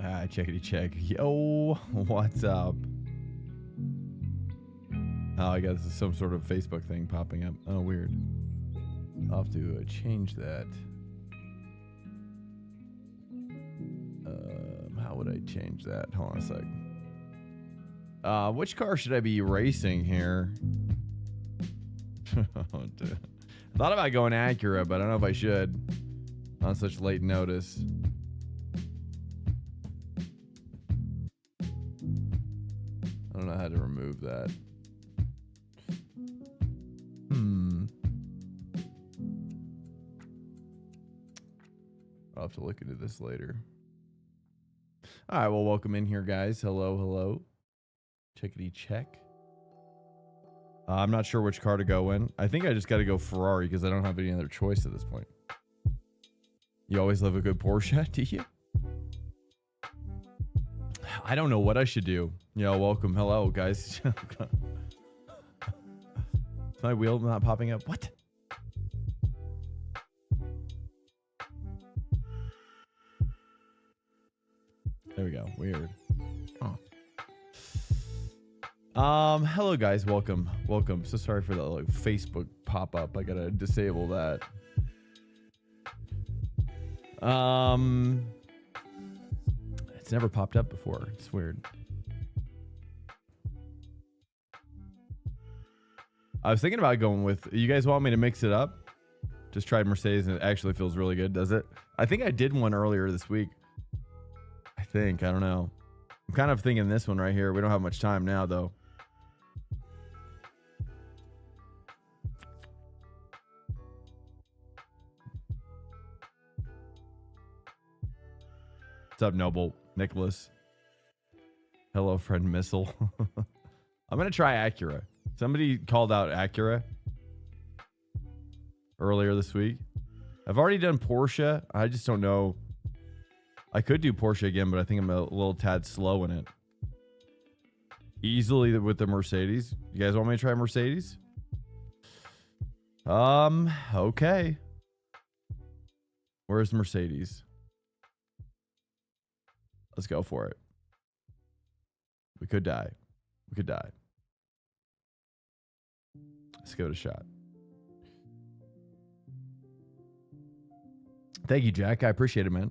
Checkity check. Yo, what's up? Oh, I guess it's some sort of Facebook thing popping up. Oh, weird. I'll have to change that. How would I change that? Hold on a sec. Which car should I be racing here? Oh, dude. I thought about going Acura, but I don't know if I should on such late notice. I don't know how to remove that. I'll have to look into this later. All right, well, welcome in here, guys. Hello, hello. Checkity check. I'm not sure which car to go in. I think I just got to go Ferrari because I don't have any other choice at this point. You always love a good Porsche, do you? I don't know what I should do. Yo, welcome. Hello, guys. Is my wheel not popping up? What? There we go. Weird. Oh. Hello guys, welcome. So sorry for the like Facebook pop-up. I gotta disable that. It's never popped up before. It's weird. I was thinking about going with, you guys want me to mix it up? Just tried Mercedes and it actually feels really good, does it? I think I did one earlier this week. I don't know. I'm kind of thinking this one right here. We don't have much time now though. What's up, Noble Nicholas? Hello, friend Missile. I'm gonna try Acura. Somebody called out Acura earlier this week. I've already done Porsche. I just don't know. I could do Porsche again, but I think I'm a little tad slow in it. Easily with the Mercedes. You guys want me to try Mercedes? Okay. Where's Mercedes? Let's go for it. We could die. Let's give it a shot. Thank you, Jack. I appreciate it, man.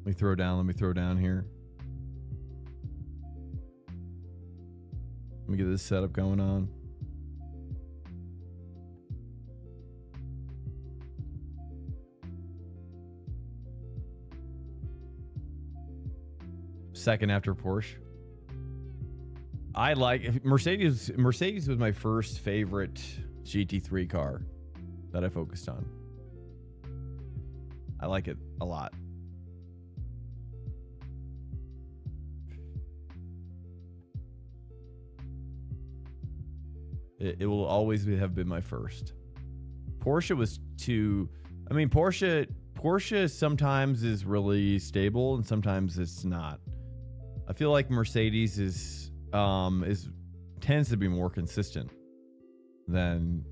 Let me throw down here. Let me get this setup going on. Second after Porsche. I like Mercedes. Mercedes was my first favorite GT3 car that I focused on. I like it a lot. It will always have been my first. Porsche was too. I mean, Porsche sometimes is really stable and sometimes it's not. I feel like Mercedes tends to be more consistent than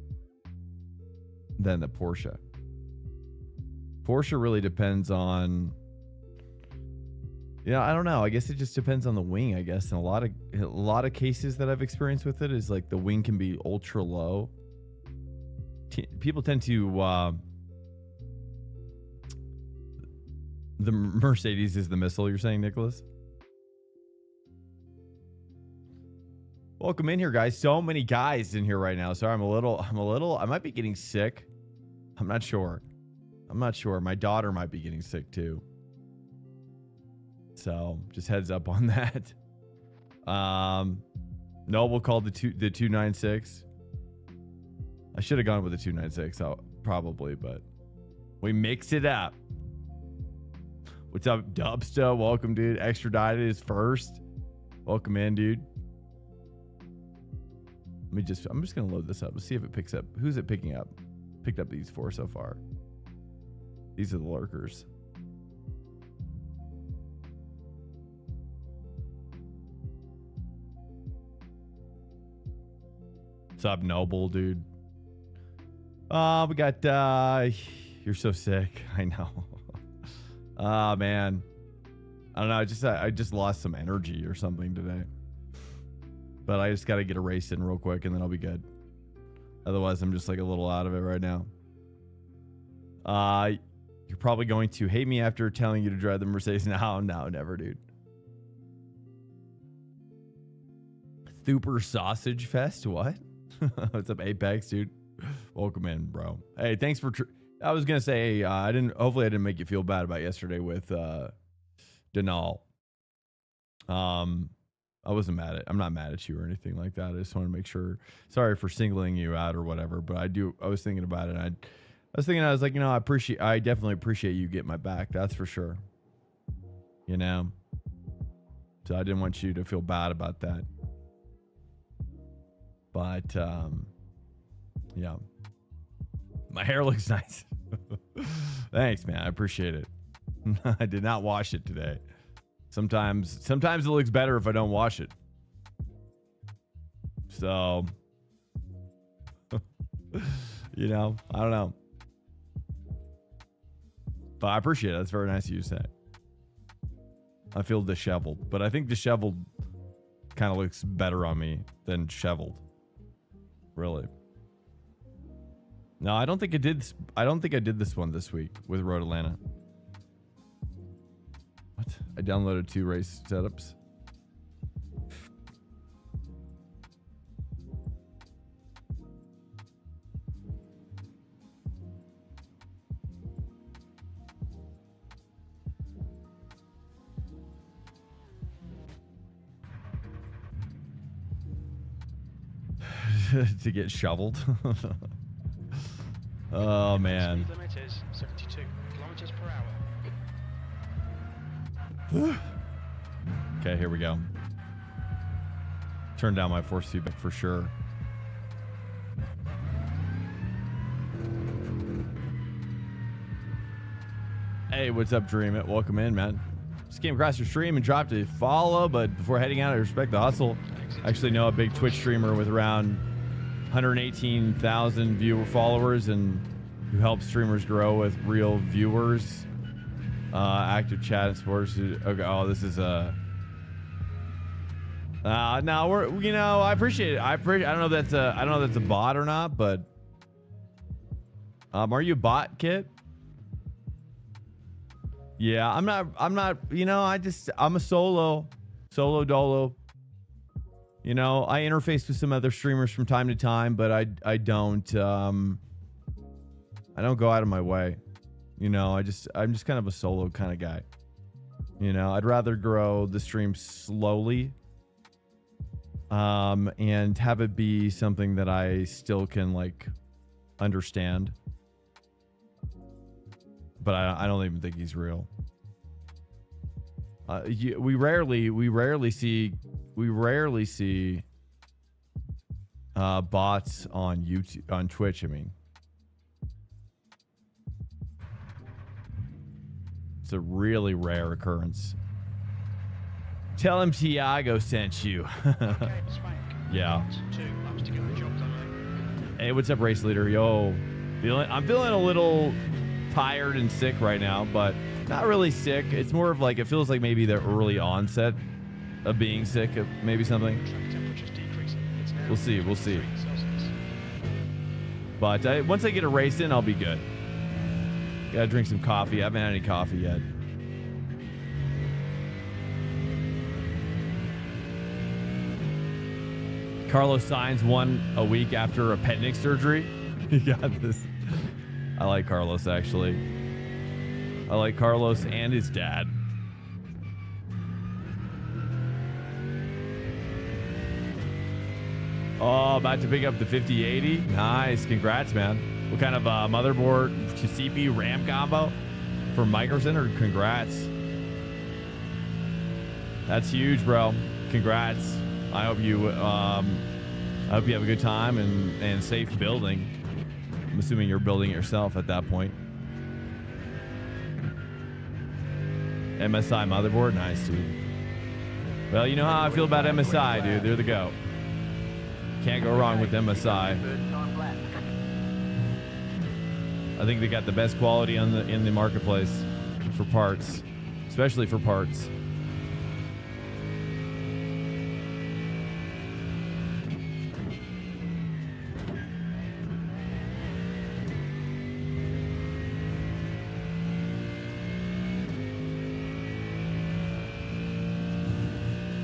the Porsche. Porsche really depends on. Yeah, I don't know. I guess it just depends on the wing, I guess. In a lot of cases that I've experienced with it is like the wing can be ultra low. People tend to the Mercedes is the missile, you're saying, Nicholas? Welcome in here, guys. So many guys in here right now. Sorry, I might be getting sick. I'm not sure. My daughter might be getting sick too. So just heads up on that. Noble called the 296. I should have gone with the 296 probably, but we mix it up. What's up, Dubsta? Welcome, dude. Extradited is first. Welcome in, dude. I'm just gonna load this up. Let's see if it picks up. Who's it picking up? Picked up these 4 so far. These are the lurkers. What's up, Noble, dude? We got, you're so sick. I know. Oh, man. I don't know. I just lost some energy or something today. But I just got to get a race in real quick and then I'll be good. Otherwise, I'm just like a little out of it right now. You're probably going to hate me after telling you to drive the Mercedes. No, never, dude. Super Sausage Fest? What? What's up, Apex, dude? Welcome in, bro. Hey, thanks for... I was gonna say, hopefully I didn't make you feel bad about yesterday with Denal. I wasn't I'm not mad at you or anything like that. I just want to make sure. Sorry for singling you out or whatever, but I was thinking about it. I was like, I definitely appreciate you getting my back. That's for sure. You know? So I didn't want you to feel bad about that. But, yeah. My hair looks nice. Thanks, man. I appreciate it. I did not wash it today. Sometimes it looks better if I don't wash it. So, I don't know. But I appreciate it. That's very nice of you to say. I feel disheveled, but I think disheveled kind of looks better on me than shoveled. Really. No, I don't think I did this one this week with Road Atlanta. What? I downloaded 2 race setups. To get shoveled. Oh man. Speed limit is 72 kilometers per hour. Okay, here we go. Turn down my force feedback for sure. Hey, what's up, Dream It? Welcome in, man. Just came across your stream and dropped a follow, but before heading out, I respect the hustle. I actually know a big Twitch streamer with around 118,000 viewer followers and who helps streamers grow with real viewers. Active chat and sports. Okay. Oh, this is a. No, we're I appreciate it. I don't know if that's a bot or not, but are you a bot, Kit? Yeah, I'm not. I'm a solo dolo. I interface with some other streamers from time to time, but I don't go out of my way. I'm just kind of a solo kind of guy. I'd rather grow the stream slowly, and have it be something that I still can understand. But I don't even think he's real. We rarely see bots on YouTube, on Twitch. I mean, it's a really rare occurrence. Tell him Tiago sent you. Yeah. Hey, what's up, race leader? Yo, I'm feeling a little tired and sick right now, but not really sick. It's more of it feels like maybe the early onset of being sick, of maybe something. We'll see. But once I get a race in, I'll be good. Gotta drink some coffee. I haven't had any coffee yet. Carlos Sainz won a week after appendix surgery. He got this. I like Carlos, actually. I like Carlos and his dad. Oh, about to pick up the 5080. Nice. Congrats, man. What kind of motherboard CPU RAM combo from Micro Center? Congrats. That's huge, bro. Congrats. I hope you have a good time and safe building. I'm assuming you're building it yourself at that point. MSI motherboard? Nice, dude. Well, you know how I feel about MSI, dude. They're the GOAT. Can't go wrong with MSI. I think they got the best quality on the in the marketplace for parts, especially for parts.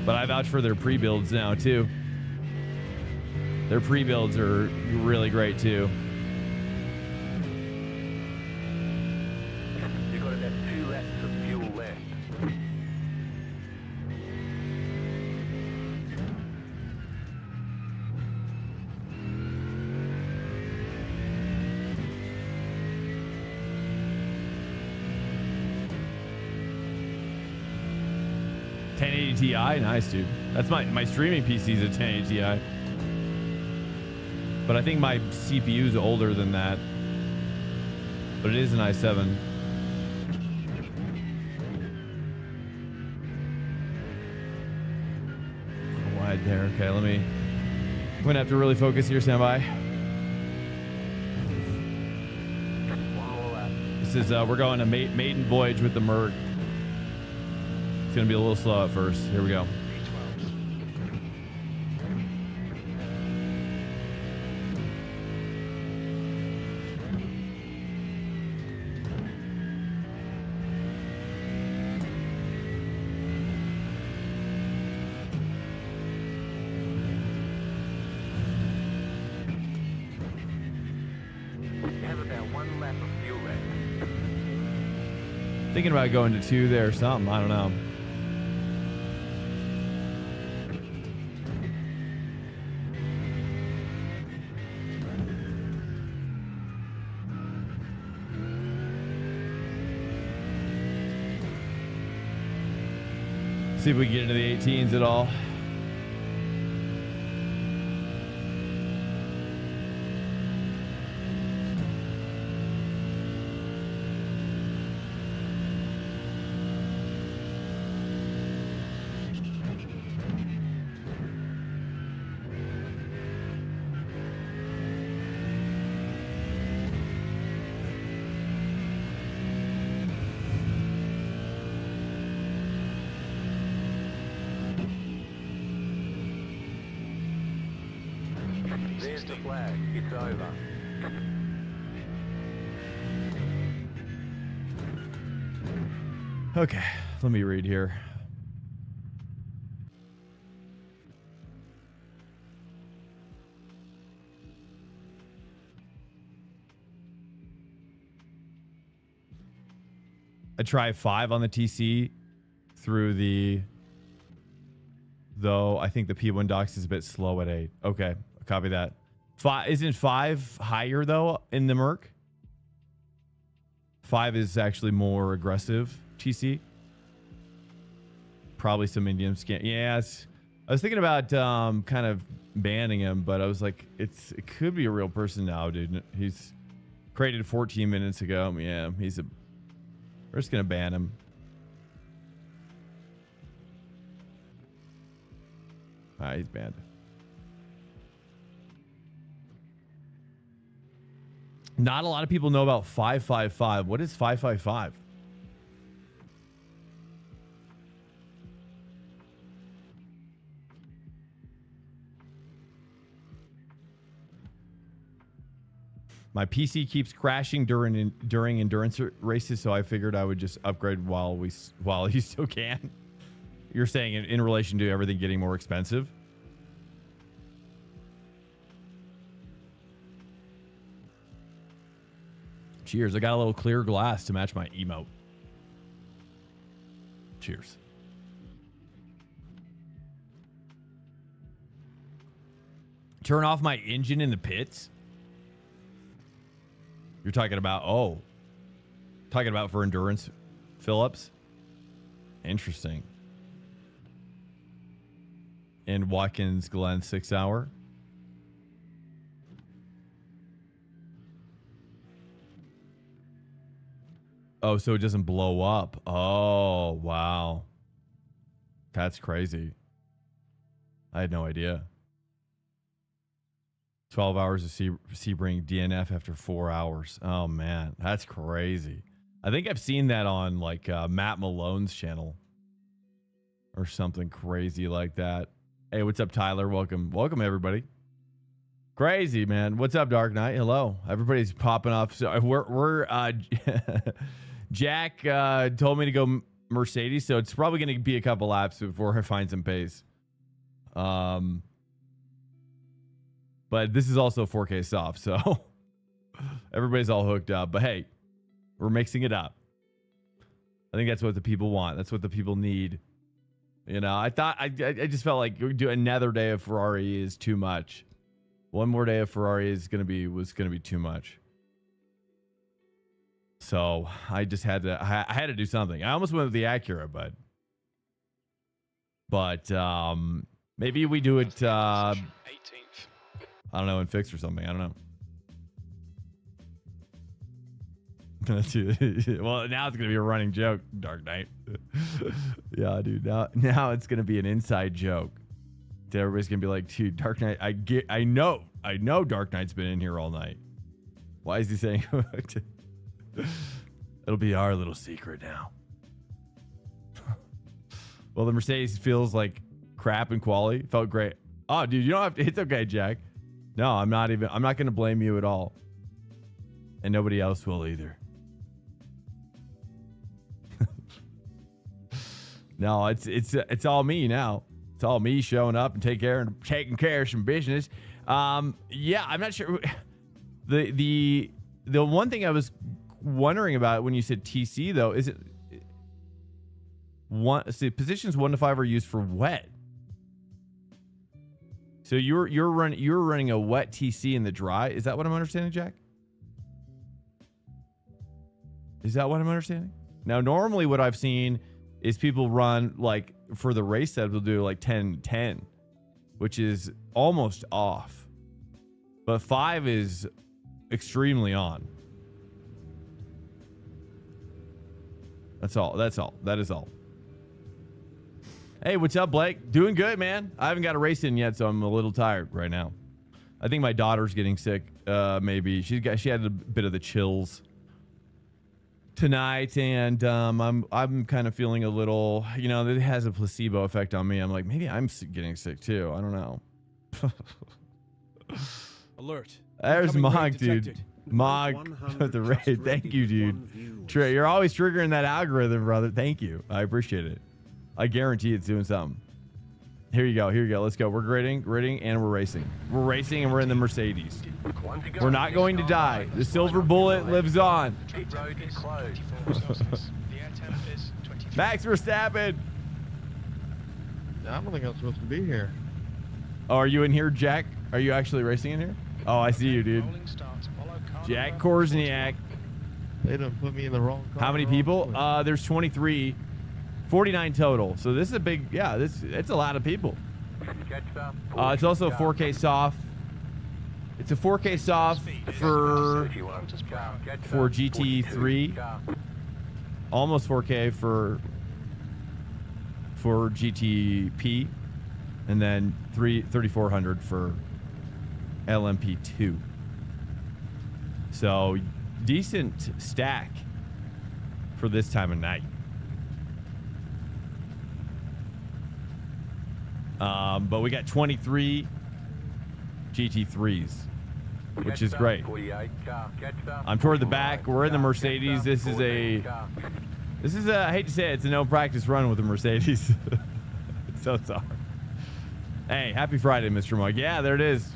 But I vouch for their pre-builds now too. Their pre-builds are really great too. You've got about 2 laps of fuel left. Ti, nice, dude. That's my streaming PC is a 1080 Ti. But I think my CPU is older than that. But it is an i7. A little wide there. Okay, let me. I'm gonna have to really focus here. Stand by. One more lap. This is we're going to Maiden voyage with the Merc. It's gonna be a little slow at first. Here we go. You have about 1 lap of fuel left. Thinking about going to 2 there or something. I don't know. See if we can get into the 18s at all. There's the flag. It's over. Okay, let me read here. I try 5 on the TC through the, though I think the P1 docks is a bit slow at 8. Okay, copy that. 5 isn't 5 higher though in the Merc? 5 is actually more aggressive TC. Probably some Indian scan. Yes, I was thinking about kind of banning him, but I was like, it could be a real person now, dude. He's created 14 minutes ago. Yeah, we're just gonna ban him. He's banned. Not a lot of people know about 555. What is 555? My PC keeps crashing during endurance races, so I figured I would just upgrade while you still can. You're saying in relation to everything getting more expensive? Cheers. I got a little clear glass to match my emote. Cheers. Turn off my engine in the pits? You're talking about, talking about for endurance fill-ups? Interesting. In Watkins Glen 6 hour? Oh, so it doesn't blow up. Oh, wow. That's crazy. I had no idea. 12 hours of Sebring DNF after 4 hours. Oh man, that's crazy. I think I've seen that on like Matt Malone's channel or something crazy like that. Hey, what's up, Tyler? Welcome everybody. Crazy, man. What's up, Dark Knight? Hello. Everybody's popping off. So we're Jack told me to go Mercedes, so it's probably going to be a couple laps before I find some pace. But this is also 4K soft, so everybody's all hooked up. But hey, we're mixing it up. I think that's what the people want. That's what the people need. You know, I thought I just felt like do another day of Ferrari is too much. One more day of Ferrari was gonna be too much. So I just had to do something. I almost went with the Acura, but maybe we do it 18th. I don't know, in fixed or something. I don't know. Well, now it's gonna be a running joke, Dark Knight. Yeah, dude. Now it's gonna be an inside joke. Everybody's gonna be like, dude, Dark Knight. I know Dark Knight's been in here all night. Why is he saying? It'll be our little secret now. Well, the Mercedes feels like crap in quality. Felt great. Oh, dude, you don't have to. It's okay, Jack. No, I'm not going to blame you at all. And nobody else will either. No, it's all me now. It's all me showing up and taking care of some business. Yeah, I'm not sure. The one thing I was wondering about when you said TC though, is it positions 1 to 5 are used for wet. So you're running a wet TC in the dry. Is that what I'm understanding, Jack? Is that what I'm understanding? Now, normally what I've seen is people run like for the race set, they'll do like 10-10, which is almost off. But 5 is extremely on. That's all. That is all. Hey, what's up, Blake? Doing good, man. I haven't got a race in yet, so I'm a little tired right now. I think my daughter's getting sick. Maybe she had a bit of the chills tonight, and I'm kind of feeling a little, you know, it has a placebo effect on me. I'm like, maybe I'm getting sick too. I don't know. Alert. There's Incoming Mog, raid dude. detected. Mog with the raid. Thank you, dude. You're always triggering that algorithm, brother. Thank you. I appreciate it. I guarantee it's doing something. Here you go. Let's go. We're gridding, and we're racing. We're racing, and we're in the Mercedes. We're not going to die. The silver bullet lives on. Max Verstappen. I don't think I'm supposed to be here. Oh, are you in here, Jack? Are you actually racing in here? Oh, I see you, dude. Jack Korzniak. They done put me in the wrong car. How many people? There's 23. 49 total. So this is a big, yeah, it's a lot of people. It's also 4K soft. It's a 4K soft for GT3. Almost 4K for GTP. And then 3400 for LMP2. So decent stack for this time of night. But we got 23 GT3s, which is great. I'm toward the back. We're in the Mercedes. This is a, I hate to say it, it's a no practice run with the Mercedes. So sorry. Hey, happy Friday, Mr. Mug. Yeah, there it is.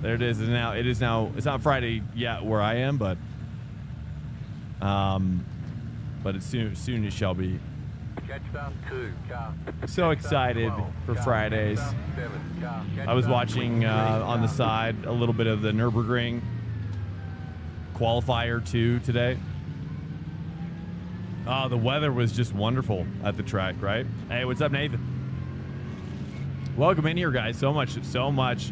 There it is. It's not Friday yet where I am, but it's soon it shall be. So excited for Fridays. I was watching on the side a little bit of the Nürburgring qualifier 2 today. Oh, the weather was just wonderful at the track, right? Hey, what's up, Nathan? Welcome in here, guys. So much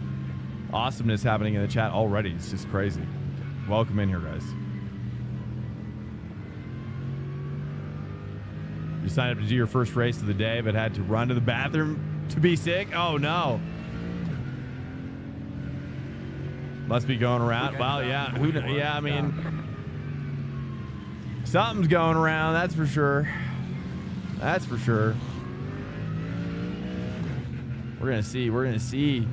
awesomeness happening in the chat already. It's just crazy. Welcome in here, guys. You signed up to do your first race of the day, but had to run to the bathroom to be sick? Oh, no. Must be going around. Well, yeah. Yeah, I mean, something's going around. That's for sure. That's for sure. We're gonna see. We're gonna see.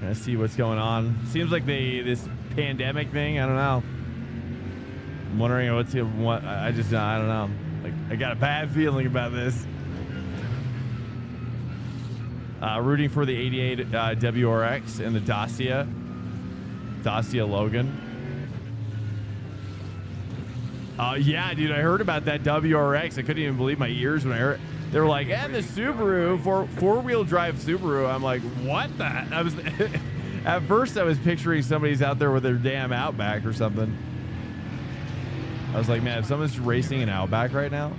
Gonna see what's going on. Seems like this pandemic thing. I don't know. I'm wondering what. I don't know. Like, I got a bad feeling about this. Rooting for the 88 WRX and the Dacia Logan. Yeah, dude, I heard about that WRX. I couldn't even believe my ears when I heard it. They were like, and the Subaru, four-wheel drive Subaru. I'm like, what the? I was at first I was picturing somebody's out there with their damn Outback or something. I was like, man, if someone's racing an Outback right now.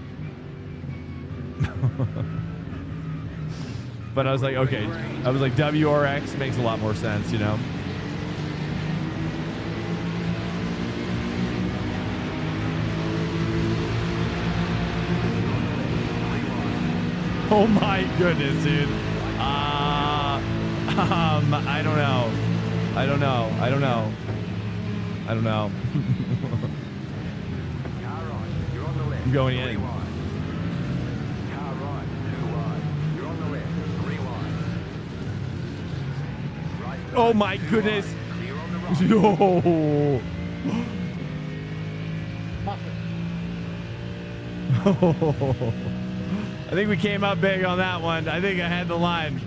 But I was like, okay. I was like, WRX makes a lot more sense, you know? Oh my goodness, dude. I don't know. I don't know. I don't know. I don't know. I'm going in. Oh my goodness. Yo. I think we came up big on that one. I think I had the line.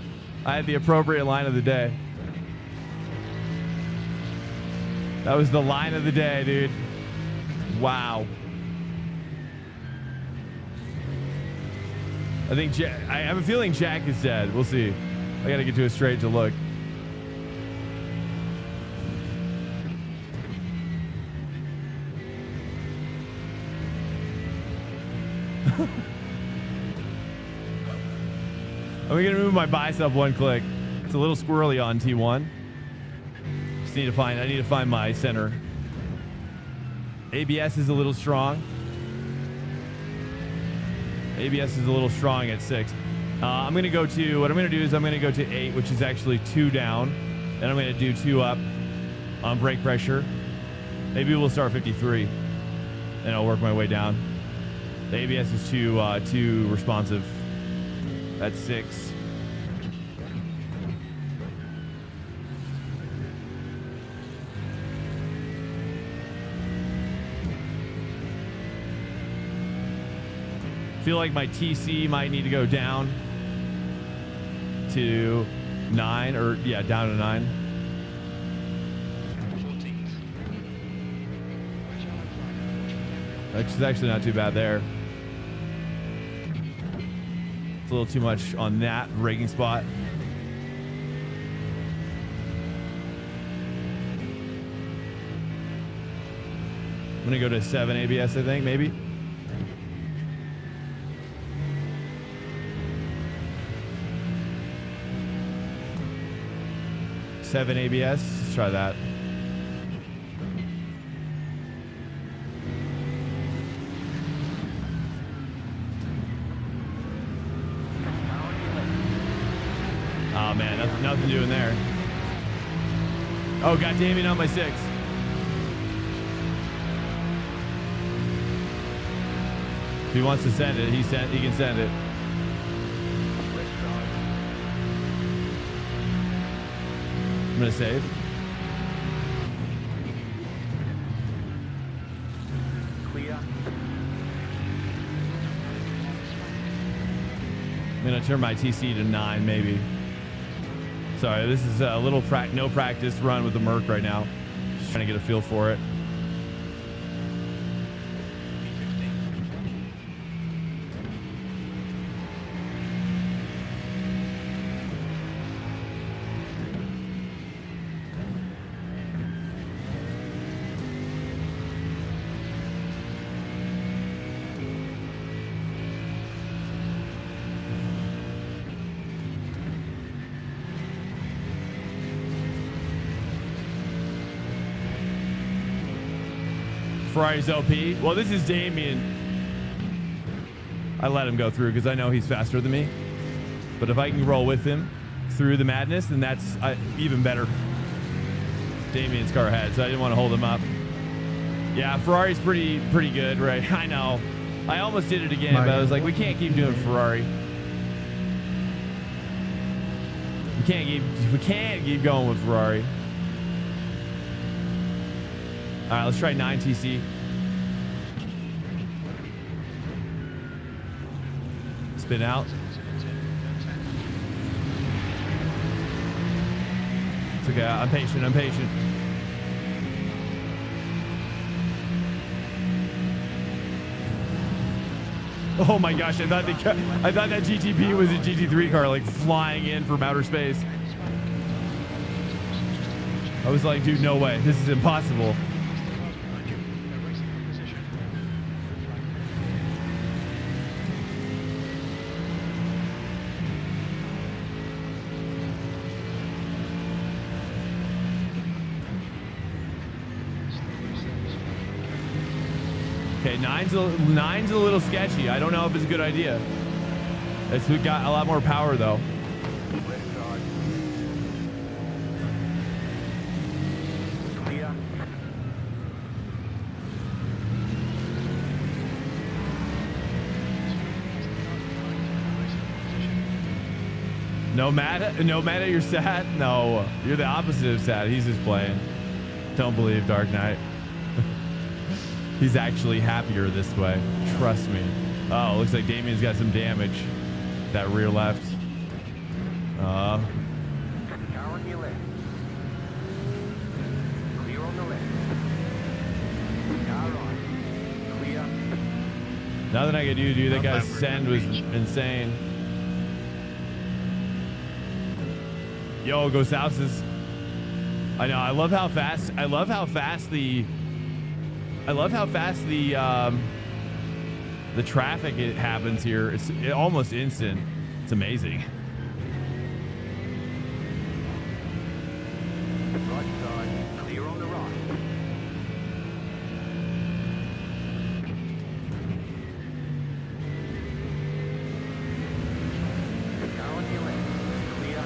I had the appropriate line of the day. That was the line of the day, dude. Wow. I think I have a feeling Jack is dead. We'll see. I got to get to a straight to look. I'm gonna move my bicep one click. It's a little squirrely on T1. I need to find my center. ABS is a little strong. ABS is a little strong at 6. I'm gonna go to, what I'm gonna do is I'm gonna go to 8, which is actually 2 down. Then I'm gonna do 2 up on brake pressure. Maybe we'll start 53 and I'll work my way down. The ABS is too responsive. That's 6. Feel like my TC might need to go down to 9, or yeah, down to 9. 14th. Which is actually not too bad there. A little too much on that braking spot. I'm gonna go to 7 ABS, I think, maybe. Seven ABS. Let's try that. Oh man, nothing doing there. Oh god damn it, not my 6. If he wants to send it, he can send it. I'm gonna save. Clear. I'm gonna turn my TC to 9, maybe. Sorry, this is a little no practice run with the Merc right now. Just trying to get a feel for it. Ferrari's OP. Well, this is Damien. I let him go through because I know he's faster than me. But if I can roll with him, through the madness, then that's even better. Damien's car ahead, so I didn't want to hold him up. Yeah, Ferrari's pretty good, right? I know. I almost did it again, but I was like, we can't keep doing Ferrari. We can't keep going with Ferrari. All right, let's try 9TC. Spin out. It's okay. I'm patient. Oh my gosh! I thought that GTP was a GT3 car, like flying in from outer space. I was like, dude, no way. This is impossible. Okay, nine's a little sketchy. I don't know if it's a good idea. We got a lot more power though. No matter you're sad. No, you're the opposite of sad. He's just playing. Don't believe Dark Knight. He's actually happier this way. Trust me. Oh, looks like Damien's got some damage. That rear left. Car on your left. Clear on the left. Car on. Clear. Nothing I could do, dude. That guy's send was insane. Yo, go Souses. I know. I love how fast the traffic it happens here. It's almost instant. It's amazing. Right side. Clear on the right. Car on your left. Clear.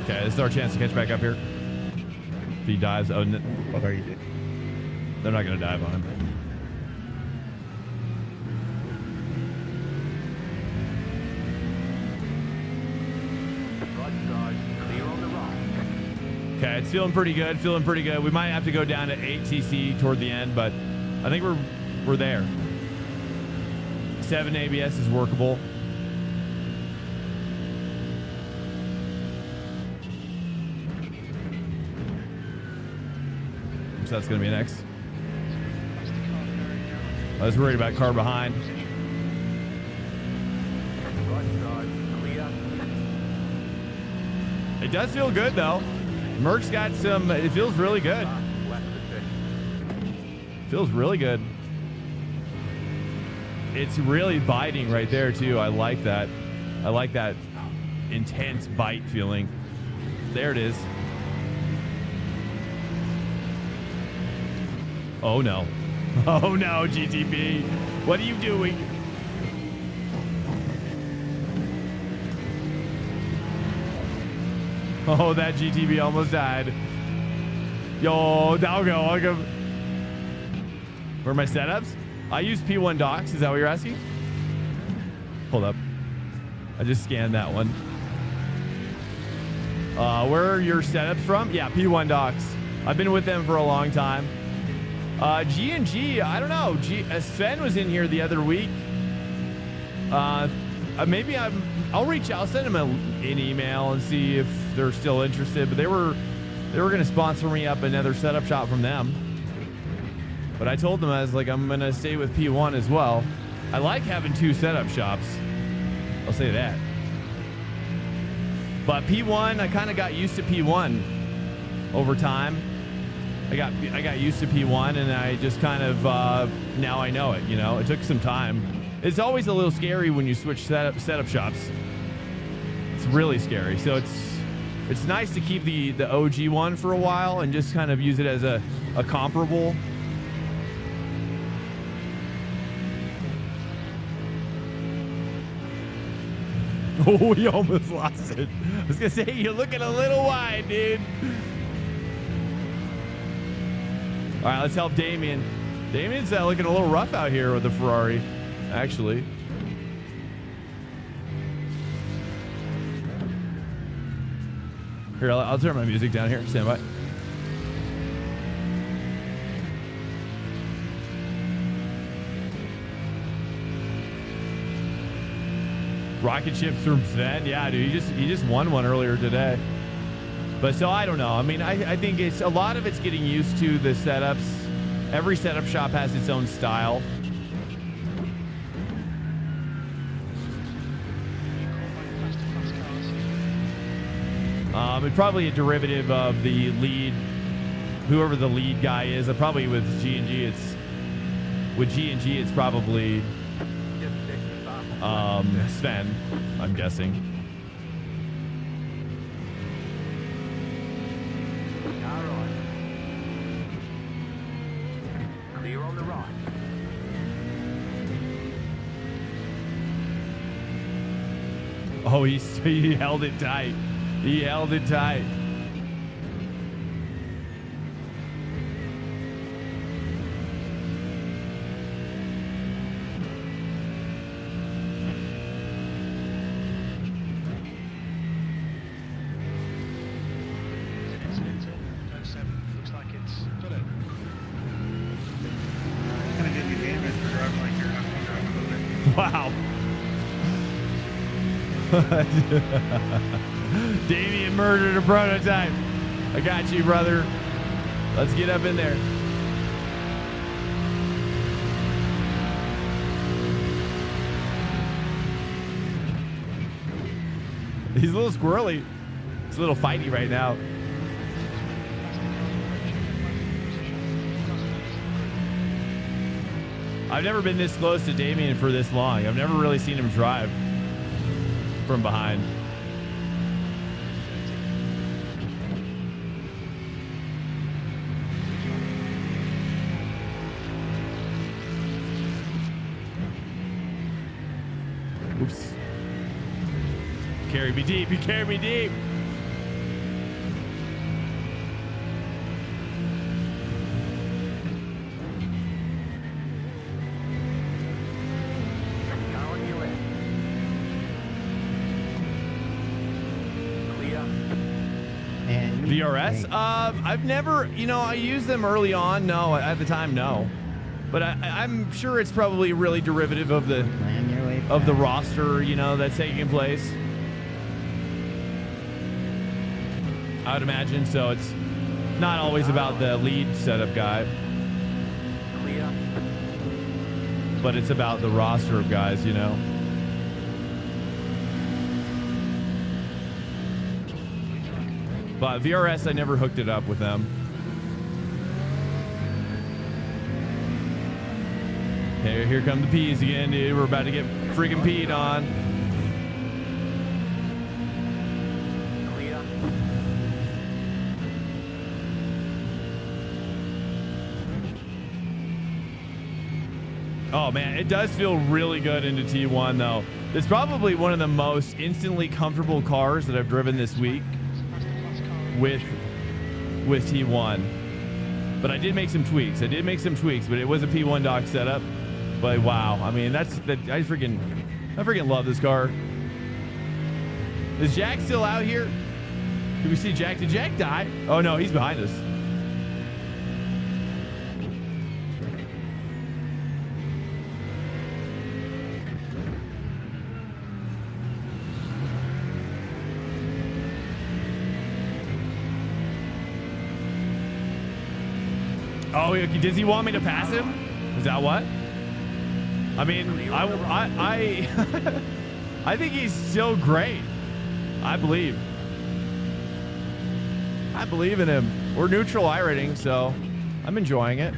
Okay, this is our chance to catch back up here. If he dives, oh, What are you doing? they're not going to dive on him. Right side. Clear on the right. Okay, it's feeling pretty good. We might have to go down to 8TC toward the end, but I think we're there. 7 ABS is workable. So that's going to be next. I was worried about car behind. Right side. Clear. It does feel good though. Merc's got some. It feels really good. Left to check. Feels really good. It's really biting right there too. I like that. I like that intense bite feeling. There it is. Oh no. Oh no, GTP. What are you doing? Oh, that GTP almost died. Yo, Dalgo, I'll go. Where are my setups? I use P1 docs. Is that what you're asking? Hold up. I just scanned that one. Where are your setups from? Yeah, P1 docs. I've been with them for a long time. G&G, I don't know. Sven was in here the other week. Maybe I'll reach out. I'll send them an email and see if they're still interested. But they were going to sponsor me up another setup shop from them. But I told them, I was like, I'm going to stay with P1 as well. I like having 2 setup shops. I'll say that. But P1, I kind of got used to P1 over time. I got used to P1 and I just kind of, now I know it, you know. It took some time. It's always a little scary when you switch setup shops. It's really scary. So it's nice to keep the OG one for a while and just kind of use it as a comparable. Oh, he almost lost it. I was gonna say you're looking a little wide, dude. All right, let's help Damien. Damien's looking a little rough out here with the Ferrari, actually. Here, I'll turn my music down here. Stand by. Rocket ships from Sven. Yeah, dude, he just won one earlier today. But so I don't know. I mean, I think it's a lot of it's getting used to the setups. Every setup shop has its own style. It's probably a derivative of the lead, whoever the lead guy is. Probably with G&G, it's probably Sven, I'm guessing. All right. Clear on the right. Oh, he held it tight. He held it tight. Looks like it's got it. It's gonna give you damage for driving like you're not driving a little bit. Wow. Damien murdered a prototype. I got you, brother. Let's get up in there. He's a little squirrely. He's a little fighty right now. I've never been this close to Damien for this long. I've never really seen him drive from behind. Oops. Carry me deep. You carry me deep. VRS? I've never, I used them early on. No, at the time, no. But I'm sure it's probably really derivative of the roster, that's taking place. I would imagine. So it's not always about the lead setup guy, but it's about the roster of guys, But VRS, I never hooked it up with them. Okay, here come the peas again, dude. We're about to get freaking peed on. Clear. Oh, man, it does feel really good into T1, though. It's probably one of the most instantly comfortable cars that I've driven this week with T1. But I did make some tweaks. But it was a P1 dock setup. But wow, I mean, I freaking love this car. Is Jack still out here? Did we see Jack? Did Jack die? Oh no, he's behind us. Oh, does he want me to pass him? Is that what? I mean, I think he's still great. I believe in him. We're neutral iRacing, so I'm enjoying it.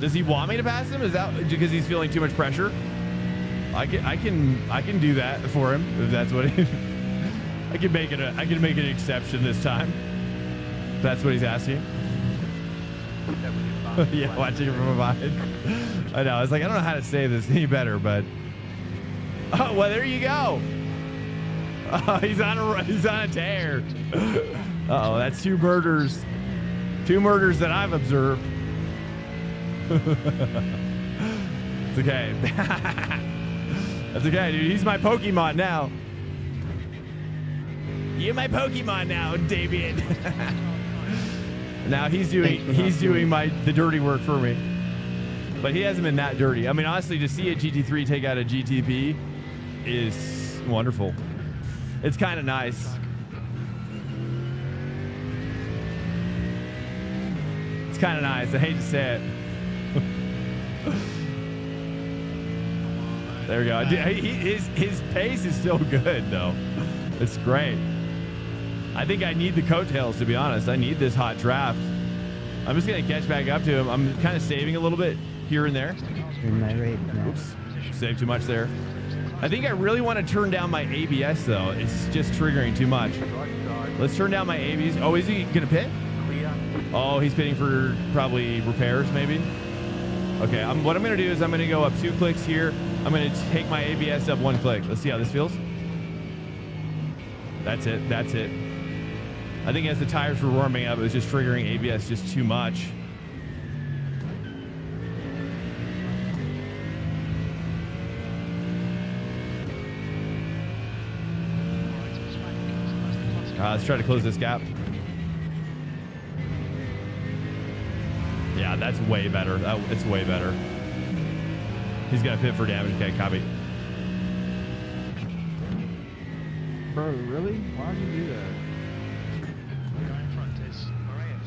Does he want me to pass him? Is that because he's feeling too much pressure? I can do that for him if that's what he. I can make an exception this time. If that's what he's asking. Yeah, watching it from behind. I know. I was like, I don't know how to say this any better, but Oh, well, there you go. Oh, he's on a tear. Uh-oh, that's 2 murders. 2 murders that I've observed. It's okay. That's okay, dude. He's my Pokemon now. You're my Pokemon now, Damien. Now he's doing the dirty work for me. But he hasn't been that dirty. I mean, honestly, to see a GT3 take out a GTP is wonderful. It's kind of nice. It's kind of nice. I hate to say it. There we go. His pace is still good, though. It's great. I think I need the coattails, to be honest. I need this hot draft. I'm just going to catch back up to him. I'm kind of saving a little bit here and there. In my rate now. Oops. Saved too much there. I think I really want to turn down my ABS, though. It's just triggering too much. Let's turn down my ABS. Oh, is he going to pit? Oh, he's pitting for probably repairs, maybe. Okay, what I'm going to do is I'm going to go up 2 clicks here. I'm going to take my ABS up 1 click. Let's see how this feels. That's it. That's it. I think as the tires were warming up, it was just triggering ABS just too much. Let's try to close this gap. Yeah, that's way better. It's way better. He's got to pit for damage. Okay, copy. Bro, really? Why'd you do that?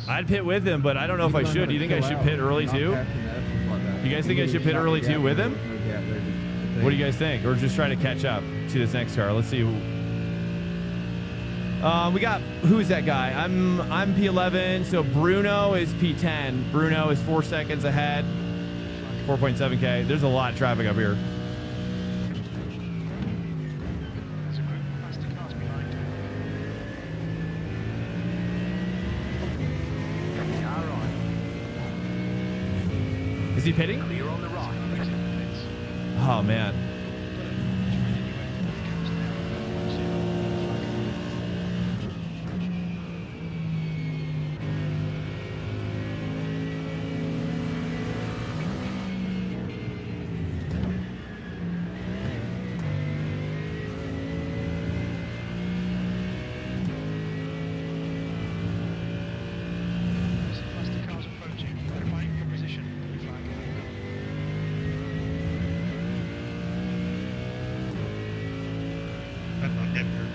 I'd pit with him, but I don't know if I should. Do you think I should pit early too? You guys think I should pit early too with him? What do you guys think? Or just try to catch up to this next car? Let's see. We got, who is that guy? I'm P11, so Bruno is P10. Bruno is 4 seconds ahead. 4.7K. There's a lot of traffic up here. Is he pitting? Oh, man.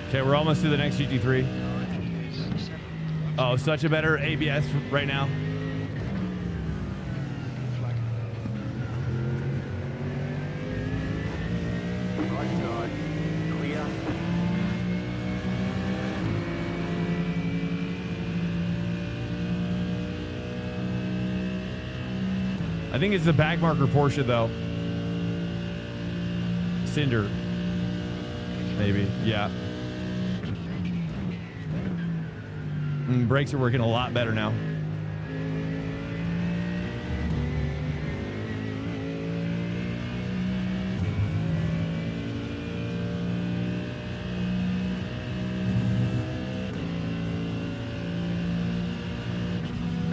Okay, we're almost to the next GT3. Oh, such a better ABS right now. I think it's the back marker Porsche, though. Cinder. Maybe, yeah. Brakes are working a lot better now.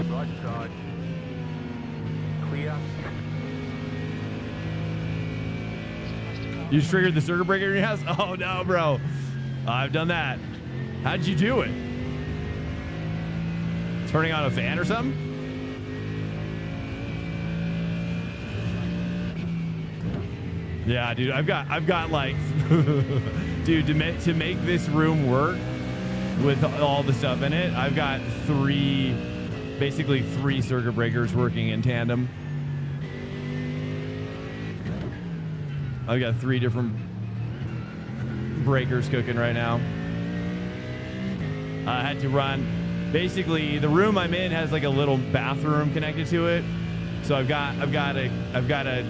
Right side. Clear. You just triggered the circuit breaker in your house? Oh no, bro. I've done that. How'd you do it? Turning on a fan or something? Yeah, dude, I've got like, dude, to make this room work with all the stuff in it, I've got basically three circuit breakers working in tandem. I've got 3 different breakers cooking right now. I had to run. Basically, the room I'm in has like a little bathroom connected to it. So I've got a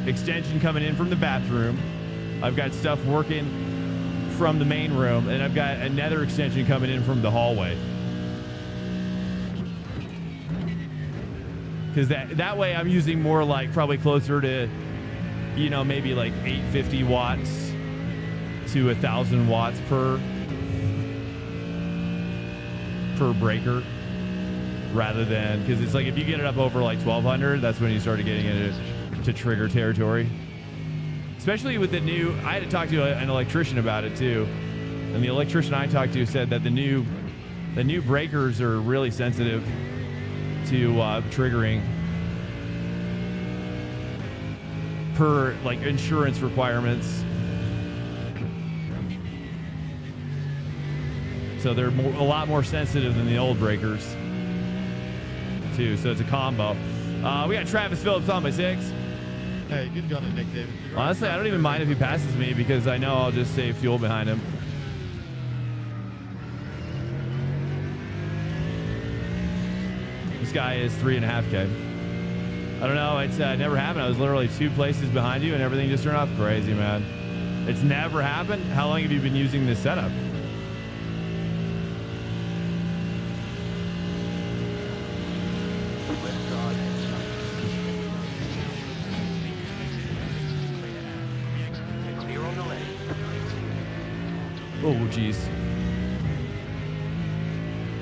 extension coming in from the bathroom. I've got stuff working from the main room, and I've got another extension coming in from the hallway. Because that way I'm using more like probably closer to, you know, maybe like 850 watts to 1,000 watts per breaker, rather than, because it's like if you get it up over like 1,200, that's when you started getting into trigger territory. Especially with the new, I had to talk to an electrician about it too, and the electrician I talked to said that the new breakers are really sensitive to triggering per like insurance requirements. So they're a lot more sensitive than the old breakers too. So it's a combo. We got Travis Phillips on by 6. Hey, good gun, Nick Davis. Honestly, I don't even mind if he passes me because I know I'll just save fuel behind him. This guy is 3.5K. I don't know. It's never happened. I was literally 2 places behind you and everything just turned off crazy, man. It's never happened. How long have you been using this setup? Oh, jeez.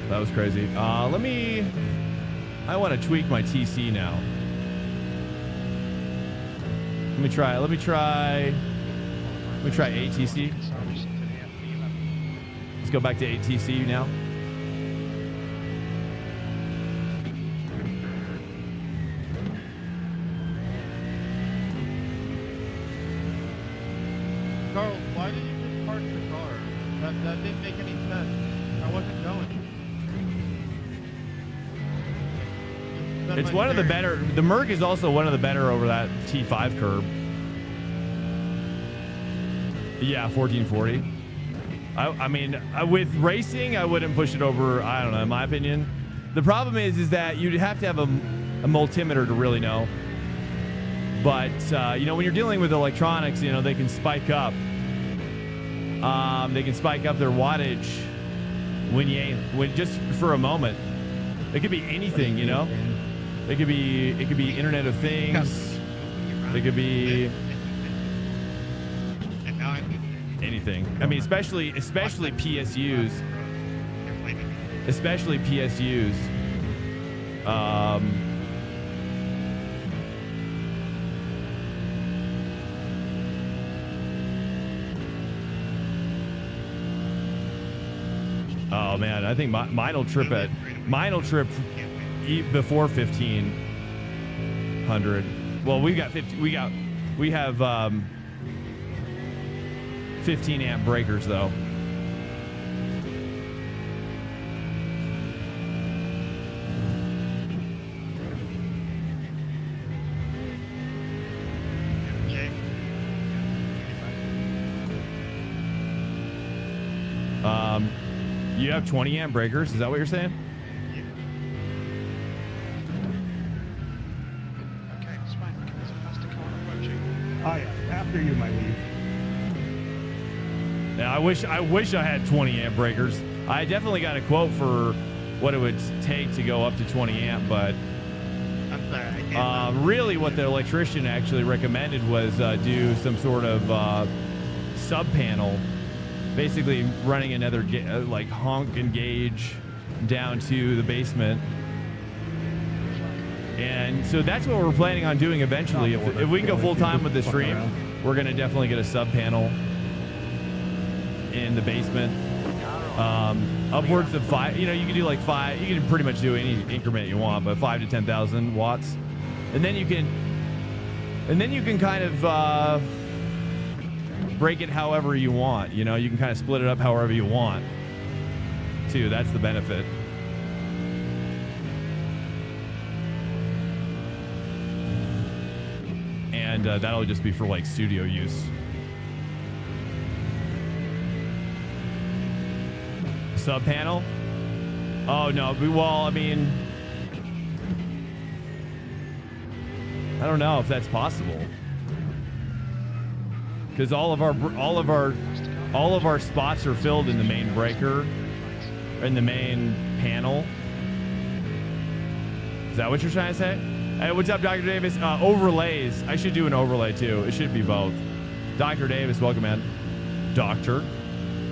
That was crazy. I want to tweak my TC now. Let me try ATC. Let's go back to ATC now. Carl, why did you just park the car? That didn't make any sense. I wasn't going. It's one of the better. The Merc is also one of the better over that T5 curb. Yeah, 1440. I mean, with racing, I wouldn't push it over. I don't know. In my opinion, the problem is that you'd have to have a multimeter to really know. But you know, when you're dealing with electronics, you know, they can spike up. They can spike up their wattage when just for a moment. It could be anything, you know. It could be Internet of Things. It could be anything. I mean, especially PSUs. Especially PSUs. Oh man, I think mine'll trip before 1500. Well, we have 15 amp breakers though. You have 20 amp breakers. Is that what you're saying? Okay, it's fine. There's a faster car approaching. Oh yeah, after you, my leave. Yeah, I wish I had 20 amp breakers. I definitely got a quote for what it would take to go up to 20 amp, but I'm sorry, I can't. really what the electrician actually recommended was do some sort of sub panel, basically running another like honk and gauge down to the basement. And so that's what we're planning on doing eventually. If we can go full time with the stream, we're going to definitely get a sub panel in the basement. Upwards of 5, you know, you can do like 5, you can pretty much do any increment you want, but 5 to 10,000 watts. And then you can kind of break it however you want. You know, you can kind of split it up however you want too. That's the benefit. And that'll just be for like studio use. Sub panel? Oh no, well, I mean, I don't know if that's possible. Because all of our spots are filled in the main breaker, in the main panel. Is that what you're trying to say? Hey, what's up, Dr. Davis? Overlays. I should do an overlay too. It should be both. Dr. Davis, welcome, man. doctor.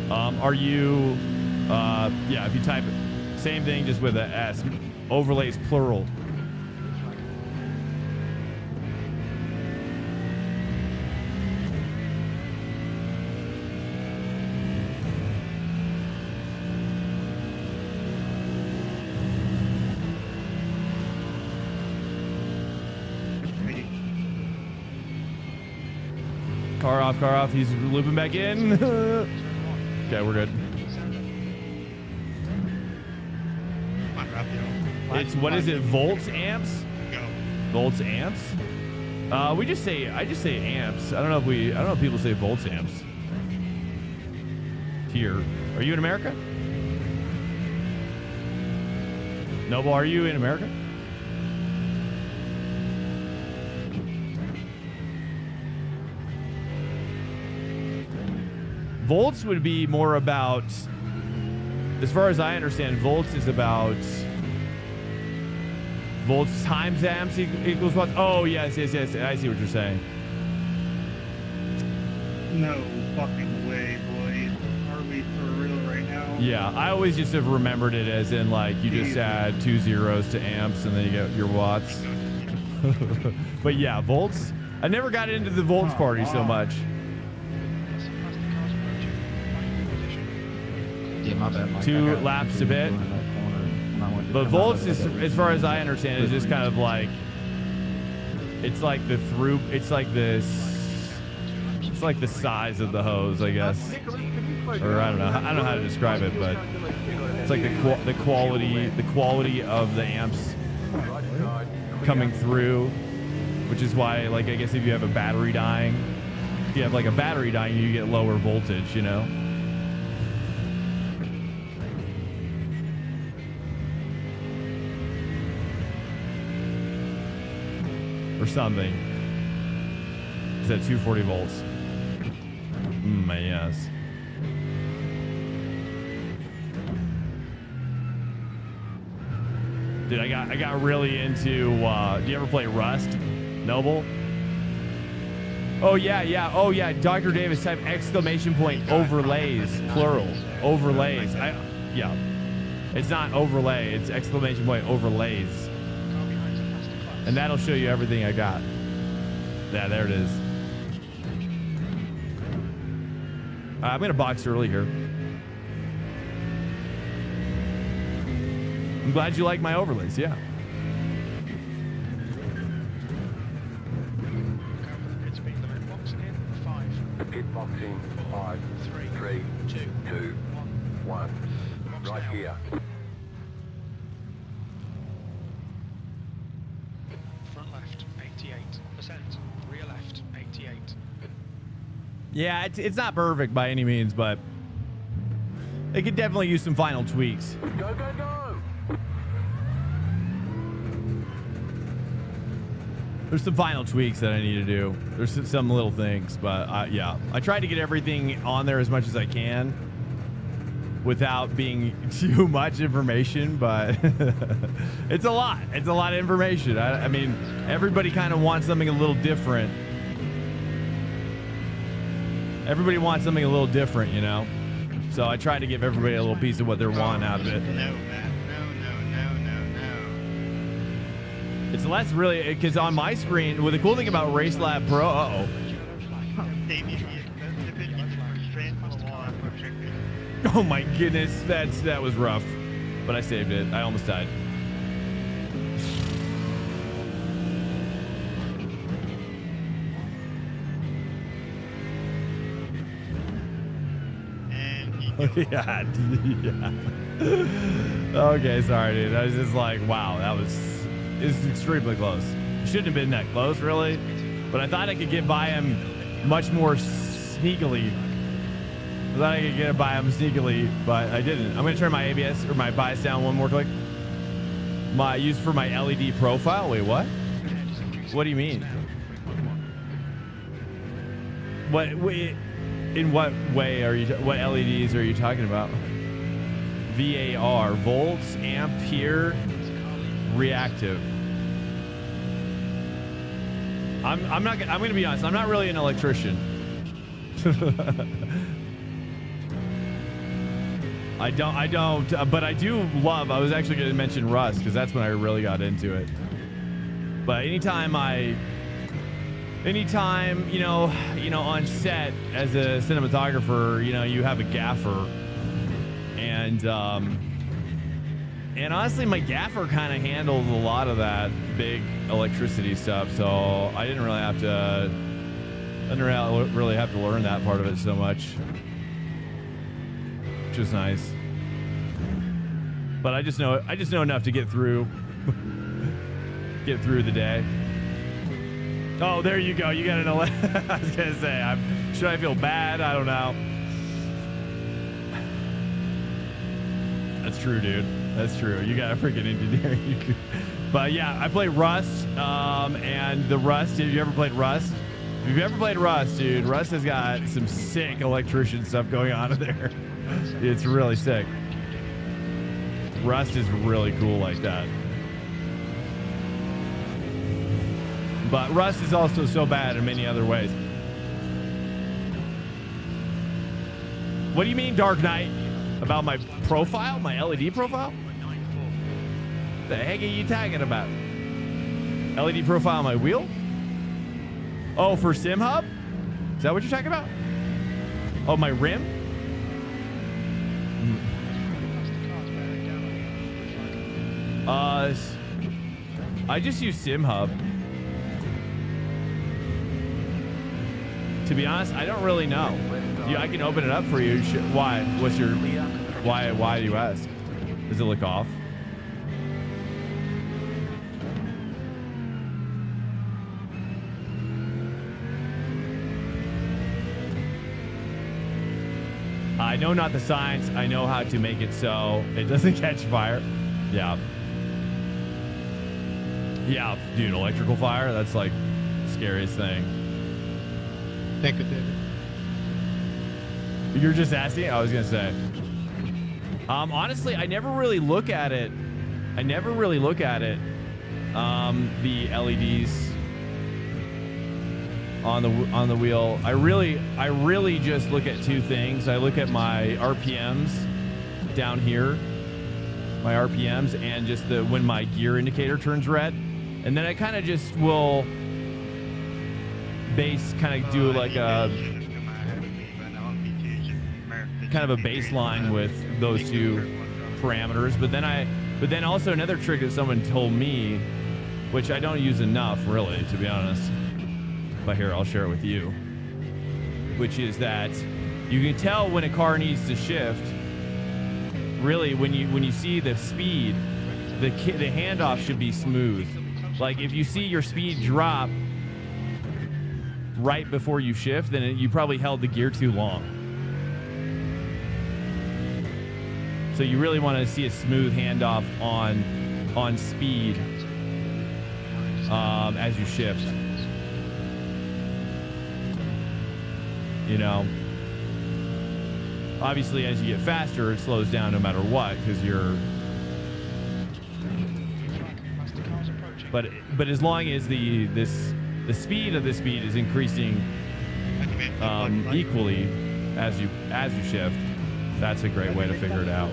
Are you, yeah, if you type it, same thing, just with a S. Overlays plural. Car off. He's looping back in. Okay, we're good. It's, what is it? Volts, amps? Volts, amps? I just say amps. I don't know if people say volts, amps. Here. Are you in America? Noble, are you in America? Volts would be more about, as far as I understand, volts is about volts times amps equals what? Oh, yes. I see what you're saying. No fucking way, boy. Are we for real right now? Yeah, I always just have remembered it as in, like, you just add 2 zeros to amps and then you get your watts. But yeah, volts. I never got into the volts party so much. Yeah, my bad. Mike. 2 laps to bit. But volts, is, as far as I understand, is just kind of like, it's like the through, it's like this, it's like the size of the hose, I guess. Or I don't know how to describe it, but it's like the quality of the amps coming through, which is why, like, I guess if you have a battery dying, if you have like a battery dying, you get lower voltage, you know. Or something. It's at 240 volts. My yes. Dude, I got really into. Do you ever play Rust, Noble? Oh yeah. Oh yeah. Dr. Davis, type exclamation point overlays, plural. Overlays. Yeah. It's not overlay. It's exclamation point overlays. And that'll show you everything I got. Yeah, there it is. I'm going to box early here. I'm glad you like my overlays, yeah. Pit box in 5, 3, 2, 1. Right here. Front left, 88%. Rear left, 88. Yeah, it's not perfect by any means, but it could definitely use some final tweaks. Go, go, go! There's some final tweaks that I need to do. There's some little things, but yeah. I tried to get everything on there as much as I can without being too much information, but it's a lot. It's a lot of information. I mean, everybody kind of wants something a little different. Everybody wants something a little different, you know? So I try to give everybody a little piece of what they're wanting out of it. No, Matt. No. It's less really, because on my screen, well, the cool thing about Race Lab Pro, oh my goodness, that was rough, but I saved it. I almost died. yeah. Okay, sorry, dude. I was just like, wow, it's extremely close. It shouldn't have been that close, really. But I thought I could get by him much more sneakily. But I didn't. I'm gonna turn my ABS or my bias down one more click. My use for my LED profile. Wait, what? What do you mean? In what way are you? What LEDs are you talking about? VAR, volts, ampere, reactive. I'm gonna be honest. I'm not really an electrician. I don't, but I do love, I was actually going to mention Rust because that's when I really got into it. But anytime, you know, on set as a cinematographer, you know, you have a gaffer, and honestly, my gaffer kind of handles a lot of that big electricity stuff, so I didn't really have to learn that part of it so much, which is nice. But I just know enough to get through the day. Oh, there you go. You got an I was gonna say, should I feel bad? I don't know. That's true, dude. That's true. You got a freaking engineer. But yeah, I play Rust, and the Rust. Have you ever played Rust? If you've ever played Rust, dude, Rust has got some sick electrician stuff going on in there. It's really sick. Rust is really cool like that. But Rust is also so bad in many other ways. What do you mean, Dark Knight? About my profile? My LED profile? The heck are you talking about? LED profile on my wheel? Oh, for Chillhop? Is that what you're talking about? Oh, my rim? I just use Chillhop. To be honest, I don't really know. I can open it up for you. Why? What's your... Why do you ask? Does it look off? I know not the science. I know how to make it so it doesn't catch fire. Yeah. Yeah, dude, electrical fire, that's like the scariest thing. Thank you, David. You're just asking? I was gonna say. Honestly, I never really look at it. The LEDs on the wheel. I really just look at two things. I look at my RPMs down here, my RPMs, and just when my gear indicator turns red, and then I kind of just will do like a kind of a baseline with those two parameters. But then also another trick that someone told me, which I don't use enough really, to be honest. But here, I'll share it with you, which is that you can tell when a car needs to shift. Really, when you see the speed, the handoff should be smooth. Like if you see your speed drop right before you shift, then you probably held the gear too long. So you really want to see a smooth handoff on speed as you shift. You know, obviously as you get faster, it slows down no matter what, because you're. But as long as the speed of the speed is increasing equally as you shift, that's a great way to figure it out.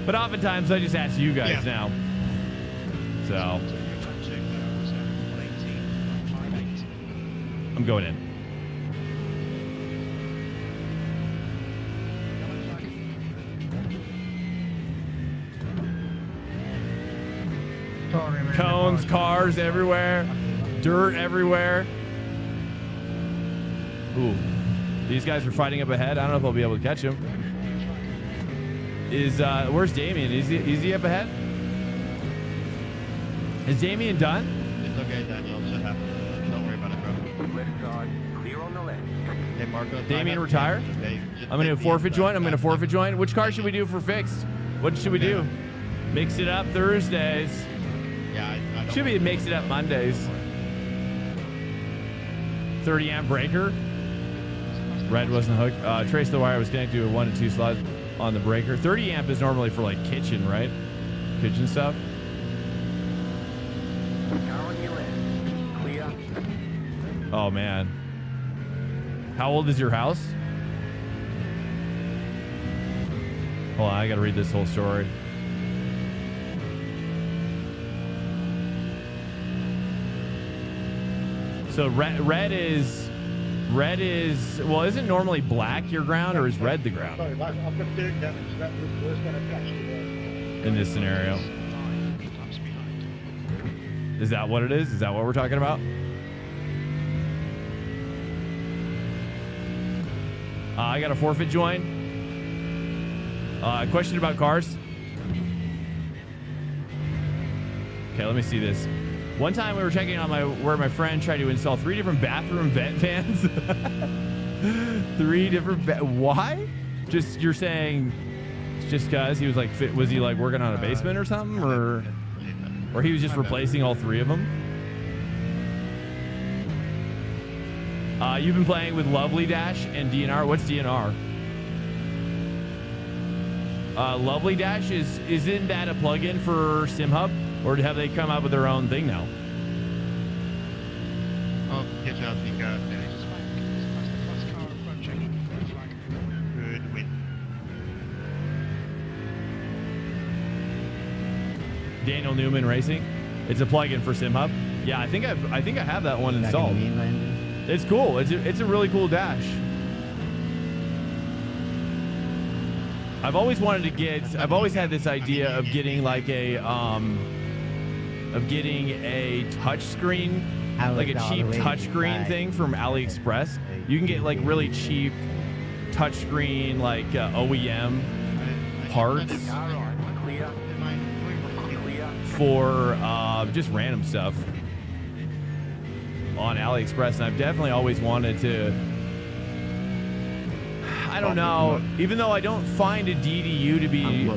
But oftentimes I just ask you guys now. So I'm going in. Cones, cars everywhere, dirt everywhere. Ooh, these guys are fighting up ahead. I don't know if I'll be able to catch him. Where's Damien? Is he up ahead? Is Damien done? It's okay, Daniel. It should happen. Don't worry about it, bro. Left side, clear on the left. Hey, Marco. Damien retire? I'm going to forfeit joint. Which car should we do for fixed? What should we do? Mix it up Thursdays. Yeah, I don't Should be mix it up Mondays. 30 amp breaker. Red wasn't hooked. Trace the wire was connected to a 1 to 2 slot on the breaker. 30 amp is normally for like kitchen, right? Kitchen stuff. Car on your left. Clear. Oh man. How old is your house? Hold on, I gotta read this whole story. So red is, well, isn't normally black your ground, or is red the ground Sorry, I've got dirt damage. That was worse than it actually was. in this scenario? 5 laps behind. Is that what it is? Is that what we're talking about? I got a forfeit join. Question about cars. Okay, let me see this. One time we were checking on where my friend tried to install 3 different bathroom vent fans. 3 different why? Just you're saying just cause he was like was he like working on a basement or something, or he was just replacing all 3 of them? You've been playing with Lovely Dash and DNR. What's DNR? Lovely Dash isn't that a plugin for SimHub, or have they come out with their own thing now? Oh, get you out, Pika. Just flag. That's the fast car approaching. Red flag. Good win. Daniel Newman Racing. It's a plugin for SimHub. Yeah, I think I have that one installed. It's cool. It's a really cool dash. I've always wanted to get. I've always had this idea of getting like a touch screen, like a cheap touch screen thing from AliExpress. You can get like really cheap touch screen like OEM parts for just random stuff on AliExpress, and I've definitely always wanted to. I don't know. Even though I don't find a DDU to be,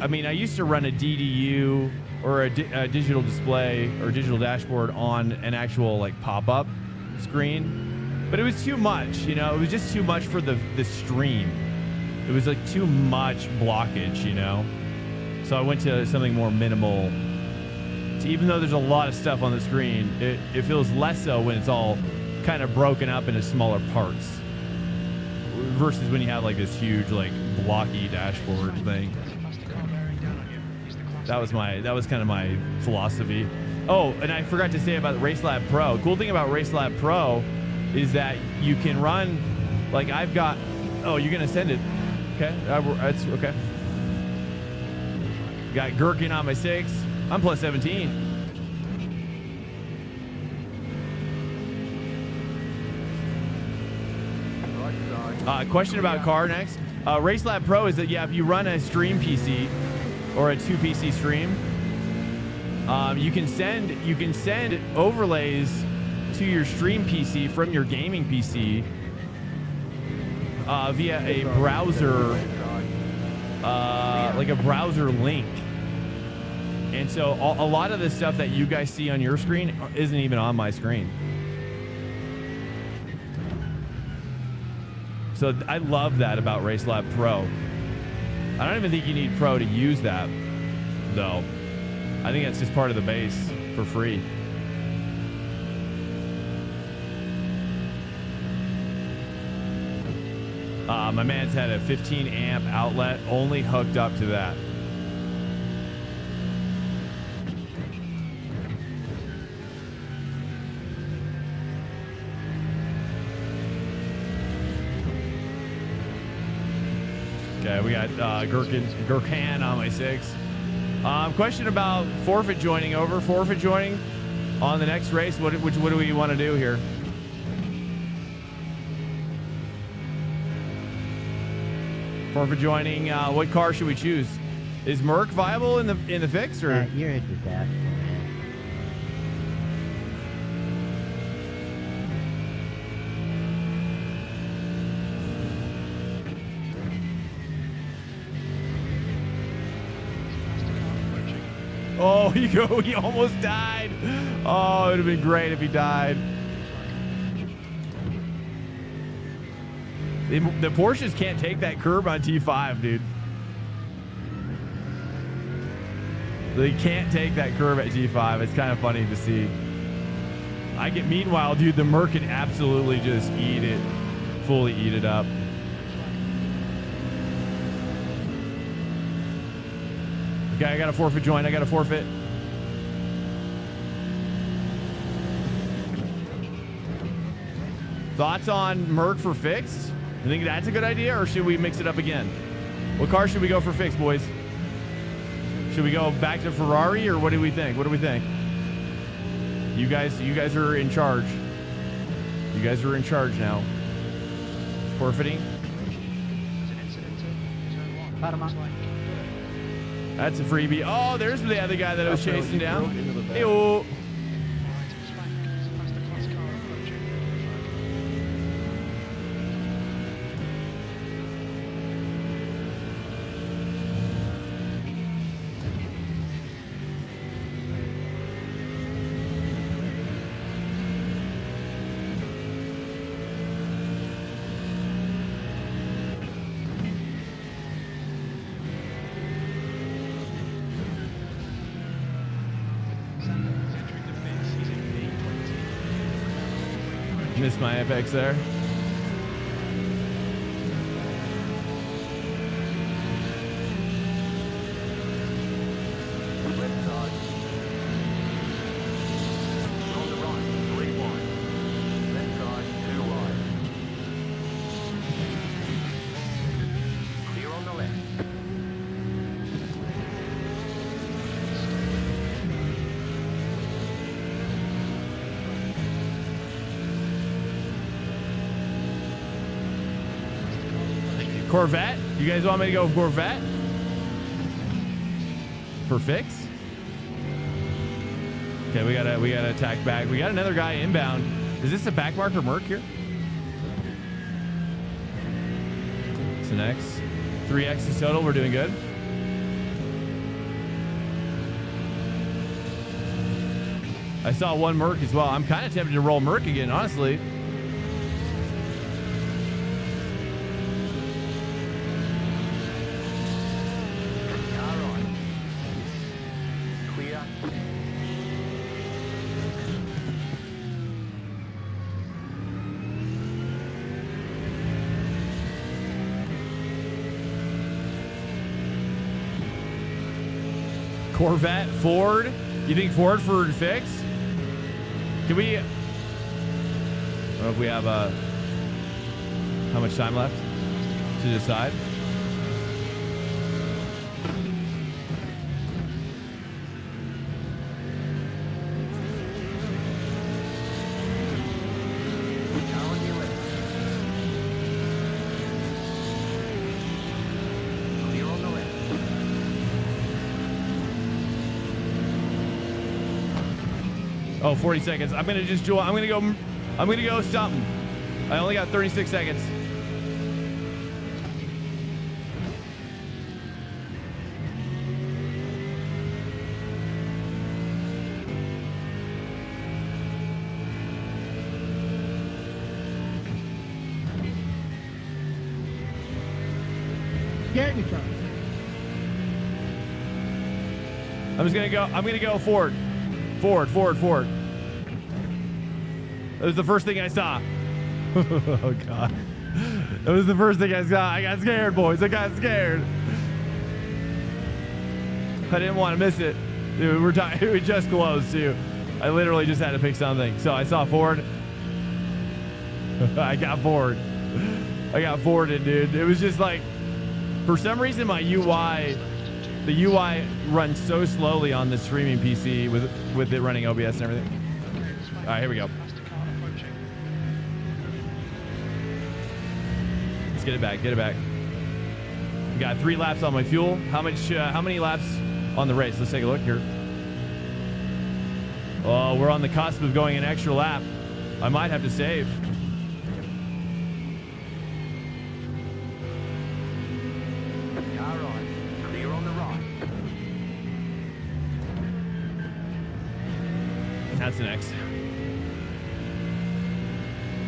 I mean, I used to run a DDU or a digital display or digital dashboard on an actual like pop-up screen, but it was too much. You know, it was just too much for the stream. It was like too much blockage. You know, so I went to something more minimal. So even though there's a lot of stuff on the screen, it feels less so when it's all kind of broken up into smaller parts, versus when you have like this huge like blocky dashboard thing. That was kind of my philosophy. Oh, and I forgot to say about RaceLab Pro. Cool thing about RaceLab Pro is that you can run, like I've got. Oh, you're gonna send it? Okay, that's okay. Got Gherkin on my 6. I'm plus 17. Question about car next. RaceLab Pro is that, yeah, if you run a stream PC or a 2 PC stream, you can send overlays to your stream PC from your gaming PC via a browser, like a browser link. And so a lot of the stuff that you guys see on your screen isn't even on my screen. So I love that about RaceLab Pro. I don't even think you need Pro to use that, though. I think that's just part of the base for free. My man's had a 15 amp outlet only hooked up to that. Okay, we got Gherkin on my 6. Question about forfeit joining over. Forfeit joining on the next race. What do we want to do here? Forfeit joining. What car should we choose? Is Merc viable in the fix, or? You're a disaster, man. Oh, he almost died. Oh, it would have been great if he died. The Porsches can't take that curb on T5, dude. They can't take that curve at T5. It's kind of funny to see. Meanwhile, dude, the Merc can absolutely just fully eat it up. Okay, I got a forfeit joint. I got a forfeit. Thoughts on Merc for fixed? You think that's a good idea, or should we mix it up again? What car should we go for fixed, boys? Should we go back to Ferrari, or what do we think? What do we think? You guys are in charge. You guys are in charge now. Forfeiting. There's an incident in zone 1. Looks like That's a freebie. Oh, there's the other guy that I was chasing down. Hey, right of his flank. There's a masterclass car approaching. Missed my apex there. Left side. On the right, 3 wide. Left side, 2 wide. Clear on the left. Corvette? You guys want me to go Corvette? For fix? Okay, we gotta attack back. We got another guy inbound. Is this a back marker Merc here? It's an X. 3 X's total. We're doing good. I saw 1 Merc as well. I'm kind of tempted to roll Merc again, honestly. Corvette, Ford. You think Ford for fix? Can we? I don't know if we have how much time left to decide. Oh, 40 seconds. I'm gonna just I'm gonna go something. I only got 36 seconds. Get me, truck. I'm gonna go Ford. Ford. That was the first thing I saw. Oh God. That was the first thing I saw. I got scared, boys. I got scared. I didn't want to miss it. Dude, we just closed too. I literally just had to pick something. So I saw Ford. I got Ford. I got Forded, dude. It was just like, for some reason my the UI runs so slowly on the streaming PC with it running OBS and everything. All right, here we go. Let's get it back. Get it back. We got 3 laps on my fuel. How many laps on the race? Let's take a look here. Oh, we're on the cusp of going an extra lap. I might have to save. That's an X.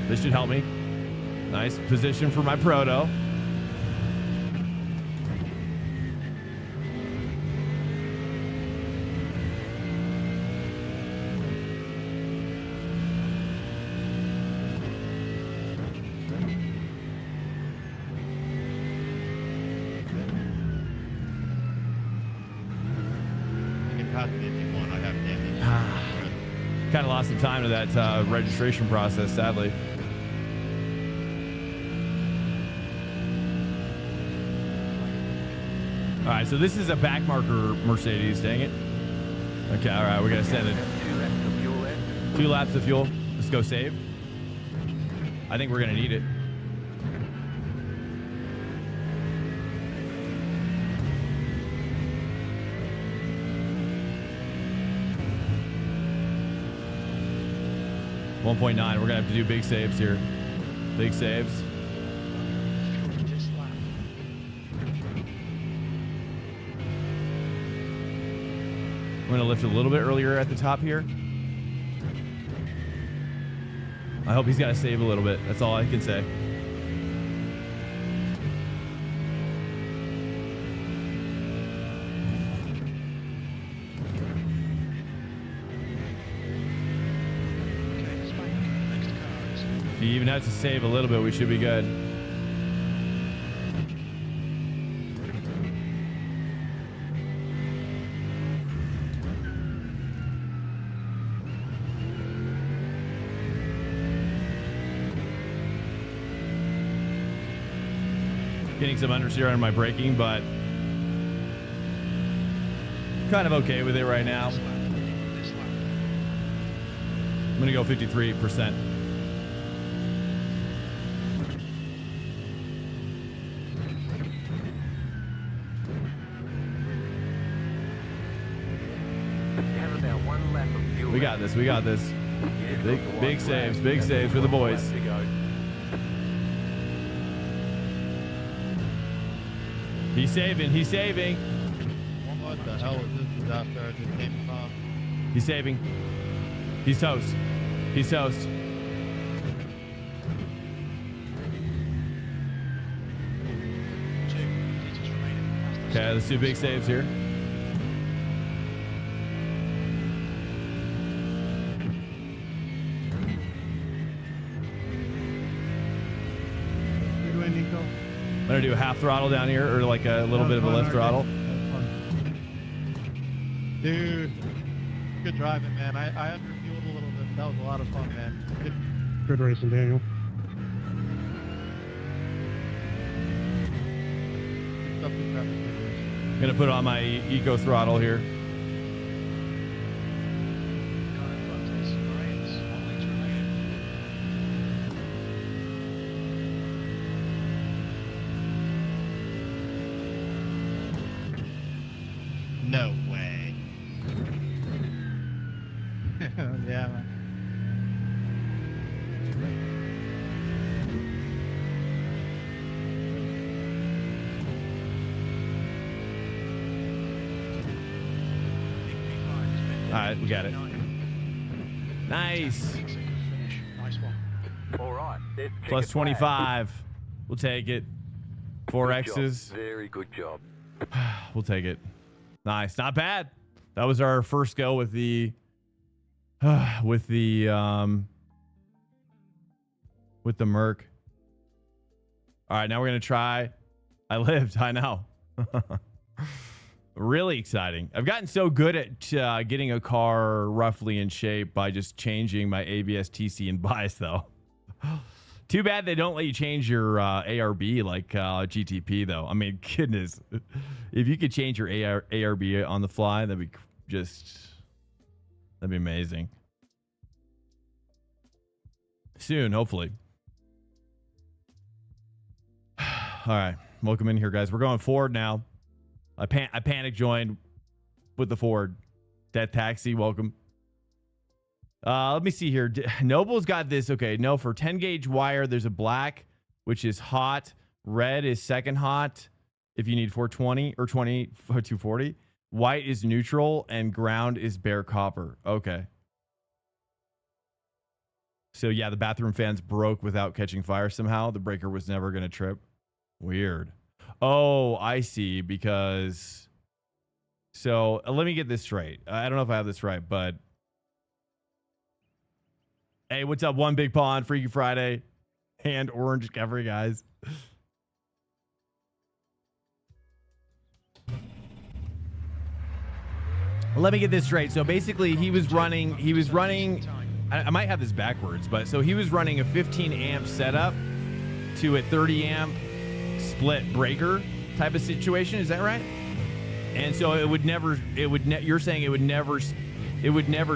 This should help me. Nice position for my proto. Kind of lost some time to that registration process, sadly. All right, so this is a back marker Mercedes, dang it. Okay, all right, we're going to send it. 2 laps of fuel left. 2 laps of fuel. Let's go save. I think we're going to need it. $1.9. We're going to have to do big saves here. Big saves. This lap. I'm going to lift a little bit earlier at the top here. I hope he's got to save a little bit. That's all I can say. Okay, let's back up. Next car is. If he even has to save a little bit, we should be good. Getting some understeer on my braking, but kind of okay with it right now. This lap. This lap. I'm going to go 53%. You have about 1 lap of fuel We got this. We got this. Yes, Big- got the big one saves, lap. big That's saves for the 1 boys. lap to go. He's saving. He's saving. What the hell is this disaster I just came from? He's saving. He's toast. He's toast. Two. Details remaining. Okay, let's do big saves here. You're doing, Nico? I'm going to do a half throttle down here, or like a little bit of a left throttle. Dude, good driving, man. I underfueled a little bit. That was a lot of fun, man. Good racing, Daniel. Good stuff with traffic videos. I'm going to put on my eco throttle here. Car in front is Reyes. 1 litre remaining. No way. Yeah, man. All right, we got it. Nice. Good finish. Nice one. All right. Let's check Plus it back. 25. We'll take it. 4 Good job. X's. Very good job. We'll take it. Nice. Not bad. That was our first go with the with the Merc. All right, now we're going to try. I lived. I know. Really exciting. I've gotten so good at getting a car roughly in shape by just changing my ABS, TC, and bias, though. Too bad they don't let you change your ARB like GTP, though. I mean, goodness. If you could change your ARB on the fly, that'd be amazing. Soon, hopefully. All right. Welcome in here, guys. We're going forward now. I panic joined with the Ford. That taxi, welcome. Let me see here. Noble's got this. Okay, no, for 10 gauge wire, there's a black, which is hot. Red is second hot if you need 420 or 240. White is neutral, and ground is bare copper. Okay. So, yeah, the bathroom fans broke without catching fire somehow. The breaker was never going to trip. Weird. Oh, I see. Because... So, let me get this straight. I don't know if I have this right, but... Hey, what's up? One Big Pond, Freaky Friday, and Orange Discovery, guys. let me get this straight. So basically he was running, I might have this backwards, but so he was running a 15 amp setup to a 30 amp split breaker type of situation. Is that right? And so it would never, you're saying it would never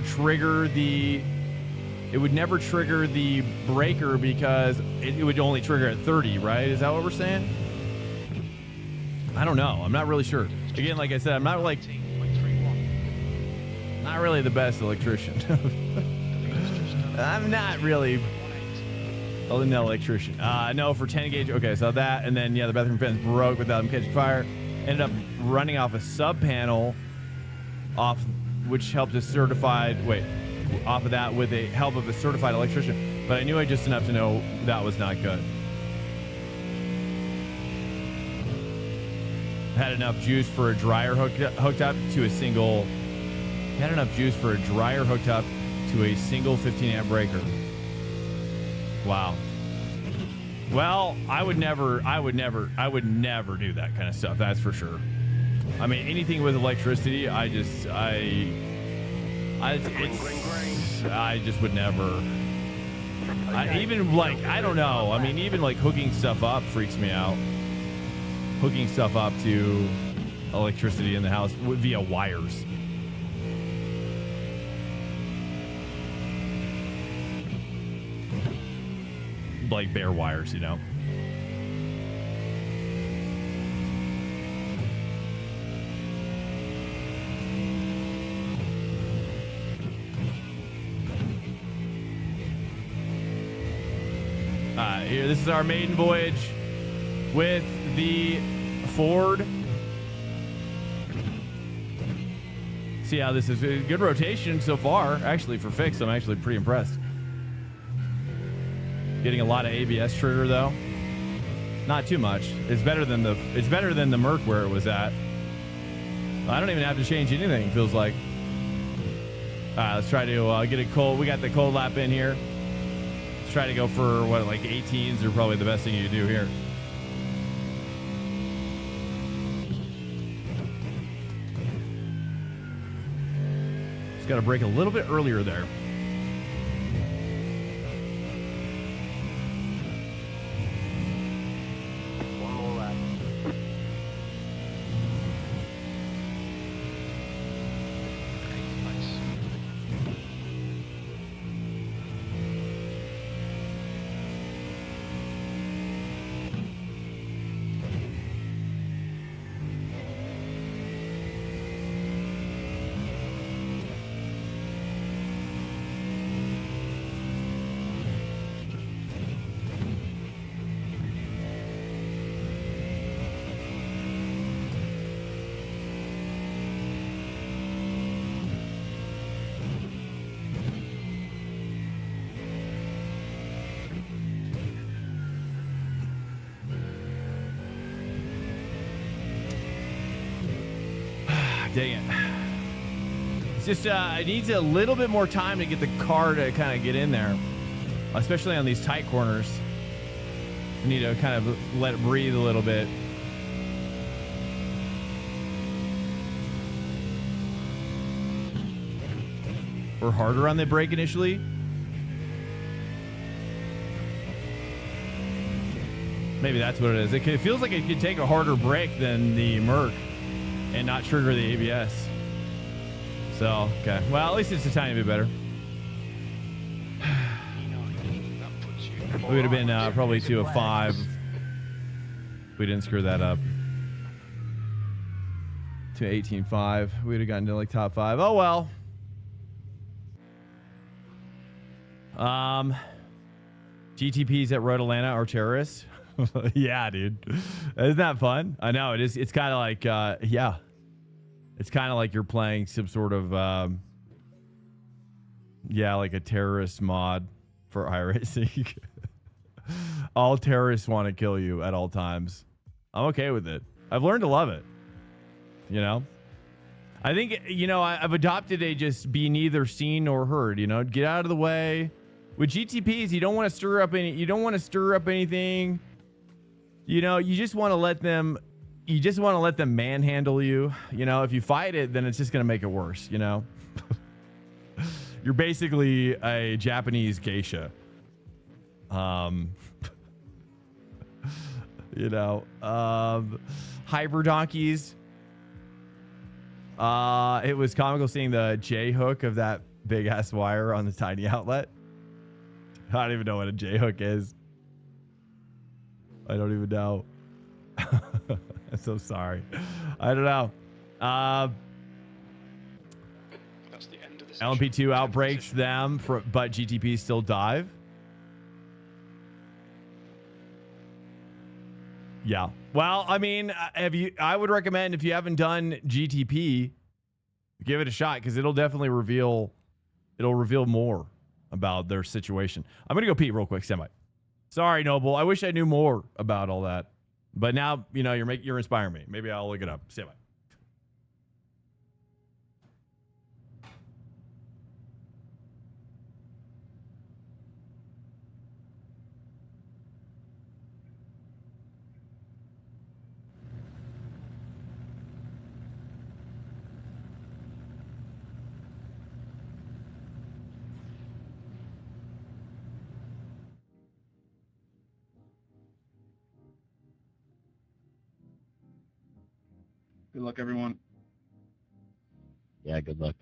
trigger the breaker because it would only trigger at 30, right? Is that what we're saying? I don't know. I'm not really sure. Again, like I said, I'm not like, not really the best electrician. I'm not really an electrician. No, for 10 gauge. Okay, so that, and then, yeah, the bathroom fence broke without him catching fire. Ended up running off a sub panel which helped a certified, off of that with the help of a certified electrician. But I knew just enough to know that was not good. Had enough juice for a dryer hooked up to a single. Had enough juice for a dryer hooked up to a single 15 amp breaker. Wow. Well, I would never do that kind of stuff. That's for sure. I mean, anything with electricity, I just would never. Even like, I don't know. I mean, even like hooking stuff up freaks me out. Hooking stuff up to electricity in the house via wires. Like bare wires, you know. Here, this is our maiden voyage with the Ford. See how this is a good rotation so far. Actually, for fixed, I'm actually pretty impressed. Getting a lot of ABS trigger though. Not too much. It's better than the Merc where it was at. I don't even have to change anything, feels like. Let's try to get it cold. We got the cold lap in here. Let's try to go for what, like 18s are probably the best thing you can do here. Just got to brake a little bit earlier there. Dang it. It's just, it needs a little bit more time to get the car to kind of get in there, especially on these tight corners. You need to kind of let it breathe a little bit. Or harder on the brake initially. Maybe that's what it is. It feels like it could take a harder brake than the Merc and not trigger the ABS. So, okay. Well, at least it's a tiny bit better. We would have been probably to a 5 if we didn't screw that up. To 18.5. We would have gotten to like top 5. Oh, well. GTPs at Road Atlanta are terrorists. Yeah, dude. Isn't that fun? I know it is. It's kind of like, yeah, it's kind of like you're playing some sort of, yeah, like a terrorist mod for iRacing. All terrorists want to kill you at all times. I'm okay with it. I've learned to love it. You know, I think, you know, I've adopted a just be neither seen nor heard, you know, get out of the way. With GTPs, you don't want to stir up anything. You know, you just want to let them you just want to let them manhandle you. You know, if you fight it, then it's just going to make it worse, you know? You're basically a Japanese geisha. You know, hyper donkeys. It was comical seeing the J hook of that big ass wire on the tiny outlet. I don't even know what a J hook is. I don't even know. I'm so sorry. I don't know. That's the end of this. LMP2 outbreaks them, but GTP still dive. Yeah. Well, I mean, I would recommend if you haven't done GTP, give it a shot because it'll definitely reveal more about their situation. I'm gonna go pee real quick. Stand by. Sorry, Noble. I wish I knew more about all that, but now you know you're inspiring me. Maybe I'll look it up. Stand by. Good luck, everyone. Yeah, good luck.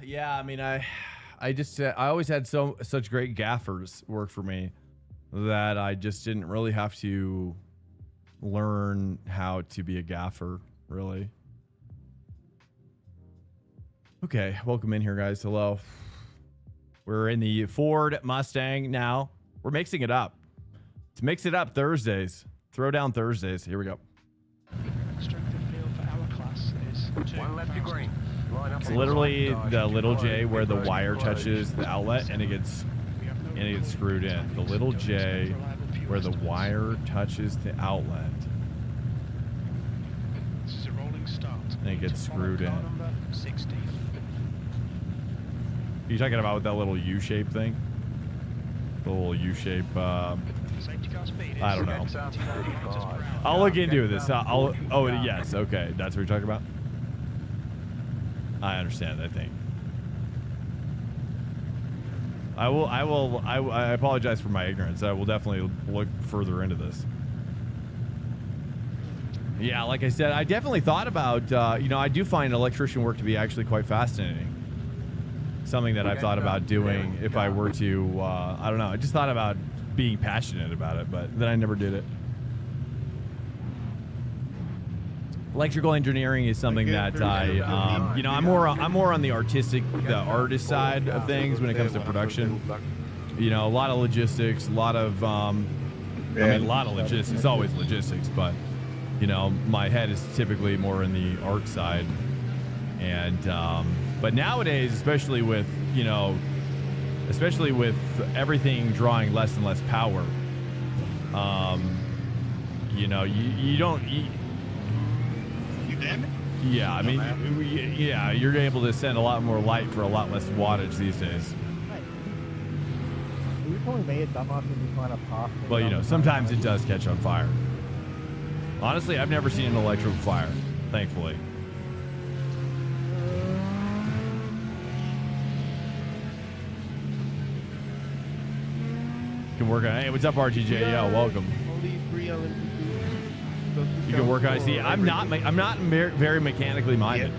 Yeah, I mean, I always had such great gaffers work for me that I just didn't really have to learn how to be a gaffer, really. Okay, welcome in here, guys. Hello. We're in the Ford Mustang now. We're mixing it up. Let's mix it up Thursdays. Throw down Thursdays. Here we go. Strength of field for our class is 2,000. One left to green. Line up It's in literally front, the guys. little Close. J where the Close. wire touches the outlet and it gets screwed in. The little J where the wire touches the outlet This is a rolling start. and it gets screwed in. Car number 60. Are you talking about with that little U-shape thing? The little U-shape. Safety car speed is I don't know. 70 kilometers per hour. I'll look into this. Oh, yes. Okay. That's what you're talking about? I understand, I think. I apologize for my ignorance. I will definitely look further into this. Yeah, like I said, I definitely thought about, I do find electrician work to be actually quite fascinating. Something that I've thought about doing if I were to, I don't know. I just thought about being passionate about it, but then I never did it. Electrical engineering is something that I'm more on the artist side of things when it comes to production. You know, a lot of logistics, a lot of logistics. It's always logistics, but you know, my head is typically more in the art side. And but nowadays, especially with everything drawing less and less power, you don't. Yeah, I mean, yeah, you're able to send a lot more light for a lot less wattage these days. Well, you know, sometimes it does catch on fire. Honestly, I've never seen an electrical fire, thankfully. You can work on. Hey, what's up, RTJ? Yo, welcome. You can work on. See, I'm not very mechanically minded.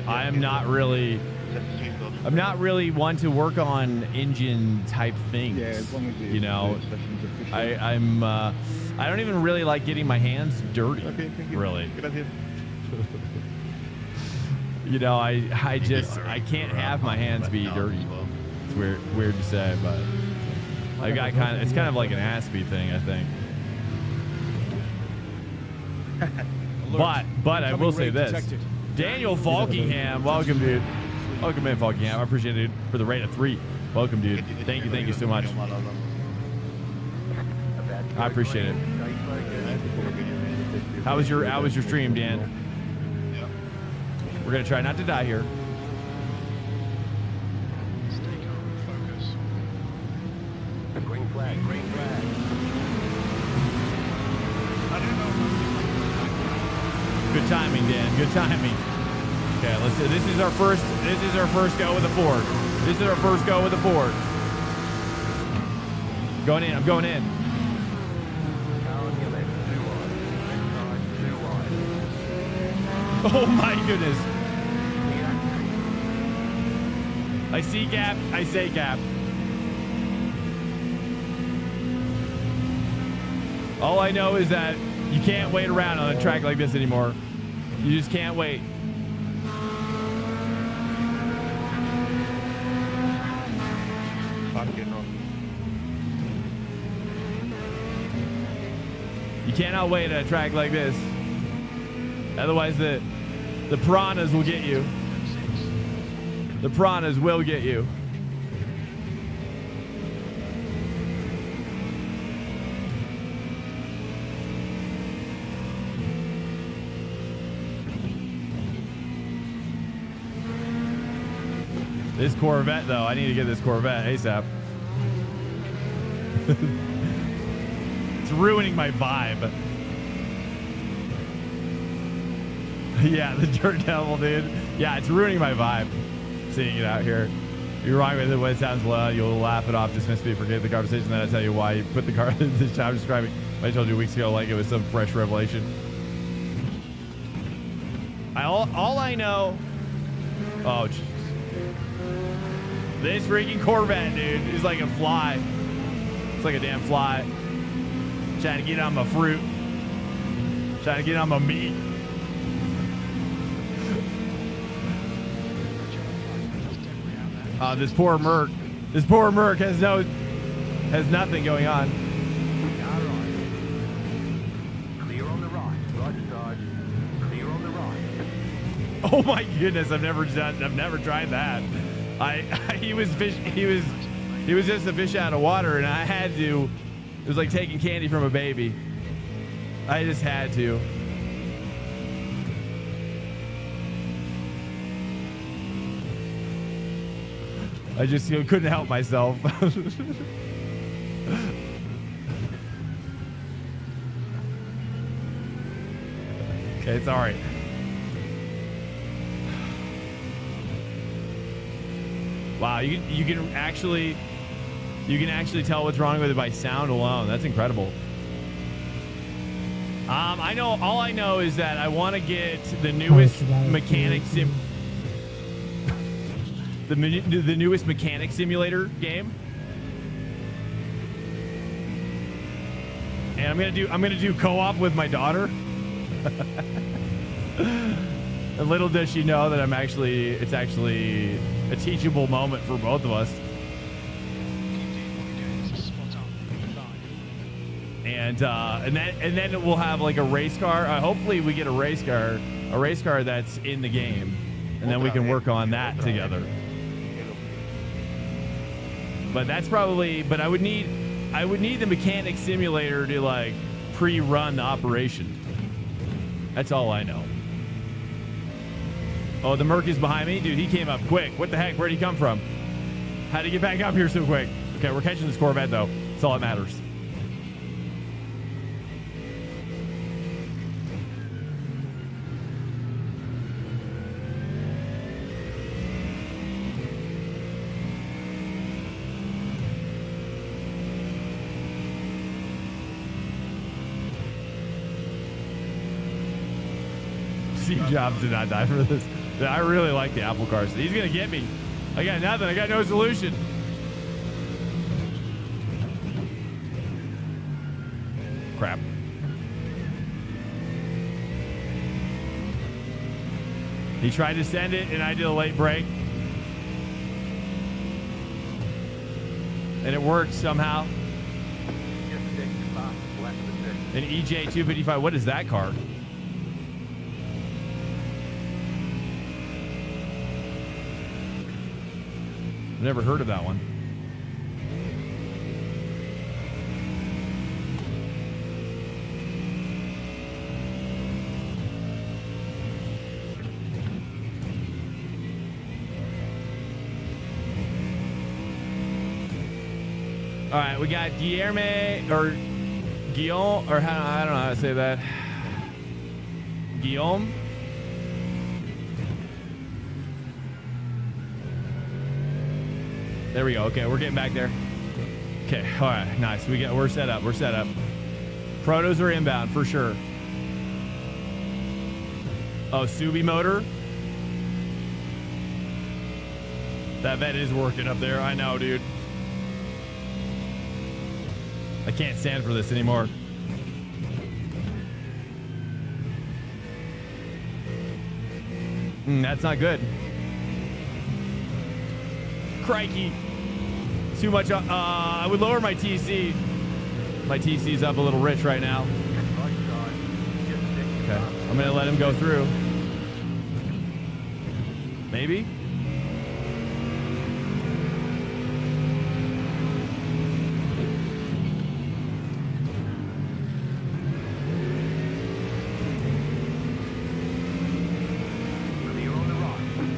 I'm not really one to work on engine type things. Yeah, as long as you know, I don't even really like getting my hands dirty. Okay, thank you. Really. Gracias. You know, I can't have my hands be dirty. It's weird to say, but I got kind of, it's kind of like an Aspie thing, I think. But I will say this. Daniel Falkingham, welcome, dude. Welcome in, Falkingham. I appreciate it, dude, for the rate of 3. Welcome, dude. Thank you so much. I appreciate it. How was your stream, Dan? We're gonna try not to die here. Stay calm, focus. Green flag, green flag. I don't know. Good timing, Dan. Good timing. Okay, let's do. This is our first go with a Ford. This is our first go with a Ford. Going in. I'm going in. Car on your left, 2 wide. Left side, 2 wide. Oh my goodness. I see gap. I say gap. All I know is that you can't wait around on a track like this anymore. You just can't wait. You cannot wait at a track like this. Otherwise, the piranhas will get you. The piranhas will get you. This Corvette, though, I need to get this Corvette ASAP. It's ruining my vibe. Yeah, the Dirt Devil, dude. Yeah, it's ruining my vibe. Seeing it out here. You're wrong with it when it sounds loud. You'll laugh it off, dismiss me, forget the conversation. Then I tell you why you put the car in the shop describing. I told you weeks ago like it was some fresh revelation. All I know. Oh, jeez. This freaking Corvette, dude, is like a fly. It's like a damn fly. Trying to get on my fruit. Trying to get on my meat. This poor Merc. This poor Merc has nothing going on. Car right. Clear on the right. Right side. Clear on the right. Oh my goodness, I've never tried that. He was just a fish out of water, and I had to. It was like taking candy from a baby. I just had to. I just couldn't help myself. Okay, sorry. Wow, you can actually tell what's wrong with it by sound alone. That's incredible. All I know is that I want to get the newest mechanic sim. The newest mechanic simulator game, and I'm gonna do co-op with my daughter. And little does she know that it's actually a teachable moment for both of us. Keep doing what you're doing. This is spot on. Fine. And then we'll have like a race car. Hopefully we get a race car that's in the game, and then we can work on that together. But that's probably. But I would need the mechanic simulator to like pre-run the operation. That's all I know. Oh, the Merc is behind me, dude. He came up quick. What the heck? Where'd he come from? How'd he get back up here so quick? Okay, we're catching this Corvette though. That's all that matters. Steve Jobs did not die for this. I really like the Apple cars. He's going to get me. I got nothing. I got no solution. Crap. He tried to send it, and I did a late break. And it worked somehow. An EJ 255. What is that car? Never heard of that one. All right, we got Guillermo or Guillaume, or how, I don't know how to say that. Guillaume. There we go. Okay, we're getting back there. Okay, all right, nice. We're set up. We're set up. Protos are inbound for sure. Oh, Subi motor. That vet is working up there. I know, dude. I can't stand for this anymore. That's not good. Crikey. Too much. I would lower my TC. My TC's up a little rich right now. Okay. I'm going to let him go through. Maybe?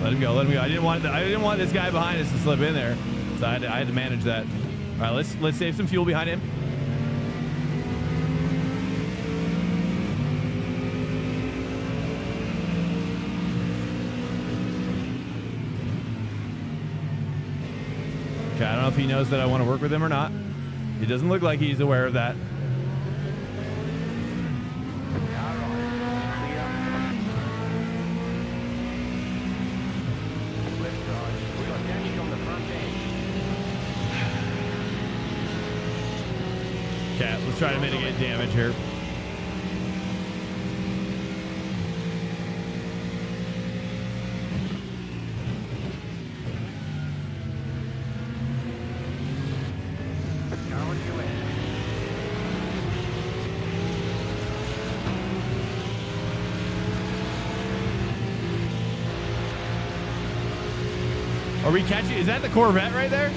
Let him go. Let him go. I didn't want this guy behind us to slip in there, so I had to manage that. All right, let's save some fuel behind him. Okay, I don't know if he knows that I want to work with him or not. It doesn't look like he's aware of that. Okay, let's try to mitigate damage here. Are we catching? Is that the Corvette right there?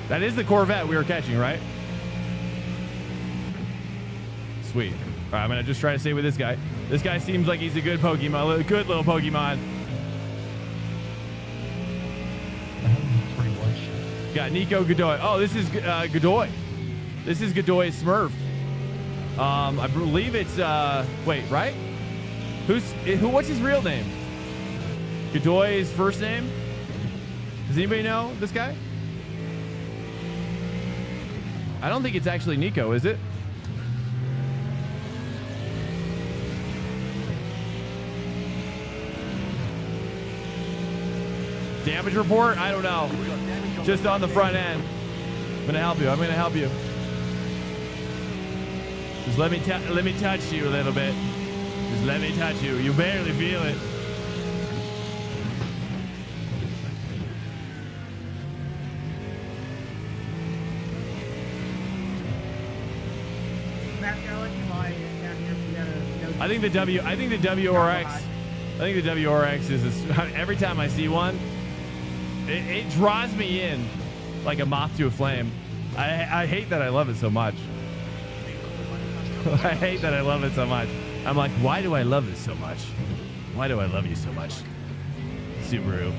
That is the Corvette we were catching, right? Sweet. All right, I'm going to just try to stay with this guy. This guy seems like he's a good Pokemon, a good little Pokemon. Got Nico Godoy. Oh, this is Godoy. This is Godoy's Smurf. I believe it's, wait, right? What's his real name? Godoy's first name? Does anybody know this guy? I don't think it's actually Nico, is it? Damage report? I don't know. Just on the front end. I'm gonna help you. I'm gonna help you. Just let me touch you a little bit. Just let me touch you. You barely feel it. I think the WRX is every time I see one, it draws me in like a moth to a flame. I hate that I love it so much. I hate that I love it so much. I'm like, why do I love it so much? Why do I love you so much? Subaru.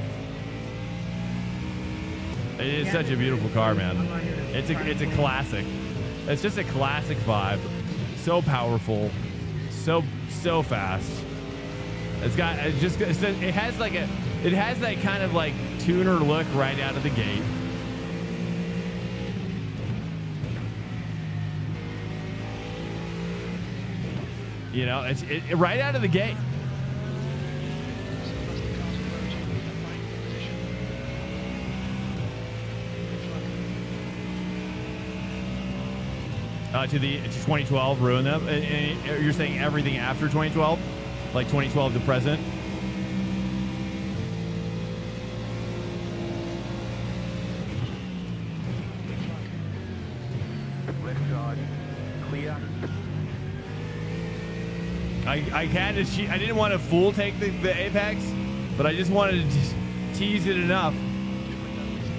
It is such a beautiful car, man. It's a classic. It's just a classic vibe. So powerful. So fast. It has that kind of like tuner look right out of the gate. You know, it's right out of the gate. To 2012 ruin them. And you're saying everything after 2012, like 2012 to present. I had to. I didn't want to full take the apex, but I just wanted to just tease it enough,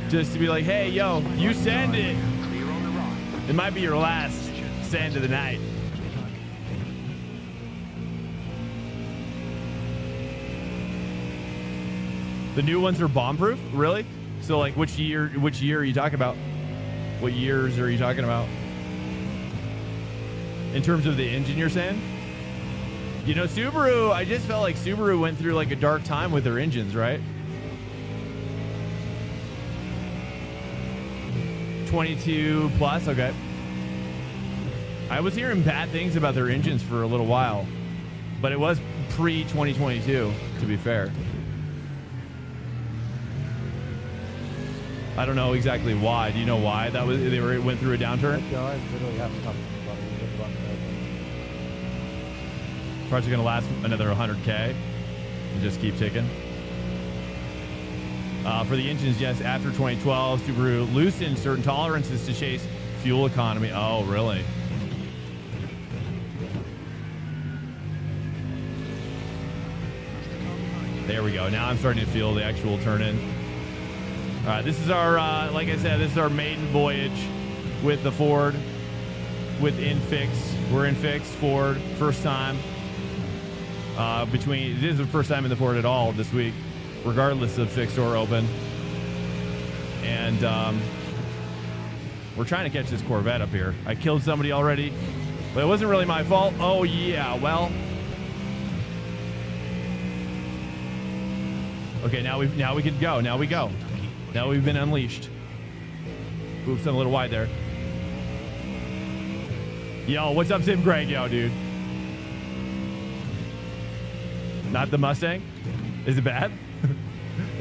just to be like, hey, yo, you send it. Clear on the right. It might be your last send of the night. The new ones are bomb-proof? Really? So, like, which year are you talking about? What years are you talking about? In terms of the engine, you're saying? You know, Subaru, I just felt like Subaru went through, like, a dark time with their engines, right? 22 plus, okay. I was hearing bad things about their engines for a little while, but it was pre-2022, to be fair. I don't know exactly why. Do you know why that was? Went through a downturn. Parts are going to last another 100K and just keep ticking. For the engines, yes, after 2012, Subaru loosened certain tolerances to chase fuel economy. Oh, really? There we go. Now I'm starting to feel the actual turn in. All right, this is our, like I said, this is our maiden voyage with the Ford, with Infix. We're in fixed Ford, first time. This is the first time in the Ford at all this week, regardless of fixed or open. And we're trying to catch this Corvette up here. I killed somebody already, but it wasn't really my fault. Oh yeah, well. Okay, now we can go. Now we go. Now we've been unleashed. Oops, I'm a little wide there. Yo, what's up, Sim Greg? Yo, dude. Not the Mustang? Is it bad?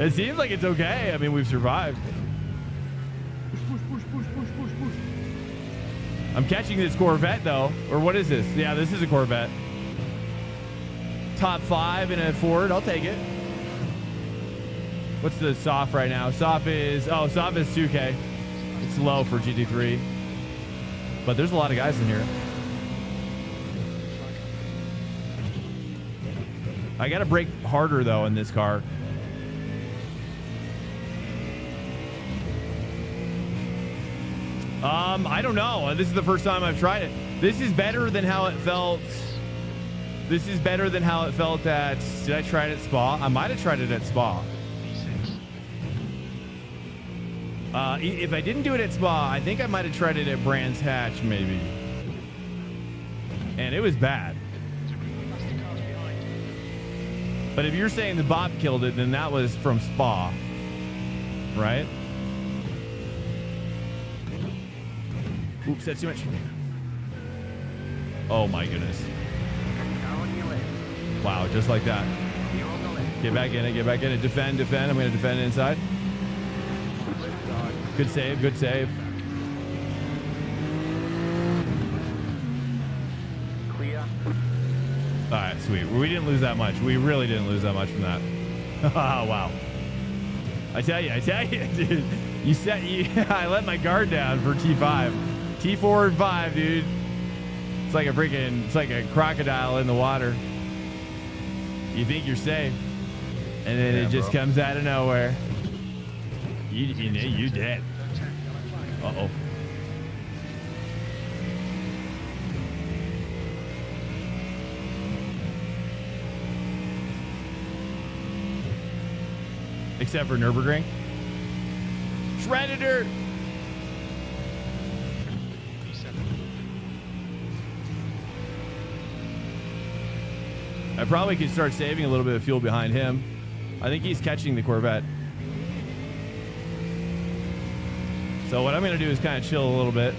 It seems like it's okay. I mean, we've survived. Push. I'm catching this Corvette, though. Or what is this? Yeah, this is a Corvette. Top 5 in a Ford. I'll take it. What's the soft right now? Soft is 2K. It's low for GT3. But there's a lot of guys in here. I got to brake harder, though, in this car. I don't know. This is the first time I've tried it. This is better than how it felt. This is better than how it felt at... Did I try it at Spa? I might have tried it at Spa. If I didn't do it at Spa, I think I might have tried it at Brands Hatch, maybe. And it was bad. But if you're saying the Bob killed it, then that was from Spa, right? Oops, that's too much. Oh my goodness. Wow, just like that. Get back in it, get back in it. Defend. I'm going to defend inside. Good save, good save. Clear. All right, sweet. We didn't lose that much. We really didn't lose that much from that. Oh, wow. I tell you, dude. I let my guard down for T5. T4 and 5, dude. It's like a crocodile in the water. You think you're safe, and then it just comes out of nowhere. You dead. Uh-oh. Except for Nürburgring. Shredded her. I probably could start saving a little bit of fuel behind him. I think he's catching the Corvette. So what I'm going to do is kind of chill a little bit,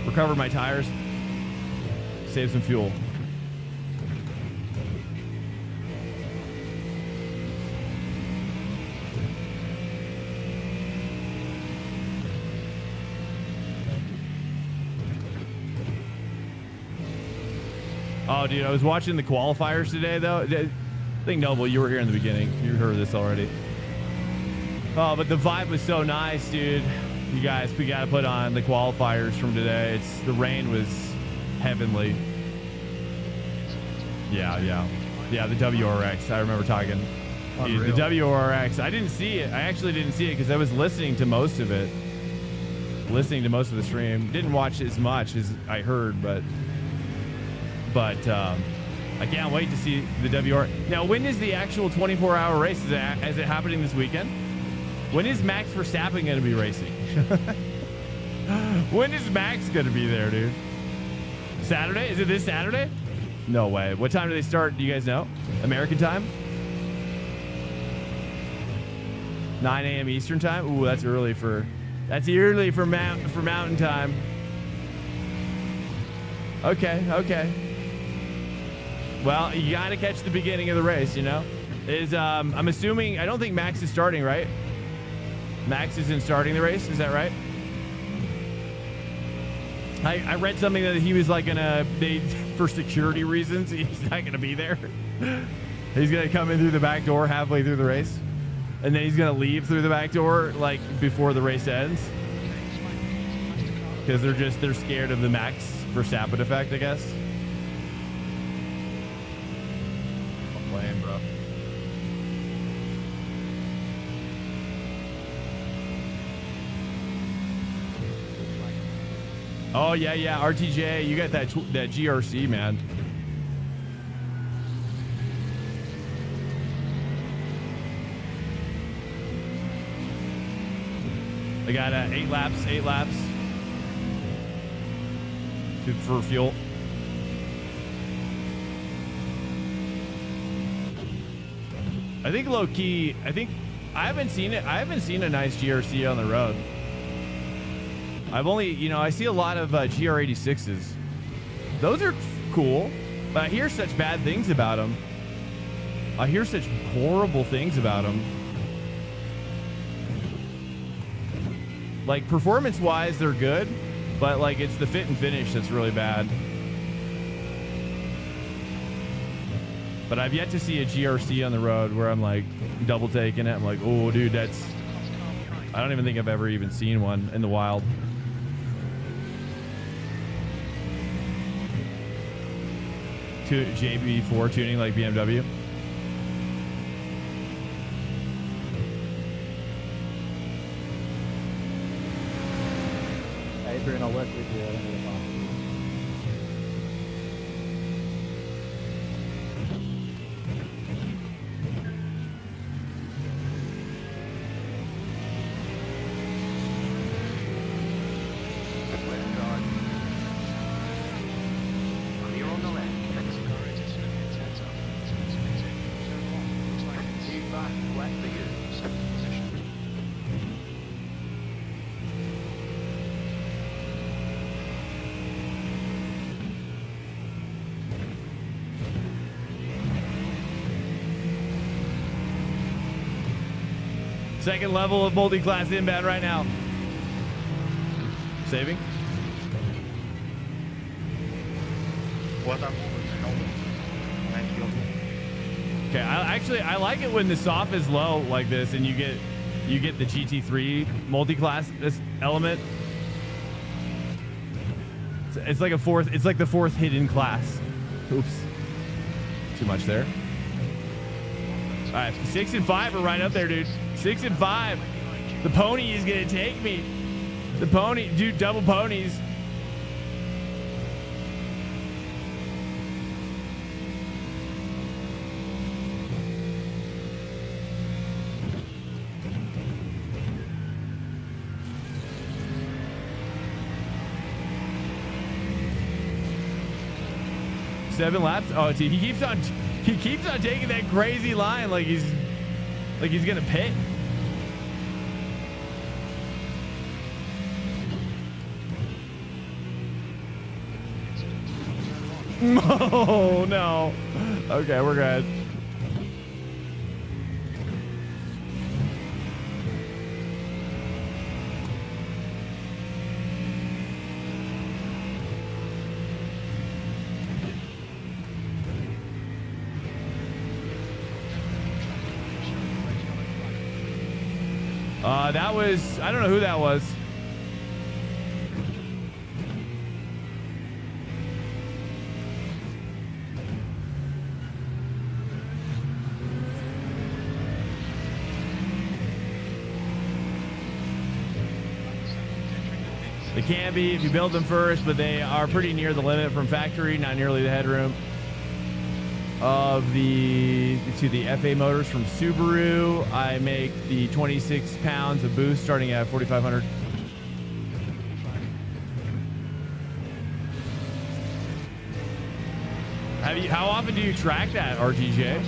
recover my tires, save some fuel. Oh, dude, I was watching the qualifiers today, though. I think, Noble, you were here in the beginning. You heard this already. Oh, but the vibe was so nice, dude. You guys, we got to put on the qualifiers from today. The rain was heavenly. Yeah, the WRX. I remember talking. Dude, the WRX. I didn't see it. I actually didn't see it because I was listening to most of it. Listening to most of the stream. Didn't watch as much as I heard, but I can't wait to see the WR. Now, when is the actual 24-hour race? Is it happening this weekend? When is Max Verstappen going to be racing? When is Max going to be there, dude? Saturday? Is it this Saturday? No way. What time do they start? Do you guys know? American time? 9 a.m. Eastern time? Ooh, that's early for mountain time. Okay. Well, you got to catch the beginning of the race, you know? I'm assuming, I don't think Max is starting, right? Max isn't starting the race, is that right? I read something that he was like for security reasons, he's not gonna be there. He's gonna come in through the back door halfway through the race, and then he's gonna leave through the back door like before the race ends, because they're scared of the Max Verstappen effect, I guess. I'm playing, bro. Oh yeah, RTJ, you got that GRC, man. I got 8 laps for fuel. I think low key, I haven't seen a nice GRC on the road. I've only, I see a lot of GR86s. Those are cool, but I hear such bad things about them. I hear such horrible things about them. Like, performance-wise, they're good, but, like, it's the fit and finish that's really bad. But I've yet to see a GRC on the road where I'm, like, double taking it. I'm like, oh, dude, that's... I don't even think I've ever even seen one in the wild. JB4 tuning like BMW. Adrian, I'll work with you at the end of the month. Clear on the left. Keep back, left for you. Second level of multi-class inbound right now. Saving. What up? Okay, I like it when the soft is low like this, and you get the GT3 multi-class element. It's like it's like the fourth hidden class. Oops, too much there. All right, 6 and 5 are right up there, dude. 6 and 5. The pony is gonna take me. The pony, dude, double ponies. Seven laps. Oh, he keeps on taking that crazy line like he's gonna pit. Oh no. Okay, we're good. That was, I don't know who that was. They can be if you build them first, but they are pretty near the limit from factory, not nearly the headroom of the FA motors from Subaru. I make the 26 pounds of boost starting at 4,500. How often do you track that, RTJ?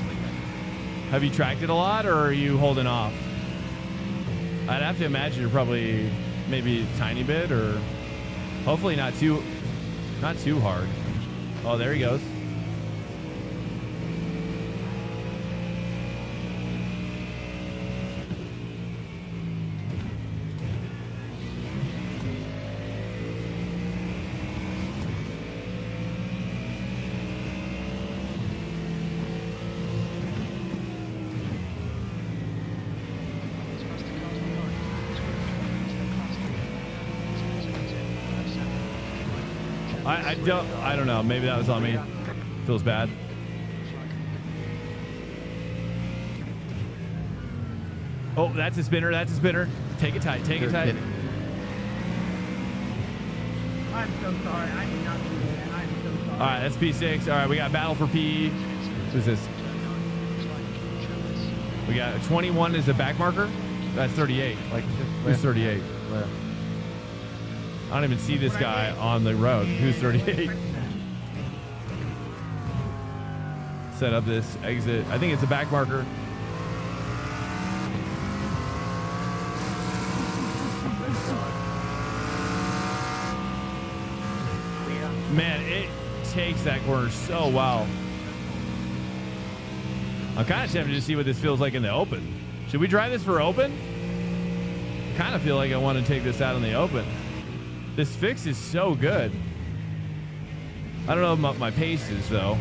Have you tracked it a lot, or are you holding off? I'd have to imagine you're probably maybe a tiny bit, or hopefully not too hard. Oh, there he goes. I don't know. Maybe that was on me. Feels bad. Oh, that's a spinner. That's a spinner. Take it tight. Take it tight. I'm so sorry. I did not do that. I'm so sorry. All right, that's P6. All right, we got battle for P. Who's this? We got 21 is the back marker. That's 38. Like, who's 38? Where? I don't even see this guy on the road. Who's 38? Set up this exit. I think it's a back marker. Man, it takes that corner so well. I'm kind of tempted to see what this feels like in the open. Should we drive this for open? Kind of feel like I want to take this out in the open. This fix is so good. I don't know about my pace is, though.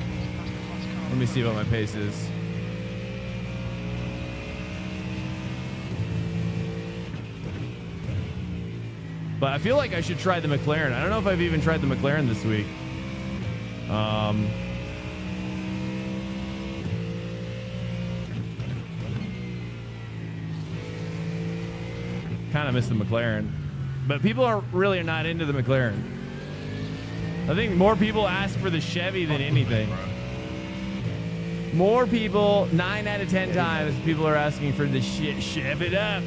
Let me see what my pace is. But I feel like I should try the McLaren. I don't know if I've even tried the McLaren this week. Kind of miss the McLaren. But people are really not into the McLaren. I think more people ask for the Chevy than anything. More people, 9 out of 10 times, people are asking for the shit. Chev it up.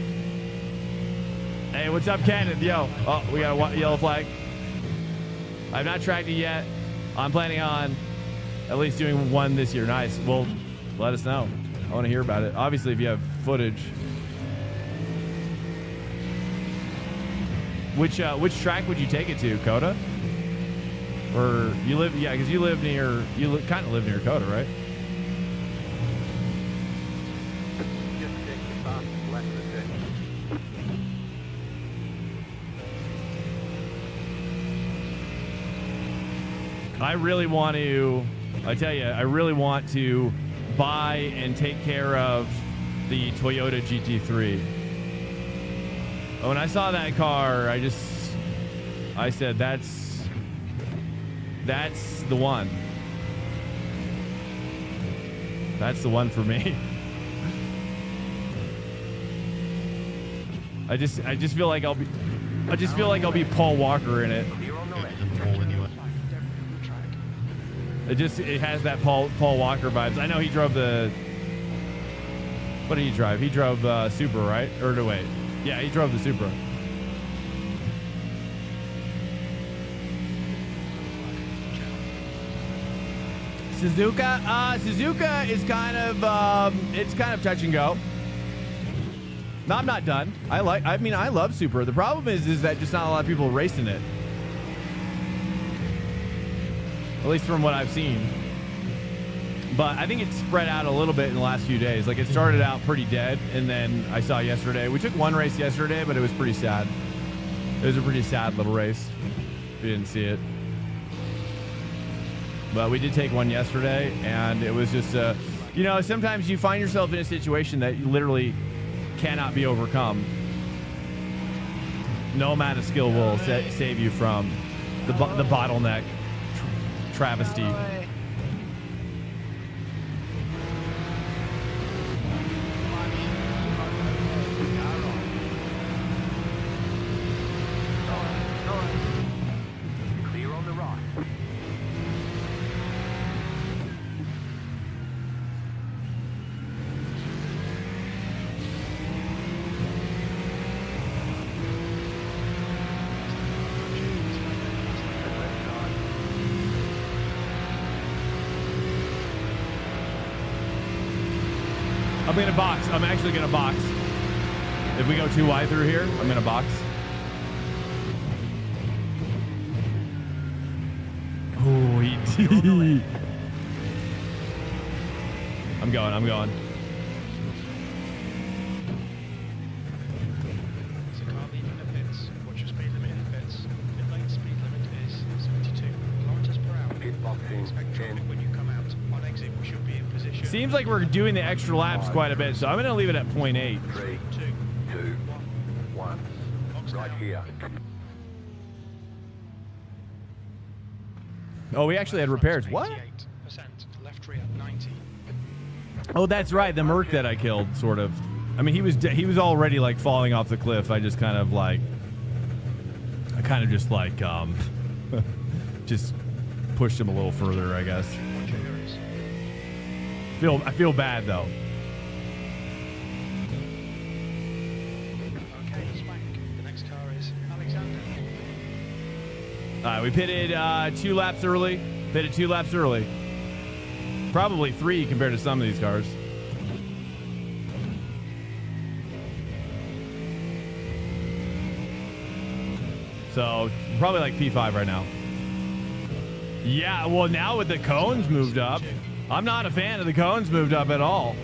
Hey, what's up, Kenneth? Yo. Oh, we got a yellow flag. I've not tracked it yet. I'm planning on at least doing one this year. Nice. Well, let us know. I want to hear about it. Obviously, if you have footage. Which track would you take it to, Coda? Or you live, yeah, because you live near, kind of live near Coda, right? Just take the fastest left of it. I really want to, I tell you, I really want to buy and take care of the Toyota GT3. When I saw that car, I said, that's the one. That's the one for me. I just feel like I'll be Paul Walker in it. It has that Paul Walker vibes. I know he drove the, what did he drive? He drove Supra, right? Or no, wait. Yeah, he drove the Supra. Suzuka? Suzuka is kind of, it's kind of touch and go. No, I'm not done. I love Supra. The problem is that just not a lot of people are racing it. At least from what I've seen. But I think it's spread out a little bit in the last few days. Like, it started out pretty dead, and then I saw yesterday. We took one race yesterday, but it was pretty sad. It was a pretty sad little race. We didn't see it. But we did take one yesterday, and it was just, you know, sometimes you find yourself in a situation that you literally cannot be overcome. No amount of skill will save you from the bottleneck travesty. I'm gonna box. I'm actually gonna box. If we go too wide through here, I'm gonna box. Oh, he. I'm going. I'm going. So car leaving the pits. Watch your speed limit in the pits. Pit lane speed limit is 72 kilometers per hour. Pit boxing. Expect traffic when you come out. On exit, we should be in position. Seems like we're doing the extra laps quite a bit, so I'm gonna leave it at 0.8. 3, 2, 1. Right here. Oh, we actually had repairs. What? 88%. Left rear 90. Oh, that's right. The Merc that I killed, sort of. I mean, he was already like falling off the cliff. I just kind of just just pushed him a little further, I guess. Watch your mirrors. I feel bad though. Okay, swank. The next car is Alexander. All right, we pitted 2 laps early. Pitted 2 laps early. Probably 3 compared to some of these cars. So probably like P5 right now. Yeah, well now with the cones moved up, I'm not a fan of the cones moved up at all.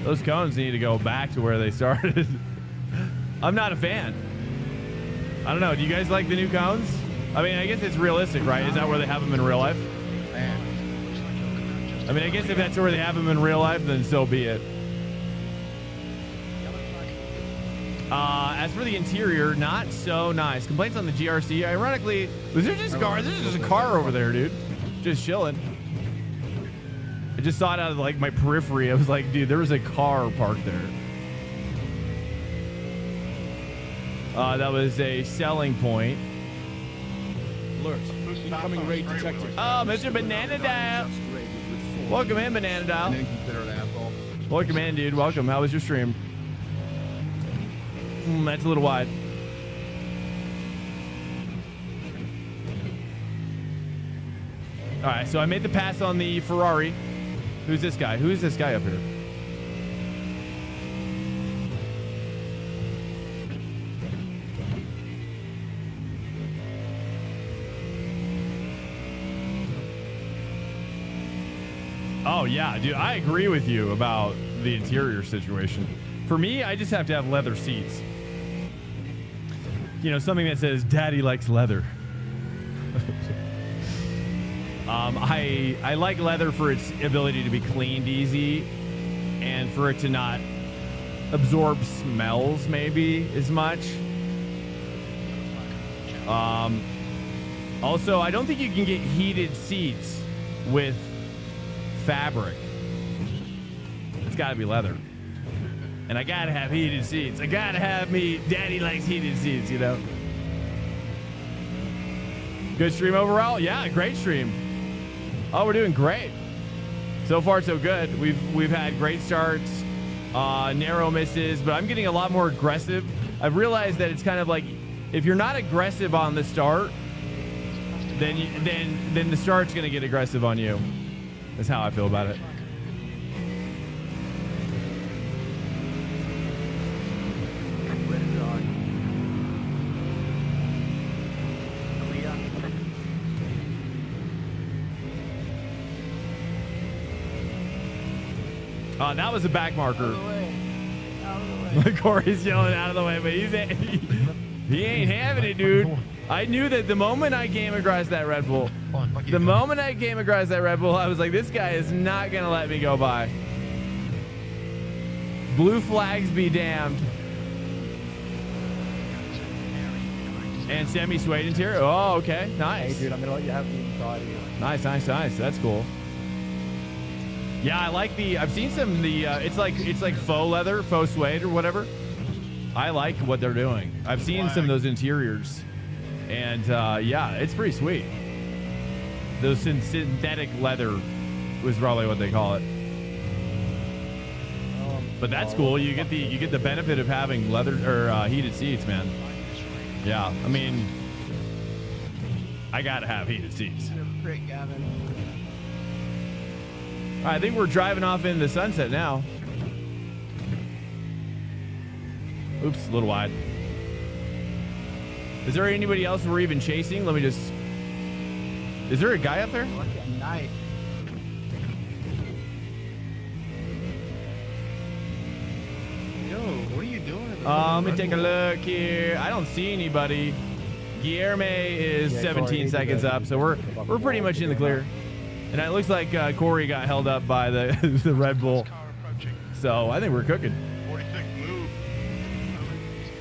Those cones need to go back to where they started. I'm not a fan. I don't know. Do you guys like the new cones? I mean, I guess it's realistic, right? Is that where they have them in real life? I mean, I guess if that's where they have them in real life, then so be it. As for the interior, not so nice. Complaints on the GRC. Ironically, was there just car? There's just a car over there, dude. Just chilling. I just saw it out of like my periphery. I was like, dude, there was a car parked there. That was a selling point. Alert. Incoming raid detected. Oh, Mr. Banana Dial. Welcome in, Banana Dial. Welcome in, dude. Welcome. How was your stream? That's a little wide. All right, so I made the pass on the Ferrari. Who's this guy? Who is this guy up here? Oh, yeah, dude, I agree with you about the interior situation. For me, I just have to have leather seats. You know, something that says, Daddy likes leather. I like leather for its ability to be cleaned easy and for it to not absorb smells maybe as much. Also, I don't think you can get heated seats with fabric. It's got to be leather. And I got to have heated seats. I got to have me. Daddy likes heated seats, you know. Good stream overall? Yeah, great stream. Oh, we're doing great. So far, so good. We've had great starts, narrow misses, but I'm getting a lot more aggressive. I've realized that it's kind of like if you're not aggressive on the start, then the start's going to get aggressive on you. That's how I feel about it. That was a back marker. Corey's yelling out of the way, but he ain't having it, dude. I knew that the moment I came across that Red Bull, I was like, this guy is not going to let me go by. Blue flags be damned. And semi-suede interior. Oh, okay. Nice. Hey, dude, I'm going to let you have the inside of you. Nice. That's cool. Yeah, I like I've seen some it's like faux leather, faux suede or whatever. I like what they're doing. I've seen some of those interiors. And yeah, it's pretty sweet. Those synthetic leather was probably what they call it. But that's cool. You get the benefit of having leather or heated seats, man. Yeah, I mean, I gotta have heated seats. Great, Gavin. I think we're driving off in the sunset now. Oops, a little wide. Is there anybody else we're even chasing? Let me just... Is there a guy up there? Nice. Yo, what are you doing? Let me take a look here. I don't see anybody. Guillermo is 17 seconds up, so we're pretty much in the clear. And it looks like Corey got held up by the the Red Bull. Car approaching. So I think we're cooking. 46 move.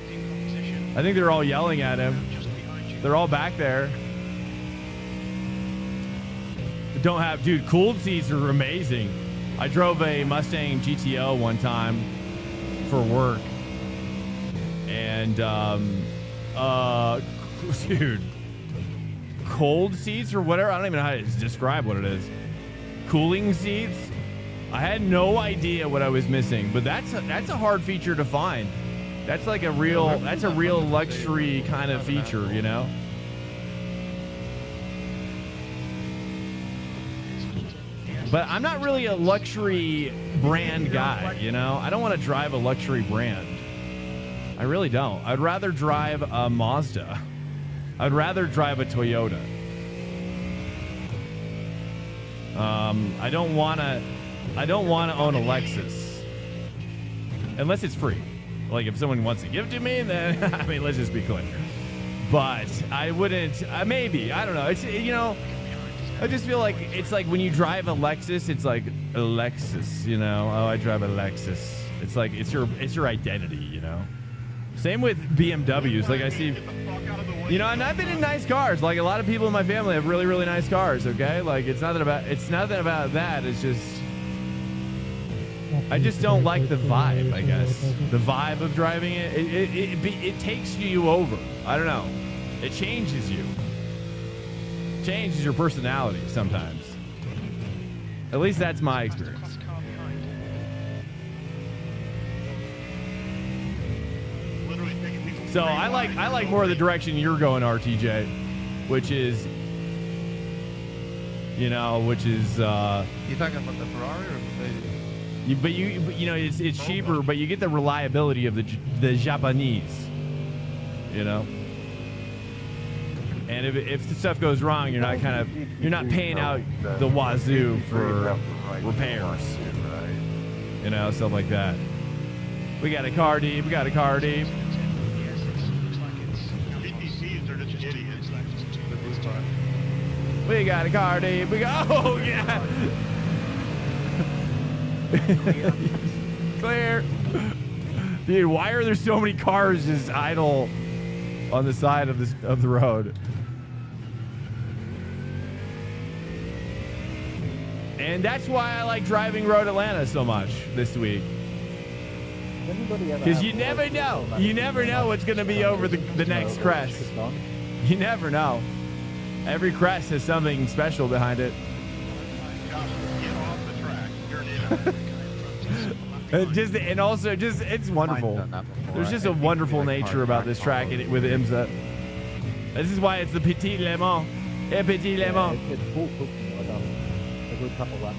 In competition. I think they're all yelling at him. Just behind you. They're all back there. Don't have, dude, cooled seats are amazing. I drove a Mustang GTO one time for work. And, dude, cold seats or whatever. I don't even know how to describe what it is. Cooling seats. I had no idea what I was missing, but that's a hard feature to find. That's like a real luxury kind of feature, you know? But I'm not really a luxury brand guy, you know? I don't want to drive a luxury brand. I really don't. I'd rather drive a Mazda. I'd rather drive a Toyota. I don't want to own a Lexus. Unless it's free. Like if someone wants to give it to me, then I mean, let's just be clear. But I wouldn't, maybe, I don't know. It's, you know, I just feel like it's like when you drive a Lexus, it's like a Lexus, you know? Oh, I drive a Lexus. It's like, it's your identity, you know? Same with BMWs. Like I see, you know, and I've been in nice cars. Like a lot of people in my family have really, really nice cars. Okay. Like it's nothing about that. It's just, I just don't like the vibe, I guess. The vibe of driving it. It takes you over. I don't know. It changes you. Changes your personality sometimes. At least that's my experience. Classic car behind. Literally taking people. So I like more of the direction you're going, RTJ, which is, you know, You talking about the Ferrari or the Mercedes? you know, it's cheaper, but you get the reliability of the Japanese, you know. And if the stuff goes wrong, you're not paying out the wazoo for repairs, you know, stuff like that. We got a car deep. Yes, it looks like it's. BTCs are just idiots. We got a car deep. We got, oh yeah. Clear. Dude, why are there so many cars just idle on the side of the road? And that's why I like driving Road Atlanta so much this week. Because you never know. You never know what's going to be over the next crest. You never know. Every crest has something special behind it. Josh, get off the track. You're an idiot. It's wonderful. There's just a wonderful nature about this track with IMSA. This is why it's the Petit Le Mans. Hey, Petit Le Mans. It's full cooking. I've done a good couple laps.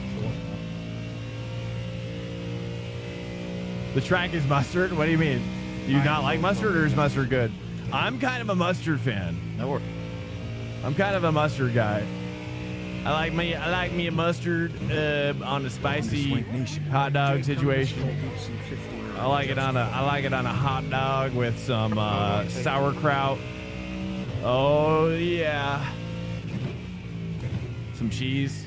The track is mustard? What do you mean? Do you not like mustard, or is mustard good? I'm kind of a mustard fan. I'm kind of a mustard guy. I like me a mustard on a spicy hot dog situation. I like it on a hot dog with some sauerkraut. Oh yeah. Some cheese.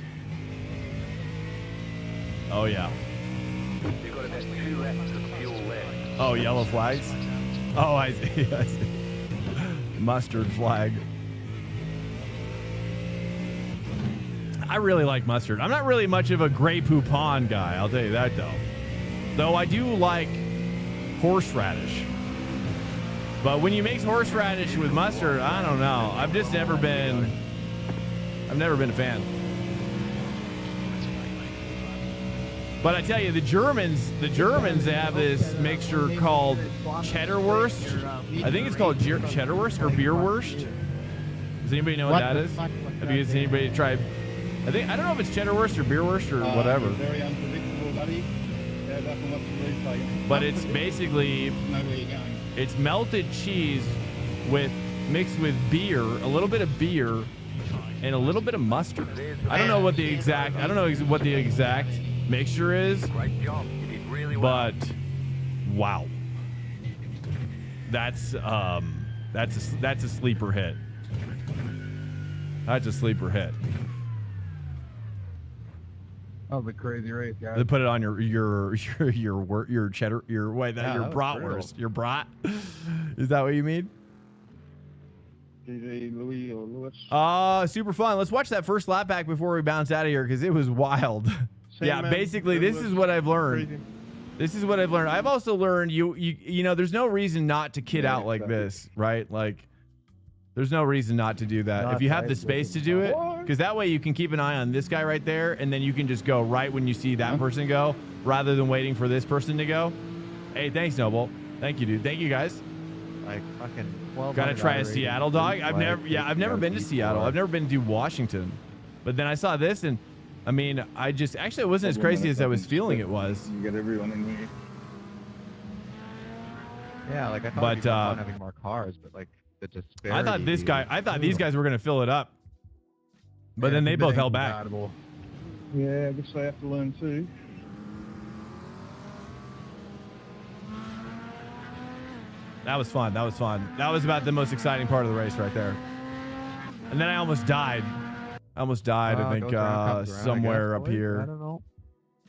Oh yeah. You've got about 2 laps of fuel left. Oh, yellow flags. Oh, I see. I see. Mustard flag. I really like mustard. I'm not really much of a Grey Poupon guy, I'll tell you that though. Though I do like horseradish. But when you mix horseradish with mustard, I don't know. I've never been a fan. But I tell you, the Germans, they have this mixture called Cheddarwurst. I think it's called Cheddarwurst or Bierwurst. Does anybody know what that is? Have you seen anybody try? I don't know if it's Cheddarwurst or Bierwurst or whatever. Very unpredictable, buddy. Yeah, that's what it's really like. But it's basically, Know where you're going. It's melted cheese with mixed with beer, a little bit of beer, and a little bit of mustard. I don't know what the exact mixture is, Great job. You did really well. but wow, that's a sleeper hit. That's a sleeper hit. That was a crazy race, guys. They put it on your cheddar, your bratwurst, your brat. Is that what you mean? DJ Louis or Lewis. Super fun. Let's watch that first lap back before we bounce out of here because it was wild. Yeah, man. basically, this is what I've learned. Crazy. This is what I've learned. I've also learned you know, there's no reason not to kid out like this, right? Like, there's no reason not to do that. If you have the space to do it, because that way you can keep an eye on this guy right there, and then you can just go right when you see that person go, rather than waiting for this person to go. Hey, thanks, Noble. Thank you, dude. Thank you, guys. Like fucking 12. Gotta try a Seattle dog. I've never been to Seattle. I've never been to Washington, but then I saw this, and I mean, actually it wasn't as crazy as I was feeling it was. You get everyone in here. Yeah, like I thought But, it'd be more fun having more cars, but like the disparity. I thought these guys were gonna fill it up, but then they both held back. Yeah, I guess they have to learn too. That was fun. That was fun. That was about the most exciting part of the race right there. And then I almost died. I think, somewhere up here. I don't know.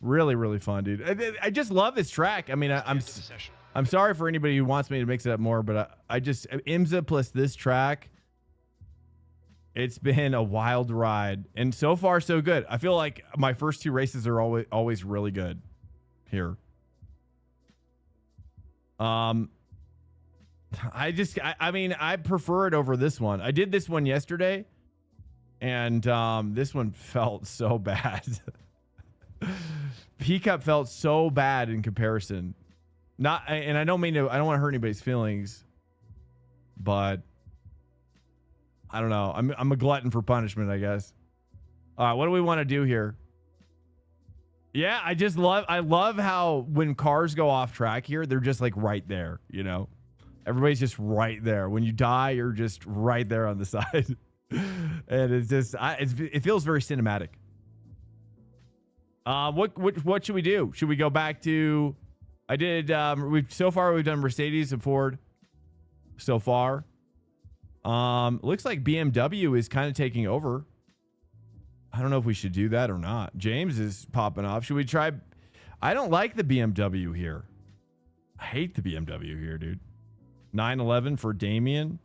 Really, really fun, dude. I just love this track. I mean, I'm sorry for anybody who wants me to mix it up more, but I just, IMSA plus this track, it's been a wild ride. And so far, so good. I feel like my first two races are always really good here. I mean, I prefer it over this one. I did this one yesterday, and this one felt so bad. P-Cup felt so bad in comparison. And I don't want to hurt anybody's feelings, but I don't know. I'm a glutton for punishment, I guess. All right, what do we want to do here? Yeah, I love how when cars go off track here, they're just like right there, you know? Everybody's just right there. When you die, you're just right there on the side. And it's just, it feels very cinematic. What should we do? Should we go back to, we've done Mercedes and Ford so far. Looks like BMW is kind of taking over. I don't know if we should do that or not. James is popping off. Should we try? I don't like the BMW here. I hate the BMW here, dude. 911 for Damien.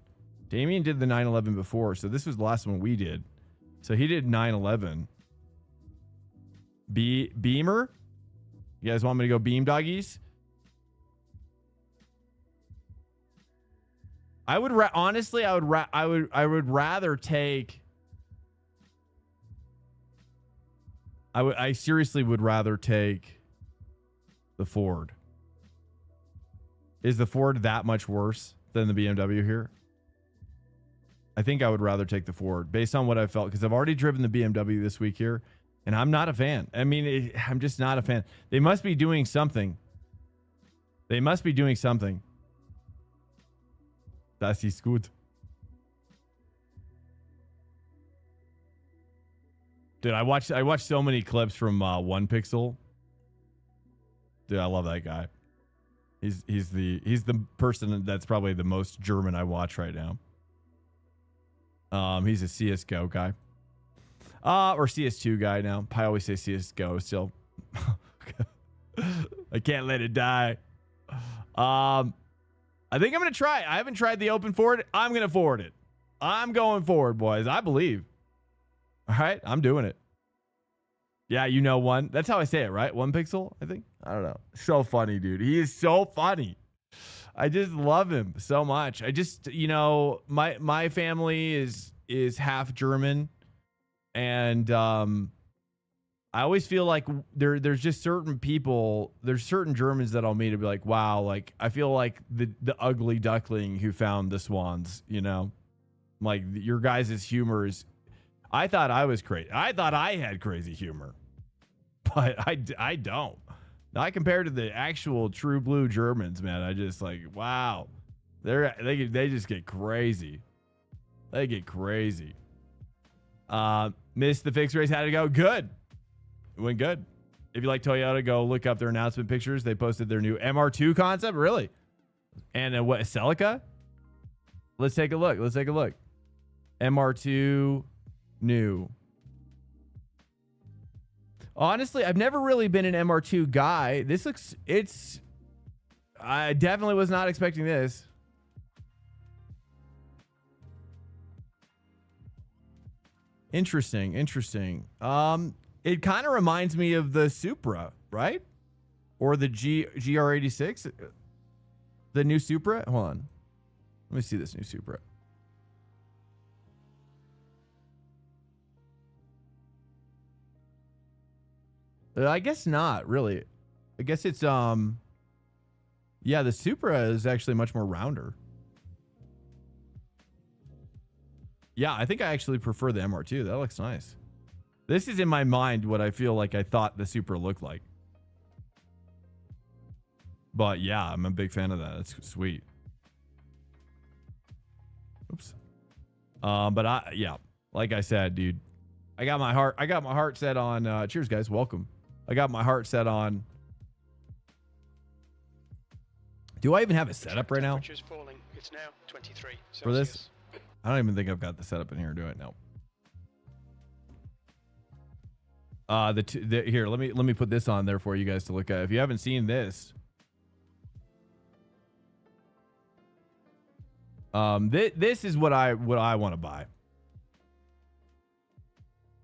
Damien did the 911 before, so this was the last one we did. So he did 911. Beamer? You guys want me to go beam doggies? I would honestly, I would rather take. I seriously would rather take the Ford. Is the Ford that much worse than the BMW here? I think I would rather take the Ford based on what I felt, because I've already driven the BMW this week here, and I'm not a fan. I mean, I'm just not a fan. They must be doing something. Das ist gut. Dude, I watched so many clips from One Pixel. Dude, I love that guy. He's the person that's probably the most German I watch right now. He's a CSGO guy. Or CS2 guy now. I always say CSGO still. I can't let it die. I think I'm going to try. I haven't tried the open forward. I'm going to forward it. I'm going forward, boys. I believe. All right. I'm doing it. Yeah, you know one. That's how I say it, right? One Pixel, I think. I don't know. So funny, dude. He is so funny. I just love him so much. I just, you know, my family is half German, and I always feel like there's just certain people, there's certain Germans that I'll meet and be like, wow, like I feel like the ugly duckling who found the swans, you know? Like your guys' humor is, I thought I was crazy. I thought I had crazy humor, but I don't. Not compared to the actual true blue Germans, man. I just like, wow. They just get crazy. They get crazy. Missed the fixed race. How'd it go? Good. It went good. If you like Toyota, go look up their announcement pictures. They posted their new MR2 concept. Really? And what, Celica? Let's take a look. MR2 new. Honestly, I've never really been an MR2 guy. I definitely was not expecting this. Interesting. It kind of reminds me of the Supra, right? Or the GR86. The new Supra. Hold on. Let me see this new Supra. I guess not really. I guess it's yeah, the Supra is actually much more rounder. Yeah, I think I actually prefer the MR2. That looks nice. This is in my mind what I feel like I thought the Supra looked like. But yeah, I'm a big fan of that. It's sweet. Oops. But yeah, like I said, dude, I got my heart set on, cheers guys. Welcome. I got my heart set on. Do I even have it set up right now? Falling. It's now 23 Celsius. For this? I don't even think I've got the setup in here, do I? No. Here, let me put this on there for you guys to look at. If you haven't seen this, this is what I want to buy.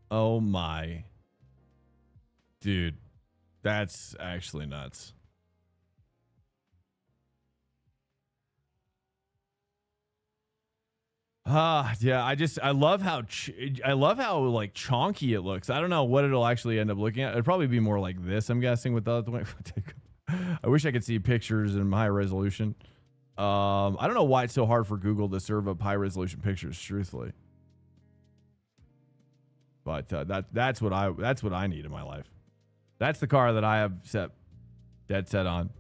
Oh my, dude, that's actually nuts. Yeah, I love how like chonky it looks. I don't know what it'll actually end up looking at. It'd probably be more like this, I'm guessing, with the other way. I wish I could see pictures in high resolution. I don't know why it's so hard for Google to serve up high resolution pictures, truthfully. But that's what I need in my life. That's the car that I have dead set on.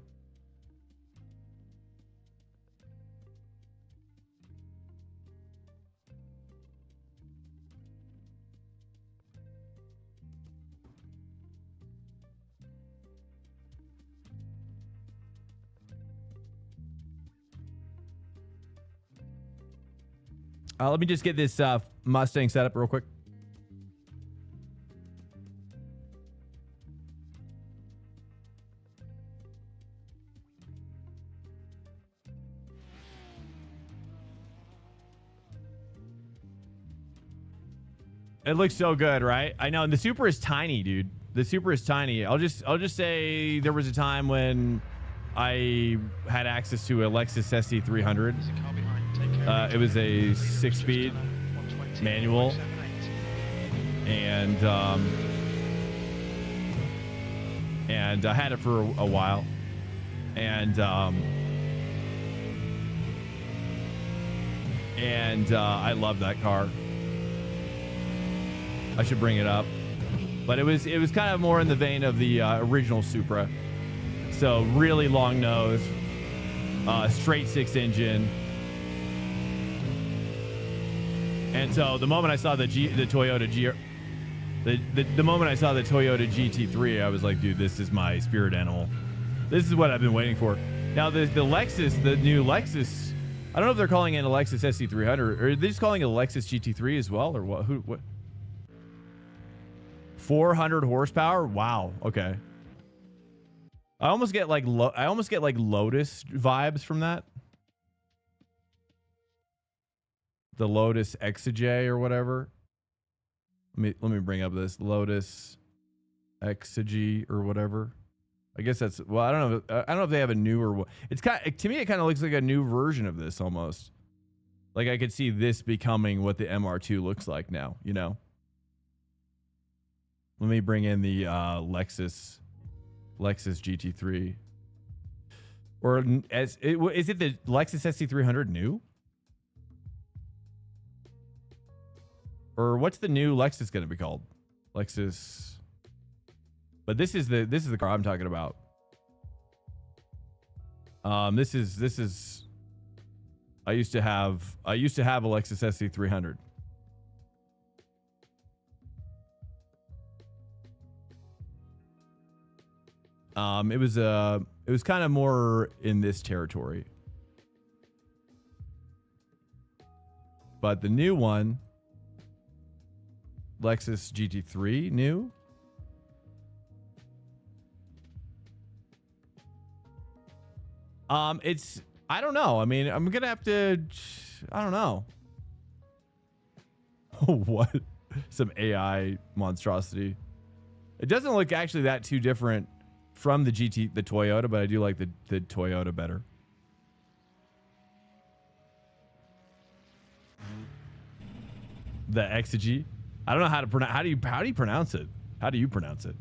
Let me just get this Mustang set up real quick. It looks so good, right? I know, and the Supra is tiny, dude. The Supra is tiny. I'll just say there was a time when I had access to a Lexus SC300. It was a 6-speed manual, and I had it for a while, and I love that car. I should bring it up, but it was kind of more in the vein of the original Supra. So really long nose, straight 6 engine. And so the moment I saw the Toyota GT3, I was like, dude, this is my spirit animal. This is what I've been waiting for. Now the Lexus, the new Lexus, I don't know if they're calling it a Lexus SC300, or are they just calling it a Lexus GT3 as well, or what? What? 400 horsepower? Wow. Okay. I almost get like Lotus vibes from that. The Lotus Exige or whatever. Let me bring up this Lotus Exige or whatever. I guess that's, well, I don't know if they have a newer one. It's to me it kind of looks like a new version of this almost. Like I could see this becoming what the MR2 looks like now, you know. Let me bring in the Lexus GT3. Or is it the Lexus SC300 new? Or what's the new Lexus going to be called? Lexus. But this is the car I'm talking about. This is I used to have a Lexus SC300. It was kind of more in this territory. But the new one, Lexus GT3 new. It's, I don't know. I mean, I'm going to have to, I don't know. What? Some AI monstrosity. It doesn't look actually that too different from the Toyota, but I do like the Toyota better. The Exige. I don't know how to pronounce. How do you pronounce it? How do you pronounce it?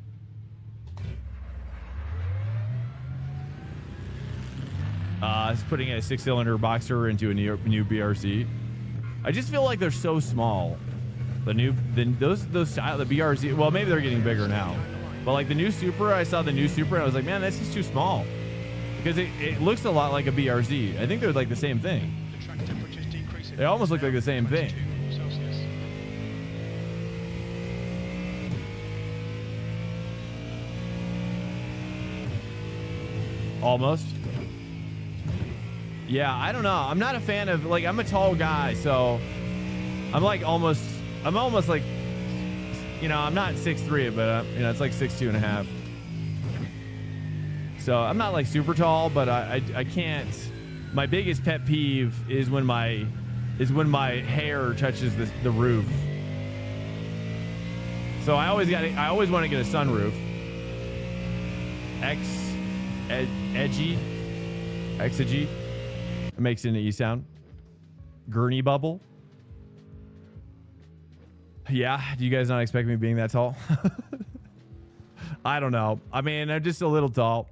It's putting a 6-cylinder boxer into a new BRZ. I just feel like they're so small. Those style, the BRZ. Well, maybe they're getting bigger now, but like the new Supra, I saw the new Supra and I was like, man, this is too small because it looks a lot like a BRZ. I think they're like the same thing. They almost look like the same thing. Almost. Yeah, I don't know. I'm not a fan of, like, I'm a tall guy, so I'm like almost like, you know, I'm not 6'3", but you know, it's like 6'2.5". So I'm not like super tall, but I can't. My biggest pet peeve is when my hair touches the roof. So I always want to get a sunroof. Exige. It makes an E sound. Gurney bubble. Yeah, do you guys not expect me being that tall? I don't know. I mean, I'm just a little tall.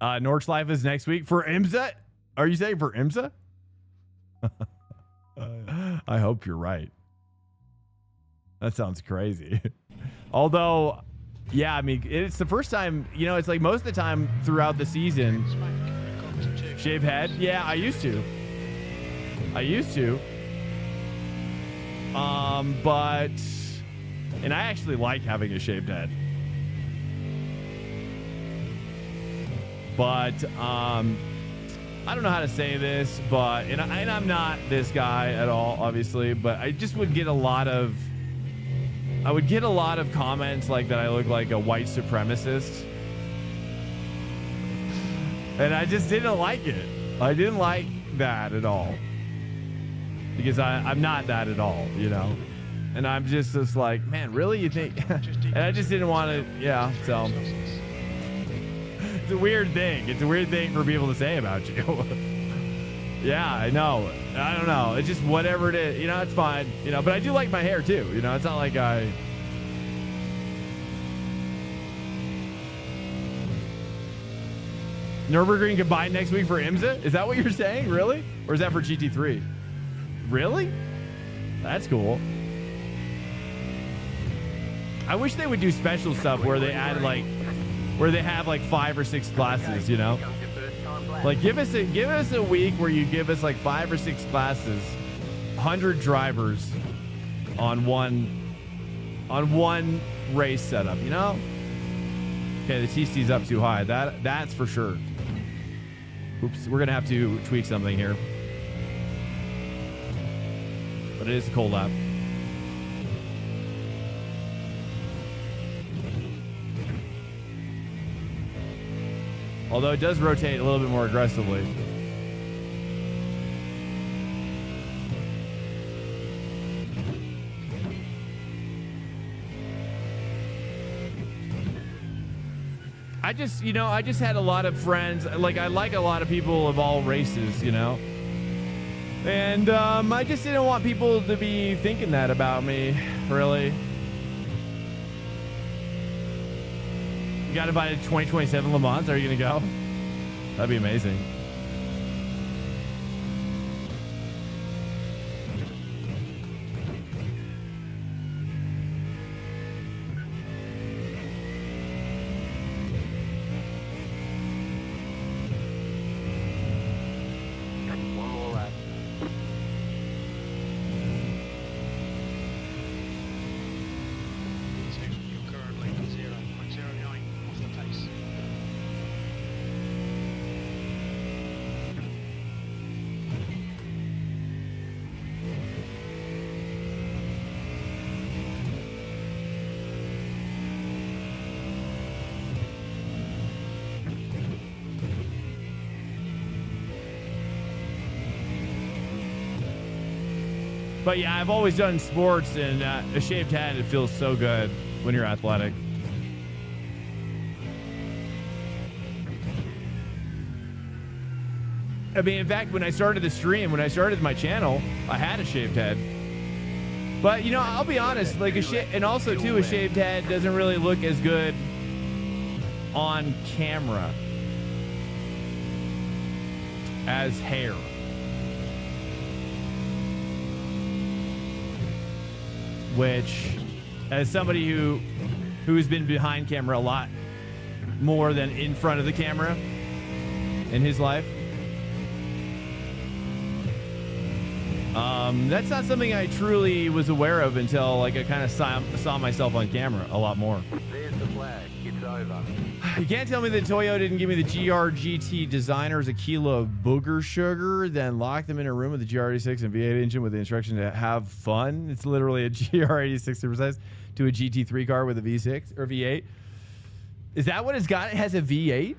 Nordschleife is next week for IMSA. Are you saying for IMSA? I hope you're right. That sounds crazy. Although, yeah, I mean, it's the first time, you know, it's like most of the time throughout the season. Shave head? Yeah, I used to. But, and I actually like having a shaved head. But, I don't know how to say this, but, and I'm not this guy at all, obviously, but I just would get a lot of comments like that I look like a white supremacist. And I just didn't like it. I didn't like that at all. Because I'm not that at all, you know? And I'm just like, man, really? You think? And I just didn't want to, yeah, so. It's a weird thing. It's a weird thing for people to say about you. Yeah, I know. I don't know. It's just whatever it is. You know, it's fine. You know, but I do like my hair too. You know, it's not like I... Nürburgring combined next week for IMSA? Is that what you're saying? Really? Or is that for GT3? Really? That's cool. I wish they would do special stuff where they add like, where they have like 5 or 6 classes, you know? Like give us a week where you give us like 5 or 6 classes, 100 drivers on one race setup, you know? Okay, the TC's up too high. That's for sure. Oops, we're gonna have to tweak something here. But it is a cold lap. Although it does rotate a little bit more aggressively. I just had a lot of friends. Like, I like a lot of people of all races, you know? And I just didn't want people to be thinking that about me, really. You got invited to 2027 Le Mans. Are you going to go? That'd be amazing. But yeah, I've always done sports, and a shaved head, it feels so good when you're athletic. I mean, in fact, when I started the stream, when I started my channel, I had a shaved head. But, you know, I'll be honest, like and also too, a shaved head doesn't really look as good on camera as hair. Which, as somebody who's been behind camera a lot more than in front of the camera in his life, that's not something I truly was aware of until like I kind of saw myself on camera a lot more. There's the flag. It's over. You can't tell me that Toyo didn't give me the GR-GT designers a kilo of booger sugar, then lock them in a room with the GR86 and V8 engine with the instruction to have fun. It's literally a GR86 supersize to a GT3 car with a V6 or V8. Is that what it's got? It has a V8?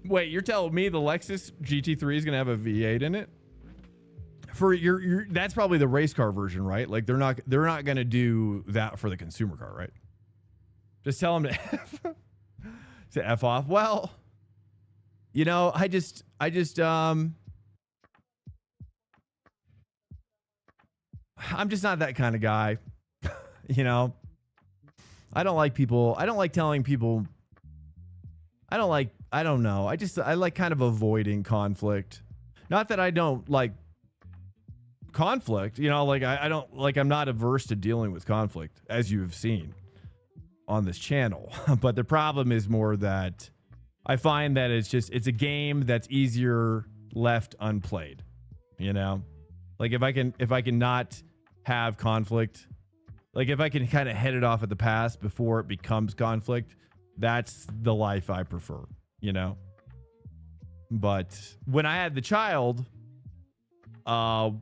Wait, you're telling me the Lexus GT3 is going to have a V8 in it? For your that's probably the race car version, right? Like they're not going to do that for the consumer car, right? Just tell them to F off. Well, you know, I'm just not that kind of guy. You know, I don't like telling people. I don't know. I like kind of avoiding conflict. Not that I don't like conflict, you know, like I'm not averse to dealing with conflict, as you've seen on this channel. But the problem is more that I find that it's a game that's easier left unplayed, you know? Like if I can not have conflict, like if I can kind of head it off at the pass before it becomes conflict, that's the life I prefer, you know? But when I had the child, I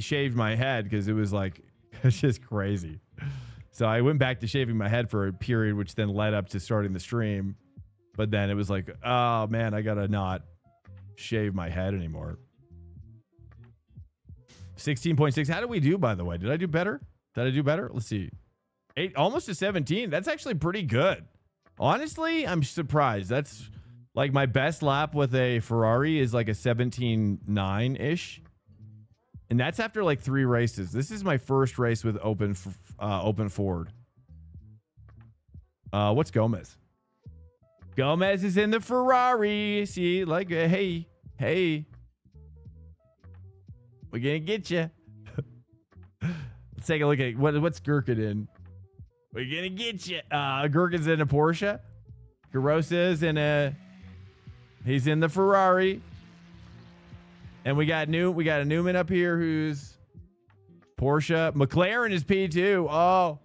shaved my head because it was like, it's just crazy. So I went back to shaving my head for a period, which then led up to starting the stream. But then it was like, oh man, I gotta not shave my head anymore. 16.6. How did we do, by the way? Did I do better? Let's see. 8, almost to 17. That's actually pretty good. Honestly, I'm surprised. That's like my best lap with a Ferrari is like a 17.9-ish. And that's after like 3 races. This is my first race with open Ford. What's Gomez? Gomez is in the Ferrari. See, like, hey, we're gonna get you. Let's take a look at what's Gurkin in. We're gonna get you. Gurkin's in a Porsche. Garosa's he's in the Ferrari. And we got a Newman up here who's Porsche. McLaren is P2. Oh.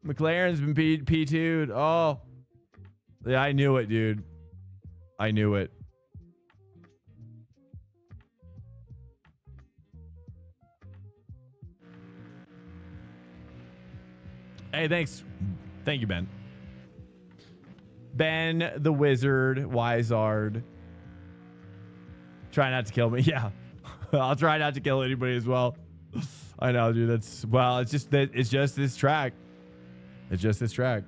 McLaren's been P2'd. Oh. Yeah, I knew it, dude. I knew it. Hey, thanks. Thank you, Ben. Ben the Wizard, Wizard. Try not to kill me. Yeah. I'll try not to kill anybody as well. I know, dude. It's just this track. It's just this track.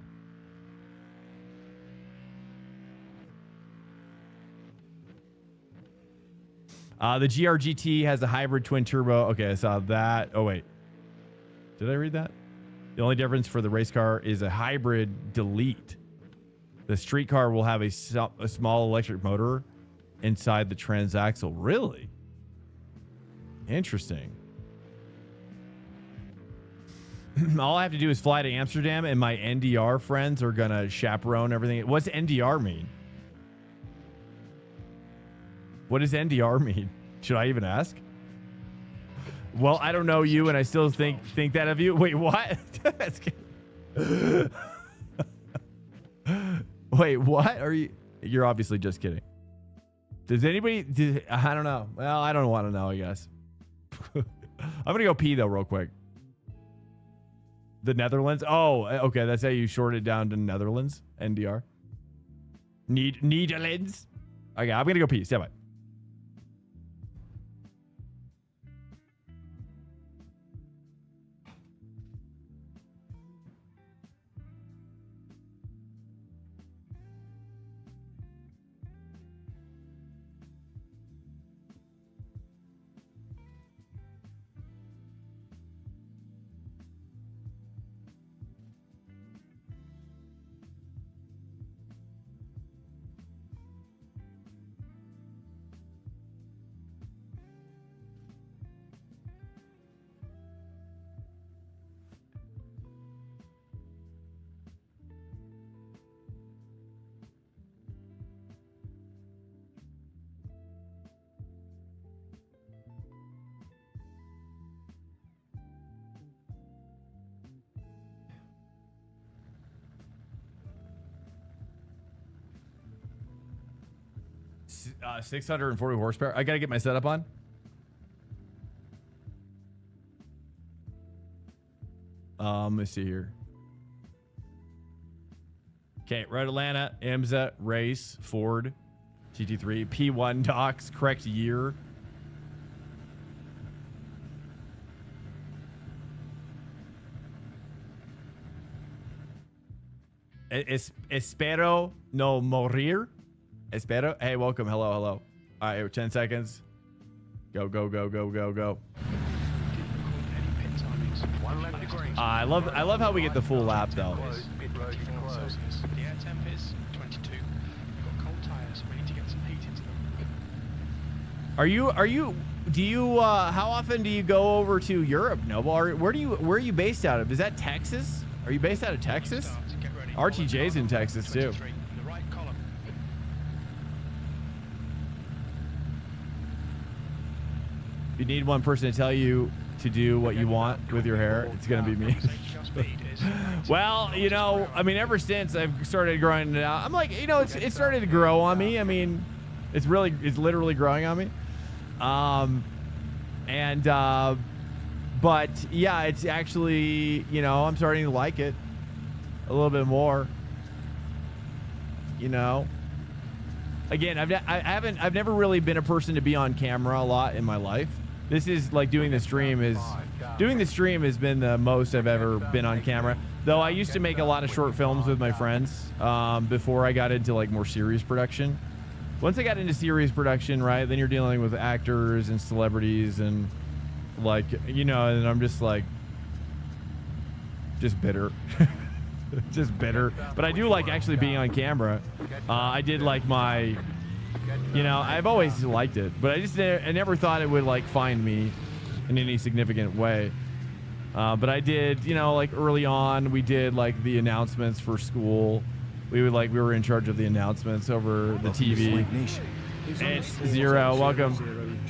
The GR-GT has a hybrid twin turbo. Okay, I saw that. Oh, wait. Did I read that? The only difference for the race car is a hybrid delete. The street car will have a small electric motor inside the transaxle. Really? Interesting. All I have to do is fly to Amsterdam and my NDR friends are going to chaperone everything. What's NDR mean? What does NDR mean? Should I even ask? Well, I don't know you and I still think that of you. Wait, what? Wait, what? You're obviously just kidding. Does anybody... I don't know. Well, I don't want to know, I guess. I'm going to go pee, though, real quick. The Netherlands? Oh, okay. That's how you short it down to Netherlands. NDR. Netherlands? Okay, I'm going to go pee. Stand by. 640 horsepower. I gotta get my setup on. Let me see here. Okay, Red Atlanta, IMSA, race, Ford, GT3, P1 docs, correct year. Espero no morir. Espero. Hey, welcome. Hello, hello. All right, 10 seconds. Go, go, go, go, go, go. I love how we get the full lap though. The air temp is 22. We've got cold tires. We need to get some heat into them. Do you how often do you go over to Europe, Noble? Where are you based out of? Is that Texas? Are you based out of Texas? RTJ's in Texas too. The right column. You need one person to tell you to do what you want with your hair. It's gonna be me. Well, you know, I mean, ever since I've started growing it out, I'm like, you know, it started to grow on me. I mean, it's literally growing on me. But yeah, it's actually, you know, I'm starting to like it a little bit more. You know, again, I've never really been a person to be on camera a lot in my life. This is like doing the stream has been the most I've ever been on camera. Though I used to make a lot of short films with my friends before I got into like more serious production. Once I got into serious production, right, then you're dealing with actors and celebrities and like, you know, and I'm just like, just bitter. Just bitter. But I do like actually being on camera. I did like my, you know, I've always liked it, but I never thought it would like find me in any significant way. But I did, you know, like early on, we did like the announcements for school. We were in charge of the announcements over the TV. It's Zero. Welcome.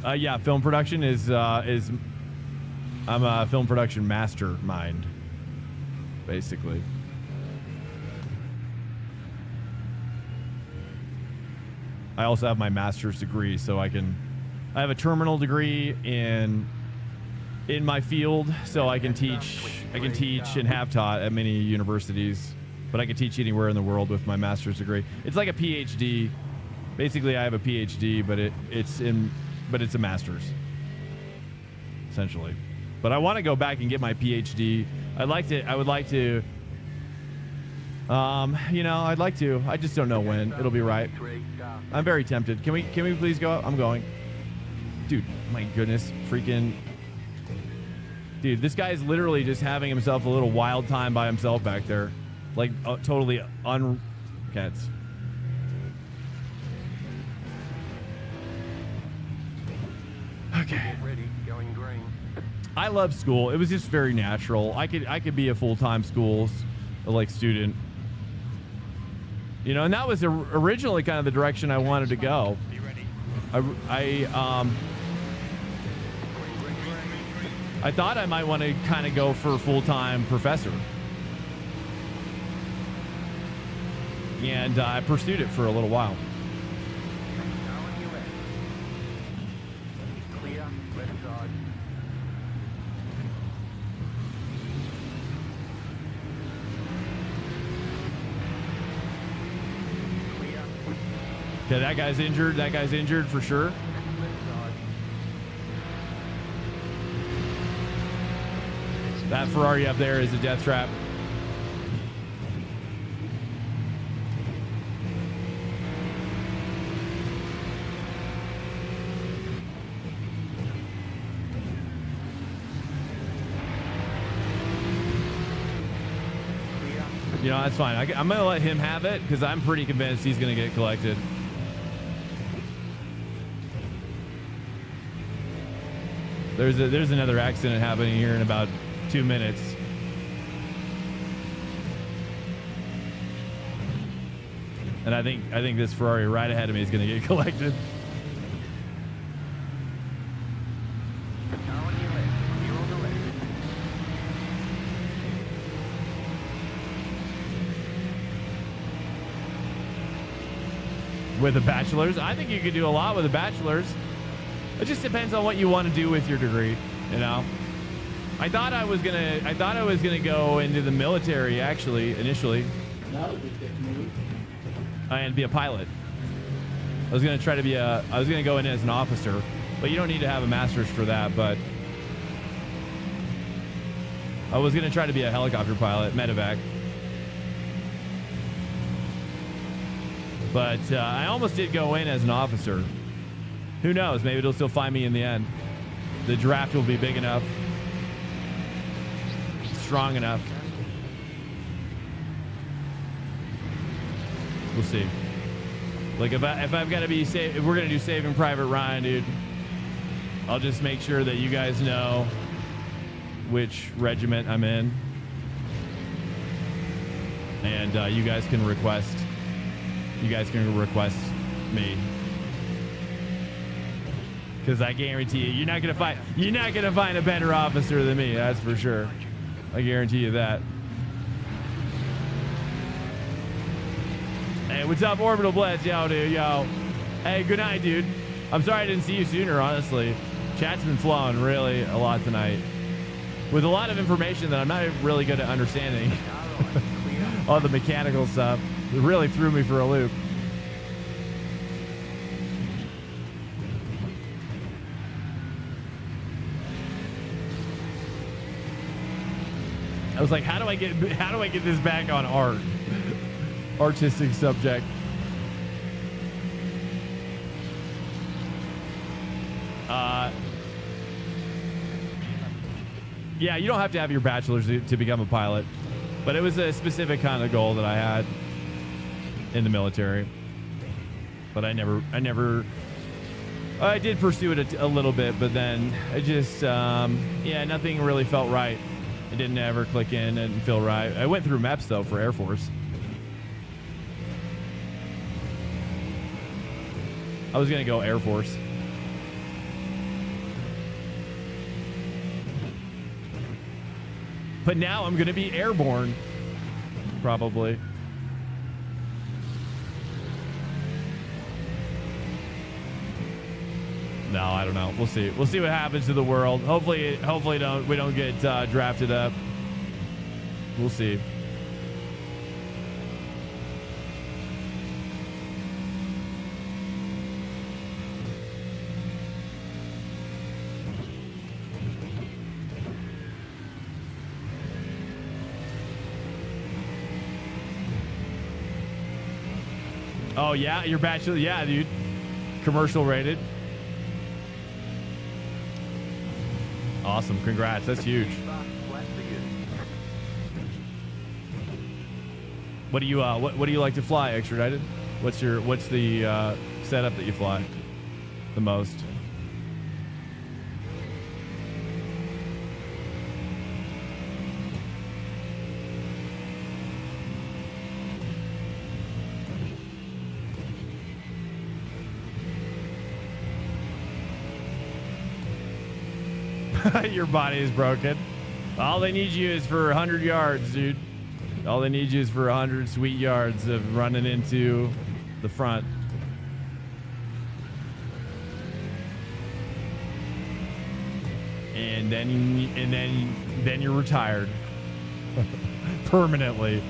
Yeah, film production is I'm a film production mastermind, basically. I also have my master's degree, so I have a terminal degree in my field, so I can teach and have taught at many universities, but I can teach anywhere in the world with my master's degree. It's like a PhD. Basically, I have a PhD, but it's a master's, essentially. But I want to go back and get my PhD. I would like to. You know, I'd like to. I just don't know when. It'll be right. I'm very tempted. Can we please go? I'm going. Dude, my goodness, freaking. Dude, this guy is literally just having himself a little wild time by himself back there. Like, totally cats. Okay. I love school. It was just very natural. I could be a full-time school student. You know, and that was originally kind of the direction I wanted to go. I thought I might want to kind of go for full-time professor. And I pursued it for a little while. Okay, that guy's injured. That guy's injured for sure. That Ferrari up there is a death trap. You know, that's fine. I'm going to let him have it because I'm pretty convinced he's going to get collected. There's another accident happening here in about 2 minutes. And I think this Ferrari right ahead of me is going to get collected. With a bachelor's, I think you could do a lot with a bachelor's. It just depends on what you want to do with your degree, you know. I thought I was gonna go into the military actually initially, and be a pilot. I was gonna go in as an officer, but you don't need to have a master's for that. But I was gonna try to be a helicopter pilot, medevac. But I almost did go in as an officer. Who knows? Maybe it'll still find me in the end. The draft will be big enough, strong enough. We'll see. Like if I've got to be if we're gonna do Saving Private Ryan, dude, I'll just make sure that you guys know which regiment I'm in, and you guys can request. You guys can request me, because I guarantee you're not gonna find a better officer than me. That's for sure. I guarantee you that. Hey, what's up, Orbital Blitz? Yo, dude, yo. Hey, good night, dude. I'm sorry I didn't see you sooner, honestly. Chat's been flowing really a lot tonight, with a lot of information that I'm not really good at understanding. All the mechanical stuff. It really threw me for a loop. I was like, how do I get this back on art? Artistic subject. Yeah, you don't have to have your bachelor's to become a pilot. But it was a specific kind of goal that I had in the military. But I did pursue it a little bit, but then I just, yeah, nothing really felt right. It didn't ever click in and feel right. I went through MEPS though for Air Force. I was gonna go Air Force. But now I'm gonna be airborne, probably. No, I don't know. We'll see. We'll see what happens to the world. Hopefully we don't get drafted up. We'll see. Oh yeah, your bachelor, yeah, dude. Commercial rated. Awesome, congrats. That's huge. What do you what do you like to fly, extradited? What's the setup that you fly the most? Your body is broken. All they need you is for 100 yards, dude. All they need you is for 100 sweet yards of running into the front. And then you're retired permanently.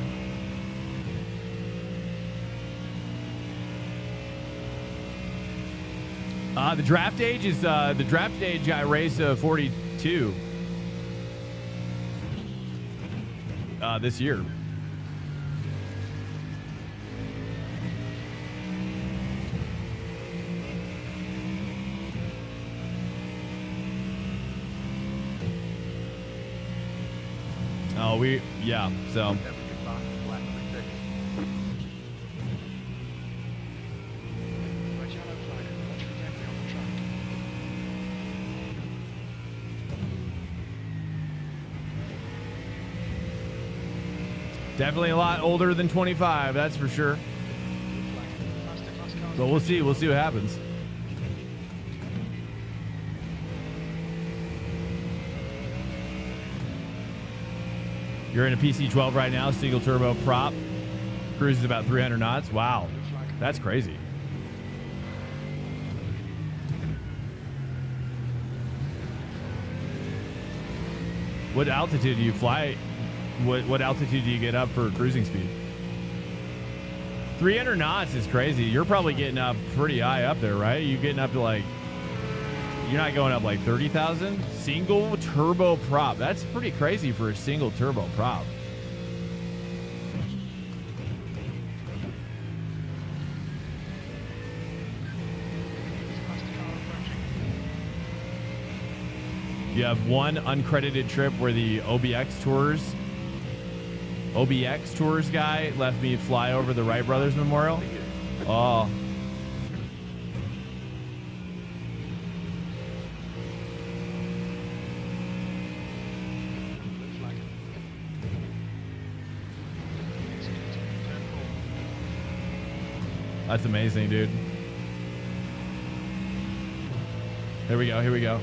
The draft age is the draft age I race 42 this year. Oh, yeah, so. Definitely a lot older than 25, that's for sure. But we'll see. We'll see what happens. You're in a PC-12 right now, single turbo prop. Cruises about 300 knots. Wow, that's crazy. What altitude do you fly? What altitude do you get up for cruising speed? 300 knots is crazy. You're probably getting up pretty high up there, right? You getting up to like, you're not going up like 30,000? Single turbo prop. That's pretty crazy for a single turbo prop. You have one uncredited trip where the OBX Tours guy left me fly over the Wright Brothers Memorial. Oh. That's amazing, dude. Here we go. Here we go.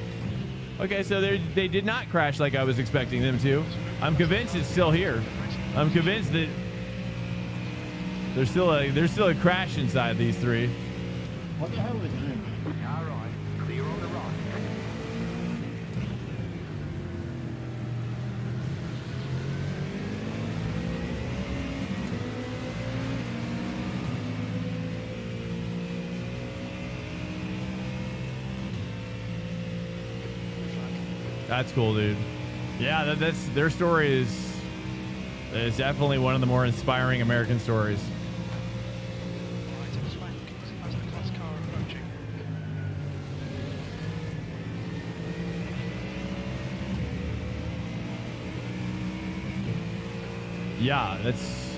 Okay, so they did not crash like I was expecting them to. I'm convinced it's still here. I'm convinced that there's still a crash inside these three. What the hell are they doing? All right, clear on the right. That's cool, dude. Yeah, that's their story is definitely one of the more inspiring American stories. Right, flank as the class car approaching. Yeah, that's.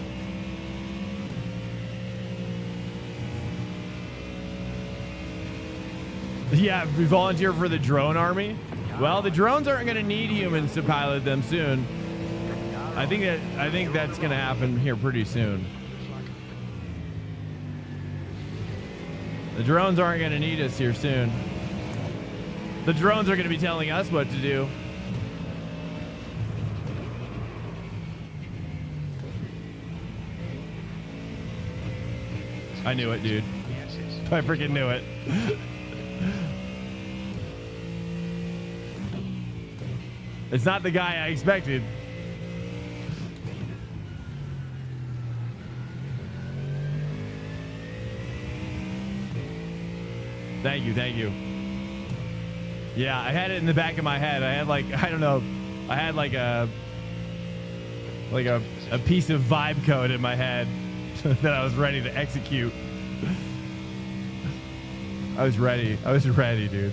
Yeah, we volunteer for the drone army. Well, the drones aren't going to need humans to pilot them soon. I think that's going to happen here pretty soon. The drones aren't going to need us here soon. The drones are going to be telling us what to do. I knew it, dude. I freaking knew it. It's not the guy I expected. Thank you, thank you. Yeah, I had it in the back of my head. I had like, I don't know, I had like a piece of vibe code in my head that I was ready to execute. I was ready, dude.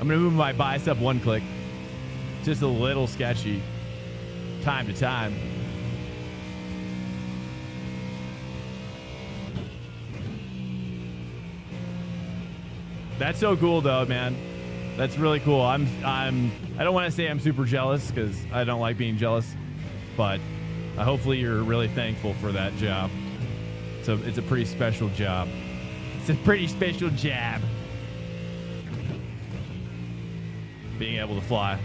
I'm gonna move my bicep one click. Just a little sketchy. Time to time. That's so cool though, man. That's really cool. I don't want to say I'm super jealous because I don't like being jealous, but hopefully you're really thankful for that job. So it's a pretty special job. It's a pretty special job. Being able to fly.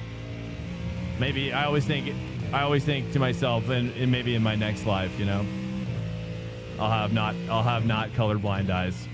Maybe I always think to myself, and maybe in my next life, you know, I'll have not colorblind eyes.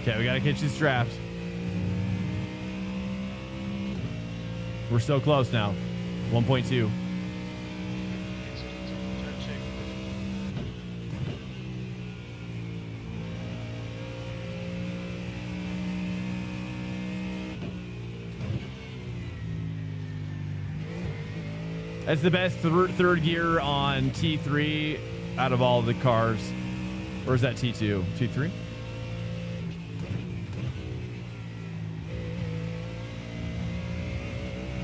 Okay, we gotta catch this draft. We're so close now. 1.2. That's the best third gear on T3 out of all the cars. Or is that T2? T3?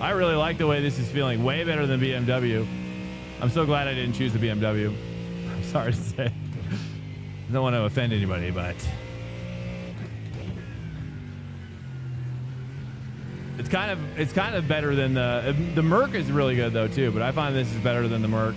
I really like the way this is feeling. Way better than BMW. I'm so glad I didn't choose the BMW. I'm sorry to say. I don't want to offend anybody, but it's kind of better than the Merc is really good though too, but I find this is better than the Merc.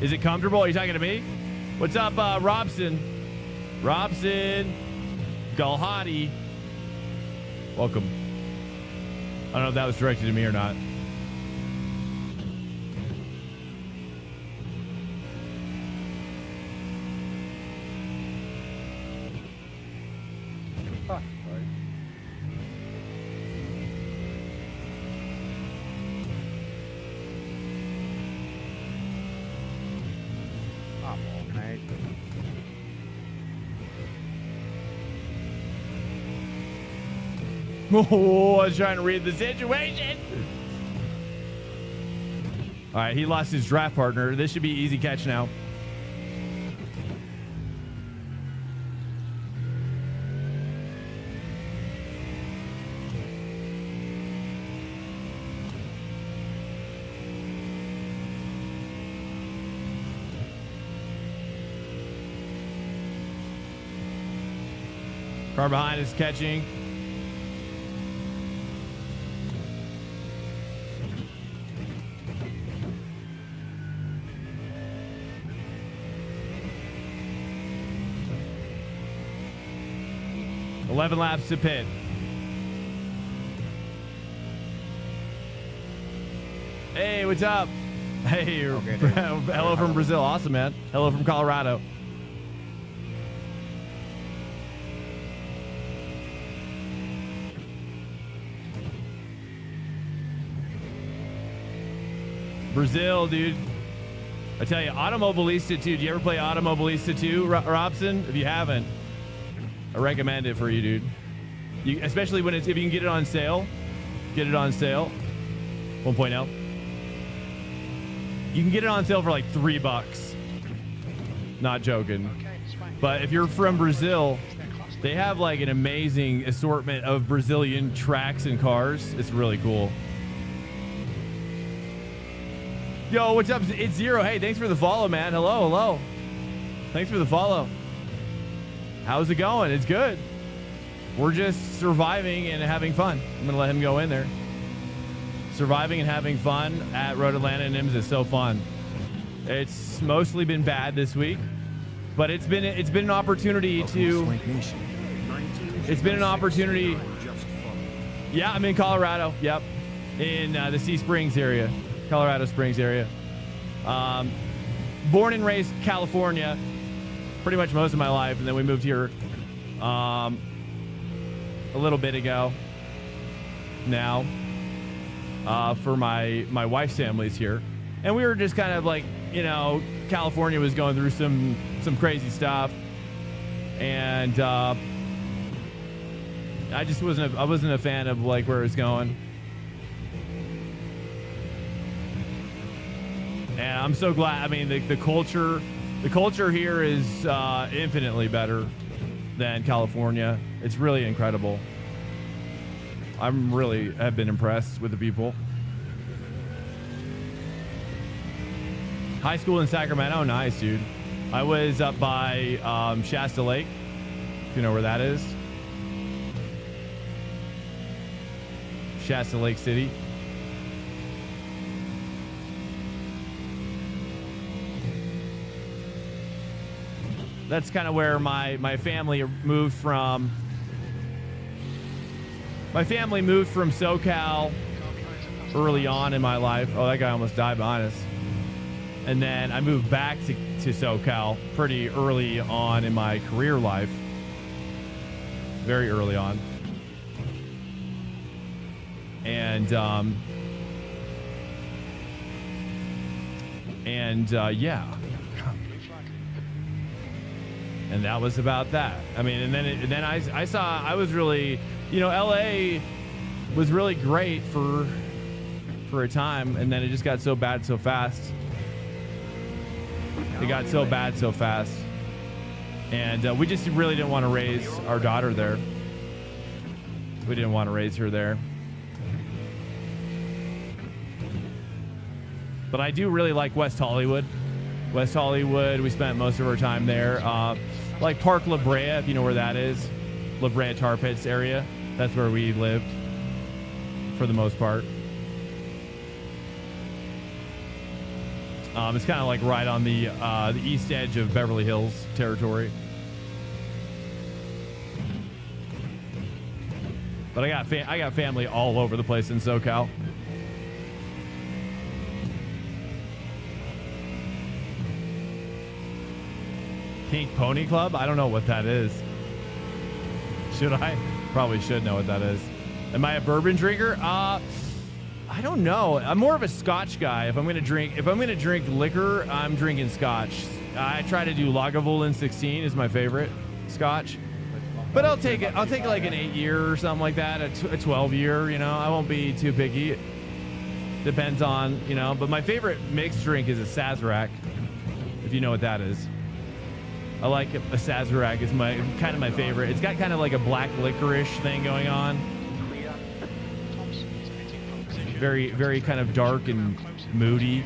Is it comfortable? Are you talking to me? What's up, Robson? Robson. Galhati. Welcome. I don't know if that was directed to me or not. Oh, I was trying to read the situation. All right, he lost his draft partner. This should be easy catch now. Car behind is catching. $11 laps to pit. Hey, what's up? Hey, hello from Brazil. Awesome, man. Hello from Colorado. Brazil, dude. I tell you, Automobilista 2. Do you ever play Automobilista 2, Robson? If you haven't, I recommend it for you, dude. Especially when if you can get it on sale. Get it on sale. 1.0. You can get it on sale for like $3. Not joking. But if you're from Brazil, they have like an amazing assortment of Brazilian tracks and cars. It's really cool. Yo, what's up? It's Zero. Hey, thanks for the follow, man. Hello, hello. Thanks for the follow. How's it going? It's good. We're just surviving and having fun. I'm going to let him go in there. Surviving and having fun at Road Atlanta and IMSA is so fun. It's mostly been bad this week, but it's been an opportunity to. It's been an opportunity. Yeah, I'm in Colorado. Yep, in the Sea Springs area, Colorado Springs area. Born and raised California, pretty much most of my life, and then we moved here a little bit ago. Now, for my wife's family's here, and we were just kind of like, you know, California was going through some crazy stuff, and I just wasn't a fan of like where it's going. And I'm so glad. I mean, the culture here is infinitely better than California. It's really incredible. Have been impressed with the people. High school in Sacramento, nice, dude. I was up by Shasta Lake, if you know where that is. Shasta Lake City. That's kind of where my family moved from. My family moved from SoCal early on in my life. Oh, that guy almost died behind us. And then I moved back to SoCal pretty early on in my career life. Very early on. And yeah. And that was about that. I mean, and then I was really, you know, LA was really great for a time, and then it just got so bad so fast. It got so bad so fast. And we just really didn't want to raise our daughter there. We didn't want to raise her there. But I do really like West Hollywood. West Hollywood, we spent most of our time there. Like Park La Brea, if you know where that is. La Brea Tar Pits area. That's where we lived for the most part. It's kind of like right on the east edge of Beverly Hills territory. But I got family all over the place in SoCal. Pink Pony Club? I don't know what that is. Should I? Probably should know what that is. Am I a bourbon drinker? I don't know. I'm more of a Scotch guy. If I'm gonna drink liquor, I'm drinking Scotch. I try to do Lagavulin 16 is my favorite Scotch. But I'll take it. I'll take like an 8-year or something like that. A 12-year. You know, I won't be too picky. Depends on, you know. But my favorite mixed drink is a Sazerac, if you know what that is. I like a Sazerac is kind of my favorite. It's got kind of like a black licorice thing going on. Very, very kind of dark and moody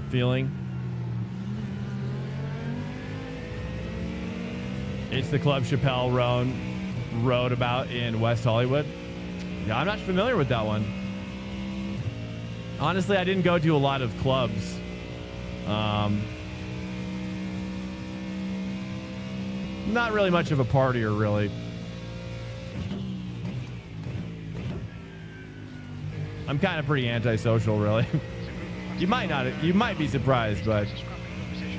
feeling. It's the Club Chappelle wrote about in West Hollywood. Yeah, I'm not familiar with that one. Honestly, I didn't go to a lot of clubs. Not really much of a partier, really. I'm kind of pretty antisocial, really. You might be surprised, but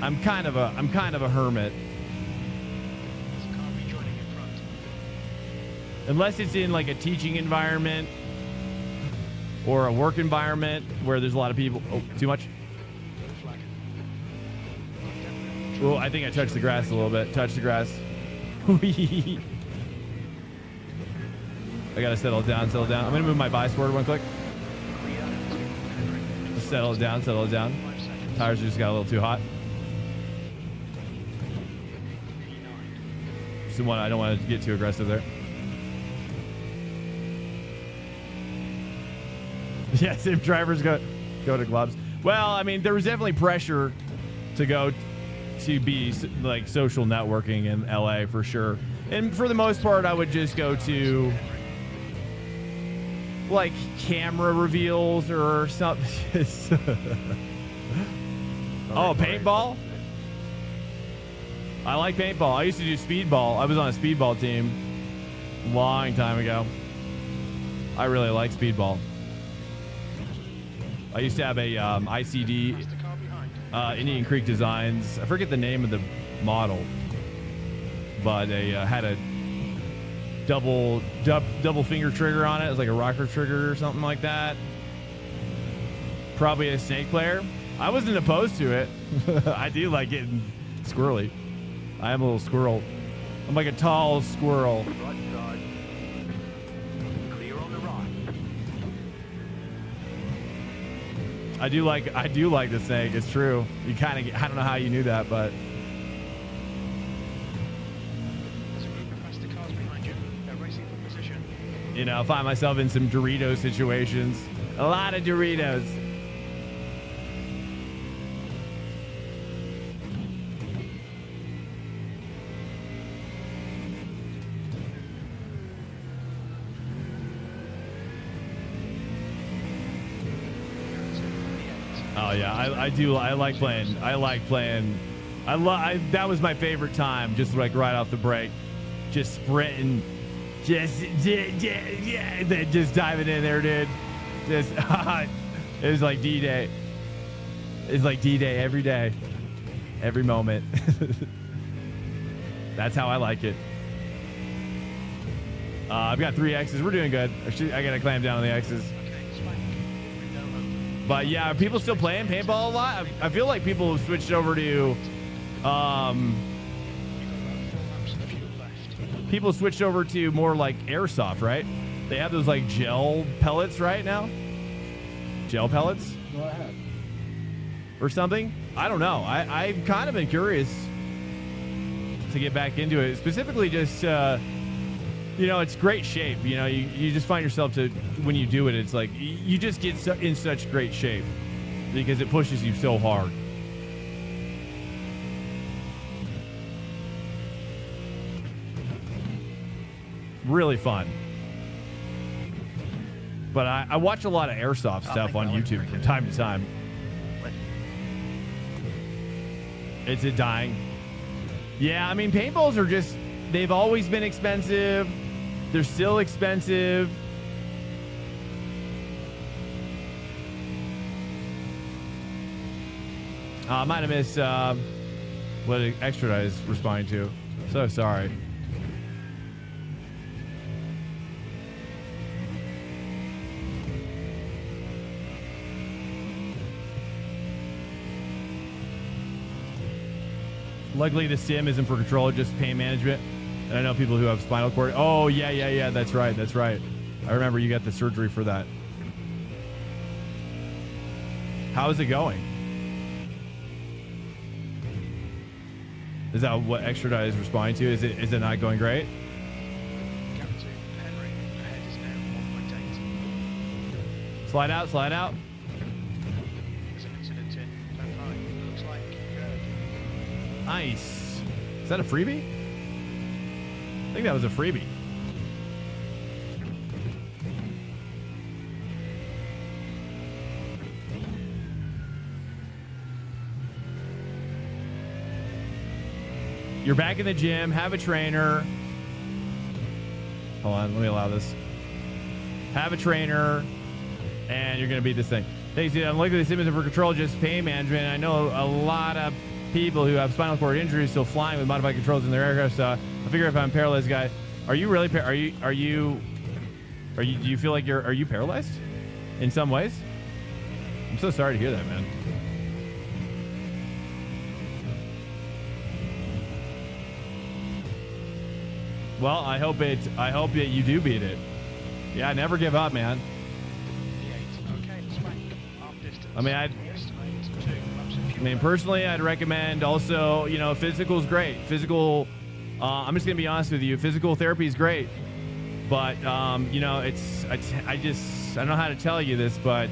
I'm kind of a hermit. Unless it's in like a teaching environment or a work environment where there's a lot of people. Oh, too much? Well, I think I touched the grass a little bit. Touch the grass. I gotta settle it down, settle it down. I'm gonna move my bias forward one click. Settle it down, settle it down. Tires just got a little too hot. So I don't want to get too aggressive there. Yes, if drivers go to clubs. Well, I mean, there was definitely pressure to go to be like social networking in LA for sure. And for the most part, I would just go to like camera reveals or something. Oh, paintball? I like paintball. I used to do speedball. I was on a speedball team a long time ago. I really like speedball. I used to have a ICD, Indian Creek Designs. I forget the name of the model, but they had a double finger trigger on it. It was like a rocker trigger or something like that. Probably a snake player. I wasn't opposed to it. I do like getting squirrely. I am a little squirrel. I'm like a tall squirrel. I do like the snake. It's true. You kind of I don't know how you knew that, but There's a group of faster cars behind you. They're racing for position. you know, I find myself in some Dorito situations. A lot of Doritos. Oh yeah, I do. I like playing. That was my favorite time. Just like right off the break, just sprinting, just diving in there, dude. Just it was like D-Day. It's like D-Day every day, every moment. That's how I like it. I've got 3 X's. We're doing good. I gotta clamp down on the X's. But yeah, are people still playing paintball a lot? I feel like people have switched over to You got about 4 laps of fuel left. People switched over to more like airsoft, right? They have those like gel pellets right now. Gel pellets Go ahead. or something. I don't know. I've kind of been curious to get back into it. Specifically, just you know, it's great shape. You know, you just find yourself to when you do it, it's like you just get in such great shape because it pushes you so hard. Really fun. But I watch a lot of airsoft stuff on YouTube from time to time. Is it dying? Yeah, I mean, paintballs are just, they've always been expensive. They're still expensive. I might have missed what extra I was responding to. So sorry. Luckily, the sim isn't for controller, just pain management. And I know people who have spinal cord. Oh, yeah. That's right. I remember you got the surgery for that. How is it going? Is that what extra die is responding to? Is it not going great? Captain Henry, ahead is now 1.8. Slide out. There's an incident in left right. Looks like Nice. Is that a freebie? I think that was a freebie. You're back in the gym, have a trainer. Hold on, let me allow this. Have a trainer, and you're going to beat this thing. Thanks, dude. I'm looking at the sim for control, just pain management. I know a lot of people who have spinal cord injuries still flying with modified controls in their aircraft. So I figure if I'm paralyzed, guy, are you really? Do you feel like are you paralyzed in some ways? I'm so sorry to hear that, man. Well, I hope that you do beat it. Yeah, never give up, man. okay, smack arm distance. I mean, personally, I'd recommend also, you know, physical is great. Physical, I'm just going to be honest with you. Physical therapy is great. But, you know, I don't know how to tell you this, but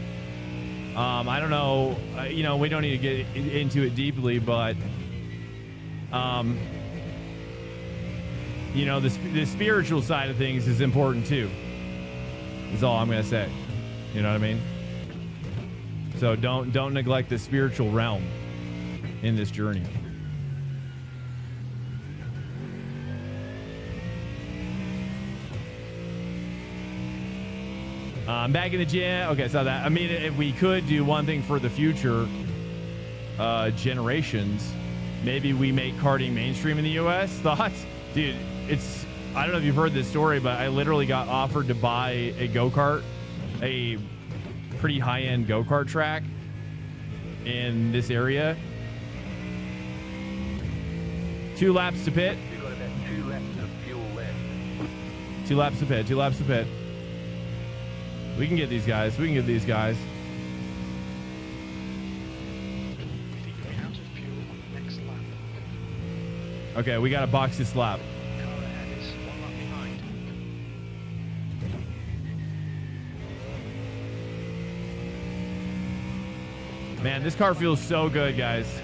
I don't know. You know, we don't need to get into it deeply, but, you know, the spiritual side of things is important too. Is all I'm going to say. You know what I mean? So don't neglect the spiritual realm in this journey. Back in the gym. Okay, so that, I mean, if we could do one thing for the future generations, maybe we make karting mainstream in the U.S. Thoughts? Dude, I don't know if you've heard this story, but I literally got offered to buy a go-kart, a pretty high-end go-kart track in this area. 2 laps to pit. You've got about 2 laps of fuel left. 2 laps to pit. 2 laps to pit. We can get these guys. I think you'll be out of fuel on the next lap. Okay, we got to box this lap. Car ahead is 1 lap behind. Man, this car feels so good, guys.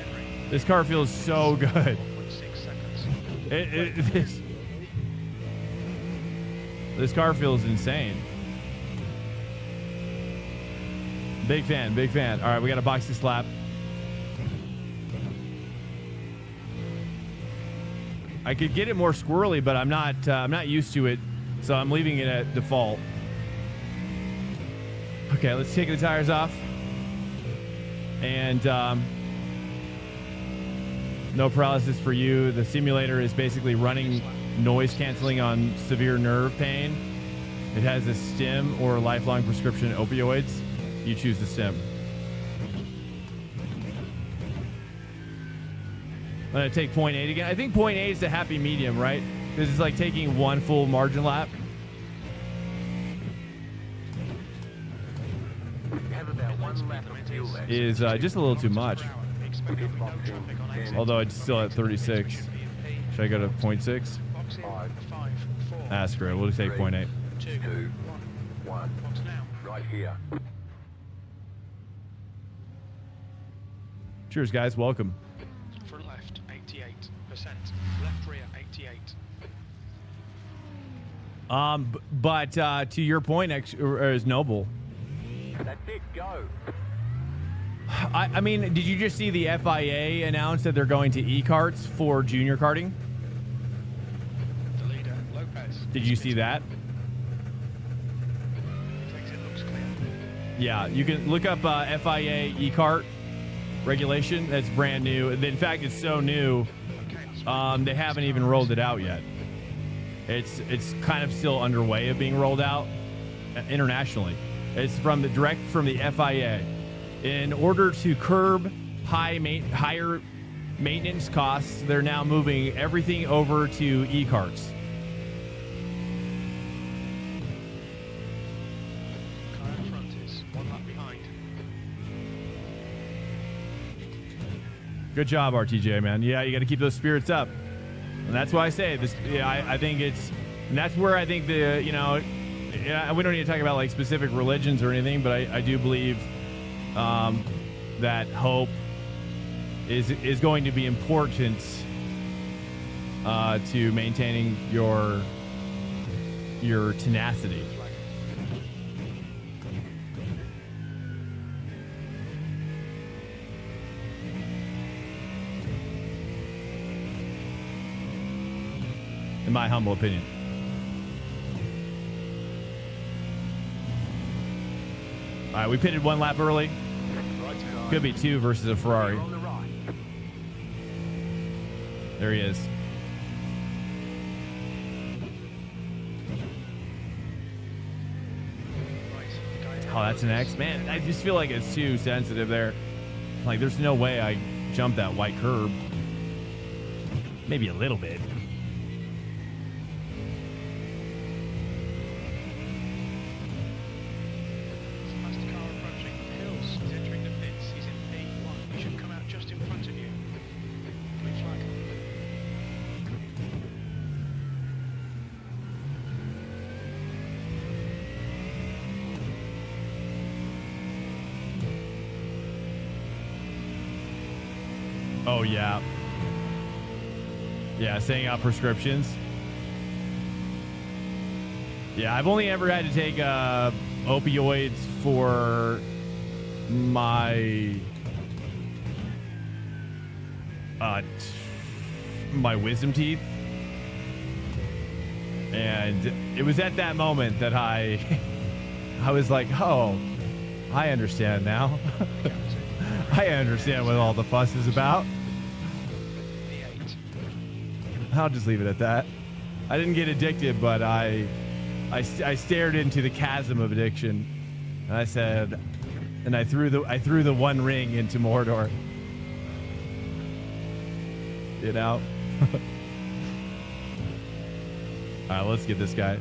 This car feels so good. 1.6 seconds. This car feels insane. Big fan. All right, we got to box this lap. I could get it more squirrely, but I'm not used to it, so I'm leaving it at default. Okay, let's take the tires off. And no paralysis for you. The simulator is basically running noise canceling on severe nerve pain. It has a stim or lifelong prescription opioids. You choose the stim. I'm gonna take 0.8 again. I think 0.8 is the happy medium, right? This is like taking one full margin lap. Have about 1 lap of fuel left. Is just a little too much. Although it's still at 36. Should I go to 0.6? Ah, screw it. We'll take 0.8. 2, 1. Right here. Cheers, guys. Welcome. Front left, 88%. Left rear, 88. But to your point, is Noble. That's it, go. I mean, did you just see the FIA announce that they're going to e-karts for junior karting? The leader, Lopez. Did you see that? Exit looks clear. Yeah, you can look up FIA e-kart regulation. That's brand new. In fact, it's so new, they haven't even rolled it out yet. It's kind of still underway of being rolled out internationally. It's direct from the FIA. In order to curb higher maintenance costs, they're now moving everything over to e-karts. Car in front is 1 lap behind. Good job, RTJ, man. Yeah, you got to keep those spirits up. And that's why I say this. Yeah, I think it's, and that's where I think the, you know, yeah, we don't need to talk about like specific religions or anything, but I do believe that hope is going to be important to maintaining your tenacity. In my humble opinion. All right, we pitted 1 lap early. Could be 2 versus a Ferrari. There he is. Oh, that's an X. Man, I just feel like it's too sensitive there. Like, there's no way I jump that white curb. Maybe a little bit. Oh, yeah. Yeah, saying out prescriptions. Yeah, I've only ever had to take opioids for my my wisdom teeth. And it was at that moment that I was like, oh, I understand now. I understand what all the fuss is about. I'll just leave it at that. I didn't get addicted, but I stared into the chasm of addiction, and I said, and I threw the one ring into Mordor. You know. All right, let's get this guy.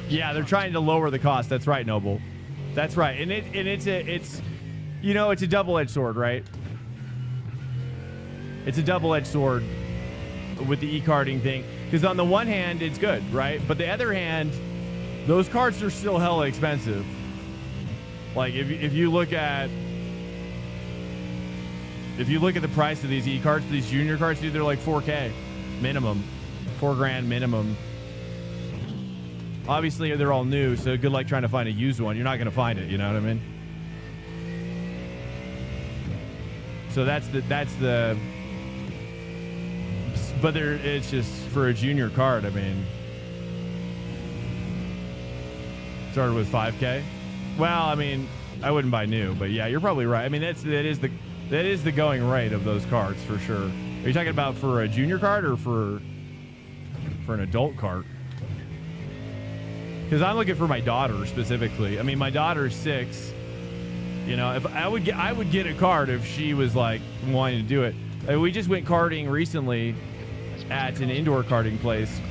Yeah, they're trying to lower the cost. That's right, Noble. That's right. And it's you know, it's a double-edged sword, right? It's a double-edged sword with the e-karting thing. Because on the one hand, it's good, right? But the other hand, those carts are still hella expensive. Like if you look at the price of these e-karts, these junior carts, dude, they're like $4K minimum, $4,000 minimum. Obviously, they're all new, so good luck trying to find a used one. You're not going to find it, you know what I mean? So that's the. But it's just for a junior card. I mean, started with 5K. Well, I mean, I wouldn't buy new, but yeah, you're probably right. I mean, that is the going rate of those cards for sure. Are you talking about for a junior card or for an adult card? because I'm looking for my daughter specifically. I mean, my daughter's 6. You know, if I would get a cart if she was like wanting to do it. We just went karting recently at an indoor karting place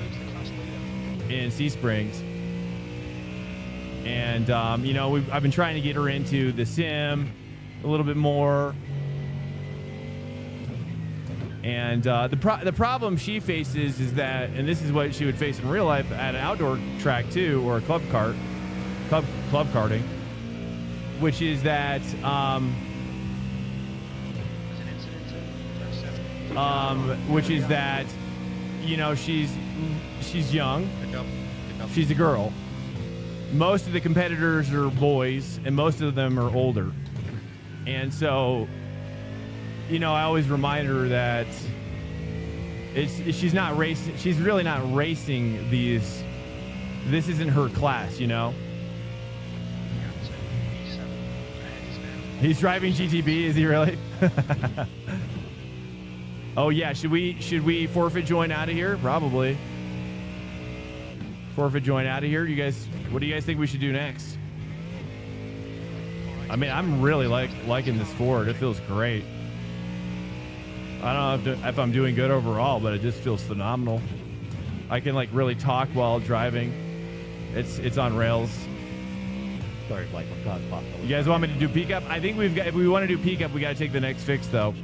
in Sea Springs, and you know, I've been trying to get her into the sim a little bit more. And the problem she faces is that, and this is what she would face in real life at an outdoor track too, or a club karting, which is that you know, she's young, she's a girl. Most of the competitors are boys, and most of them are older, and so, you know, I always remind her that she's not racing. She's really not racing these. This isn't her class, you know. He's driving GTB, is he really? Oh yeah, should we forfeit join out of here? Probably. Forfeit join out of here. You guys, what do you guys think we should do next? I mean, I'm really liking this Ford. It feels great. I don't know if I'm doing good overall, but it just feels phenomenal. I can like really talk while driving. It's on rails. Sorry, like I'm causing possible. You guys want me to do peak up? I think we've got. If we want to do peak up, we got to take the next fix though.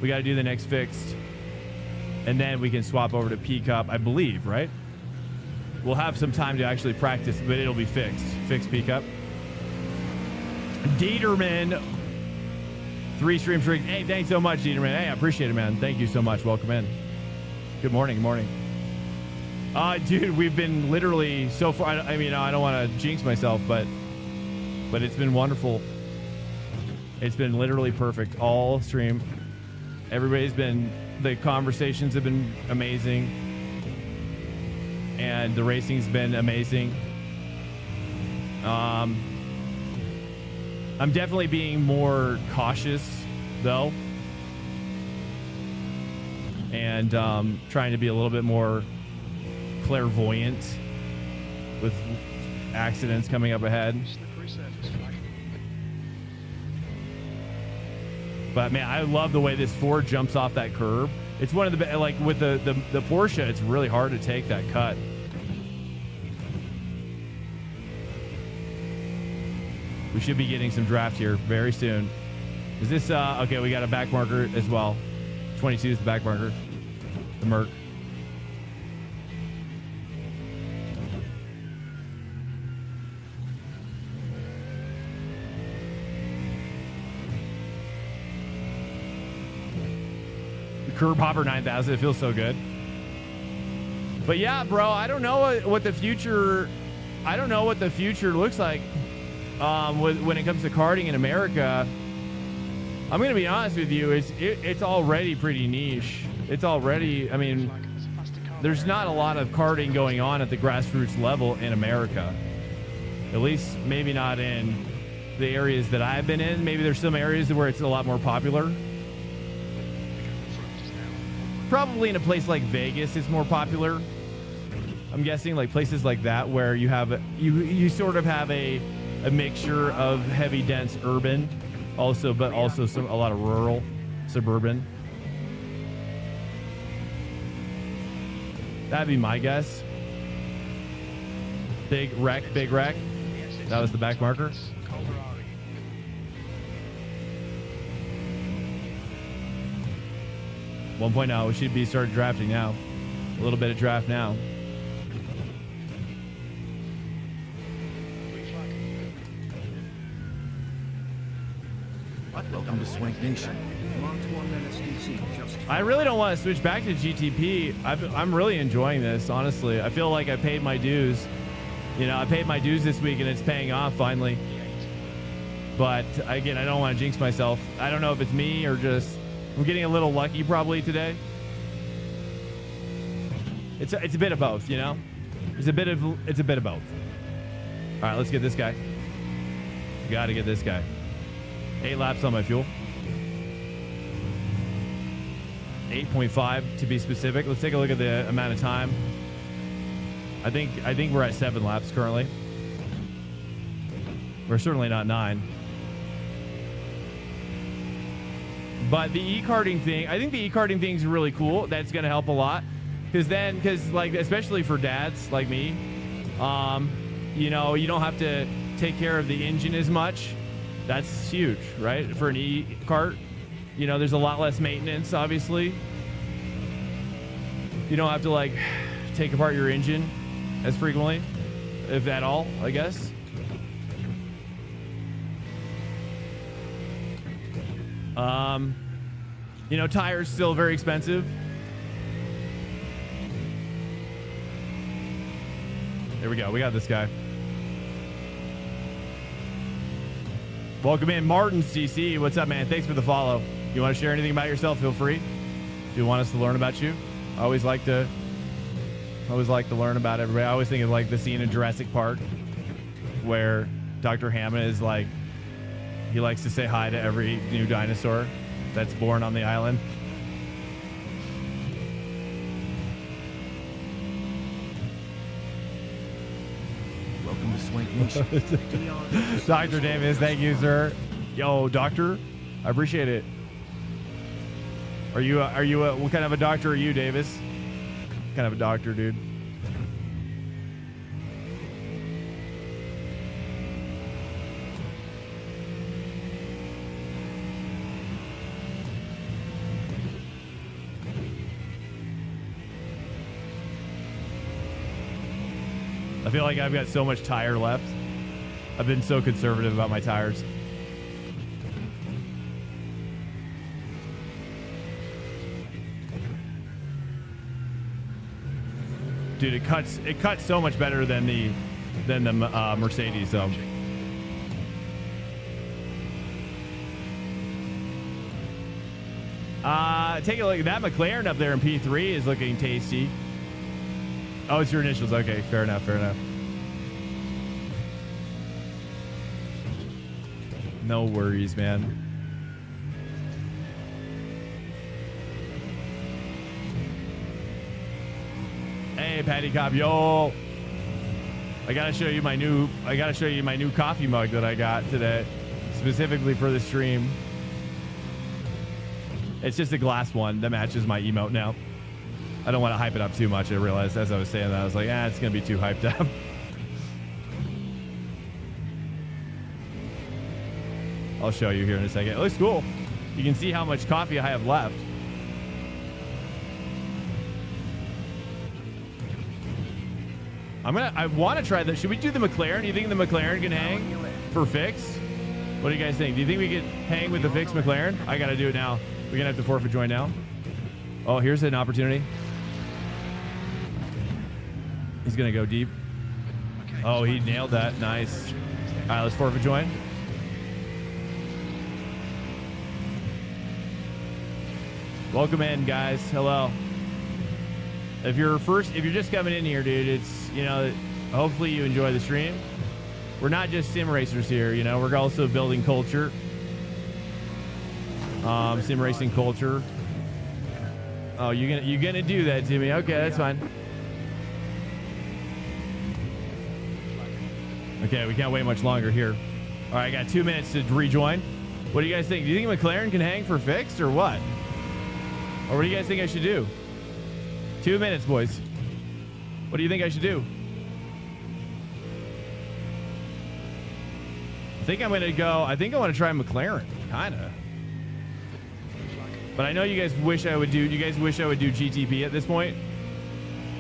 We got to do the next fixed, and then we can swap over to peak up. I believe, right? We'll have some time to actually practice, but it'll be fixed. Fixed peak up. Dieterman. 3 streams. Hey, thanks so much, Dieterman. Hey, I appreciate it, man. Thank you so much. Welcome in. Good morning. Good morning. Dude, we've been literally so far. I mean, I don't want to jinx myself, but it's been wonderful. It's been literally perfect all stream. The conversations have been amazing, and the racing's been amazing. I'm definitely being more cautious, though, and trying to be a little bit more clairvoyant with accidents coming up ahead. But man, I love the way this Ford jumps off that curb. It's one of the like with the Porsche, it's really hard to take that cut. We should be getting some draft here very soon. Is this okay? We got a back marker as well. 22 is the back marker. The Merc. The Curb Hopper 9000. It feels so good. But yeah, bro, I don't know what the future. I don't know what the future looks like. When it comes to karting in America, I'm going to be honest with you, it's already pretty niche. It's already, I mean, there's not a lot of karting going on at the grassroots level in America. At least maybe not in the areas that I've been in. Maybe there's some areas where it's a lot more popular. Probably in a place like Vegas it's more popular. I'm guessing like places like that where you have, you sort of have a mixture of heavy dense urban but also a lot of rural suburban. That'd be my guess. Big wreck. That was the back marker. One point now. We should be started drafting now. A little bit of draft now. Welcome to Swank Nation. I really don't want to switch back to GTP. I'm really enjoying this, honestly. I feel like I paid my dues. You know, I paid my dues this week and it's paying off finally. But again, I don't want to jinx myself. I don't know if it's me or just I'm getting a little lucky probably today. It's a bit of both, you know? It's a bit of both. All right, let's get this guy. We got to get this guy. 8 laps on my fuel. 8.5 to be specific. Let's take a look at the amount of time. I think we're at 7 laps currently. We're certainly not 9. But the e-karting thing, I think the e-karting thing is really cool. That's going to help a lot. Because like, especially for dads like me, you know, you don't have to take care of the engine as much. That's huge, right? For an e-kart, you know, there's a lot less maintenance, obviously. You don't have to like take apart your engine as frequently, if at all, I guess. You know, tires still very expensive. There we go. We got this guy. Welcome in, Martin's DC. What's up, man? Thanks for the follow. You want to share anything about yourself? Feel free. If you want us to learn about you, I always like to learn about everybody. I always think of like the scene in Jurassic Park where Dr. Hammond is like, he likes to say hi to every new dinosaur that's born on the island. Welcome to Swank Nation. Dr. Davis, thank you, sir. Yo, doctor, I appreciate it. Are you what kind of a doctor are you, Davis? What kind of a doctor, dude? I feel like I've got so much tire left. I've been so conservative about my tires. Dude, it cuts so much better than the Mercedes though. Take a look at that McLaren up there in P3 is looking tasty. Oh, it's your initials. Okay, fair enough, fair enough. No worries, man. Hey, Patty Cop, yo. I gotta show you my new coffee mug that I got today, specifically for the stream. It's just a glass one that matches my emote now. I don't want to hype it up too much. I realized as I was saying that, I was like, it's going to be too hyped up. I'll show you here in a second. It looks cool. You can see how much coffee I have left. I want to try that. Should we do the McLaren? Do you think the McLaren can hang for fix? What do you guys think? Do you think we could hang with the fix McLaren? I got to do it now. We're going to have to forfeit join now. Oh, here's an opportunity. He's going to go deep. Okay, Oh, he nailed that. Nice. All right, let's forfeit join. Welcome in, guys. Hello. If you're just coming in here, dude, it's, you know, hopefully you enjoy the stream. We're not just sim racers here, you know, we're also building culture. Sim racing culture. Oh, you're gonna do that to me. Okay, that's fine. Okay, we can't wait much longer here. All right, I got 2 minutes to rejoin. What do you guys think? Do you think McLaren can hang for fixed or what? Or what do you guys think I should do? 2 minutes, boys. What do you think I should do? I think I want to try McLaren, kind of. But I know you guys wish I would do GTP at this point.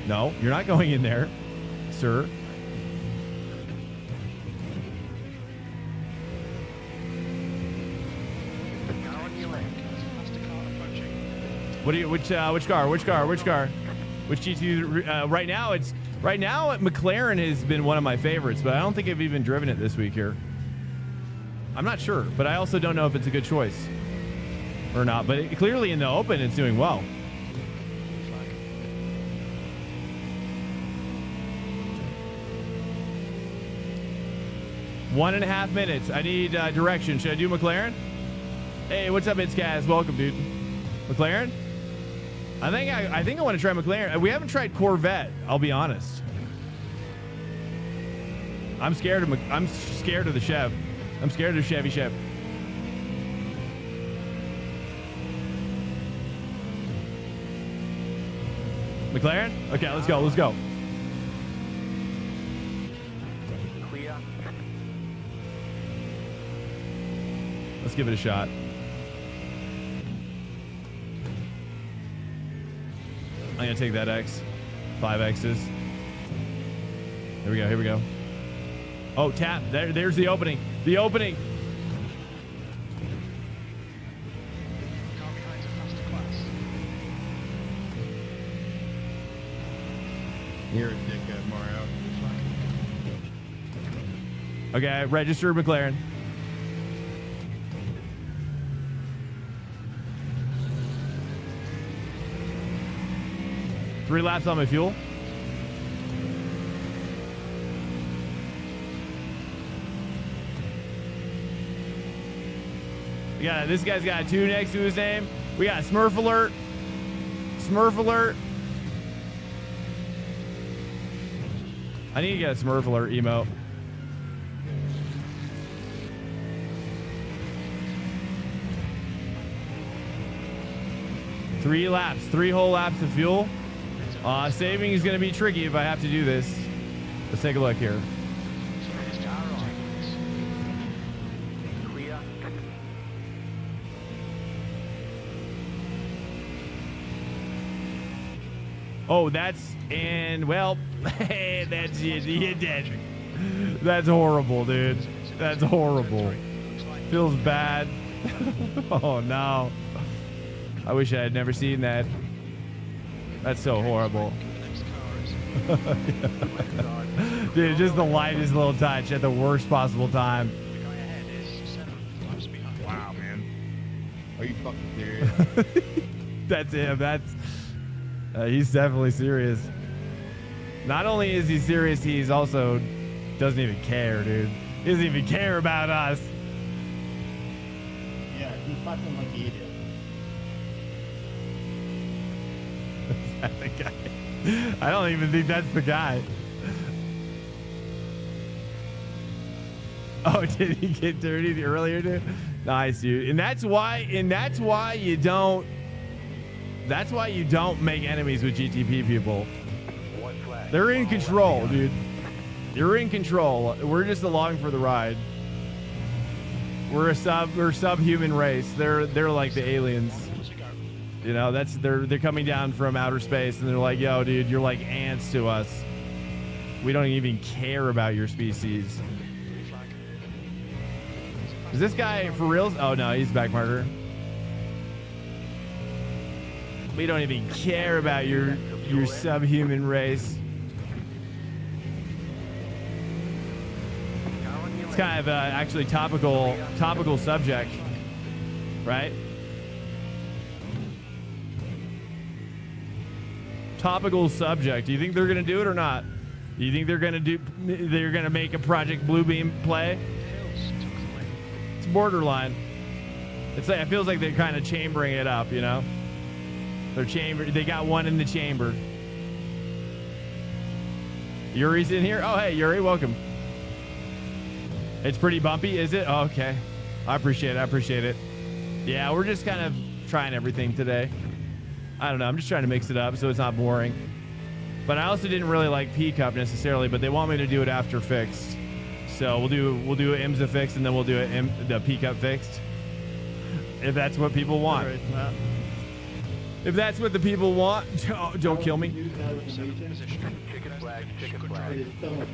No, you're not going in there, sir. What do you? Which car? Which GT? Right now, McLaren has been one of my favorites, but I don't think I've even driven it this week here. I'm not sure, but I also don't know if it's a good choice or not. But clearly in the open, it's doing well. One and a half minutes. I need direction. Should I do McLaren? Hey, what's up, it's Kaz? Welcome, dude. McLaren? I think I want to try McLaren. We haven't tried Corvette, I'll be honest. I'm scared of the Chev. I'm scared of Chevy Chev. McLaren? Okay, let's go. Let's go. Clear. Let's give it a shot. I'm gonna take that X. 5 X's. Here we go. Here we go. Oh, tap. There's the opening. The opening. Car behind's a faster class. You're a dickhead, Mario. Okay, registered McLaren. Three laps on my fuel. Yeah, this guy's got a 2 next to his name. We got Smurf alert. Smurf alert. I need to get a Smurf alert emote. Three laps, 3 whole laps of fuel. Saving is going to be tricky if I have to do this. Let's take a look here. Clear. Oh, that's well, that's you dead. That's horrible, dude. That's horrible. Feels bad. Oh no. I wish I had never seen that. That's so horrible. Dude, just the lightest little touch at the worst possible time. The guy ahead is 7 laps behind. Wow, man. Are you fucking serious? That's him. He's definitely serious. Not only is he serious, he's also doesn't even care, dude. He doesn't even care about us. Yeah, he's fucking like he is. Is that the guy? I don't even think that's the guy. Oh, did he get dirty earlier, dude? Nice, dude. And that's why you don't make enemies with GTP people. They're in control, dude. You're in control. We're just along for the ride. We're subhuman race. They're like the aliens. You know, they're coming down from outer space and they're like, yo, dude, you're like ants to us. We don't even care about your species. Is this guy for reals? Oh no, he's back marker. We don't even care about your subhuman race. It's kind of actually topical subject, right? Topical subject. Do you think they're gonna do it or not? Do you think they're gonna make a Project Bluebeam play? It's borderline. It's like, it feels like they're kind of chambering it up, you know? They got one in the chamber. Yuri's in here. Oh, hey, Yuri, welcome. It's pretty bumpy, is it? Oh, okay. I appreciate it. Yeah, we're just kind of trying everything today. I don't know. I'm just trying to mix it up so it's not boring. But I also didn't really like P-Cup necessarily, but they want me to do it after fixed. So we'll do an IMSA fixed and then we'll do the P-Cup fixed. If that's what people want. If that's what the people want, don't kill me.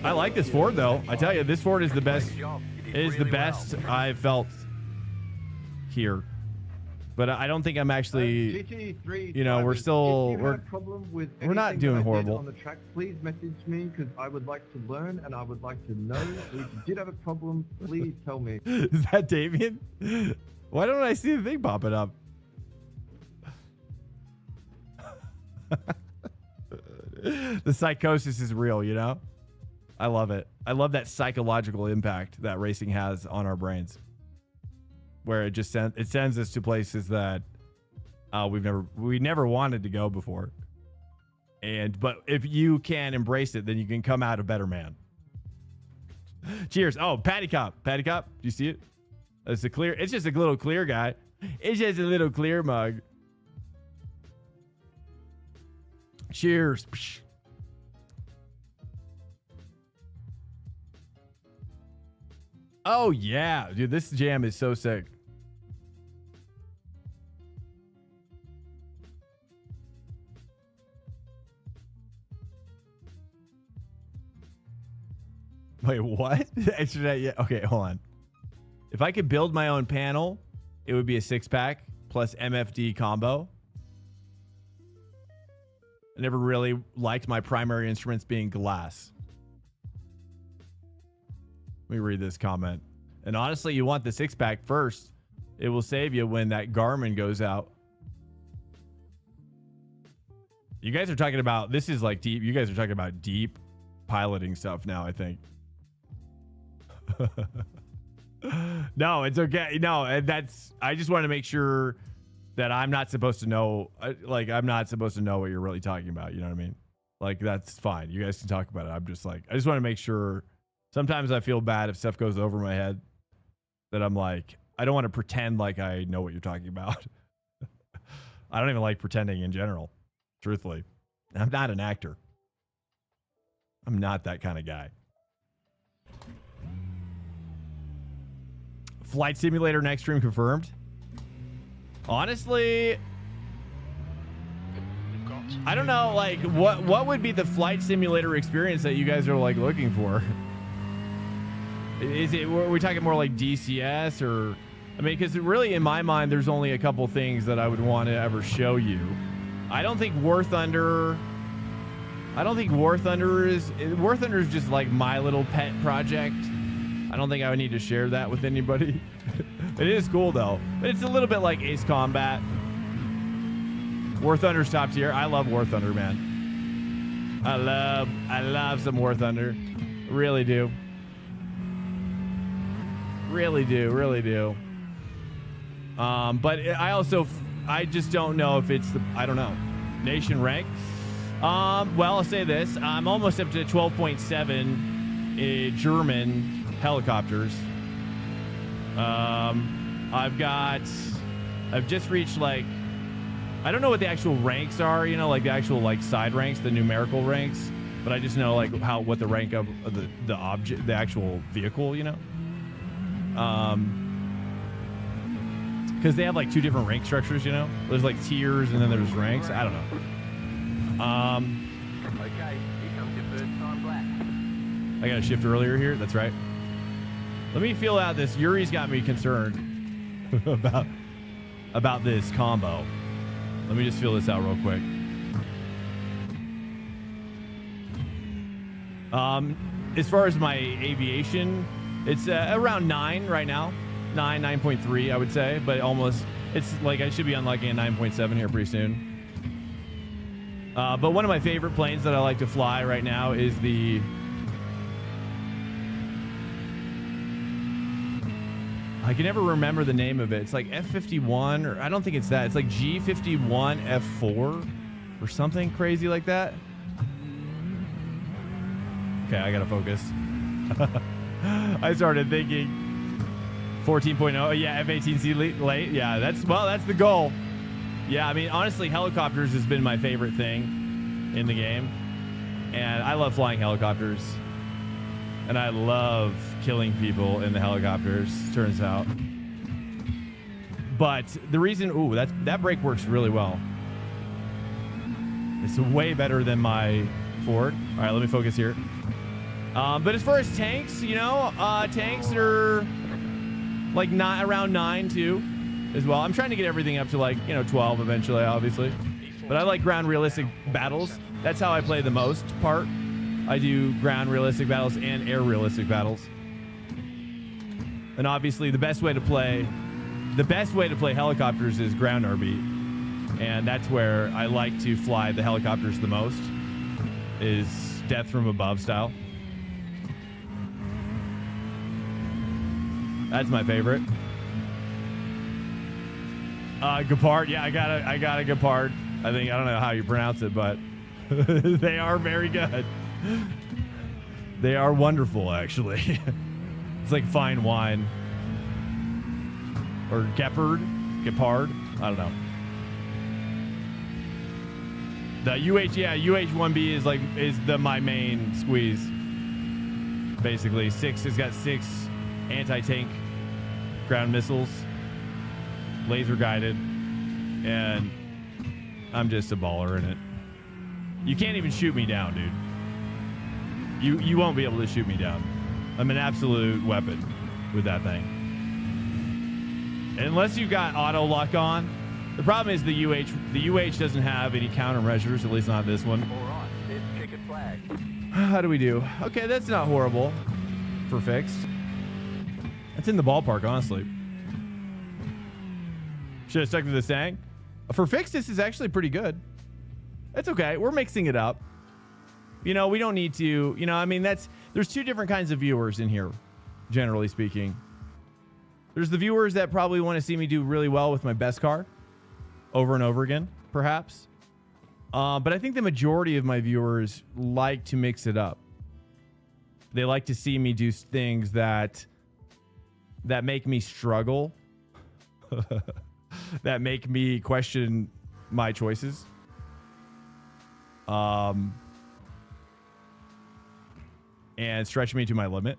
I like this Ford though. I tell you, this Ford is the best. It is the best I've felt here. But I don't think I'm actually. GT3, you know, we're still we're not doing horrible. On the track, please message me because I would like to learn and I would like to know. If you did have a problem, please tell me. Is that Damien? Why don't I see the thing popping up? The psychosis is real, you know? I love it. I love that psychological impact that racing has on our brains. Where it just sends us to places that we never wanted to go before. But if you can embrace it, then you can come out a better man. Cheers. Oh, Patty Cop. Patty Cop. Do you see it? It's a clear. It's just a little clear guy. It's just a little clear mug. Cheers. Psh. Oh, yeah. Dude, this jam is so sick. Wait, what? Yeah, okay, hold on. If I could build my own panel, it would be a 6-pack plus MFD combo. I never really liked my primary instruments being glass. Let me read this comment. And honestly, you want the 6-pack first. It will save you when that Garmin goes out. You guys are talking about, this is like deep. You guys are talking about deep piloting stuff now, I think. No, it's okay. No, that's, I just want to make sure that I'm not supposed to know, like, I'm not supposed to know what you're really talking about. You know what I mean? Like, that's fine. You guys can talk about it. I'm just like, I just want to make sure. Sometimes I feel bad if stuff goes over my head that I'm like, I don't want to pretend like I know what you're talking about. I don't even like pretending in general, truthfully. I'm not an actor. I'm not that kind of guy. Flight Simulator next stream confirmed. Honestly, I don't know, like, what would be the Flight Simulator experience that you guys are like looking for? Is it, are we talking more like DCS or, I mean, because really in my mind, there's only a couple things that I would want to ever show you. I don't think War Thunder is just like my little pet project. I don't think I would need to share that with anybody. It is cool though, but it's a little bit like Ace Combat. War Thunder's top tier. I love War Thunder, man. I love some War Thunder. Really do. Really do. But I just don't know if it's the, I don't know. Nation rank. Well, I'll say this. I'm almost up to 12.7 German helicopters. I've just reached, like, I don't know what the actual ranks are, you know, like the actual like side ranks, the numerical ranks, but I just know like what the rank of the object, the actual vehicle, you know. Because they have like 2 different rank structures, you know. There's like tiers and then there's ranks. I don't know. Okay, here comes your first time black. I got to shift earlier here. That's right. Let me feel out this. Yuri's got me concerned about this combo. Let me just feel this out real quick. As far as my aviation, it's around 9 right now. 9.3, I would say, but almost, it's like I should be unlocking a 9.7 here pretty soon. But one of my favorite planes that I like to fly right now is the, I can never remember the name of it. It's like F-51, or I don't think it's that. It's like G-51 F4 or something crazy like that. Okay, I gotta focus. I started thinking 14.0. Yeah, F-18C late. Yeah, that's the goal. Yeah, I mean, honestly, helicopters has been my favorite thing in the game. And I love flying helicopters. And I love killing people in the helicopters, turns out. But the reason, that brake works really well. It's way better than my Ford. All right, let me focus here. But as far as tanks, you know, tanks are like around 9 too, as well. I'm trying to get everything up to like, you know, 12 eventually, obviously. But I like ground realistic battles. That's how I play the most part. I do ground realistic battles and air realistic battles. And obviously the best way to play helicopters is ground RB. And that's where I like to fly the helicopters the most, is death from above style. That's my favorite. Gepard, yeah, I got a Gepard. I don't know how you pronounce it, but they are very good. They are wonderful, actually. It's like fine wine. Or Gepard. I don't know. The UH1B is my main squeeze. Basically, it's got 6 anti-tank ground missiles, laser guided, and I'm just a baller in it. You can't even shoot me down, dude. You won't be able to shoot me down. I'm an absolute weapon with that thing. Unless you've got auto lock on. The problem is the UH doesn't have any countermeasures, at least not this one. How do we do? Okay, that's not horrible for fixed. That's in the ballpark, honestly. Should have stuck to the Mustang. For fixed, this is actually pretty good. It's okay. We're mixing it up. You know, we don't need to, you know, I mean, there's 2 different kinds of viewers in here, generally speaking. There's the viewers that probably want to see me do really well with my best car over and over again, perhaps. But I think the majority of my viewers like to mix it up. They like to see me do things that make me struggle, that make me question my choices. And stretch me to my limit.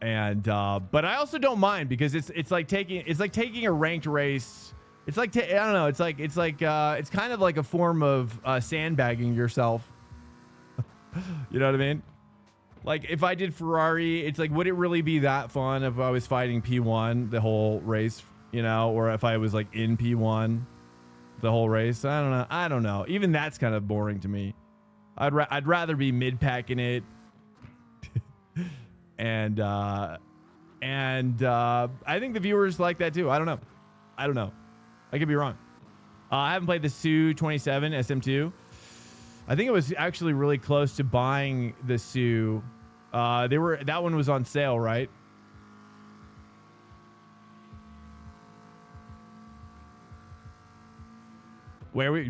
And but I also don't mind because it's like taking a ranked race. It's like I don't know. It's kind of like a form of sandbagging yourself. You know what I mean? Like if I did Ferrari, it's like, would it really be that fun if I was fighting P1 the whole race? You know, or if I was like in P1 the whole race? I don't know. Even that's kind of boring to me. I'd rather be mid packing it. And I think the viewers like that too. I don't know. I could be wrong. I haven't played the Su-27 SM2. I think it was actually really close to buying the Su. That one was on sale, right?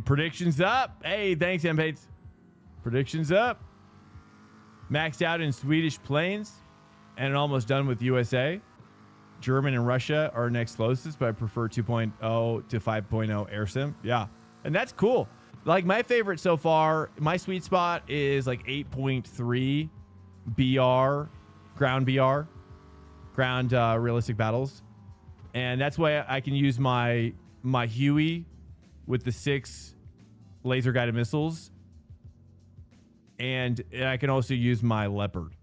Predictions up. Hey, thanks, M-Pates. Predictions up. Maxed out in Swedish planes. And almost done with USA. German and Russia are next closest, but I prefer 2.0 to 5.0 air sim. Yeah. And that's cool. Like my favorite so far, my sweet spot is like 8.3 BR, ground realistic battles. And that's why I can use my Huey with the 6 laser guided missiles. And I can also use my Leopard.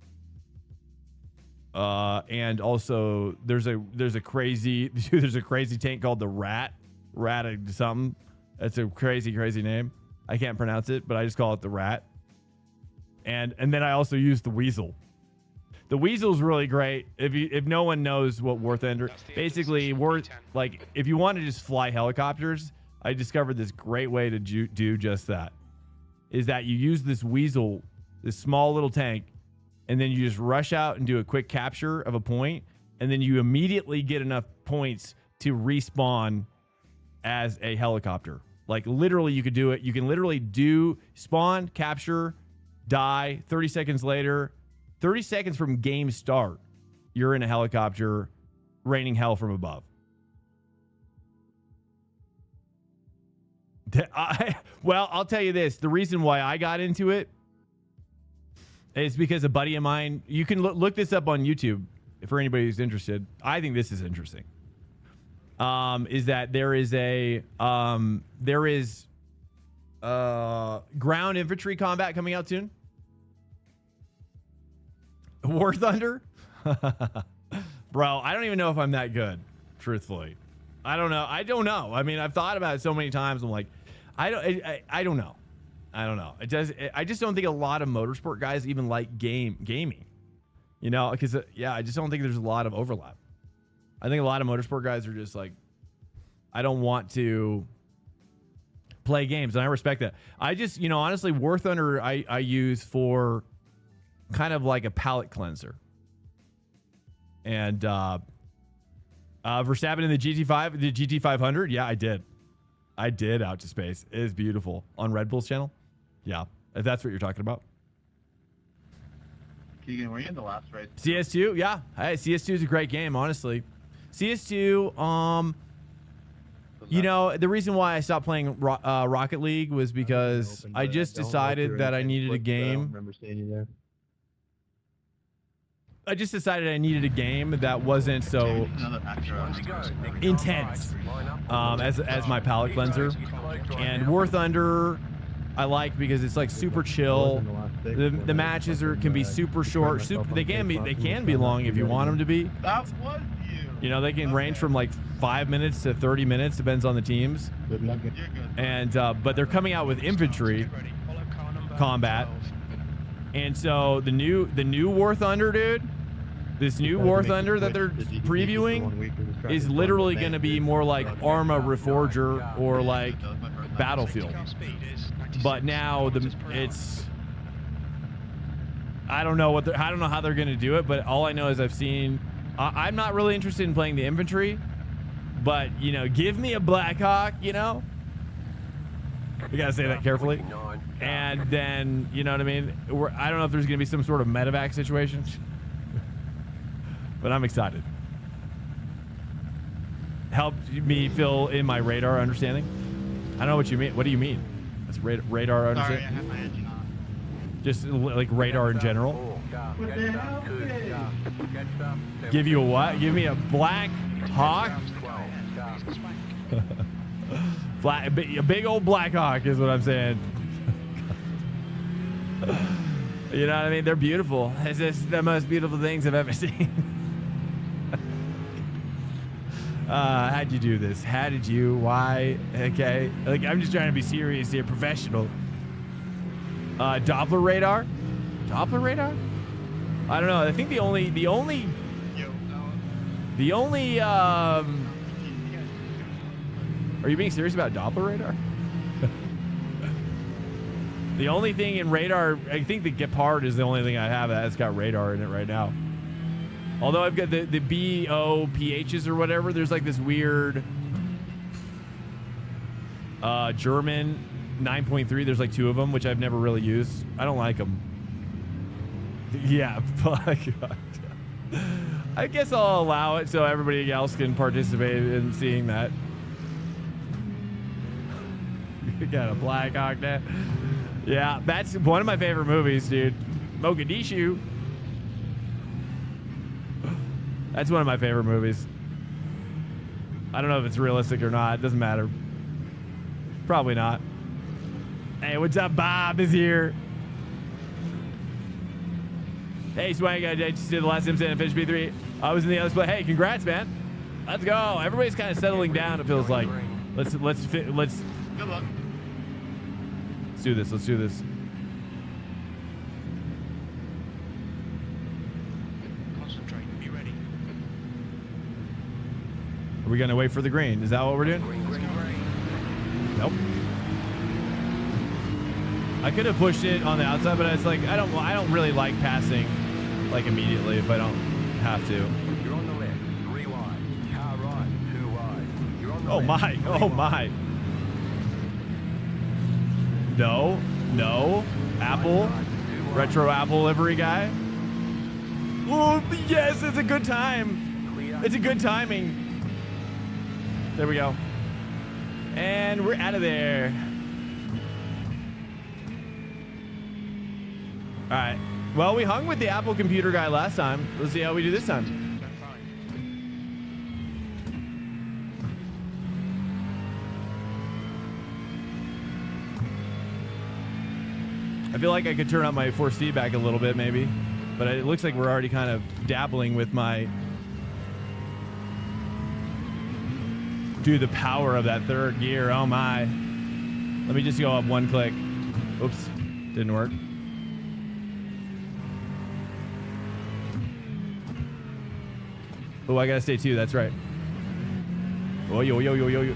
And also there's a crazy tank called the Rat something. That's a crazy name. I can't pronounce it, but I just call it the Rat. And then I also use the Weasel. The Weasel's really great. If no one knows what Worth Ender, basically like if you want to just fly helicopters, I discovered this great way to do just that. Is that you use this Weasel, this small little tank, and then you just rush out and do a quick capture of a point, and then you immediately get enough points to respawn as a helicopter. Like literally you could do it. You can literally do spawn, capture, die, 30 seconds later, 30 seconds from game start, you're in a helicopter raining hell from above. Well, I'll tell you this. The reason why I got into it is because a buddy of mine, you can look this up on YouTube for anybody who's interested. I think this is interesting. Is that there is ground infantry combat coming out soon. War Thunder? Bro, I don't even know if I'm that good, truthfully. I don't know. I mean, I've thought about it so many times. I'm like, I don't know. I just don't think a lot of motorsport guys even like gaming, you know, because I just don't think there's a lot of overlap. I think a lot of motorsport guys are just like, I don't want to play games, and I respect that. I just, you know, honestly, War Thunder I use for kind of like a palate cleanser. And Verstappen in the GT500, yeah, I did. I did Out to Space. It is beautiful. On Red Bull's channel? Yeah, if that's what you're talking about. Keegan, were you in the last race? CS2? Yeah. Hey, CS2 is a great game, honestly. CS2, you know, the reason why I stopped playing Rocket League was because I just decided that I needed a game. remember seeing you there. I just decided I needed a game that wasn't so intense as my palate cleanser. And War Thunder I like because it's like super chill. The matches can be super short. They can be long if you want them to be. That was you. You know, they can range from like 5 minutes to 30 minutes, depends on the teams. You're good. And but they're coming out with infantry combat. And so the new War Thunder, dude, this new War Thunder that they're previewing is literally going to be more like Arma Reforger or like Battlefield. But now it's I don't know how they're going to do it, but all I know is I've seen I'm not really interested in playing the infantry, but you know, give me a Black Hawk, you know? You got to say that carefully. And then, you know what I mean? I don't know if there's going to be some sort of medevac situation, but I'm excited. Help me fill in my radar understanding. I don't know what you mean. What do you mean? That's radar understanding? Sorry, I have my engine on. Just like radar in general? What the hell? Give you a what? Give me a Black Hawk? A big old Black Hawk is what I'm saying. You know what I mean? They're beautiful. It's just the most beautiful things I've ever seen. How'd you do this? How did you? Why? Okay. Like, I'm just trying to be serious here, professional. Doppler radar? Doppler radar? I don't know. I think the only are you being serious about Doppler radar? The only thing in radar, I think the Gepard is the only thing I have that's got radar in it right now. Although I've got the BOPHs or whatever, there's like this weird German 9.3. There's like 2 of them, which I've never really used. I don't like them. Yeah, fuck. I guess I'll allow it so everybody else can participate in seeing that. You got a Black Hawk there. Yeah, that's one of my favorite movies, dude. Mogadishu. That's one of my favorite movies. I don't know if it's realistic or not. It doesn't matter. Probably not. Hey, what's up? Bob is here. Hey, Swag, I just did the last IMSA and finished B3. I was in the other split. Hey, congrats, man. Let's go. Everybody's kind of settling down, it feels like. Let's Good luck. Let's do this. Let's do this. Concentrate. Be ready. Are we gonna wait for the green? Is that what we're doing? Nope. I could have pushed it on the outside, but it's like I don't really like passing like immediately if I don't have to. You're on the left, 3 wide. Car right, 2 wide. You're on the Oh left, my! 3 Oh wide. my! No, no, Apple, retro Apple livery guy. Oh yes, it's a good time. It's a good timing. There we go. And we're out of there. All right. Well, we hung with the Apple computer guy last time. Let's see how we do this time. I feel like I could turn up my force feedback a little bit, maybe. But it looks like we're already kind of dabbling with my... Dude, the power of that 3rd gear. Oh, my. Let me just go up 1 click. Oops. Didn't work. Oh, I gotta stay 2. That's right. Oh, yo, yo, yo, yo, yo.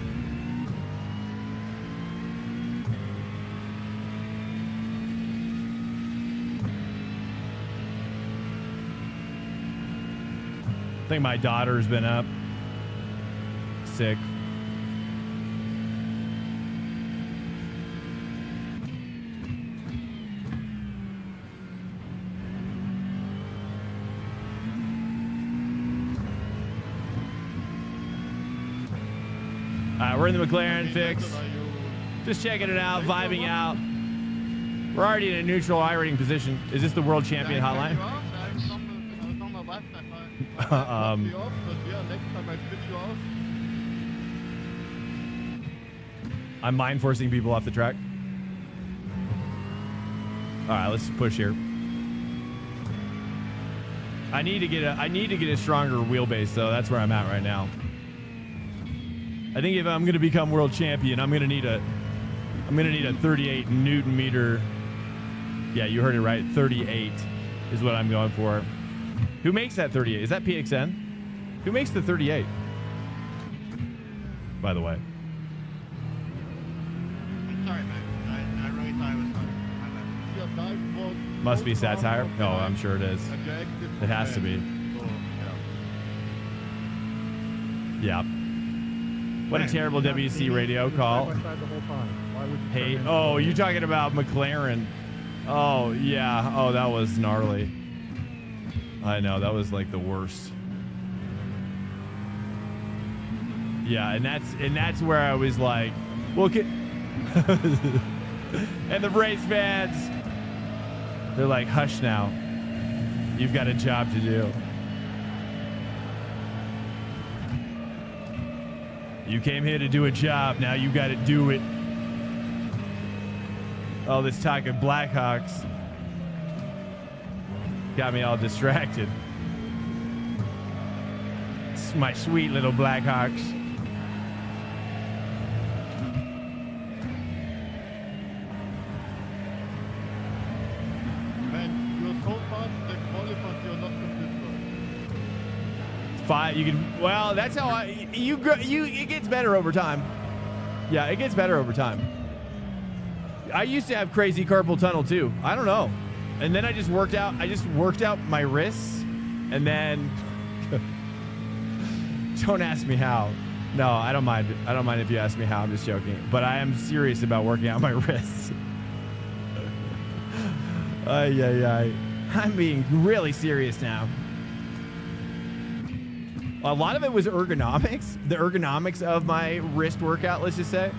I think my daughter's been up. Sick. Yeah, we're in the McLaren fix. Just checking it out, vibing out. We're already in a neutral iRacing position. Is this the world champion hotline? I'm mind forcing people off the track. All right, let's push here. I need to get a stronger wheelbase, though. That's where I'm at right now. I think if I'm going to become world champion, I'm going to need a 38 Newton meter. Yeah, you heard it right. 38 is what I'm going for. Who makes that 38? Is that PXN? Who makes the 38? By the way. I'm sorry, man. I really thought it was fun. Must be satire? No, I'm sure it is. It has to be. Yeah. What a terrible WC radio call. Hey, oh, you're talking about McLaren. Oh, yeah. Oh, that was gnarly. I know, that was like the worst. Yeah, and that's where I was like, well, and the race fans, they're like, hush now. You've got a job to do. You came here to do a job. Now you got to do it. All this talk of Blackhawks got me all distracted. It's my sweet little Blackhawks. Man, you're so fast that qualifiers you're not consistent. Five, you can. Well, that's how it gets better over time. Yeah, it gets better over time. I used to have crazy carpal tunnel too. I don't know, and then I just worked out my wrists, and then don't ask me how. No, I don't mind. I don't mind if you ask me how. I'm just joking. But I am serious about working out my wrists. I'm being really serious now. A lot of it was ergonomics. The ergonomics of my wrist workout, let's just say.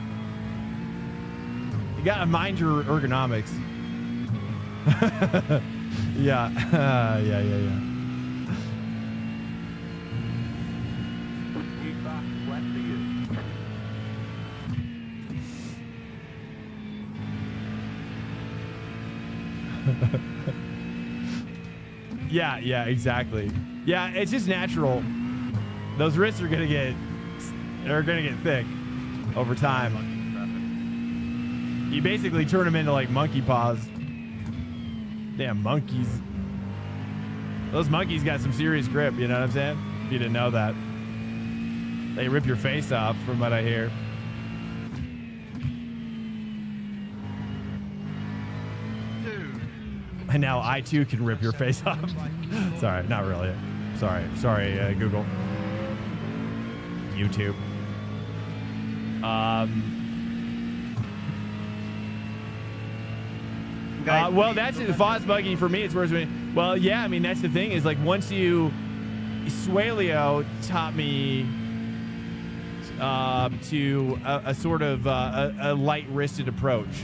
You gotta mind your ergonomics. Yeah. Yeah. Yeah, exactly. Yeah, it's just natural. Those wrists are gonna get thick over time. You basically turn them into like monkey paws. Damn monkeys. Those monkeys got some serious grip, you know what I'm saying? If you didn't know that. They rip your face off from what I hear. And now I too can rip your face off. Sorry, not really. Sorry, Google. YouTube. Well, that's it. Foz buggy for me. It's worse. Well, yeah. I mean, that's the thing is like once Suelio taught me to a sort of a light-wristed approach.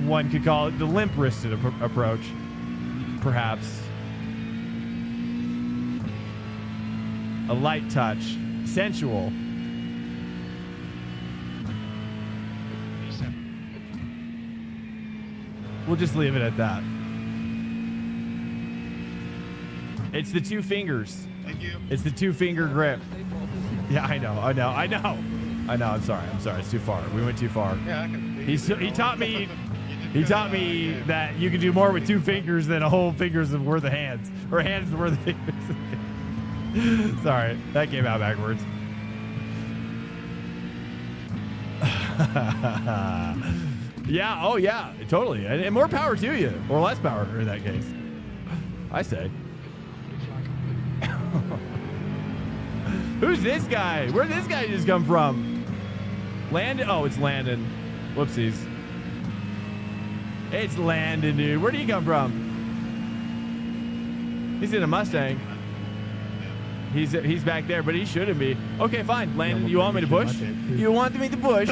One could call it the limp-wristed approach, perhaps. A light touch, sensual. We'll just leave it at that. It's the two fingers. Thank you. It's the two-finger grip. Yeah, I know. I'm sorry. It's too far. We went too far. Yeah, I can. He taught me. He taught me that you can do more with two fingers than a whole finger's worth of hands, or hands worth of fingers. Sorry, that came out backwards. Yeah. Oh, yeah. Totally. And more power to you, or less power in that case. I say. Who's this guy? Where'd this guy just come from? Landon? Oh, it's Landon. Whoopsies. It's Landon, dude. Where'd he come from? He's in a Mustang. He's back there, but he shouldn't be. Okay, fine. Landon, you want me to push? You want me to push?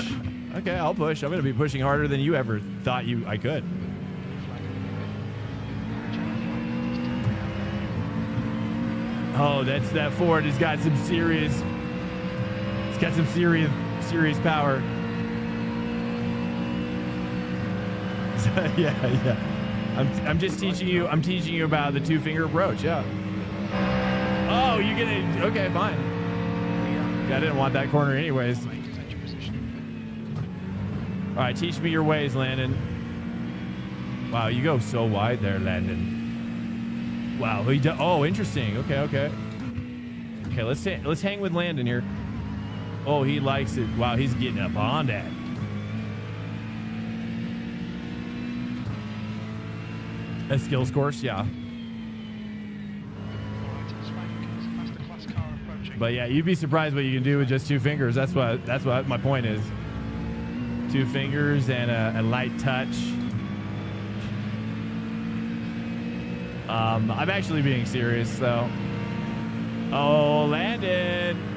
Okay, I'll push. I'm going to be pushing harder than you ever thought I could. Oh, that Ford has got some serious. It's got some serious power. yeah. I'm just teaching you. I'm teaching you about the two-finger approach. Yeah. Oh, you're gonna. Okay, fine. I didn't want that corner anyways. All right, teach me your ways, Landon. Wow, you go so wide there, Landon. Wow. Oh, interesting. Okay. Okay, let's hang with Landon here. Oh, he likes it. Wow, he's getting up on that. A skills course, yeah. But yeah, you'd be surprised what you can do with just two fingers. That's what my point is. Two fingers and a light touch. I'm actually being serious, though. Oh, Landon.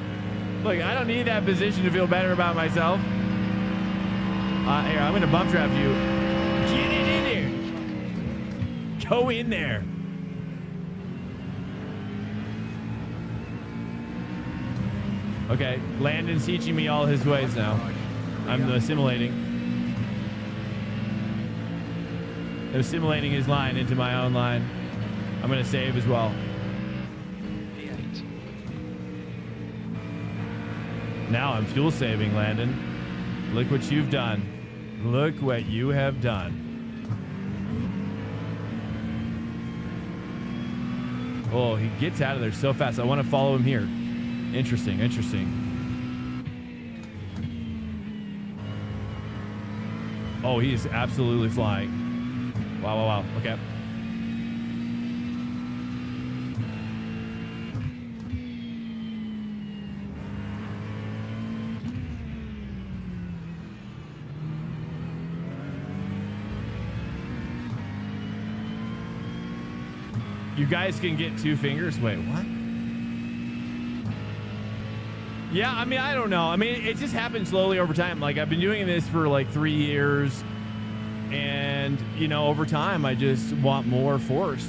Look, I don't need that position to feel better about myself. Here, I'm going to bump trap you. Get it in there. Go in there. Okay, Landon's teaching me all his ways now. I'm assimilating. I'm assimilating his line into my own line. I'm going to save as well. Now I'm fuel saving, Landon. Look what you've done. Look what you have done. Oh, he gets out of there so fast. I want to follow him here. Interesting. Oh, he is absolutely flying. Wow. Okay. You guys can get two fingers. Wait, what? Yeah, I mean, I don't know. I mean, it just happens slowly over time. Like, I've been doing this for like 3 years, and you know, over time, I just want more force.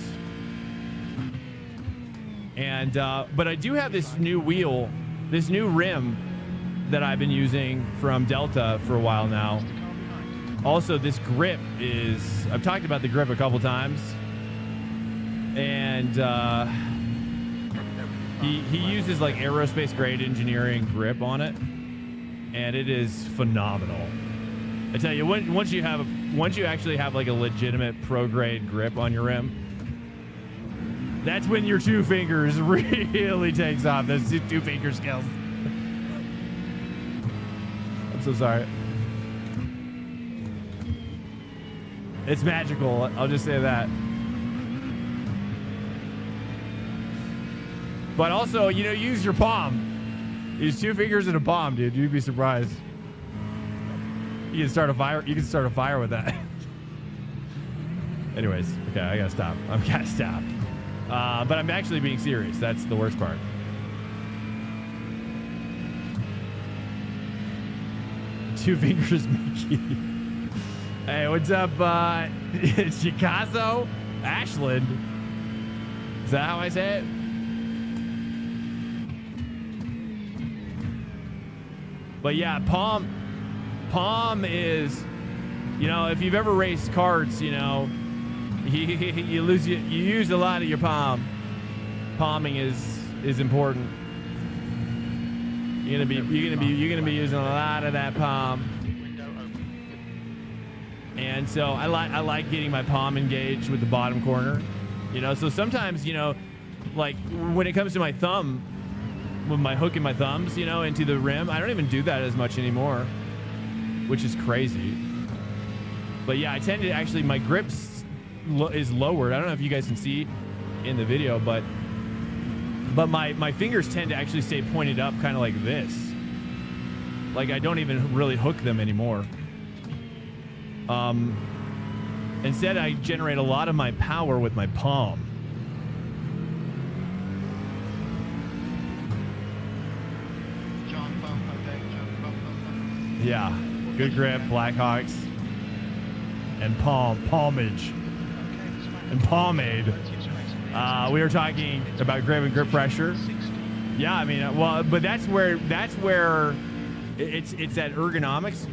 And but I do have this new wheel, this new rim that I've been using from Delta for a while now. Also, this grip is, I've talked about the grip a couple times. And he uses like aerospace grade engineering grip on it, and it is phenomenal. I tell you, once you actually have like a legitimate pro grade grip on your rim, that's when your two fingers really takes off. Those two finger skills. I'm so sorry. It's magical. I'll just say that. But also, you know, use your palm. Use two fingers and a palm, dude. You'd be surprised. You can start a fire. You can start a fire with that. Anyways, okay, I gotta stop. But I'm actually being serious. That's the worst part. Two fingers, Mickey. Hey, what's up, Chicago? Ashland? Is that how I say it? But yeah, palm is, you know, if you've ever raced karts, you know, you use a lot of your palm. Palming is important. You're gonna be using a lot of that palm. And so I like getting my palm engaged with the bottom corner, you know. So sometimes, you know, like when it comes to my thumb, with my hook and my thumbs, you know, into the rim, I don't even do that as much anymore, which is crazy. But yeah, I tend to actually, my grip is lowered. I don't know if you guys can see in the video, but my fingers tend to actually stay pointed up, kind of like this. Like I don't even really hook them anymore. Instead, I generate a lot of my power with my palm. Yeah, good grip, Blackhawks, and palmage, and pomade. We were talking about grip and grip pressure. Yeah, I mean, well, but that's where it's that ergonomics.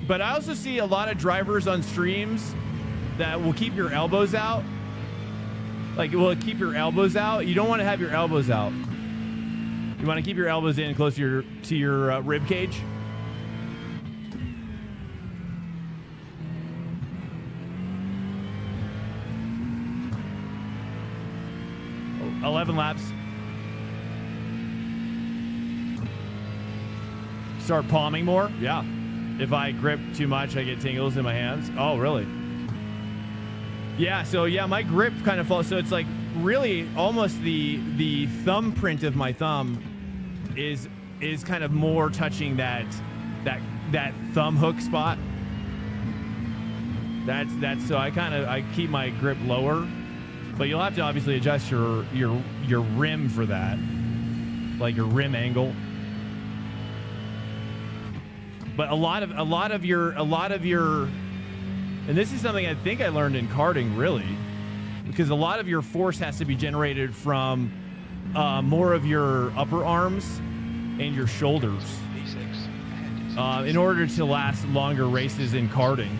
But I also see a lot of drivers on streams that will keep your elbows out. Like, it will keep your elbows out. You don't want to have your elbows out. You want to keep your elbows in close to your rib cage. Oh, 11 laps. Start palming more? Yeah. If I grip too much, I get tingles in my hands. Oh, really? Yeah, so yeah, my grip kind of falls. So it's like really almost the thumbprint of my thumb is kind of more touching that thumb hook spot. That's so I keep my grip lower, but you'll have to obviously adjust your rim for that, like your rim angle. But a lot of your, and this is something I think I learned in karting, really, because a lot of your force has to be generated from more of your upper arms and your shoulders in order to last longer races in karting.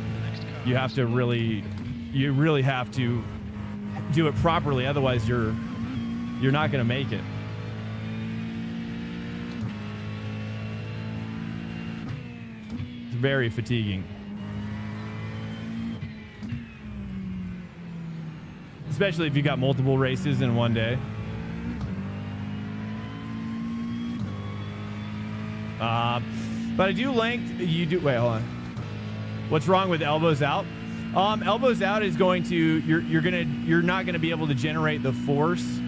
You really have to do it properly, otherwise you're not going to make it. Very fatiguing, especially if you got multiple races in one day. But I do length. Wait, hold on. What's wrong with elbows out? Elbows out is going to you're not gonna be able to generate the force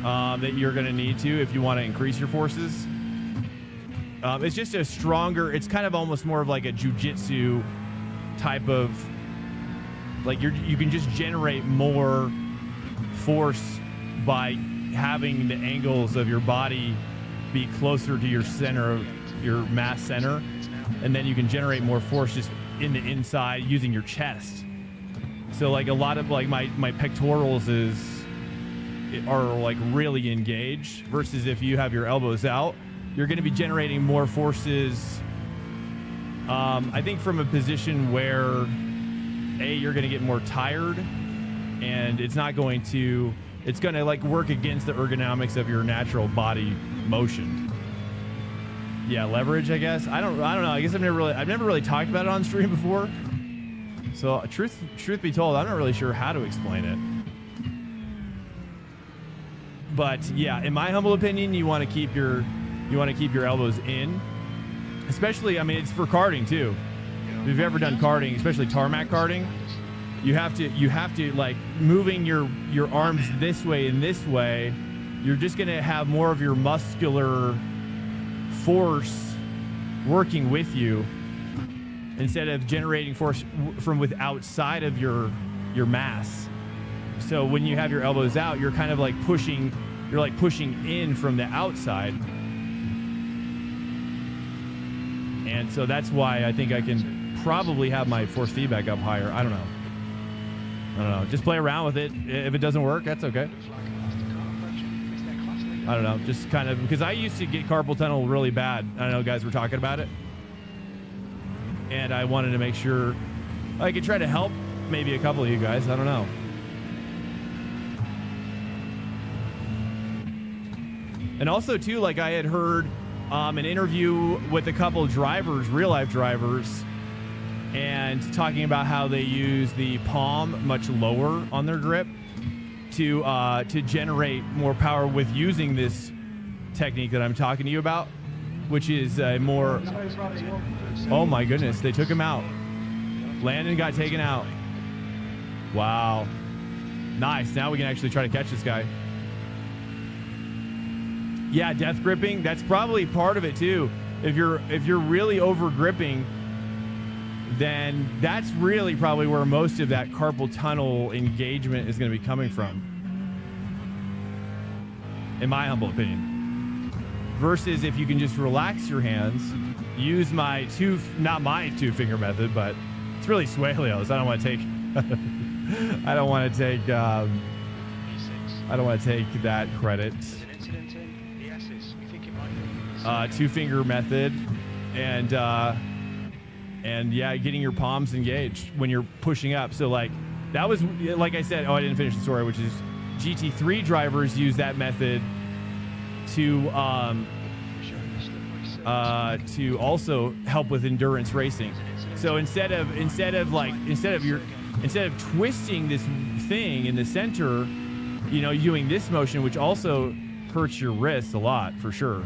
that you're gonna need to if you want to increase your forces. It's just a stronger, it's kind of almost more of like a jujitsu type of, like you can just generate more force by having the angles of your body be closer to your center, your mass center, and then you can generate more force just in the inside using your chest. So like a lot of like my pectorals are like really engaged, versus if you have your elbows out, you're going to be generating more forces, I think, from a position where, you're going to get more tired, and it's going to like work against the ergonomics of your natural body motion. Yeah, leverage, I guess. I don't know. I guess I've never really talked about it on stream before. So truth be told, I'm not really sure how to explain it. But yeah, in my humble opinion, you want to keep your elbows in, especially, I mean, it's for karting too. If you've ever done karting, especially tarmac karting, you have to like moving your arms this way and this way. You're just going to have more of your muscular force working with you instead of generating force from outside of your mass. So when you have your elbows out, you're kind of like pushing in from the outside. And so that's why I think I can probably have my force feedback up higher. I don't know. Just play around with it. If it doesn't work, that's okay. I don't know. Just kind of, because I used to get carpal tunnel really bad. I know guys were talking about it. And I wanted to make sure I could try to help maybe a couple of you guys. I don't know. And also too, like I had heard an interview with a couple of drivers, real life drivers, and talking about how they use the palm much lower on their grip to generate more power with using this technique that I'm talking to you about, which is more. Oh my goodness, they took him out. Landon got taken out. Wow, nice. Now we can actually try to catch this guy. Yeah, death gripping. That's probably part of it too. If you're really over gripping, then that's really probably where most of that carpal tunnel engagement is going to be coming from, in my humble opinion. Versus if you can just relax your hands, use my not my 2-finger method, but it's really Suelio's. I don't want to take I don't want to take that credit. 2-finger method, and yeah, getting your palms engaged when you're pushing up. So like that was, like I said, I didn't finish the story, which is GT3 drivers use that method to also help with endurance racing. So instead of twisting this thing in the center, you know, doing this motion, which also hurts your wrists a lot for sure.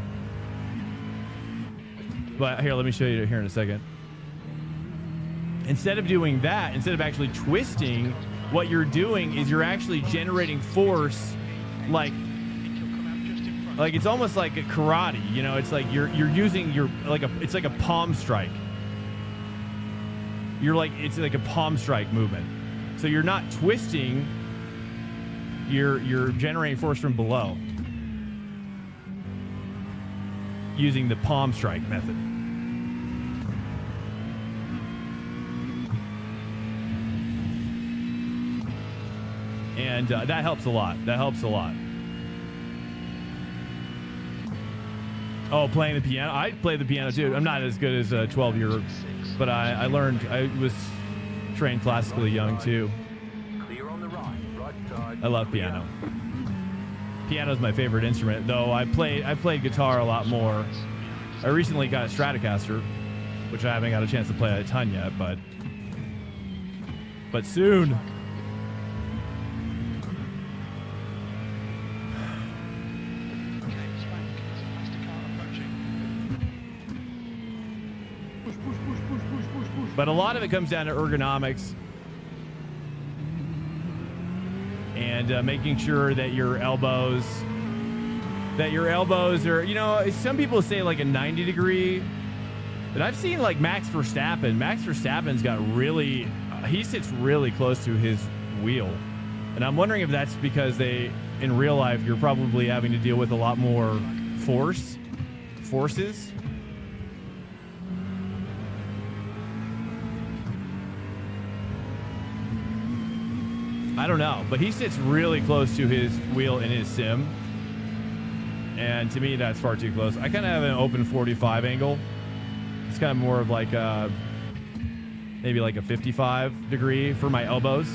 But here, let me show you here in a second. Instead of doing that, instead of actually twisting, what you're doing is you're actually generating force, like it's almost like a karate, you know. It's like you're using it's like a palm strike. It's like a palm strike movement. So you're not twisting, you're generating force from below using the palm strike method. And that helps a lot. That helps a lot. Oh, playing the piano. I play the piano too. I'm not as good as a 12-year, but I learned. I was trained classically young too. I love piano. Piano is my favorite instrument, though I played guitar a lot more. I recently got a Stratocaster, which I haven't got a chance to play a ton yet, but soon. But a lot of it comes down to ergonomics and making sure that your elbows are, you know, some people say like a 90 degree, but I've seen like Max Verstappen. Max Verstappen's got he sits really close to his wheel. And I'm wondering if that's because in real life, you're probably having to deal with a lot more forces. I don't know, but he sits really close to his wheel in his sim. And to me, that's far too close. I kind of have an open 45 angle. It's kind of more of like maybe like a 55 degree for my elbows.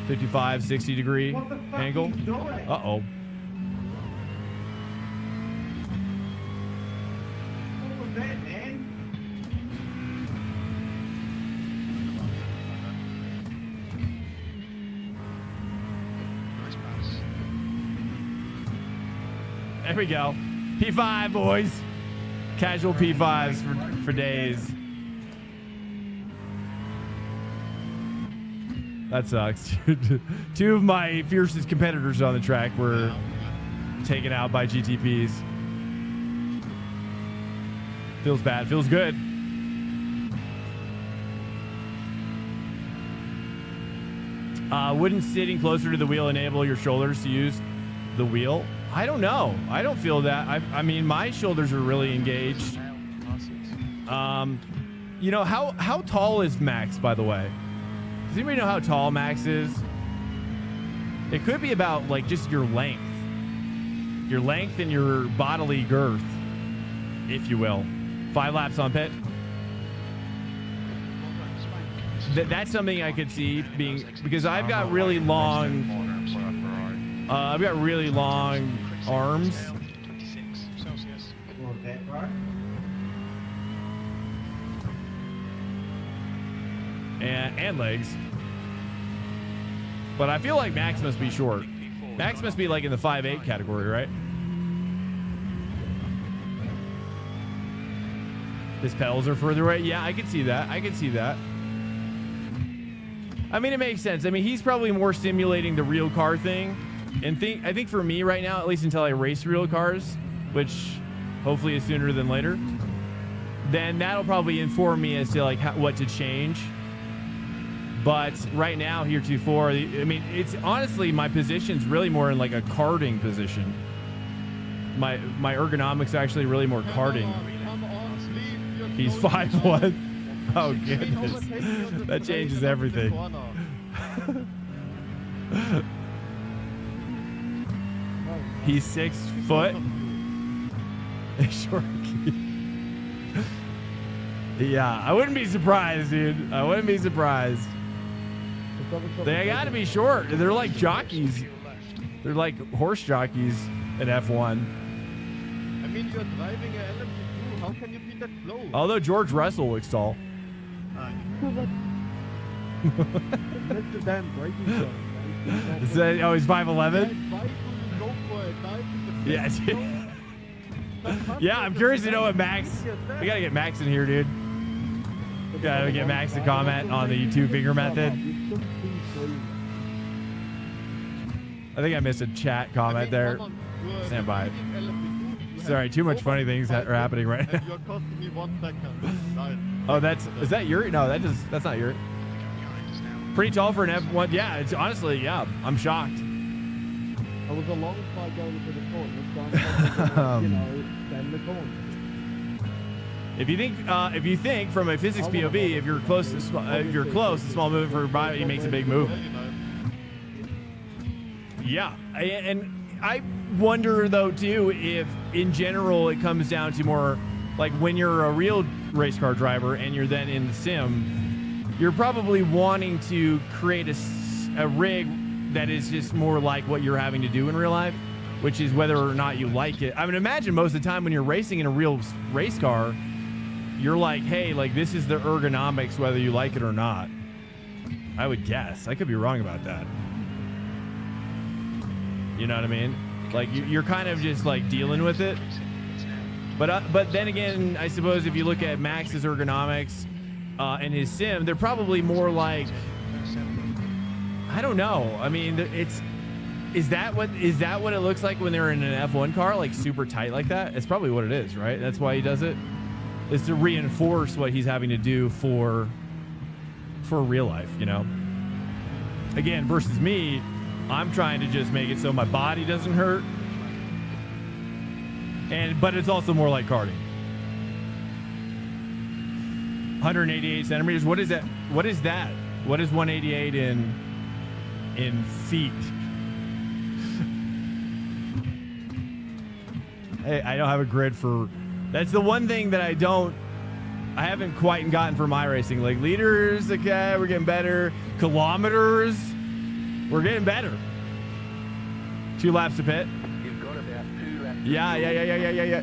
55, 60 degree angle. Uh-oh. What was that, man? There we go. P5, boys. Casual P5s for days. That sucks. Two of my fiercest competitors on the track were taken out by GTPs. Feels bad. Feels good. Wouldn't sitting closer to the wheel enable your shoulders to use the wheel? I don't know. I don't feel that. I mean, my shoulders are really engaged. You know, how tall is Max, by the way? Does anybody know how tall Max is? It could be about like just your length. Your length and your bodily girth, if you will. 5 laps on pit. That's something I could see being, because I've got really long arms. And legs. But I feel like Max must be short. Max must be like in the 5'8" category, right? His pedals are further away. Yeah, I can see that. I can see that. I mean, it makes sense. I mean, he's probably more stimulating the real car thing. And I think for me right now, at least until I race real cars, which hopefully is sooner than later, then that'll probably inform me as to like what to change. But right now, heretofore, I mean, it's honestly, my position's really more in like a karting position. My ergonomics actually really more karting. He's 5'1". Oh goodness, that changes everything. He's 6 foot. Short. Yeah, I wouldn't be surprised, dude. I wouldn't be surprised. They gotta be short. They're like jockeys. They're like horse jockeys in F1. I mean, you're driving an LMP2. How can you be that slow? Although George Russell looks tall. That's the damn braking zone. Is that, oh, he's 5'11"? Yeah, yeah, I'm curious to know what Max... We gotta get Max in here, dude. We gotta get Max to comment on the 2-finger method. I think I missed a chat comment there. Stand by. Sorry, too much funny things that are happening right now. You're costing me 1 second. Oh, is that Yuri? No, that's not Yuri. Pretty tall for an F1. Yeah, it's honestly, yeah, I'm shocked. I was a long time going to the corner. Stand the corner. If you think from a physics POV, if you're close, a small movement for your body makes a big move. Yeah, and I wonder though too if in general it comes down to more like when you're a real race car driver and you're then in the sim, you're probably wanting to create a rig that is just more like what you're having to do in real life, which is whether or not you like it. I mean, imagine most of the time when you're racing in a real race car, you're like, hey, like this is the ergonomics, whether you like it or not. I would guess. I could be wrong about that. You know what I mean? Like you're kind of just like dealing with it. But then again, I suppose if you look at Max's ergonomics and his sim, they're probably more like, I don't know. I mean, is that what it looks like when they're in an F1 car, like super tight like that? It's probably what it is, right? That's why he does it, is to reinforce what he's having to do for real life, you know? Again, versus me, I'm trying to just make it so my body doesn't hurt. But it's also more like karting. 188 centimeters. What is that? What is that? What is 188 in feet? Hey, I don't have a grid for. That's the one thing that I haven't quite gotten for my racing. Like liters, okay, we're getting better. Kilometers, we're getting better. 2 laps to pit. You've got about 2 laps. Yeah.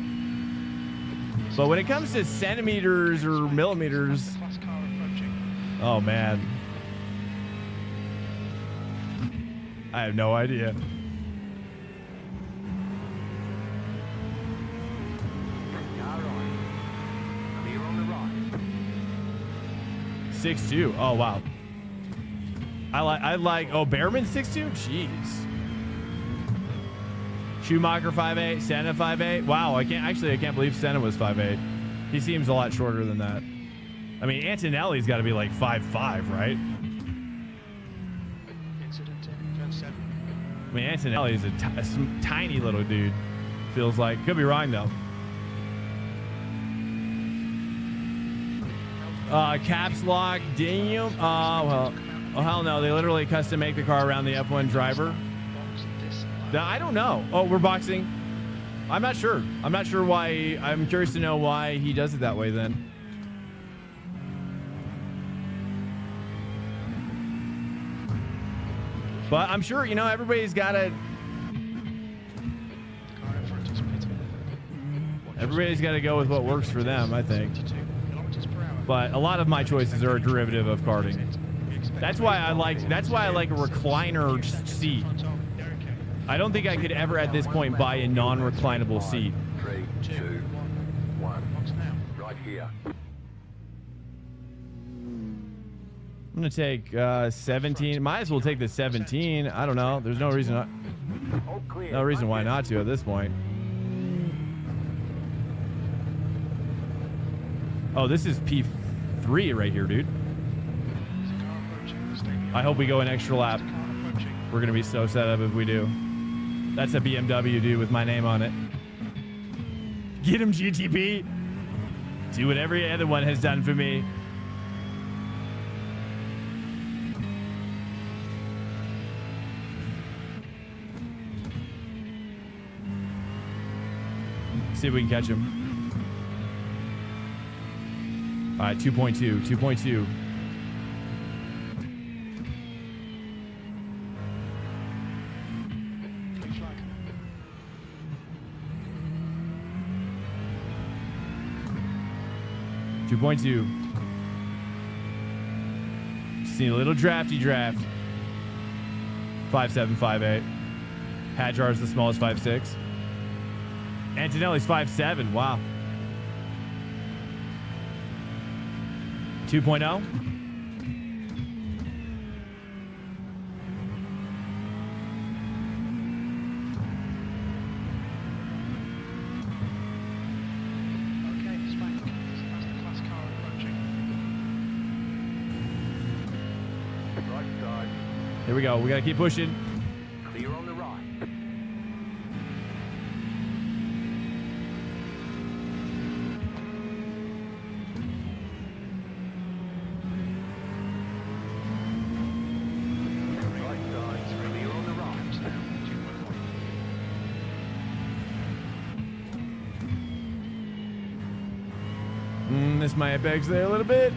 But when it comes to centimeters or millimeters, oh man, I have no idea. Car right. Clear on the right. 6'2". Oh wow. I like. Oh, Behrman's 6'2". Jeez. Schumacher 5'8", Senna 5'8". Wow, I can't believe Senna was 5'8". He seems a lot shorter than that. I mean, Antonelli's got to be like 5'5", right? Incident in turn 7. I mean, Antonelli's a tiny little dude. Feels like. Could be wrong though. Caps lock, damn. Well, oh hell no. They literally custom make the car around the F1 driver. I don't know. Oh, we're boxing. I'm not sure. I'm not sure why. I'm curious to know why he does it that way then. But I'm sure, you know, everybody's got to. Everybody's got to go with what works for them, I think. But a lot of my choices are a derivative of karting. That's why I like a recliner seat. I don't think I could ever at this point buy a non-reclinable seat. 3, 2, 1. Right here. I'm gonna take 17. Might as well take the 17. I don't know. There's no reason why not to at this point. Oh, this is P3 right here, dude. I hope we go an extra lap. We're gonna be so set up if we do. That's a BMW, dude, with my name on it. Get him, GTP. Do what every other one has done for me. See if we can catch him. All right, 2.2, 2.2. Seen a little drafty draft. 5'7", 5'8". Hadjar's the smallest, 5'6". Antonelli's 5'7". Wow. 2.0. Here we go. We gotta keep pushing. Clear on the right. Right side. Clear on the right. This might bags there a little bit.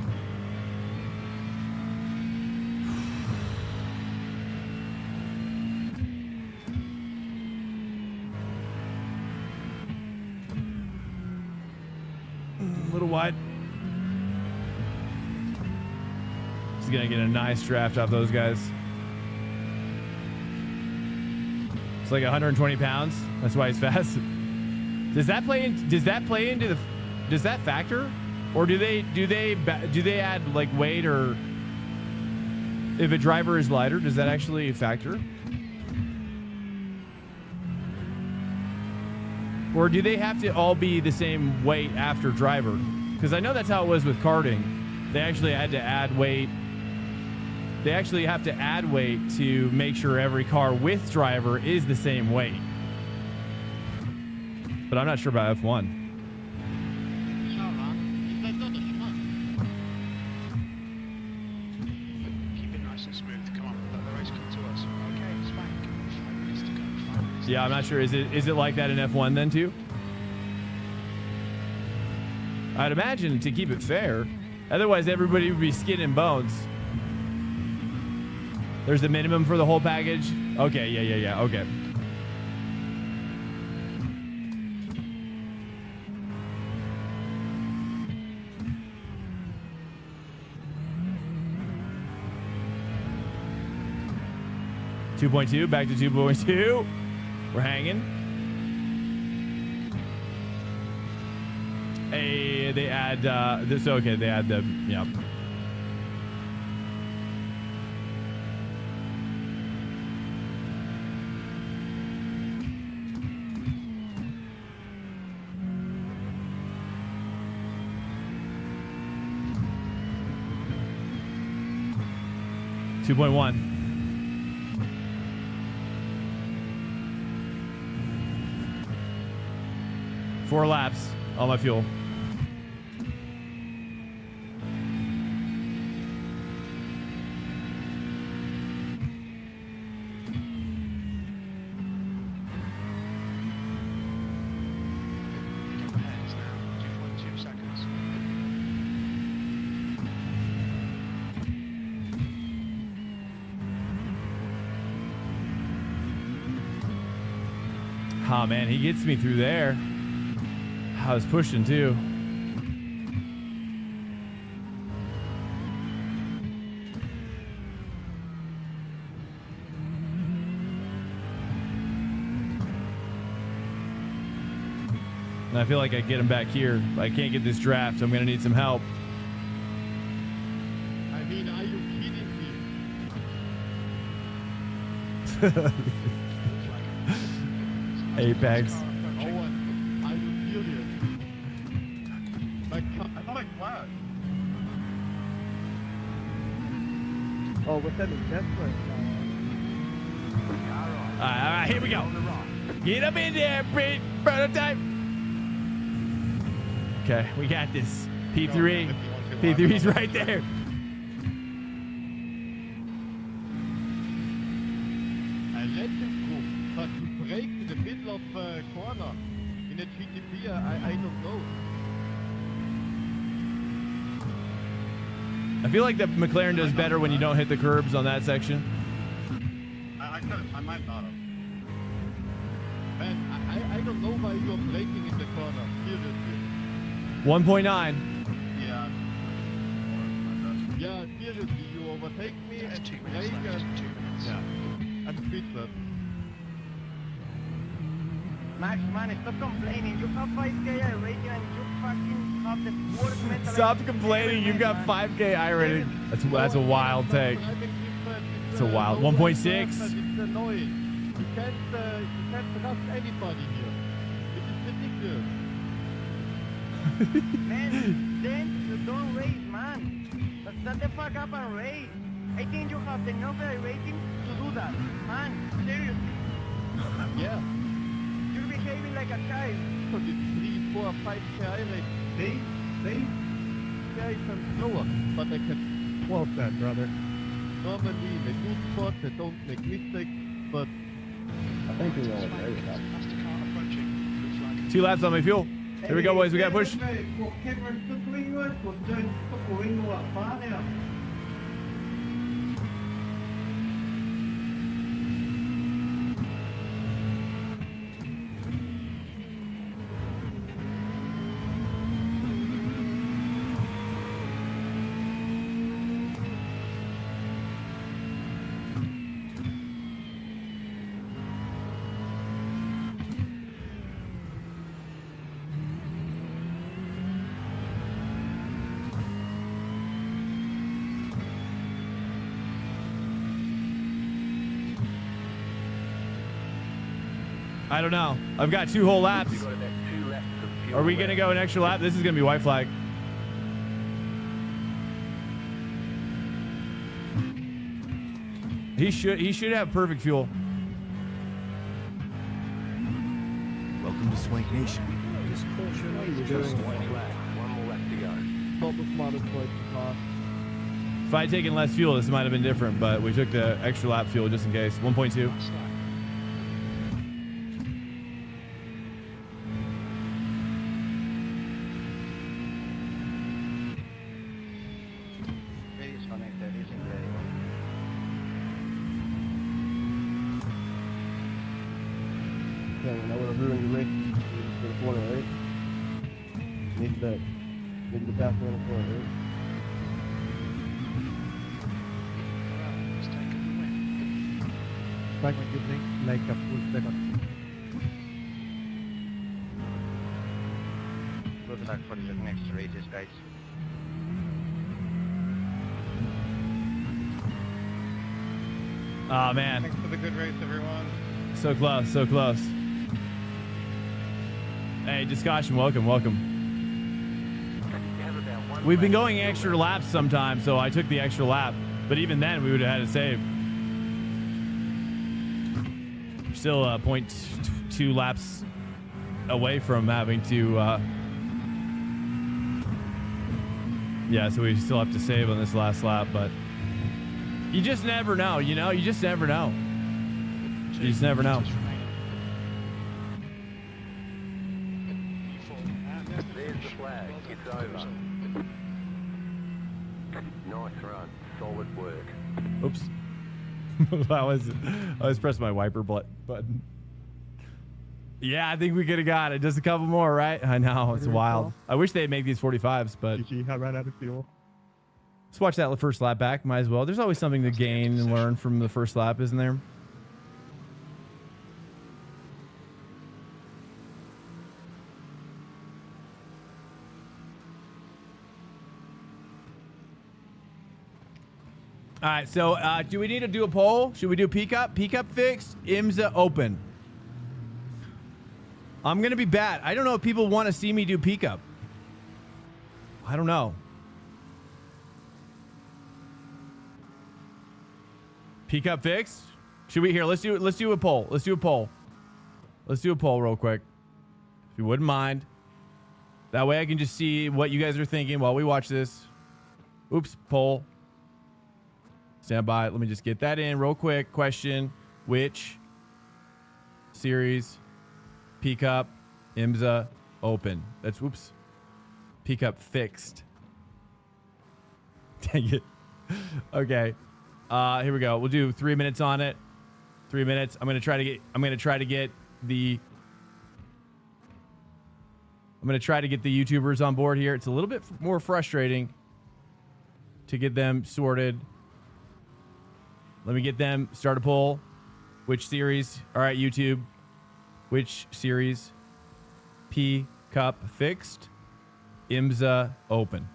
Wide. He's gonna get a nice draft off those guys. It's like 120 pounds. That's why he's fast. Does that play into the? Does that factor, or do they add like weight, or if a driver is lighter, does that actually factor? Or do they have to all be the same weight after driver? Because I know that's how it was with karting. They actually had to add weight. They actually have to add weight to make sure every car with driver is the same weight. But I'm not sure about F1. Keep it nice and smooth. Come on, let the race come to us. Okay, Spank. 5 minutes to go. 5 minutes to Yeah, I'm not sure. Is it like that in F1 then too? I'd imagine to keep it fair. Otherwise, everybody would be skin and bones. There's the minimum for the whole package. Okay, yeah. Okay. .2, back to 2.2. We're hanging. Hey, they add this. Okay, they add the yeah. .1. 4 laps. All my fuel. Heads now. 2.2 seconds. Oh man, he gets me through there. I was pushing too. And I feel like I get him back here. But I can't get this draft. I'm going to need some help. I mean, are you kidding me? Apex. Owen, are you serious? I'm like, what? Oh, what's that in Tesla? All right, here we go. Get up in there, prototype. Okay, we got this. P3. P3's right there. I let him go, but he braked in the middle of corner. In a GTP, I don't know. I feel like the McLaren does better when you don't hit the curbs on that section. I might not have. Man, I don't know why you're braking in the corner. Seriously. 1.9. Yeah. Yeah, seriously, you overtake me and That's 2 brake minutes left. and... 2 minutes. Yeah. I'm speechless. Max, man, stop complaining. You have 5K rating and you fucking have the worst mental. Stop complaining. You've got 5K iRacing. That's a wild take. It's a wild 1.6. It's annoying. You can't trust anybody here. It is ridiculous. Man, then don't race, man. Shut the fuck up and race. I think you have the enough rating to do that. Man, seriously. Yeah. You're behaving like a child. So it's 3, 4, 5K rating. See? Yeah, it's slower, but I can Well said, brother. normally they do spots, they don't make mistakes, but I think we all agree with that. Faster car approaching. Blue flag. 2 laps on my fuel. Here we go, boys. We got to push. I don't know. I've got 2 whole laps. You've got about 2 laps of fuel Are we going to go an extra lap? This is going to be white flag. He should have perfect fuel. Welcome to Swank Nation. Just one lap. 1 more lap to go. If I had taken less fuel, this might have been different, but we took the extra lap fuel just in case. 1.2. Last lap. Okay, I would have ruined your race for the corner, right? Need to pass around the corner, right? Just take the win. Back when you think like a full second. Good luck for your next races, guys. Oh, man. thanks for the good race, everyone. So close, so close. Hey, Discussion, welcome. You have about 1 We've been lap. going extra laps sometimes, so I took the extra lap. But even then, we would have had to save. Still 0.2 laps away from having to... yeah, so we still have to save on this last lap, but... You just never know, you know? You just never know. You just never know. There's the flag. It's over. Nice run. Solid work. Oops. I was pressing my wiper button. Yeah, I think we could have got it. Just a couple more, right? I know, it's wild. I wish they'd make these 45s, but GG, I ran out of fuel. let's watch that first lap back. Might as well. There's always something to gain and learn from the first lap, isn't there? All right, so do we need to do a poll? Should we do peak up? Peak up fixed, IMSA open. I'm going to be bad. I don't know if people want to see me do peak up. I don't know. Peak up fixed? Should we here? Let's do a poll. Let's do a poll. Let's do a poll real quick. If you wouldn't mind. That way I can just see what you guys are thinking while we watch this. Oops, poll. Stand by. Let me just get that in real quick. Question: which series peak up IMSA open? That's whoops. Peak up fixed. Dang it. Okay. Here we go. We'll do 3 minutes on it. 3 minutes. I'm gonna try to get the YouTubers on board here. It's a little bit more frustrating to get them sorted. Let me get them. Start a poll. Which series? All right, YouTube. Which series? P Cup fixed. IMSA open.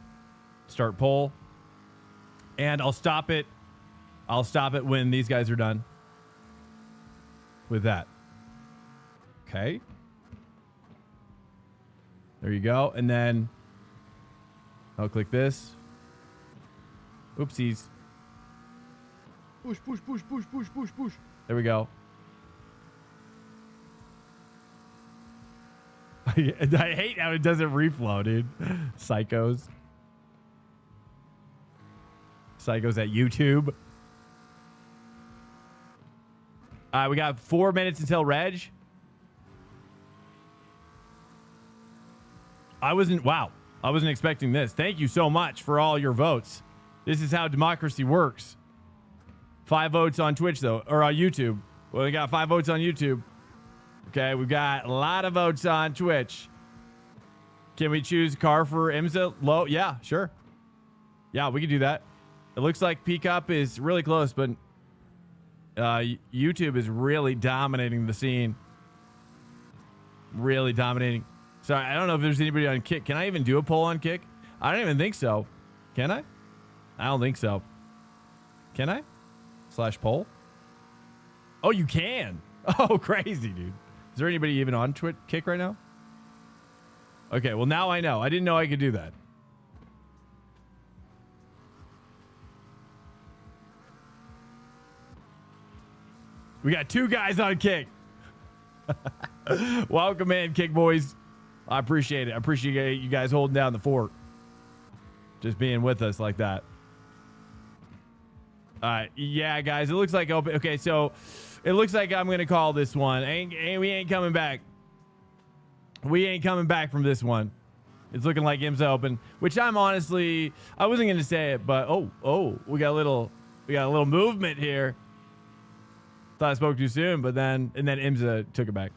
Start poll. And I'll stop it. I'll stop it when these guys are done with that. Okay. There you go. And then I'll click this. Oopsies. Push, push, push, push, push, push, push. There we go. I hate how it doesn't reflow, dude. Psychos. Psychos at YouTube. All right, we got 4 minutes until Reg. I wasn't expecting this. Thank you so much for all your votes. This is how democracy works. 5 votes on Twitch, though, or on YouTube. Well, we got 5 votes on YouTube. Okay, we've got a lot of votes on Twitch. Can we choose car for IMSA? Low? Yeah, sure. Yeah, we can do that. It looks like peak up is really close, but YouTube is really dominating the scene. Really dominating. Sorry, I don't know if there's anybody on Kick. Can I even do a poll on Kick? I don't even think so. Can I? I don't think so. Can I? /poll? Oh, you can. Oh, crazy, dude. Is there anybody even on Kick right now? Okay, well, now I know. I didn't know I could do that. We got 2 guys on Kick. Welcome in, Kick boys. I appreciate it. I appreciate you guys holding down the fort. Just being with us like that. All right. Yeah, guys, it looks like open. Okay, so it looks like I'm going to call this one. We ain't coming back. We ain't coming back from this one. It's looking like IMSA open, which I'm honestly, I wasn't going to say it, but we got a little movement here. Thought I spoke too soon, but then IMSA took it back.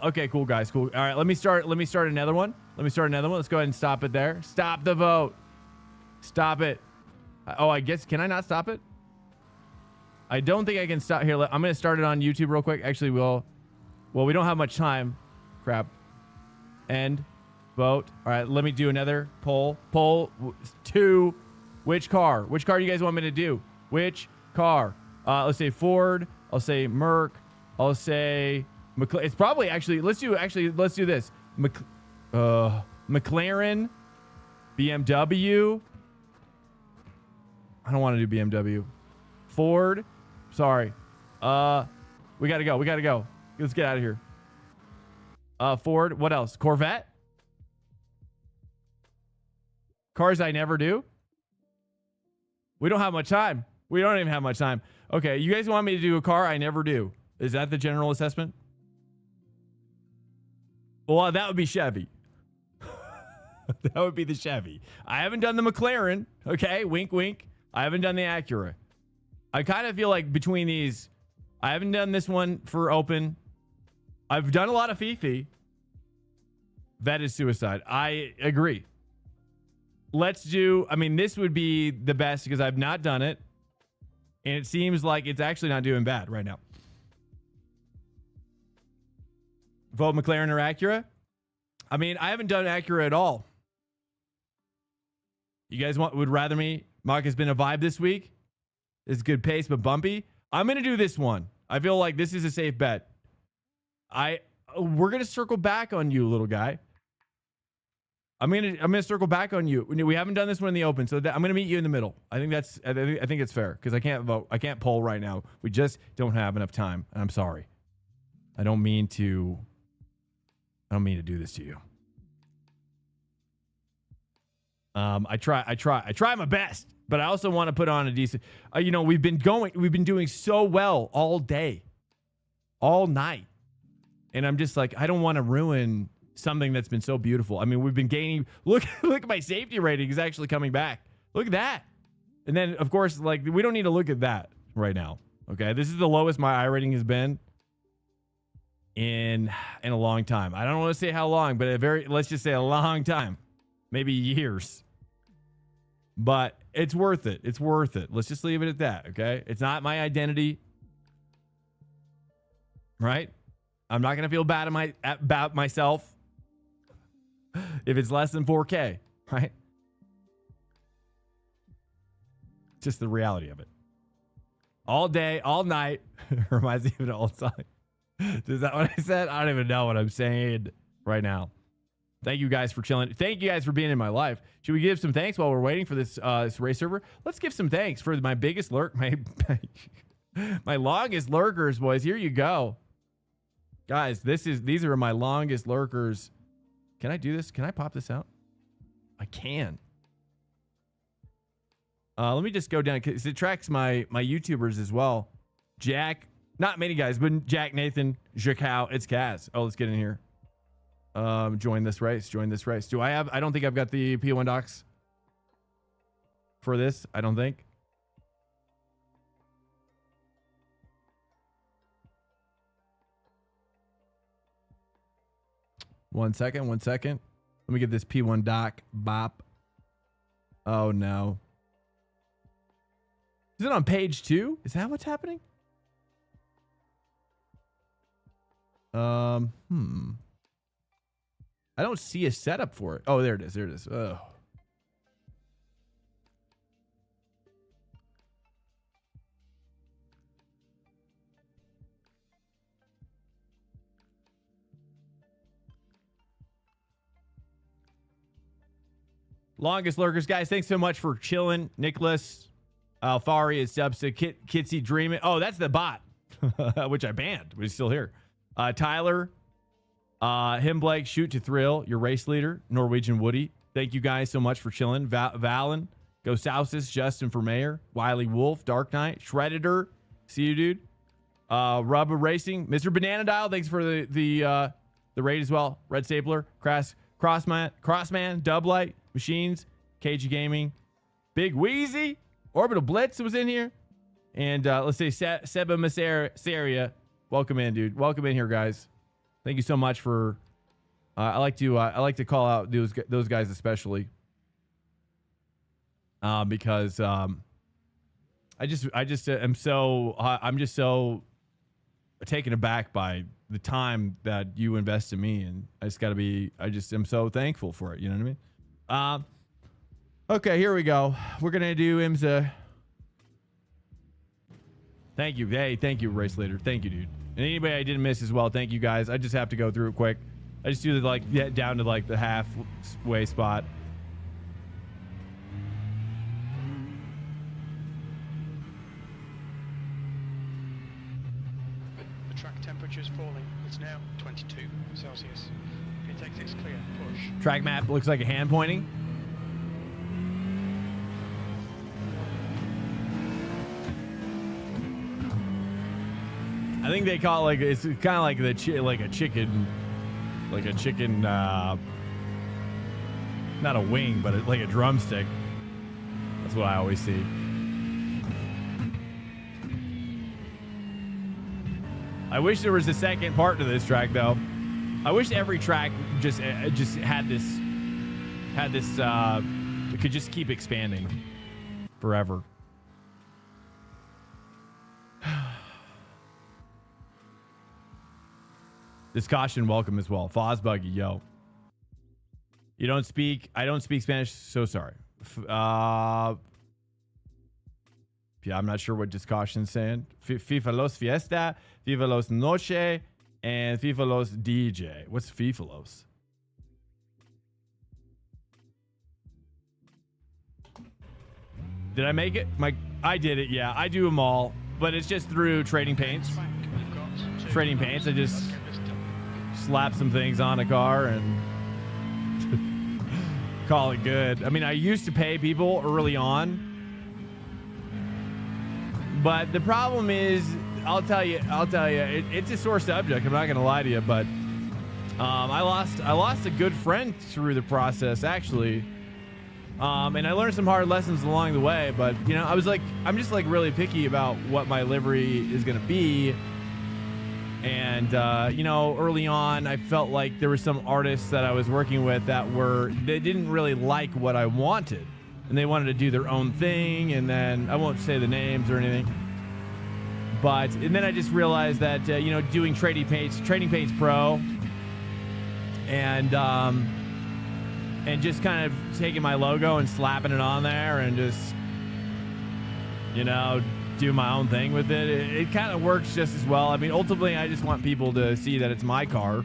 Okay, cool, guys. Cool. All right, let me start another one. Let's go ahead and stop it there. Stop the vote. Stop it. Oh, I guess, can I not stop it? I don't think I can stop here. I'm going to start it on YouTube real quick. Actually, well, we don't have much time. Crap. End. Vote. All right, let me do another poll. Poll 2. Which car? Which car do you guys want me to do? Which car? Let's say Ford. I'll say Merc. I'll say McLaren. It's probably actually, let's do this. McLaren, BMW. I don't want to do BMW. Ford. Sorry. We got to go. Let's get out of here. Ford. What else? Corvette. Cars I never do. We don't have much time. We don't even have much time. Okay, you guys want me to do a car I never do? Is that the general assessment? Well, that would be Chevy. That would be the Chevy. I haven't done the McLaren. Okay, wink, wink. I haven't done the Acura. I kind of feel like between these, I haven't done this one for open. I've done a lot of Fifi. That is suicide. I agree. Let's do, I mean, this would be the best because I've not done it. And it seems like it's actually not doing bad right now. Vote McLaren or Acura? I mean, I haven't done Acura at all. You guys would rather me Mock has been a vibe this week. It's good pace, but bumpy. I'm going to do this one. I feel like this is a safe bet. We're going to circle back on you, little guy. I'm gonna circle back on you. We haven't done this one in the open, so I'm gonna meet you in the middle. I think it's fair because I can't vote. I can't poll right now. We just don't have enough time, and I'm sorry. I don't mean to do this to you. I try my best, but I also want to put on a decent. We've been doing so well all day, all night, and I'm just like, I don't want to ruin something that's been so beautiful. I mean, we've been gaining. Look at my safety rating is actually coming back. Look at that. And then, of course, like we don't need to look at that right now. Okay, this is the lowest my iRating has been in a long time. I don't want to say how long, but let's just say a long time, maybe years. But it's worth it. It's worth it. Let's just leave it at that. Okay, it's not my identity, right? I'm not gonna feel bad about myself if it's less than 4K, right? Just the reality of it. All day, all night. Reminds me of an old song. Is that what I said? I don't even know what I'm saying right now. Thank you guys for chilling. Thank you guys for being in my life. Should we give some thanks while we're waiting for this race server? Let's give some thanks for my biggest lurk, my longest lurkers, boys. Here you go. Guys, these are my longest lurkers. Can I do this? Can I pop this out? I can. Let me just go down because it tracks my YouTubers as well. Jack, not many guys, but Jack, Nathan, Jacau, it's Kaz. Oh, let's get in here. Join this race. Join this race. I don't think I've got the P1 docs for this. I don't think. One second. Let me get this P1 doc. Bop. Oh, no. Is it on page 2? Is that what's happening? I don't see a setup for it. Oh, there it is. Oh. Longest lurkers, guys. Thanks so much for chilling. Nicholas, Alfari is subs to Kitsy Dreaming. Oh, that's the bot, which I banned, but he's still here. Tyler, him Blake, Shoot to Thrill, your race leader, Norwegian Woody. Thank you guys so much for chilling. Valen, Go Sousis, Justin for Mayor, Wiley Wolf, Dark Knight, Shredditor. See you, dude. Rubber Racing, Mr. Banana Dial. Thanks for the raid as well. Red Stapler, Crossman, Dublight, Machines, KG Gaming, Big Wheezy, Orbital Blitz was in here, and let's say Seba Masaria. Welcome in, dude. Welcome in here, guys. Thank you so much for. I like to call out those guys especially because I'm just so taken aback by the time that you invest in me, and I just am so thankful for it. You know what I mean? Okay, here we go. We're gonna do IMSA. Thank you. Hey, thank you, race leader. Thank you, dude. And anybody I didn't miss as well, thank you guys. I just have to go through it quick. I just do down to the halfway spot. The track temperature is falling. It's now 22 Celsius. It takes its clear. Push. Track map looks like a hand pointing. I think they call it it's kind of like a chicken, not a wing, but like a drumstick. That's what I always see. I wish there was a second part to this track, though. I wish every track just had this, it could just keep expanding forever. This caution welcome as well. Fozbuggy, yo. I don't speak Spanish, so sorry. Yeah, I'm not sure what Discaution's saying. FIFA Los Fiesta, FIFA Los Noche, and FIFA Los DJ. What's FIFA Los? Did I make it? I did it, yeah. I do them all, but it's just through Trading Paints. Trading Paints, I just slap some things on a car and call it good. I mean, I used to pay people early on, but the problem is, I'll tell you, it's a sore subject. I'm not gonna lie to you, but I lost a good friend through the process, actually, and I learned some hard lessons along the way. But you know, I'm just like really picky about what my livery is gonna be. And, you know, early on, I felt like there were some artists that I was working with that they didn't really like what I wanted. And they wanted to do their own thing. And then I won't say the names or anything. And then I just realized that, you know, doing Trading Paints Pro and just kind of taking my logo and slapping it on there and just, you know, do my own thing with it. It kind of works just as well. I mean, ultimately, I just want people to see that it's my car.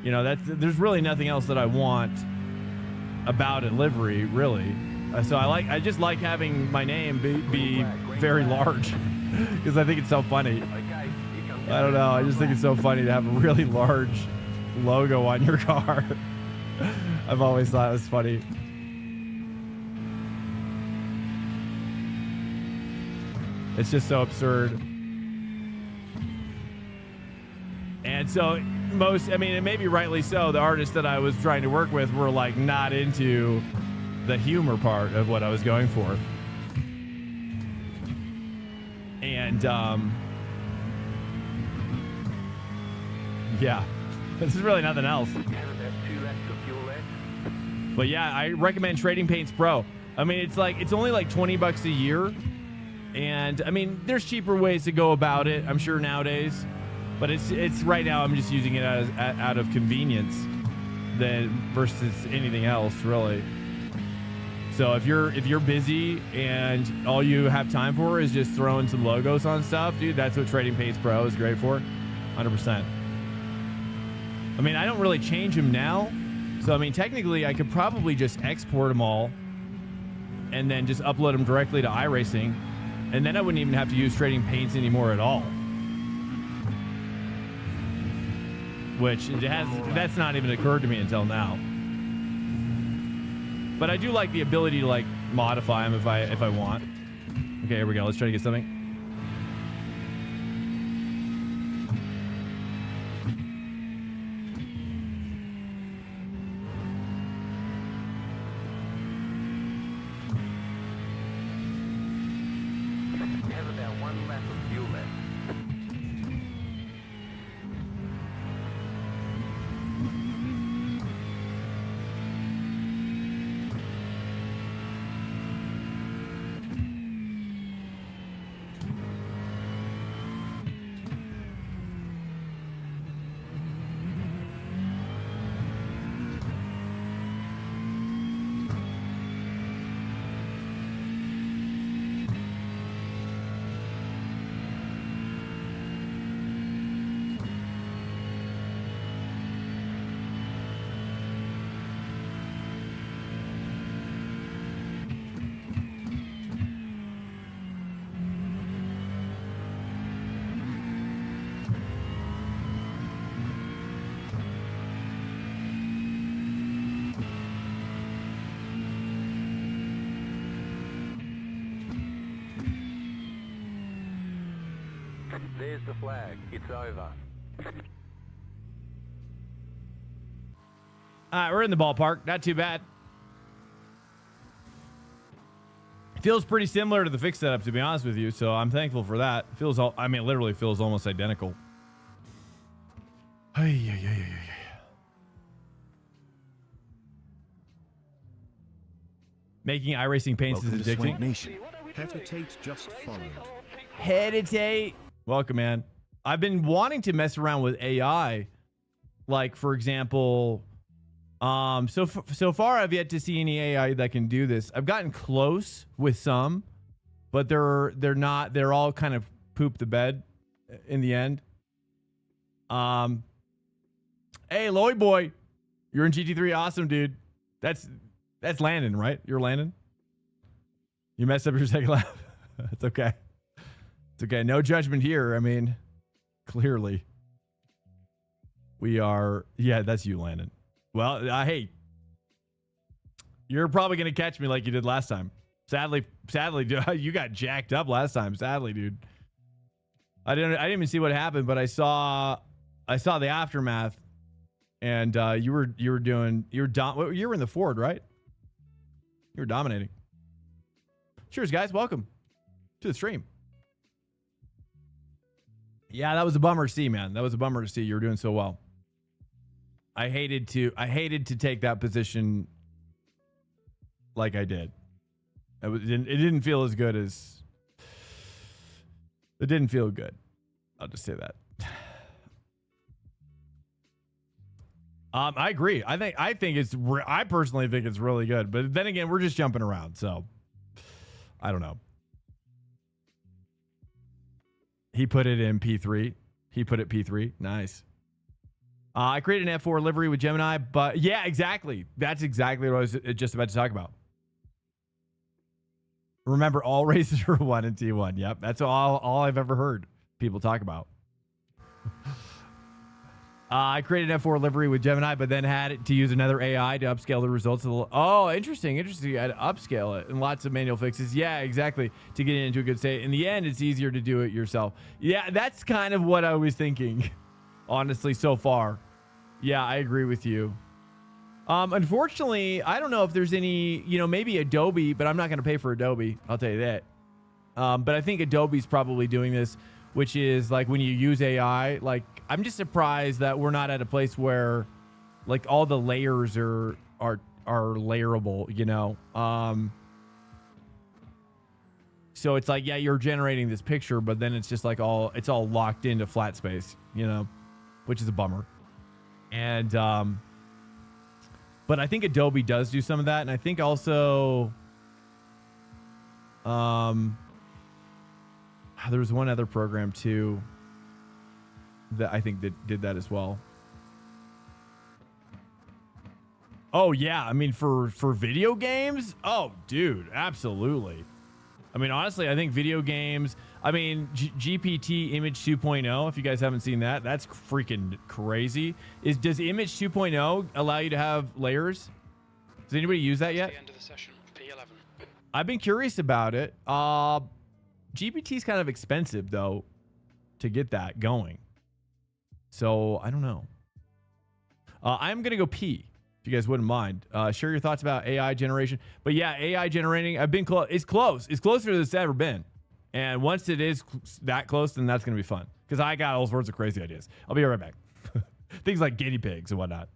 You know, there's really nothing else that I want about a livery, really. So I just like having my name be very large because I think it's so funny. I don't know. I just think it's so funny to have a really large logo on your car. I've always thought it was funny. It's just so absurd. And so I mean, and maybe rightly so, the artists that I was trying to work with were like not into the humor part of what I was going for. And yeah, this is really nothing else. But yeah, I recommend Trading Paints Pro. I mean, it's only like $20 a year. And I mean, there's cheaper ways to go about it, I'm sure nowadays, but it's right now I'm just using it out of convenience versus anything else, really. So if you're busy and all you have time for is just throwing some logos on stuff, dude, that's what Trading Paints Pro is great for, 100%. I mean, I don't really change them now, so I mean, technically I could probably just export them all and then just upload them directly to iRacing. And then I wouldn't even have to use Trading Paints anymore at all. Which that's not even occurred to me until now. But I do like the ability to like modify them if I want. Okay, here we go. Let's try to get something. There's the flag. It's over. All right, we're in the ballpark. Not too bad. Feels pretty similar to the fixed setup, to be honest with you. So I'm thankful for that. I mean, it literally feels almost identical. Making iRacing paints Welcome is to addicting. Swank Nation. Hesitate just followed. Hesitate. Welcome, man. I've been wanting to mess around with AI. Like, for example, so far I've yet to see any AI that can do this. I've gotten close with some, but they're not. They're all kind of poop the bed in the end. Hey, Lloyd boy, you're in GT3. Awesome, dude. That's Landon, right? You're Landon. You messed up your second lap. It's okay. It's okay. No judgment here. I mean, clearly. We are... Yeah, that's you, Landon. Well, hey. You're probably going to catch me like you did last time. Sadly, you got jacked up last time. Sadly, dude. I didn't even see what happened, but I saw the aftermath, and you were in the Ford, right? You were dominating. Cheers, guys. Welcome to the stream. Yeah, that was a bummer to see, man. That was a bummer to see. You were doing so well. I hated to take that position like I did. It didn't feel as good as... It didn't feel good. I'll just say that. I agree. I personally think it's really good. But then again, we're just jumping around, so I don't know. He put it in P3. He put it P3. Nice. I created an F4 livery with Gemini, but yeah, exactly. That's exactly what I was just about to talk about. Remember, all races are 1 and T1. Yep, that's all I've ever heard people talk about. I created an F4 livery with Gemini, but then had it to use another AI to upscale the results. Oh, interesting. I had to upscale it and lots of manual fixes. Yeah, exactly. To get it into a good state. In the end, it's easier to do it yourself. Yeah, that's kind of what I was thinking, honestly, so far. Yeah, I agree with you. Unfortunately, I don't know if there's any, maybe Adobe, but I'm not going to pay for Adobe. I'll tell you that. But I think Adobe's probably doing this, which is like when you use AI, like I'm just surprised that we're not at a place where like all the layers are layerable, So it's like, yeah, you're generating this picture, but then it's just like it's all locked into flat space, which is a bummer. And, but I think Adobe does do some of that. And I think also, there was one other program too that I think that did that as well. Oh yeah. I mean, for video games. Oh dude, absolutely. I mean, honestly, I think video games, GPT Image 2.0, if you guys haven't seen that, that's freaking crazy. Does Image 2.0 allow you to have layers? Does anybody use that yet? The end of the session, P11. I've been curious about it. GPT is kind of expensive, though, to get that going. So, I don't know. I'm going to go P. If you guys wouldn't mind, share your thoughts about AI generation. But yeah, AI generating, I've been close. It's close. It's closer than it's ever been. And once it is that close, then that's going to be fun. Because I got all sorts of crazy ideas. I'll be right back. Things like guinea pigs and whatnot.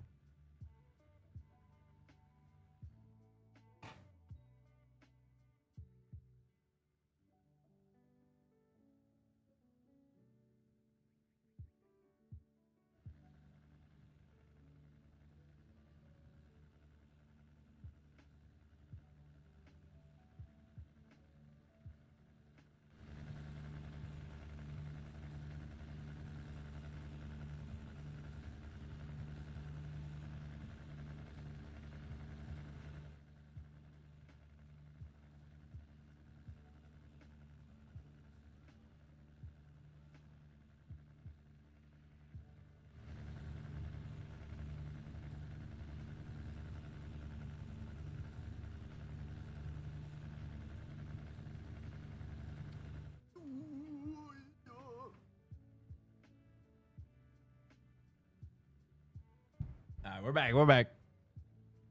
All right, we're back. We're back.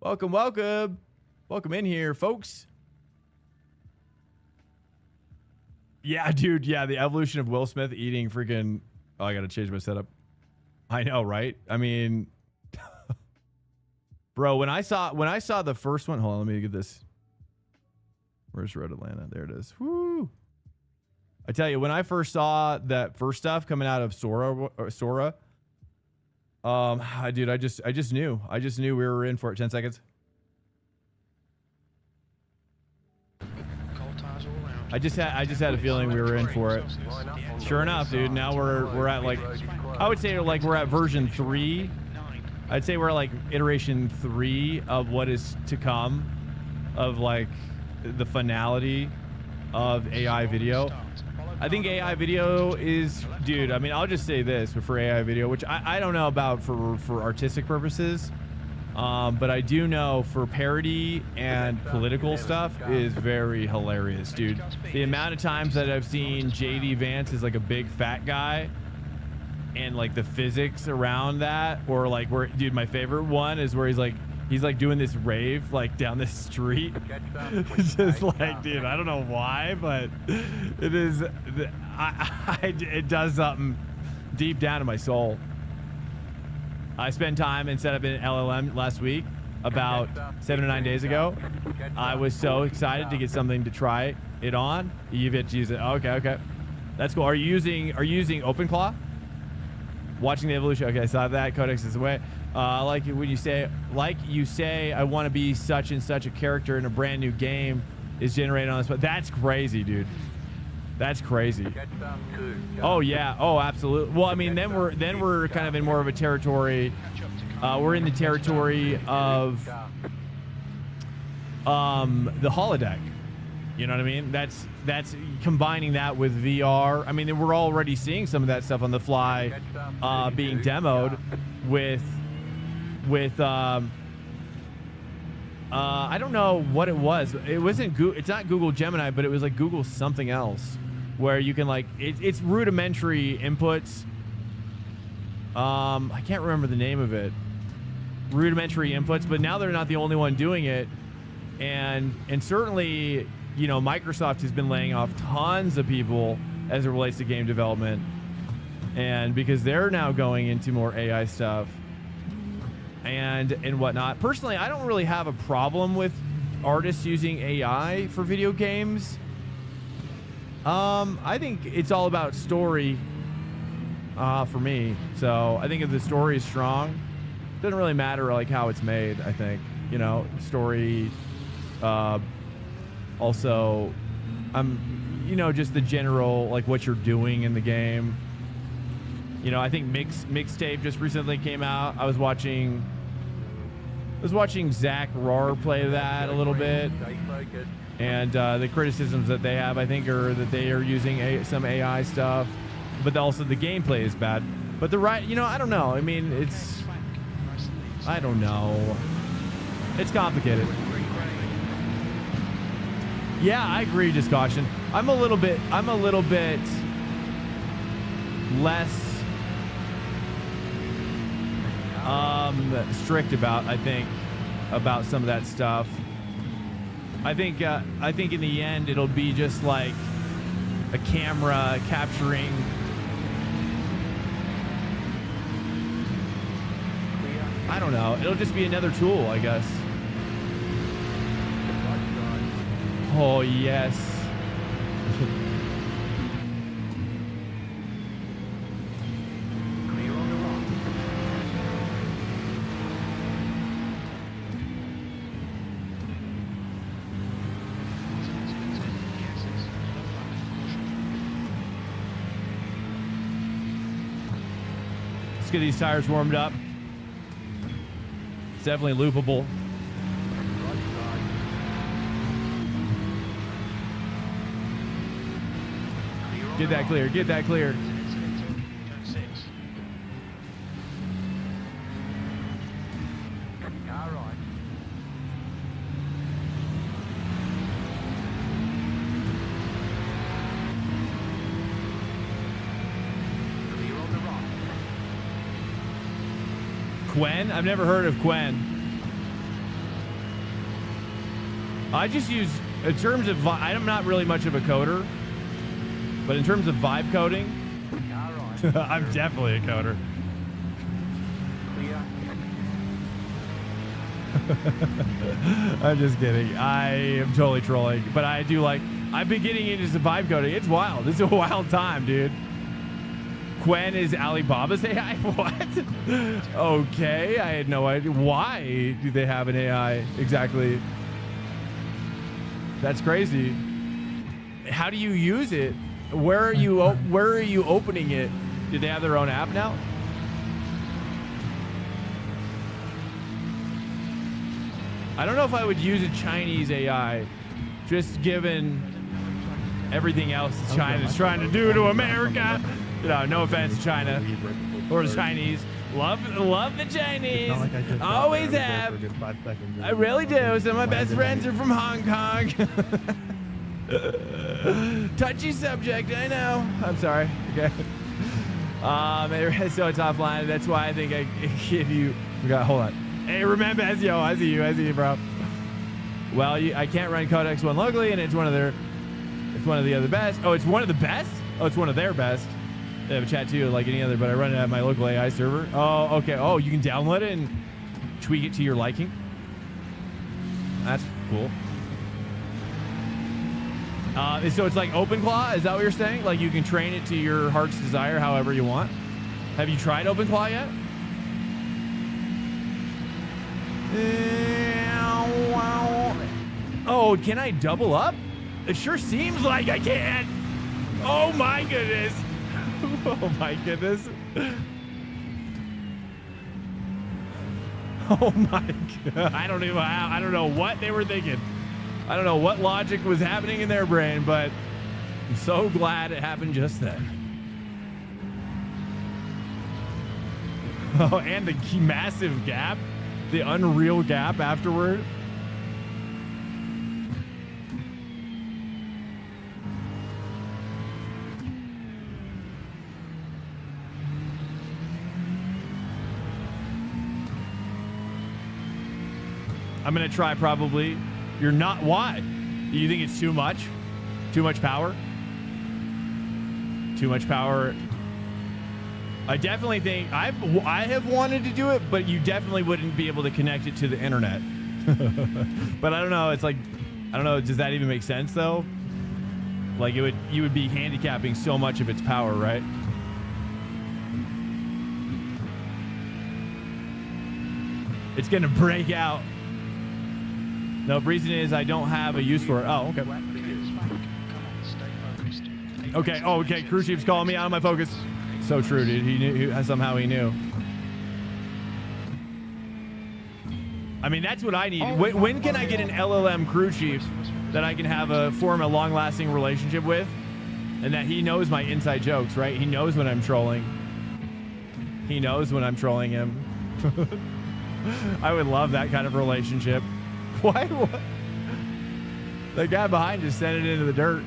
Welcome, welcome. Welcome in here, folks. Yeah, dude. Yeah, the evolution of Will Smith eating freaking... Oh, I got to change my setup. I know, right? I mean... Bro, when I saw the first one... Hold on, let me get this. Where's Road Atlanta? There it is. Woo! I tell you, when I first saw that first stuff coming out of Sora... dude, I just knew we were in for it. 10 seconds. Cold tires all around. I just had a feeling we were in for it. Sure enough, dude. Now we're at like, I would say like we're at version 3. I'd say we're like iteration 3 of what is to come, of like the finality of AI video. I think AI video is, dude, I mean, I'll just say this for AI video, which I don't know about for artistic purposes, but I do know for parody and political stuff is very hilarious, dude. The amount of times that I've seen JD Vance is like a big fat guy, and like the physics around that, or like where, dude, my favorite one is where he's like doing this rave like down this street. It's just like, dude, I don't know why, but it is, it does something deep down in my soul. I spent time and set up an LLM last week, about 7 to 9 days ago. I was so excited to get something to try it on. You get to use it. Okay, that's cool. Are you using OpenClaw? Watching the evolution. Okay, I saw that. Codex is away. Like when you say, I want to be such and such a character in a brand new game is generated on this. But that's crazy, dude. That's crazy. Oh yeah. Oh, absolutely. Well, I mean, then we're kind of in more of a territory. We're in the territory of the holodeck. You know what I mean? That's combining that with VR. I mean, we're already seeing some of that stuff on the fly being demoed with I don't know what it was. It wasn't Google. It's not Google Gemini, but it was like Google something else, where you can like it's rudimentary inputs. I can't remember the name of it. Rudimentary inputs, but now they're not the only one doing it, and certainly, you know, Microsoft has been laying off tons of people as it relates to game development, and because they're now going into more AI stuff and whatnot. Personally, I don't really have a problem with artists using AI for video games. I think it's all about story for me. So I think if the story is strong, it doesn't really matter like how it's made. I think, you know, story. Also, you know, just the general, like what you're doing in the game. You know, I think Mixtape just recently came out. I was watching Zach Rohr play that a little bit, and the criticisms that they have, I think, are that they are using some AI stuff, but also the gameplay is bad. But you know, I don't know. I mean, I don't know. It's complicated. Yeah, I agree, Discussion. I'm a little bit less strict about some of that stuff. I think in the end it'll be just like a camera capturing I don't know. It'll just be another tool, I guess. Oh, yes. Let's get these tires warmed up. It's definitely loopable. Get that clear. Get that clear. Quen? I've never heard of Quen. I just use, in terms of, I'm not really much of a coder, but in terms of vibe coding, I'm definitely a coder. I'm just kidding. I am totally trolling, but I do like, I've been getting into some vibe coding. It's wild. It's a wild time, dude. Quen is Alibaba's AI? What? Okay, I had no idea. Why do they have an AI exactly? That's crazy. how do you use it? Where are you opening it? Do they have their own app now? I don't know if I would use a Chinese AI, just given everything else that China's trying to do to America. You know, no offense to China or the Chinese. Love the Chinese. Always have. I really do. Some of my best friends are from Hong Kong. Touchy subject, I know. I'm sorry. Okay. So it's offline. That's why I think I give you. Hold on. Hey, remember, I see you, bro. Well, I can't run Codex 1 locally, and it's one of the other best. Oh, it's one of the best? Oh, it's one of their best. They have a chat too, like any other, but I run it at my local AI server. Oh, okay. Oh, you can download it and tweak it to your liking. That's cool. So it's like OpenClaw? Is that what you're saying? Like you can train it to your heart's desire however you want? Have you tried OpenClaw yet? Oh, can I double up? It sure seems like I can. Oh my goodness. Oh my goodness. Oh my god. I don't know what they were thinking. I don't know what logic was happening in their brain, but I'm so glad it happened just then. Oh, and the massive gap. The unreal gap afterward. I'm gonna try probably. You're not. Why? Do you think it's too much? Too much power? Too much power. I definitely think I have wanted to do it, but you definitely wouldn't be able to connect it to the internet. But I don't know. It's like, I don't know. Does that even make sense though? Like you would be handicapping so much of its power, right? It's gonna break out. No, reason is I don't have a use for it. Oh, okay. Okay. Oh, okay. Crew chief's calling me out of my focus. So true, dude. He knew. Somehow he knew. I mean, that's what I need. When can I get an LLM crew chief that I can form a long-lasting relationship with, and that he knows my inside jokes, right? He knows when I'm trolling. He knows when I'm trolling him. I would love that kind of relationship. Why? What? The guy behind just sent it into the dirt.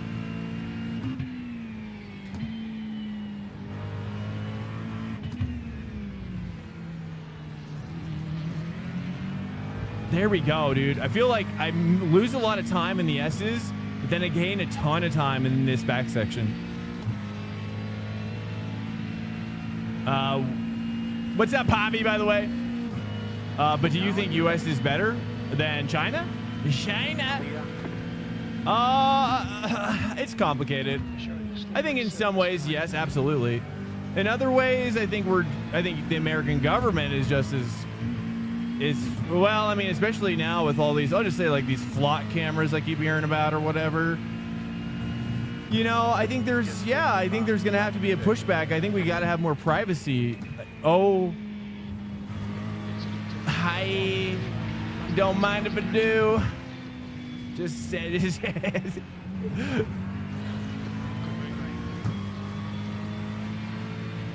There we go, dude. I feel like I lose a lot of time in the S's, but then I gain a ton of time in this back section. What's up, Poppy, by the way? But do you think US is better than China? China? It's complicated. I think in some ways, yes, absolutely. In other ways, I think the American government is just as well, I mean, especially now with all these, I'll just say like these flock cameras I keep hearing about or whatever. You know, I think there's going to have to be a pushback. I think we got to have more privacy. Oh, hi. Don't mind if I do. Just said it.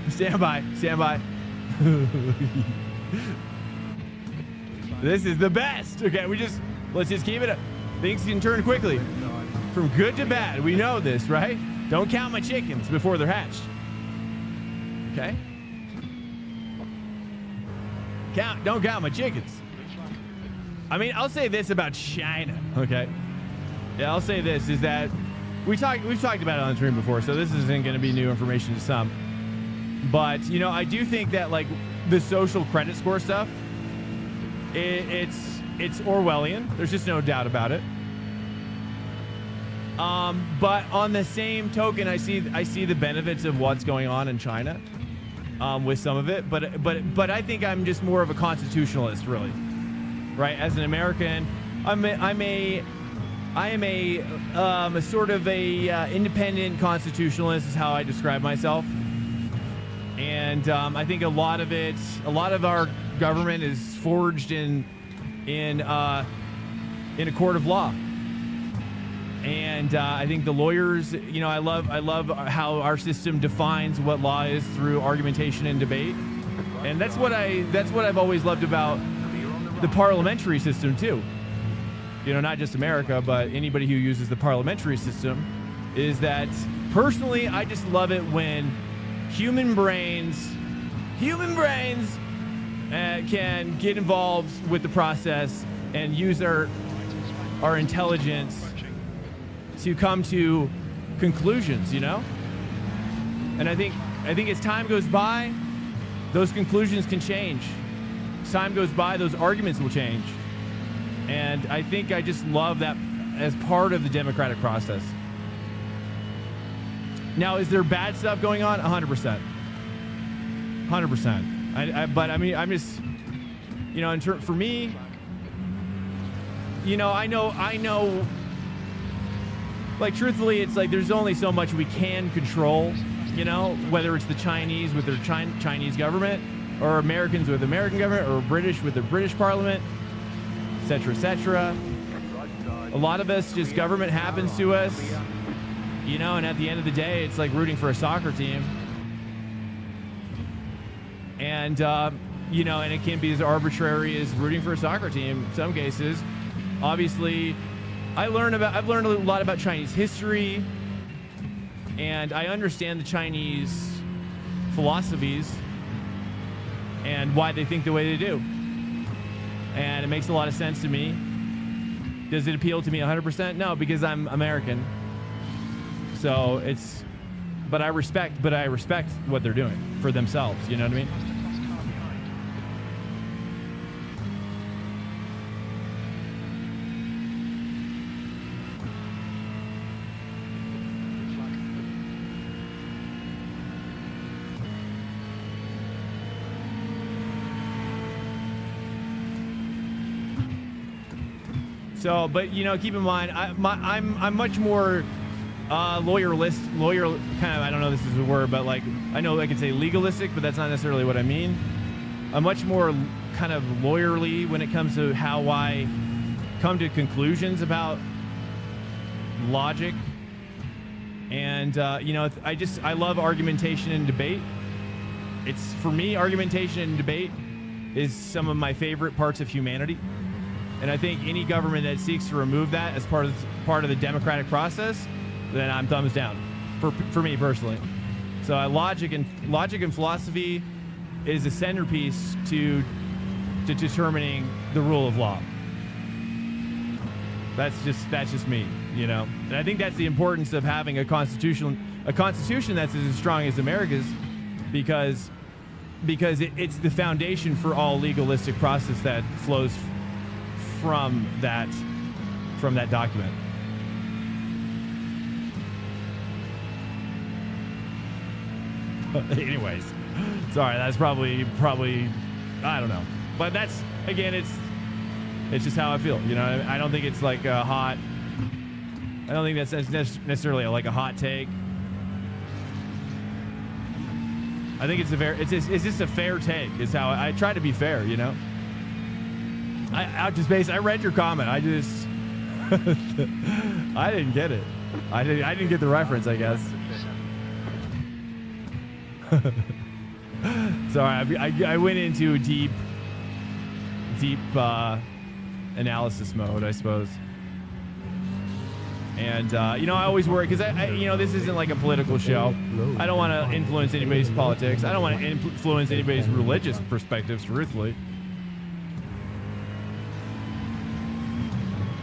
Stand by. This is the best. Okay, let's just keep it up. Things can turn quickly. From good to bad. We know this, right? Don't count my chickens before they're hatched. Okay? Don't count my chickens. I mean, I'll say this about China, okay? Yeah, I'll say this is that we've talked about it on the stream before, so this isn't going to be new information to some. But, you know, I do think that like the social credit score stuff, it's Orwellian. There's just no doubt about it. But on the same token, I see the benefits of what's going on in China, with some of it. But I think I'm just more of a constitutionalist, really. Right? As an American, I'm a I am a sort of a independent constitutionalist is how I describe myself. And I think a lot of our government is forged in a court of law. And I think the lawyers, you know, I love how our system defines what law is through argumentation and debate. And that's what I've always loved about the parliamentary system too. You know, not just America, but anybody who uses the parliamentary system, is that personally, I just love it when human brains can get involved with the process and use our intelligence to come to conclusions, you know? And I think as time goes by, those conclusions can change. As time goes by, those arguments will change. And I think I just love that as part of the democratic process. Now, is there bad stuff going on? 100%. 100%. But I mean, I'm just, you know, for me, you know, I know, like, truthfully, it's like there's only so much we can control, you know, whether it's the Chinese with their Chinese government, or Americans with American government, or British with their British parliament, etc., etc. A lot of us, just government happens to us, you know, and at the end of the day, it's like rooting for a soccer team. And, you know, and it can be as arbitrary as rooting for a soccer team in some cases. Obviously, I've learned a lot about Chinese history, and I understand the Chinese philosophies and why they think the way they do. And it makes a lot of sense to me. Does it appeal to me 100%? No, because I'm American. So but I respect what they're doing for themselves, you know what I mean? So, but you know, keep in mind, I'm much more lawyer kind of, I don't know if this is a word, but like, I know I could say legalistic, but that's not necessarily what I mean. I'm much more kind of lawyerly when it comes to how I come to conclusions about logic. And, you know, I love argumentation and debate. For me, argumentation and debate is some of my favorite parts of humanity. And I think any government that seeks to remove that as part of the democratic process, then I'm thumbs down for me personally. So logic and philosophy is a centerpiece to determining the rule of law. That's just me, you know. And I think that's the importance of having a constitution that's as strong as America's, because it's the foundation for all legalistic process that flows from that document. Anyways, sorry, that's probably I don't know, but that's, again, it's just how I feel, you know. I don't think it's like I don't think that's necessarily like a hot take. I think it's just a fair take, is how I try to be fair, you know. I read your comment. I didn't get it. I didn't get the reference, I guess. Sorry, I went into deep analysis mode, I suppose. And you know, I always worry because you know, this isn't like a political show. I don't want to influence anybody's politics. I don't want to influence anybody's religious perspectives, truthfully.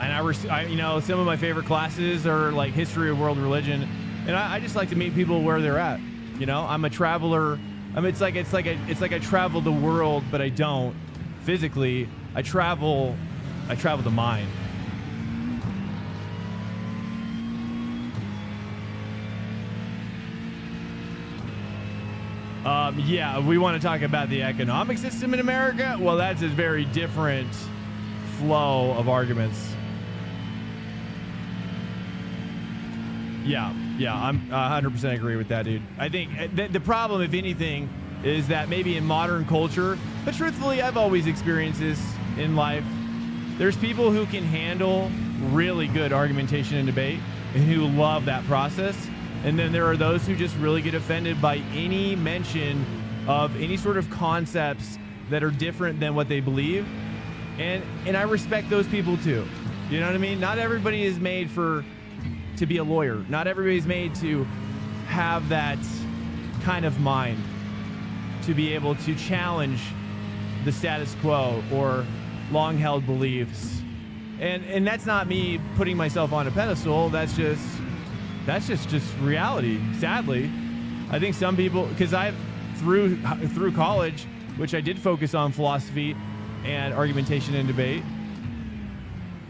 And you know, some of my favorite classes are like history of world religion, and I just like to meet people where they're at. You know, I'm a traveler. I mean, it's like I travel the world, but I don't physically. I travel the mind. Yeah, we want to talk about the economic system in America. Well, that's a very different flow of arguments. Yeah, I'm 100% agree with that, dude. I think the problem, if anything, is that maybe in modern culture, but truthfully, I've always experienced this in life. There's people who can handle really good argumentation and debate and who love that process. And then there are those who just really get offended by any mention of any sort of concepts that are different than what they believe. And I respect those people too. You know what I mean? Not everybody is made to be a lawyer. Not everybody's made to have that kind of mind to be able to challenge the status quo or long-held beliefs. And that's not me putting myself on a pedestal. That's just reality. Sadly, I think some people, because I've through college, which I did focus on philosophy and argumentation and debate,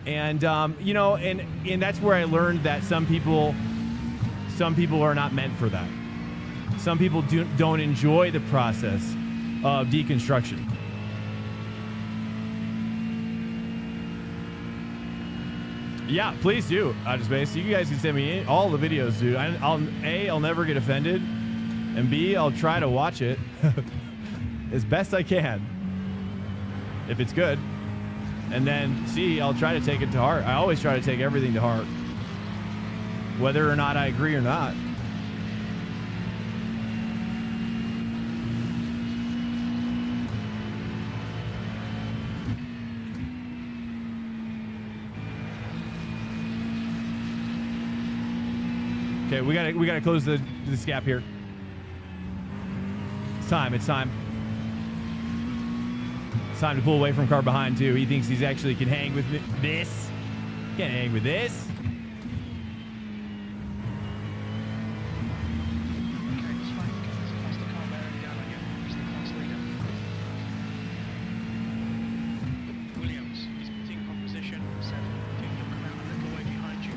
and you know, and that's where I learned that some people are not meant for that. Some people don't enjoy the process of deconstruction. Yeah, please do. Outer Space. You guys can send me all the videos, dude. I'll never get offended, and B, I'll try to watch it as best I can if it's good, and then C, I'll try to take it to heart. I always try to take everything to heart, whether or not I agree or not. Okay, we gotta close this gap here. It's time. It's time to pull away from car behind too. He thinks he's actually can hang with this. Can't hang with this. Okay, it's fine. That's the car bearing down on you. He's the class leader. Williams, he's taking on position. 7. Think you'll come out a little way behind you.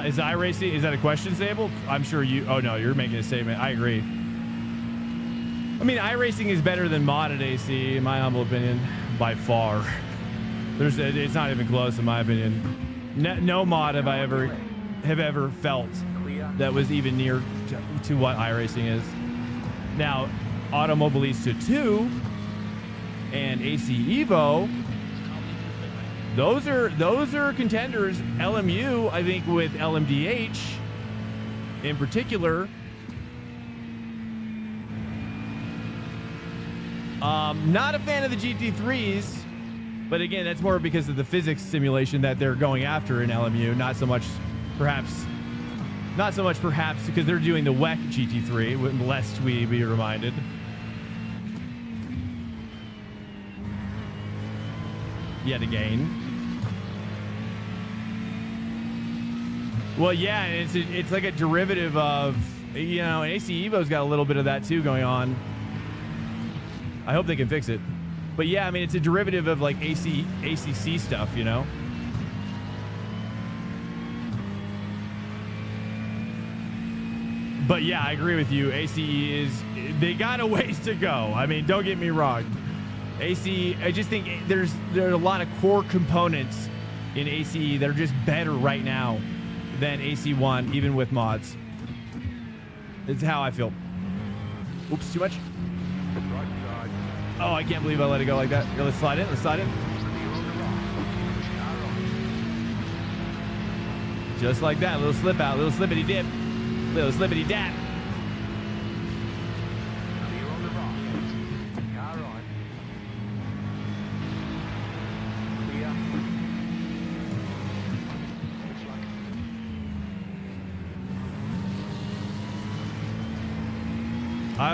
Is iRacing, is that a question, Sable? I'm sure you, oh no, you're making a statement. I agree. I mean, iRacing is better than modded AC, in my humble opinion, by far. It's not even close, in my opinion. No mod have I ever felt that was even near to what iRacing is. Now, Automobilista 2 and AC Evo, those are contenders. LMU, I think, with LMDH in particular. Not a fan of the GT3s, but again, that's more because of the physics simulation that they're going after in LMU. Not so much perhaps because they're doing the WEC GT3, lest we be reminded. Yet again. Well, yeah, it's like a derivative of, you know, AC Evo's got a little bit of that too going on. I hope they can fix it. But yeah, I mean, it's a derivative of like ACC stuff, you know? But yeah, I agree with you. ACE they got a ways to go. I mean, don't get me wrong. AC, I just think there are a lot of core components in ACE that are just better right now than AC1, even with mods. It's how I feel. Oops, too much. Oh, I can't believe I let it go like that. Here, let's slide in. Just like that. Little slip out, little slippity dip, little slippity dap.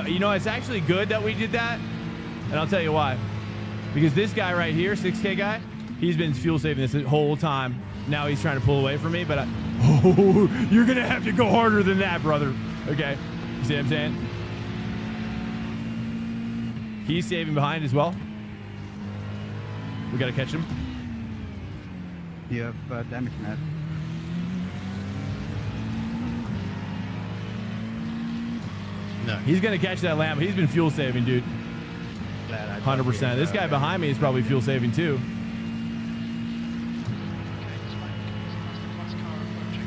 You know, it's actually good that we did that, and I'll tell you why. Because this guy right here, 6K guy, he's been fuel saving this whole time. Now he's trying to pull away from me, but you're gonna have to go harder than that, brother. Okay, you see what I'm saying? He's saving behind as well. We gotta catch him. You have damage, Matt. No. He's going to catch that Lambo. He's been fuel saving, dude. 100%. This guy behind me is probably fuel saving too. Okay, Swank is past the class car approaching.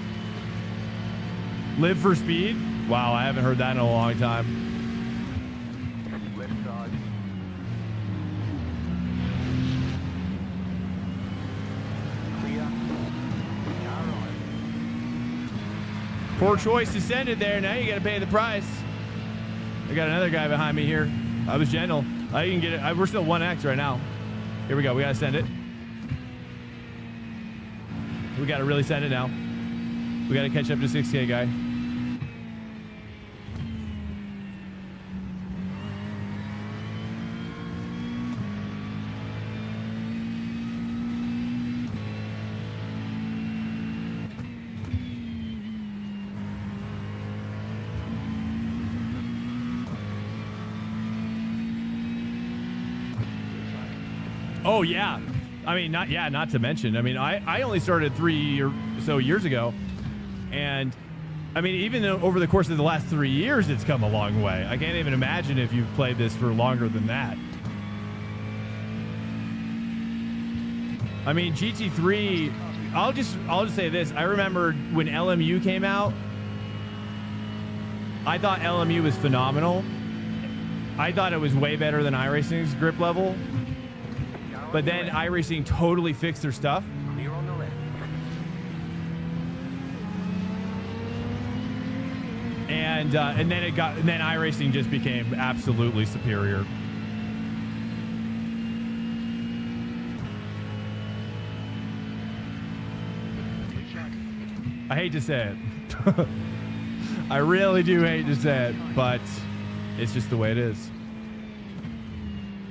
Live for speed? Wow, I haven't heard that in a long time. Left side. Clear. Car right. Poor choice descended there. Now you got to pay the price. I got another guy behind me here. I was gentle. I can get it. We're still 1X right now. Here we go. We got to send it. We got to really send it now. We got to catch up to 6K guy. Oh yeah, I mean not to mention. I mean I only started 3 or so years ago, and I mean even though over the course of the last 3 years it's come a long way. I can't even imagine if you've played this for longer than that. I mean GT3. I'll just say this. I remember when LMU came out. I thought LMU was phenomenal. I thought it was way better than iRacing's grip level. But then iRacing totally fixed their stuff. Clear on the left. And then iRacing just became absolutely superior. I hate to say it. I really do hate to say it, but it's just the way it is.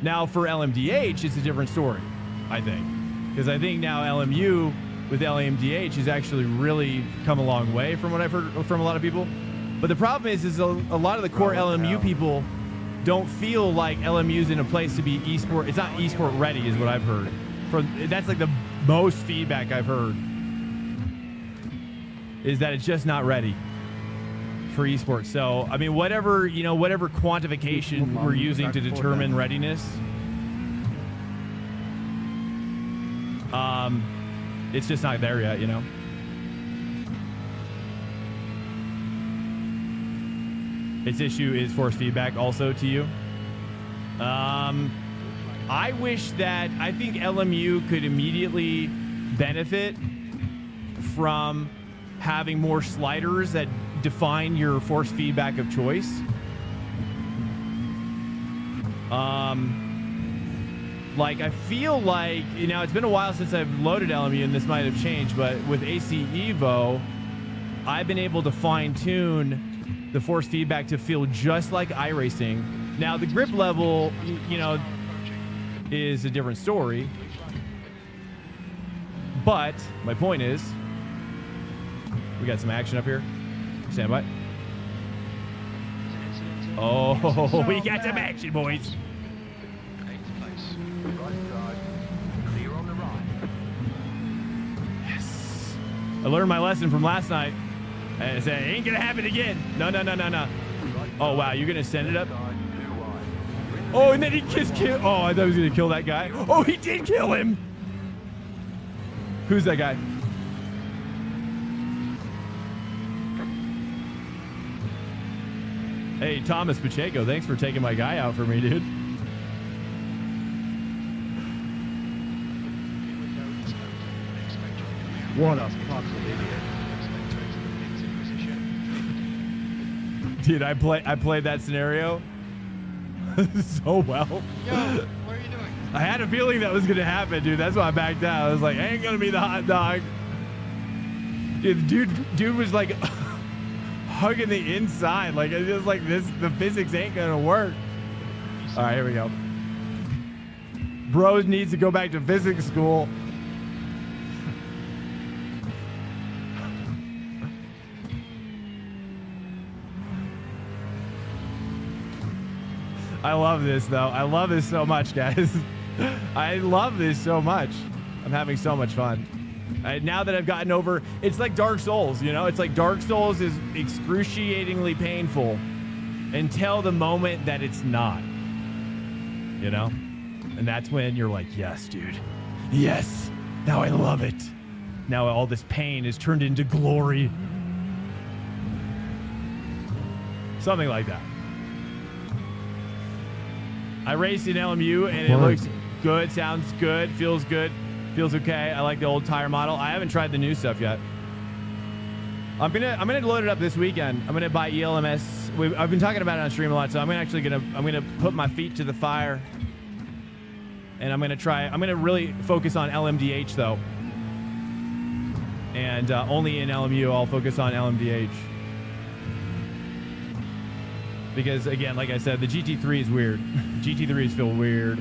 Now for LMDH, it's a different story, I think. Because I think now LMU with LMDH has actually really come a long way from what I've heard from a lot of people. But the problem is a lot of the core LMU people don't feel like LMU's in a place to be esport. It's not esport ready is what I've heard. That's like the most feedback I've heard. Is that it's just not ready for esports. So, I mean, whatever quantification we're using to determine readiness, it's just not there yet, you know? Its issue is force feedback also to you. I wish that, I think LMU could immediately benefit from having more sliders that define your force feedback of choice. Like I feel like, you know, it's been a while since I've loaded LMU and this might have changed, but with AC Evo, I've been able to fine tune the force feedback to feel just like iRacing. Now the grip level, you know, is a different story, but my point is, we got some action up here. Stand by. Oh, we got some action, boys. Right side. Clear on the right. Yes. I learned my lesson from last night. I said, it ain't gonna happen again. No. Oh, wow, you're gonna send it up? Oh, and then he just killed. Oh, I thought he was gonna kill that guy. Oh, he did kill him. Who's that guy? Hey, Thomas Pacheco, thanks for taking my guy out for me, dude. What a fucking idiot. Dude, I played that scenario so well. Yo, what are you doing? I had a feeling that was gonna happen, dude. That's why I backed out. I was like, I ain't gonna be the hot dog. Dude was like hugging the inside. Like it's just like this, the physics ain't gonna work. All right, here we go. Bro needs to go back to physics school. I love this though. I love this so much, guys. I love this so much. I'm having so much fun. Now that I've gotten over, it's like Dark Souls, you know? It's like Dark Souls is excruciatingly painful. until the moment that it's not, you know? And that's when you're like, yes, dude. Yes. Now I love it. Now all this pain is turned into glory. Something like that. I raced in LMU and it looks good, sounds good, feels okay. I like the old tire model. I haven't tried the new stuff yet. I'm gonna load it up this weekend. I'm gonna buy ELMS. I've been talking about it on stream a lot, so I'm gonna put my feet to the fire, and I'm gonna really focus on LMDH though, and only in LMU I'll focus on LMDH, because again, like I said, the GT3 is weird. GT3s feel weird.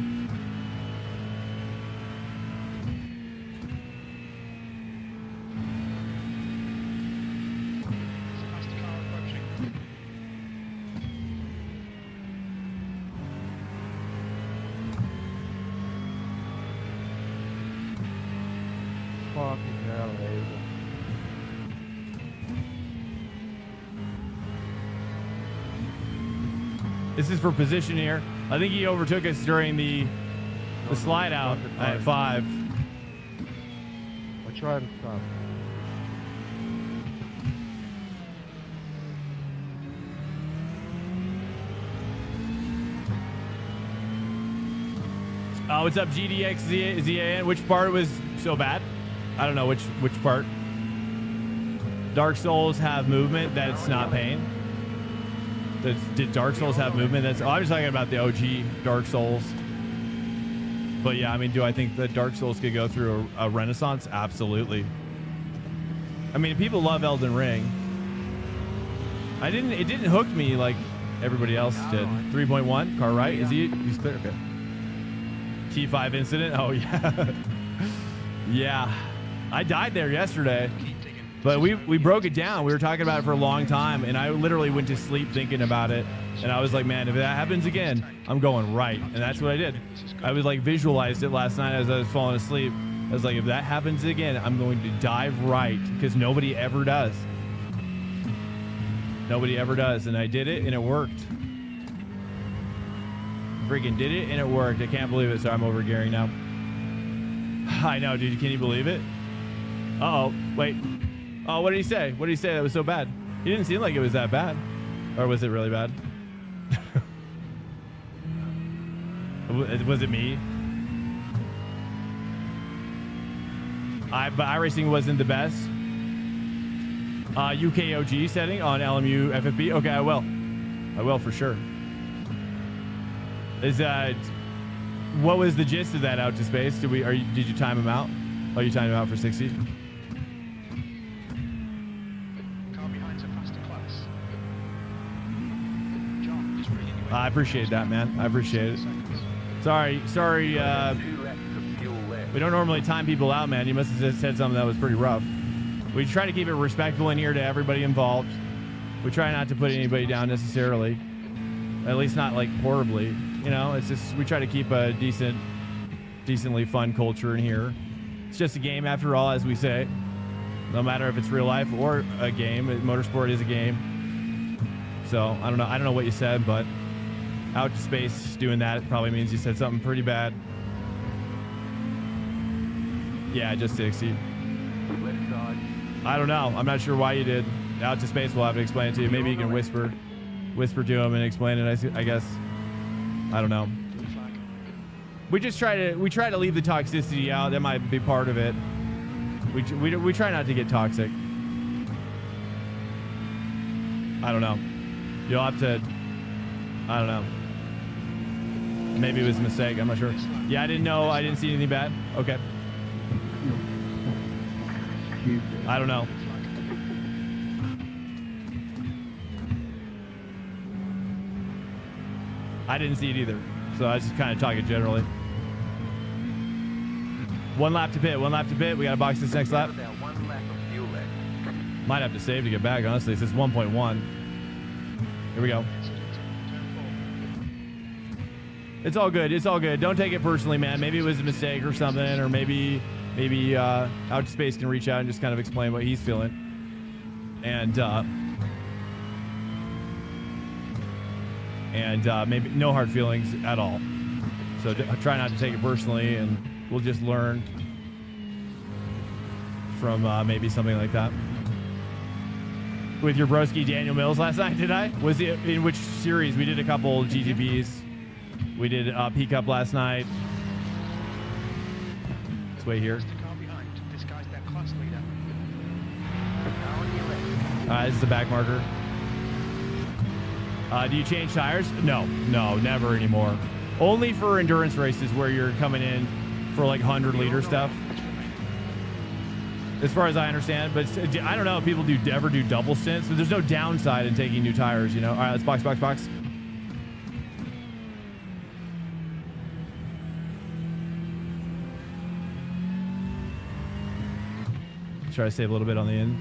Fucking hell, Hazel. This is for position here. I think he overtook us during the slide out at 5. I tried to stop. What's up, GDX ZAN? Which part was so bad? I don't know which part. Dark Souls have movement that's not pain. Did Dark Souls have movement? I was talking about the OG Dark Souls. But yeah, I mean, do I think that Dark Souls could go through a renaissance? Absolutely. I mean, people love Elden Ring. It didn't hook me like everybody else did. 3.1 car right? He's clear. Okay. T5 incident. Oh yeah. Yeah. I died there yesterday. But we broke it down. We were talking about it for a long time, and I literally went to sleep thinking about it. And I was like, man, if that happens again, I'm going right. And that's what I did. I was like visualized it last night as I was falling asleep. I was like, if that happens again, I'm going to dive right, because nobody ever does. Nobody ever does. And I did it, and it worked. Freaking did it, and it worked. I can't believe it. So I'm over gearing now. I know, dude. Can you believe it? Uh-oh. Wait. Oh, what did he say? What did he say that was so bad? He didn't seem like it was that bad. Or was it really bad? Was it me? But iRacing wasn't the best. UKOG setting on LMU FFB. Okay, I will. I will for sure. Is that... What was the gist of that out to space? Did you time him out? Oh, you timed him out for 60? I appreciate that, man. I appreciate it. Sorry. We don't normally time people out, man. You must have just said something that was pretty rough. We try to keep it respectful in here to everybody involved. We try not to put anybody down necessarily. At least not like horribly. You know, it's just, we try to keep a decently fun culture in here. It's just a game after all, as we say. No matter if it's real life or a game. Motorsport is a game. So, I don't know what you said, but out to space doing that probably means you said something pretty bad. Yeah, just 60. I don't know. I'm not sure why you did. Out to space, we'll have to explain it to you. Maybe you can whisper to him and explain it, I guess. I don't know. We try to leave the toxicity out. That might be part of it. We try not to get toxic. I don't know. You'll have to... I don't know. Maybe it was a mistake. I'm not sure. Yeah, I didn't know. I didn't see anything bad. Okay. I don't know. I didn't see it either. So I was just kind of talking generally. One lap to pit. We got to box this next lap. Might have to save to get back, honestly. It says 1.1. Here we go. It's all good. It's all good. Don't take it personally, man. Maybe it was a mistake or something, or maybe Out to Space can reach out and just kind of explain what he's feeling. And and maybe no hard feelings at all. So try not to take it personally, and we'll just learn from maybe something like that. With your broski Daniel Mills last night, did I? Was it in which series? We did a couple GTPs. We did P Cup last night. This way here. The car behind. This guy's their class leader. This is the back marker. Do you change tires? No, never anymore. Only for endurance races where you're coming in for like 100-liter stuff. As far as I understand, but I don't know if people ever do double stints, but there's no downside in taking new tires, you know? All right, let's box. Try to save a little bit on the end.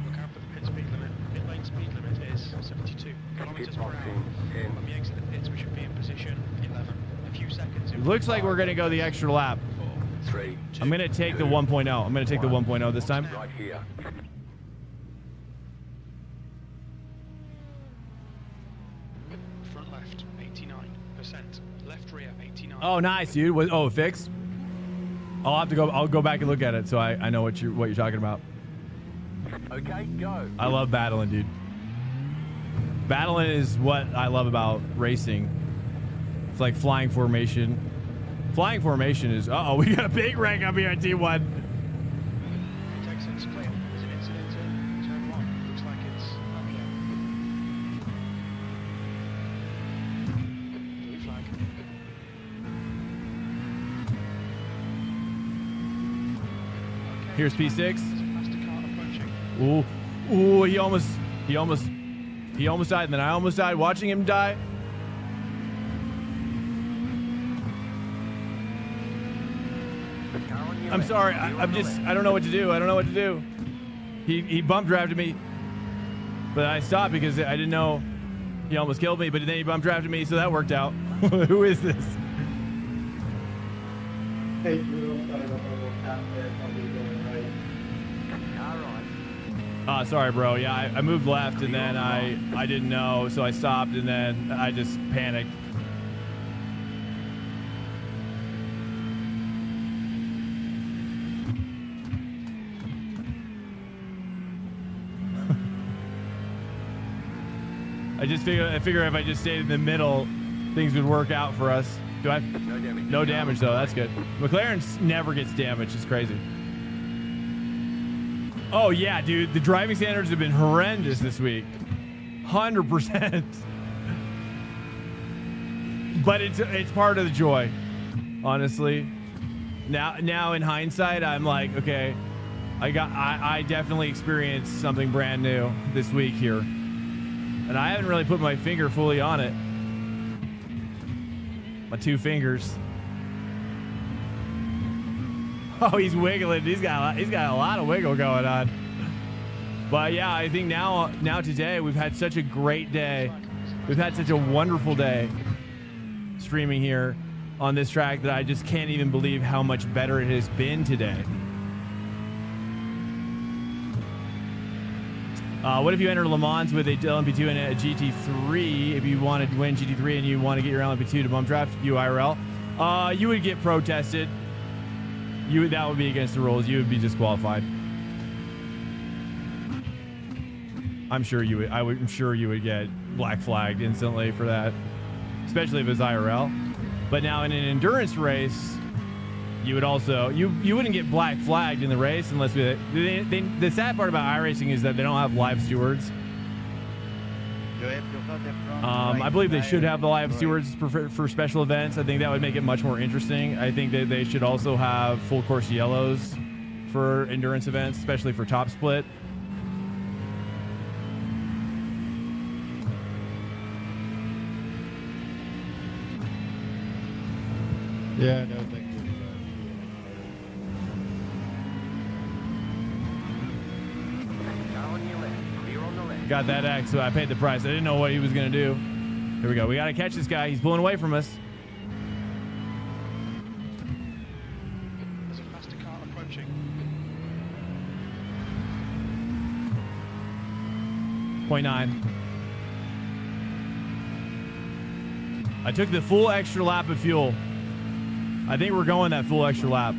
Look out for the pit speed limit. Pit lane speed limit is 72 kilometers per hour. When we exit the pits, we should be in position 11. A few seconds. It looks like we're going to go the extra lap. 3, 2, I'm going to take the 1.0. I'm going to take the 1.0 this time. right here. Front left, 89%. Left rear, 89. Oh, nice, dude. Oh, fixed? I'll go back and look at it so I know what you're talking about. Okay, go. I love battling, dude. Battling is what I love about racing. It's like flying formation. Flying formation is... Uh-oh, we got a big wreck up here at T1. Exit's clear. There's an incident in turn 1. Looks like it's up here. Blue flag. Okay, Here's P6. there's a faster car approaching. Ooh, he almost died, and then I almost died watching him die. I'm sorry. I don't know what to do. He bump drafted me, but I stopped because I didn't know he almost killed me, but then he bump drafted me, so that worked out. Who is this? Hey, Drew, sorry about the little tap there. Probably going right. Sorry, bro. Yeah, I moved left, and then I didn't know, so I stopped, and then I just panicked. I figure if I just stayed in the middle, things would work out for us. Do I? No damage. No damage though. That's good. McLaren never gets damaged. It's crazy. Oh yeah, dude. The driving standards have been horrendous this week. 100%. But it's part of the joy, honestly. Now in hindsight, I'm like, okay, I definitely experienced something brand new this week here. And I haven't really put my finger fully on it. My 2 fingers. Oh, he's wiggling. He's got a lot of wiggle going on. But yeah, I think now today we've had such a great day. We've had such a wonderful day streaming here on this track that I just can't even believe how much better it has been today. What if you enter Le Mans with a LMP2 and a GT3? If you want to win GT3 and you want to get your LMP2 to bump draft you IRL, you would get protested. That would be against the rules. You would be disqualified. I'm sure you would. I'm sure you would get black flagged instantly for that, especially if it's IRL. But now in an endurance race, you would also you wouldn't get black flagged in the race unless the sad part about iRacing is that they don't have live stewards. I believe they should have the live stewards for special events. I think that would make it much more interesting. I think that they should also have full course yellows for endurance events, especially for top split. Yeah, no, thank you. Got that X, so I paid the price. I didn't know what he was going to do. Here we go. We got to catch this guy. He's pulling away from us. There's a faster car approaching. 0.9. I took the full extra lap of fuel. I think we're going that full extra lap.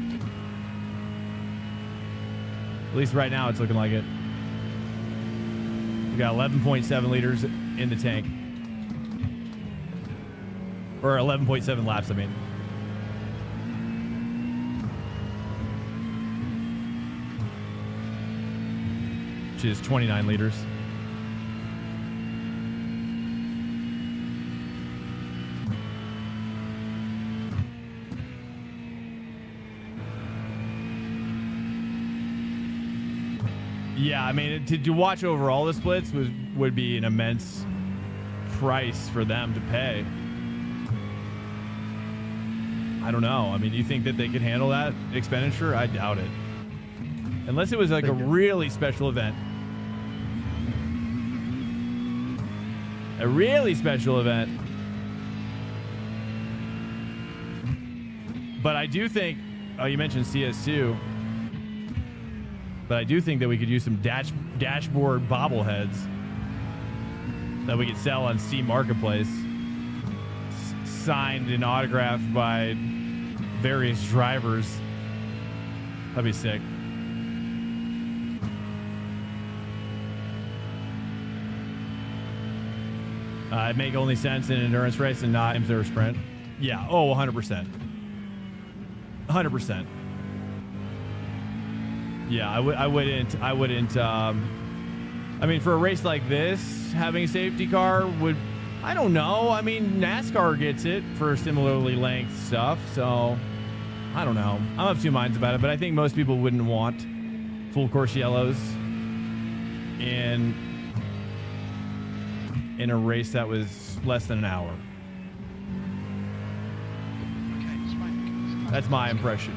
At least right now it's looking like it. We got 11.7 liters in the tank. Or 11.7 laps, I mean. Which is 29 liters. Yeah, I mean, to watch over all the splits would be an immense price for them to pay. I don't know. I mean, do you think that they could handle that expenditure? I doubt it. Unless it was like a really special event. A really special event. But I do think, oh, you mentioned CS2. But I do think that we could use some dashboard bobbleheads that we could sell on Steam Marketplace. Signed and autographed by various drivers. That'd be sick. It make only sense in an endurance race and not IMSA or sprint. Yeah. Oh, 100%. 100%. Yeah, I wouldn't. I mean, for a race like this, having a safety car would, I don't know. I mean, NASCAR gets it for similarly length stuff, so I don't know. I'm of two minds about it, but I think most people wouldn't want full course yellows in a race that was less than an hour. That's my impression.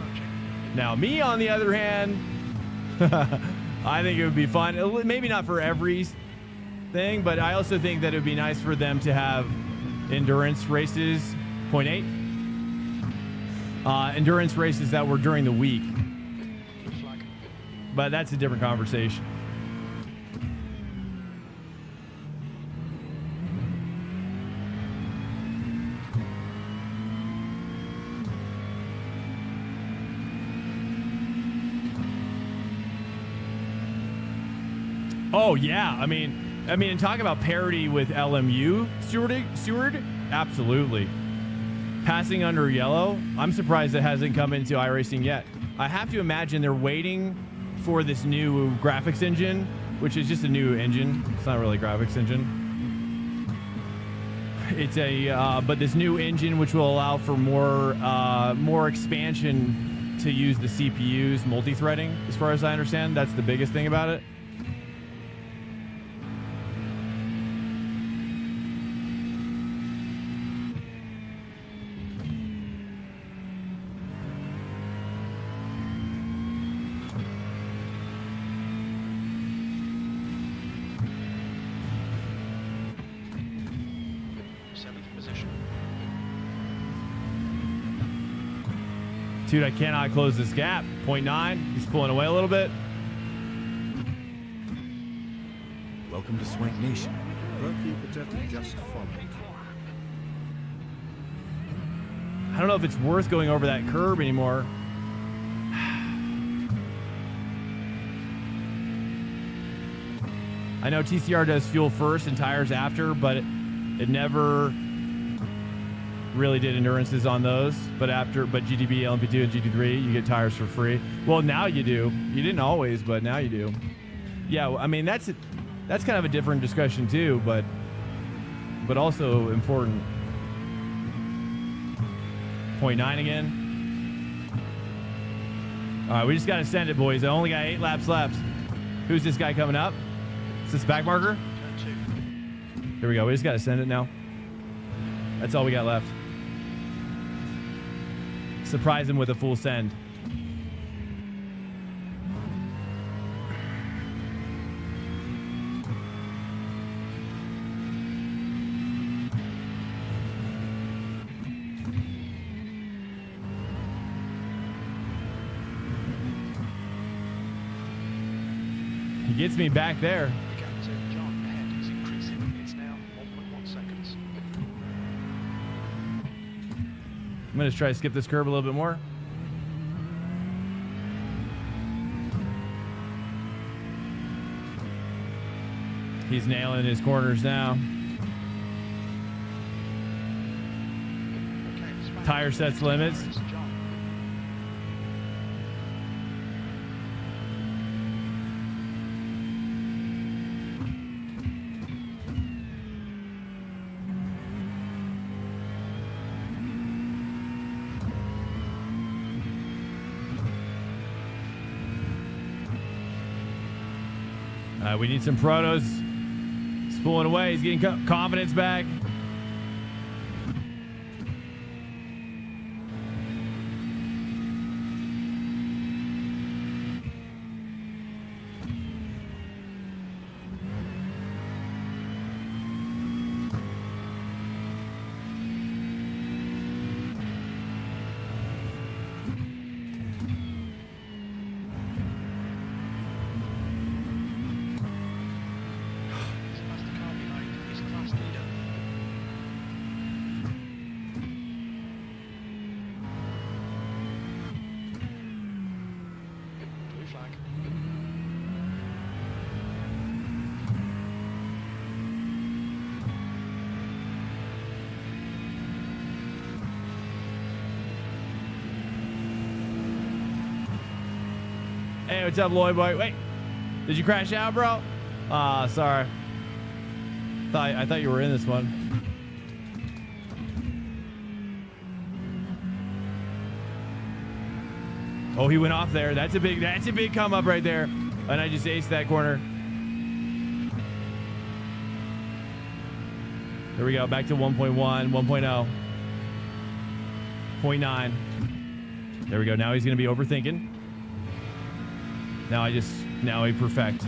Now, me, on the other hand, I think it would be fun. Maybe not for every thing, but I also think that it would be nice for them to have endurance races, 0.8. Endurance races that were during the week. But that's a different conversation. Oh yeah, I mean, and talk about parity with LMU Seward, absolutely. Passing under yellow, I'm surprised it hasn't come into iRacing yet. I have to imagine they're waiting for this new graphics engine, which is just a new engine. It's not really a graphics engine. It's but this new engine which will allow for more expansion to use the CPU's multi-threading. As far as I understand, that's the biggest thing about it. Dude, I cannot close this gap. 0.9. He's pulling away a little bit. Welcome to Swank Nation. I don't know if it's worth going over that curb anymore. I know TCR does fuel first and tires after, but it never really did endurances on those. But GTB, LMP2, and GT3, you get tires for free. Well, now you do. You didn't always, but now you do. Yeah, I mean, that's kind of a different discussion too, but also important. 0.9 again. All right, we just got to send it, boys. I only got 8 laps left. Who's this guy coming up? Is this back marker? Here we go. We just got to send it now. That's all we got left. Surprise him with a full send. He gets me back there. Captain John ahead, I'm going to try to skip this curb a little bit more. He's nailing his corners now. Tire sets limits. We need some protos. He's pulling away. He's getting confidence back. Hey, what's up, Lloyd boy? Wait, did you crash out, bro? Sorry. I thought you were in this one. Oh, he went off there. That's a big come up right there. And I just aced that corner. There we go. Back to 1.1, 1.0, 0.9. There we go. Now he's going to be overthinking. Now we perfect.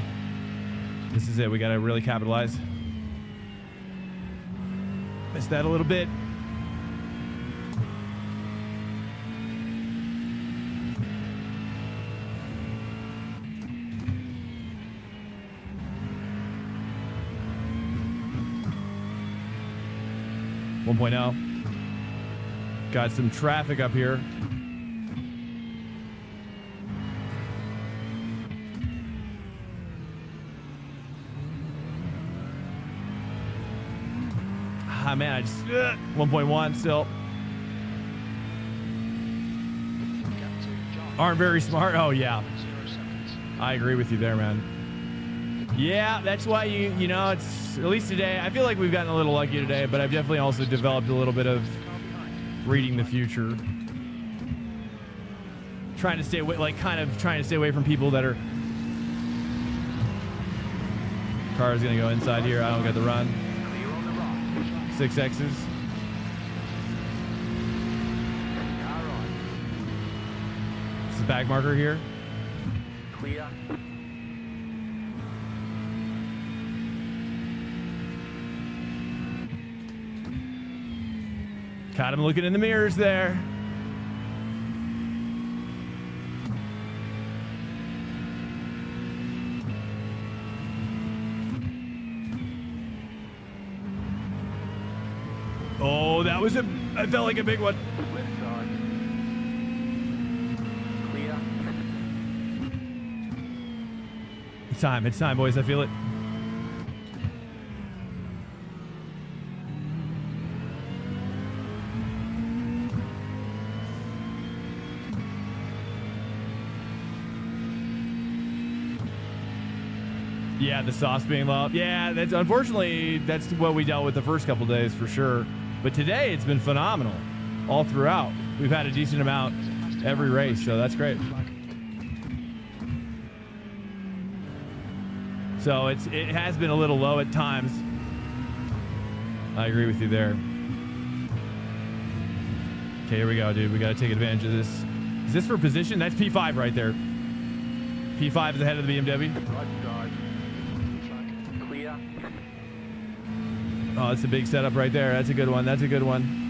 This is it. We got to really capitalize. Missed that a little bit. Got some traffic up here. Ah, man, I just 1.1 still. Aren't very smart. Oh yeah, I agree with you there, man. Yeah, that's why you know, it's at least today. I feel like we've gotten a little lucky today, but I've definitely also developed a little bit of reading the future, trying to stay away, trying to stay away from people that are. Car is gonna go inside here. I don't get the run. 6X's. This is back marker here. Clear. Caught him looking in the mirrors there. Oh, that was I felt like a big one. Left side. Clear. It's time, boys. I feel it. Yeah, the sauce being low. Yeah, that's unfortunately that's what we dealt with the first couple days for sure. But today it's been phenomenal all throughout. We've had a decent amount every race, so that's great. So it has been a little low at times. I agree with you there. Okay, here we go, dude. We got to take advantage of this. Is this for position? That's P5 right there. P5 is ahead of the BMW. Right side. Clear. Oh, that's a big setup right there. That's a good one. That's a good one.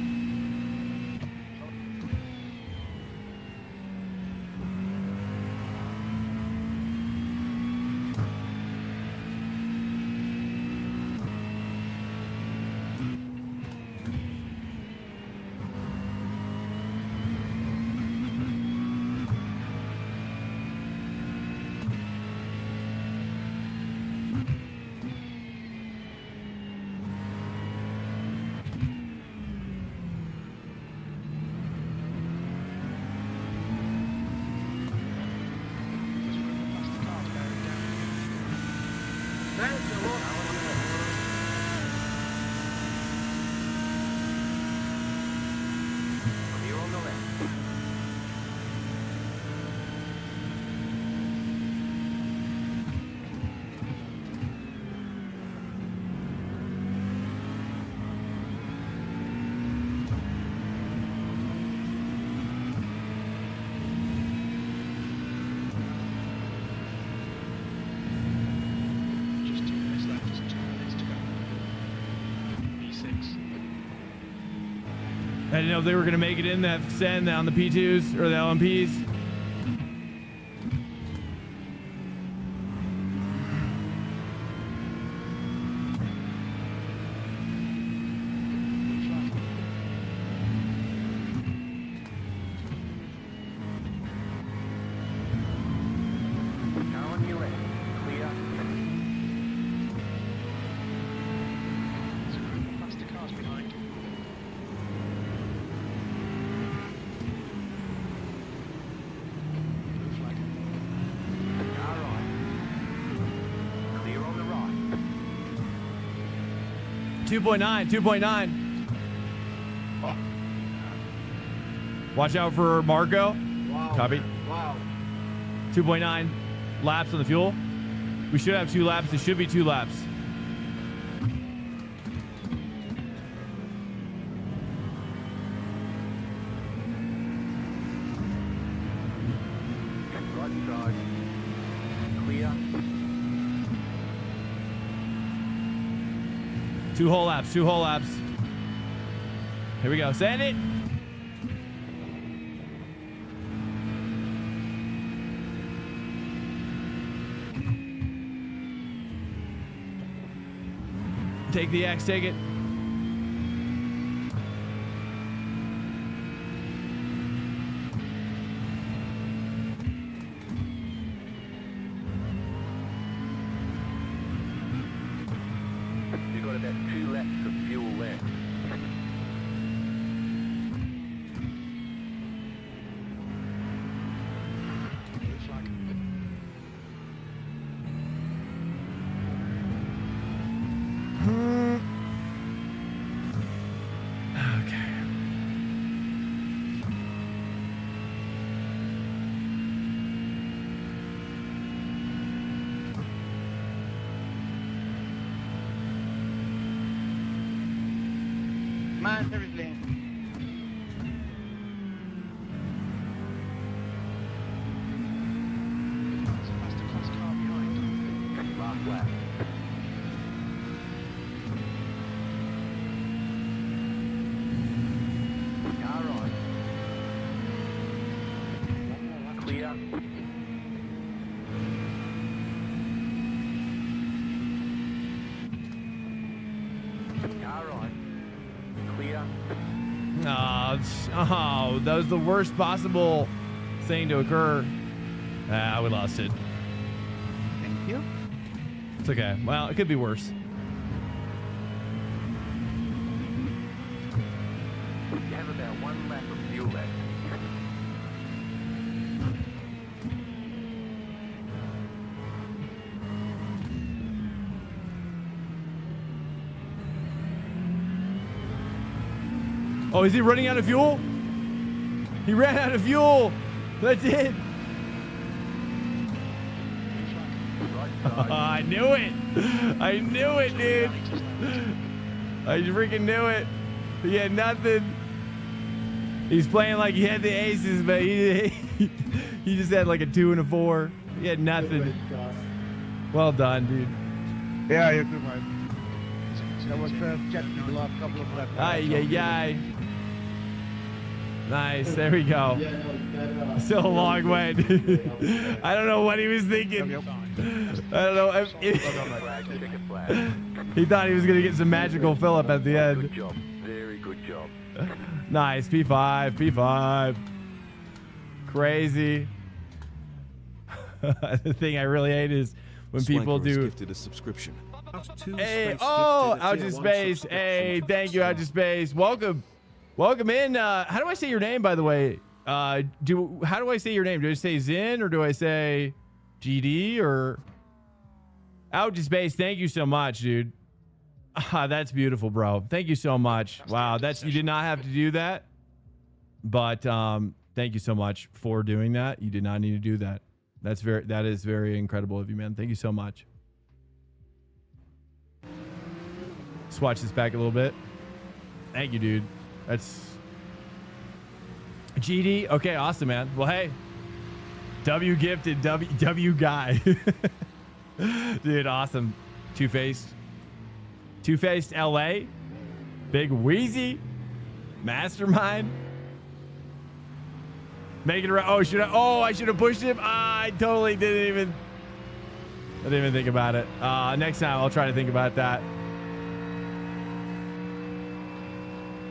I didn't know if they were going to make it in that send on the P2s or the LMPs. Clear on the right. 2.9, 2.9. Watch out for Marco. Wow. Copy. Wow. 2.9 laps on the fuel. We should have 2 laps. It should be 2 laps. Right side. Clear. 2 whole laps, 2 whole laps. Here we go. Send it. Take the X, take it. You've got about 2 laps of fuel left. Man, seriously. Last lap. Car on. Clear. Car on. Clear. Oh, that was the worst possible thing to occur. Ah, we lost it. Thank you. It's okay. Well, it could be worse. You have about 1 lap of fuel left. Oh, is he running out of fuel? He ran out of fuel. That's it. I knew it. I knew it, dude. I freaking knew it. He had nothing. He's playing like he had the aces, but he just had like a 2 and a 4. He had nothing. Well done, dude. Yeah, you're good, man. That was checking the last couple of laps. Ay. Nice. There we go. Still a long way, dude. I don't know what he was thinking. I don't know. He thought he was going to get some magical fill up at the end. Good job. Very good job. Nice. P5. Crazy. The thing I really hate is when people do. Gifted a subscription. Hey, oh, Out to Space. Hey, thank you, Out to Space. Welcome in. How do I say your name, by the way? How do I say your name? Do I say Zin or do I say GD or Out to Space? Thank you so much, dude. That's beautiful, bro. Thank you so much. Wow, you did not have to do that, but thank you so much for doing that. You did not need to do that. That is very incredible of you, man. Thank you so much. Swatch this back a little bit. Thank you, dude. That's GD. Okay, awesome, man. Well, hey, W gifted, W guy. Dude, awesome. Two-faced LA. Big Wheezy. Mastermind. Make it around. Oh, should I? Oh, I should have pushed him. I totally didn't even think about it. Next time I'll try to think about that.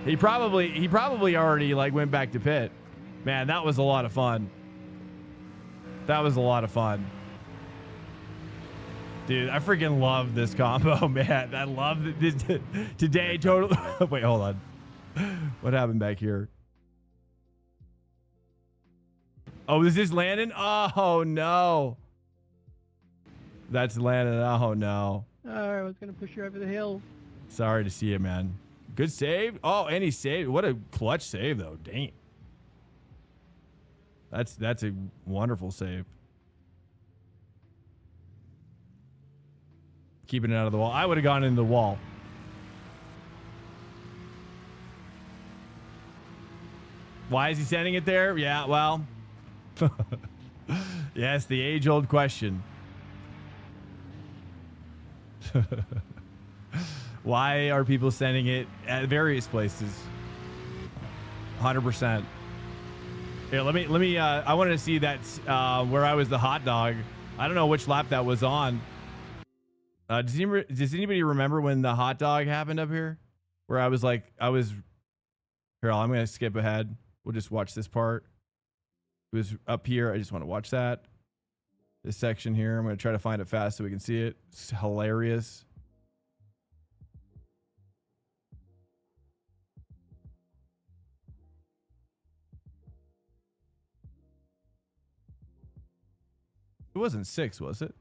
He probably already like went back to pit. Man, that was a lot of fun. That was a lot of fun. Dude, I freaking love this combo, man. I love this today. Totally. Wait, hold on. What happened back here? Oh, is this Landon? Oh, no. That's Landon. Oh, no. I was going to push you over the hill. Sorry to see it, man. Good save. Oh, and he saved. What a clutch save, though. Dang. That's a wonderful save. Keeping it out of the wall. I would have gone into the wall. Why is he sending it there? Yeah, well. Yes, the age-old question. Why are people sending it at various places? 100%. Here, let me. I wanted to see that where I was the hot dog. I don't know which lap that was on. Does anybody remember when the hot dog happened up here? Where I was like, Here, I'm gonna skip ahead. We'll just watch this part. It was up here. I just want to watch that. This section here. I'm gonna try to find it fast so we can see it. It's hilarious. It wasn't 6, was it?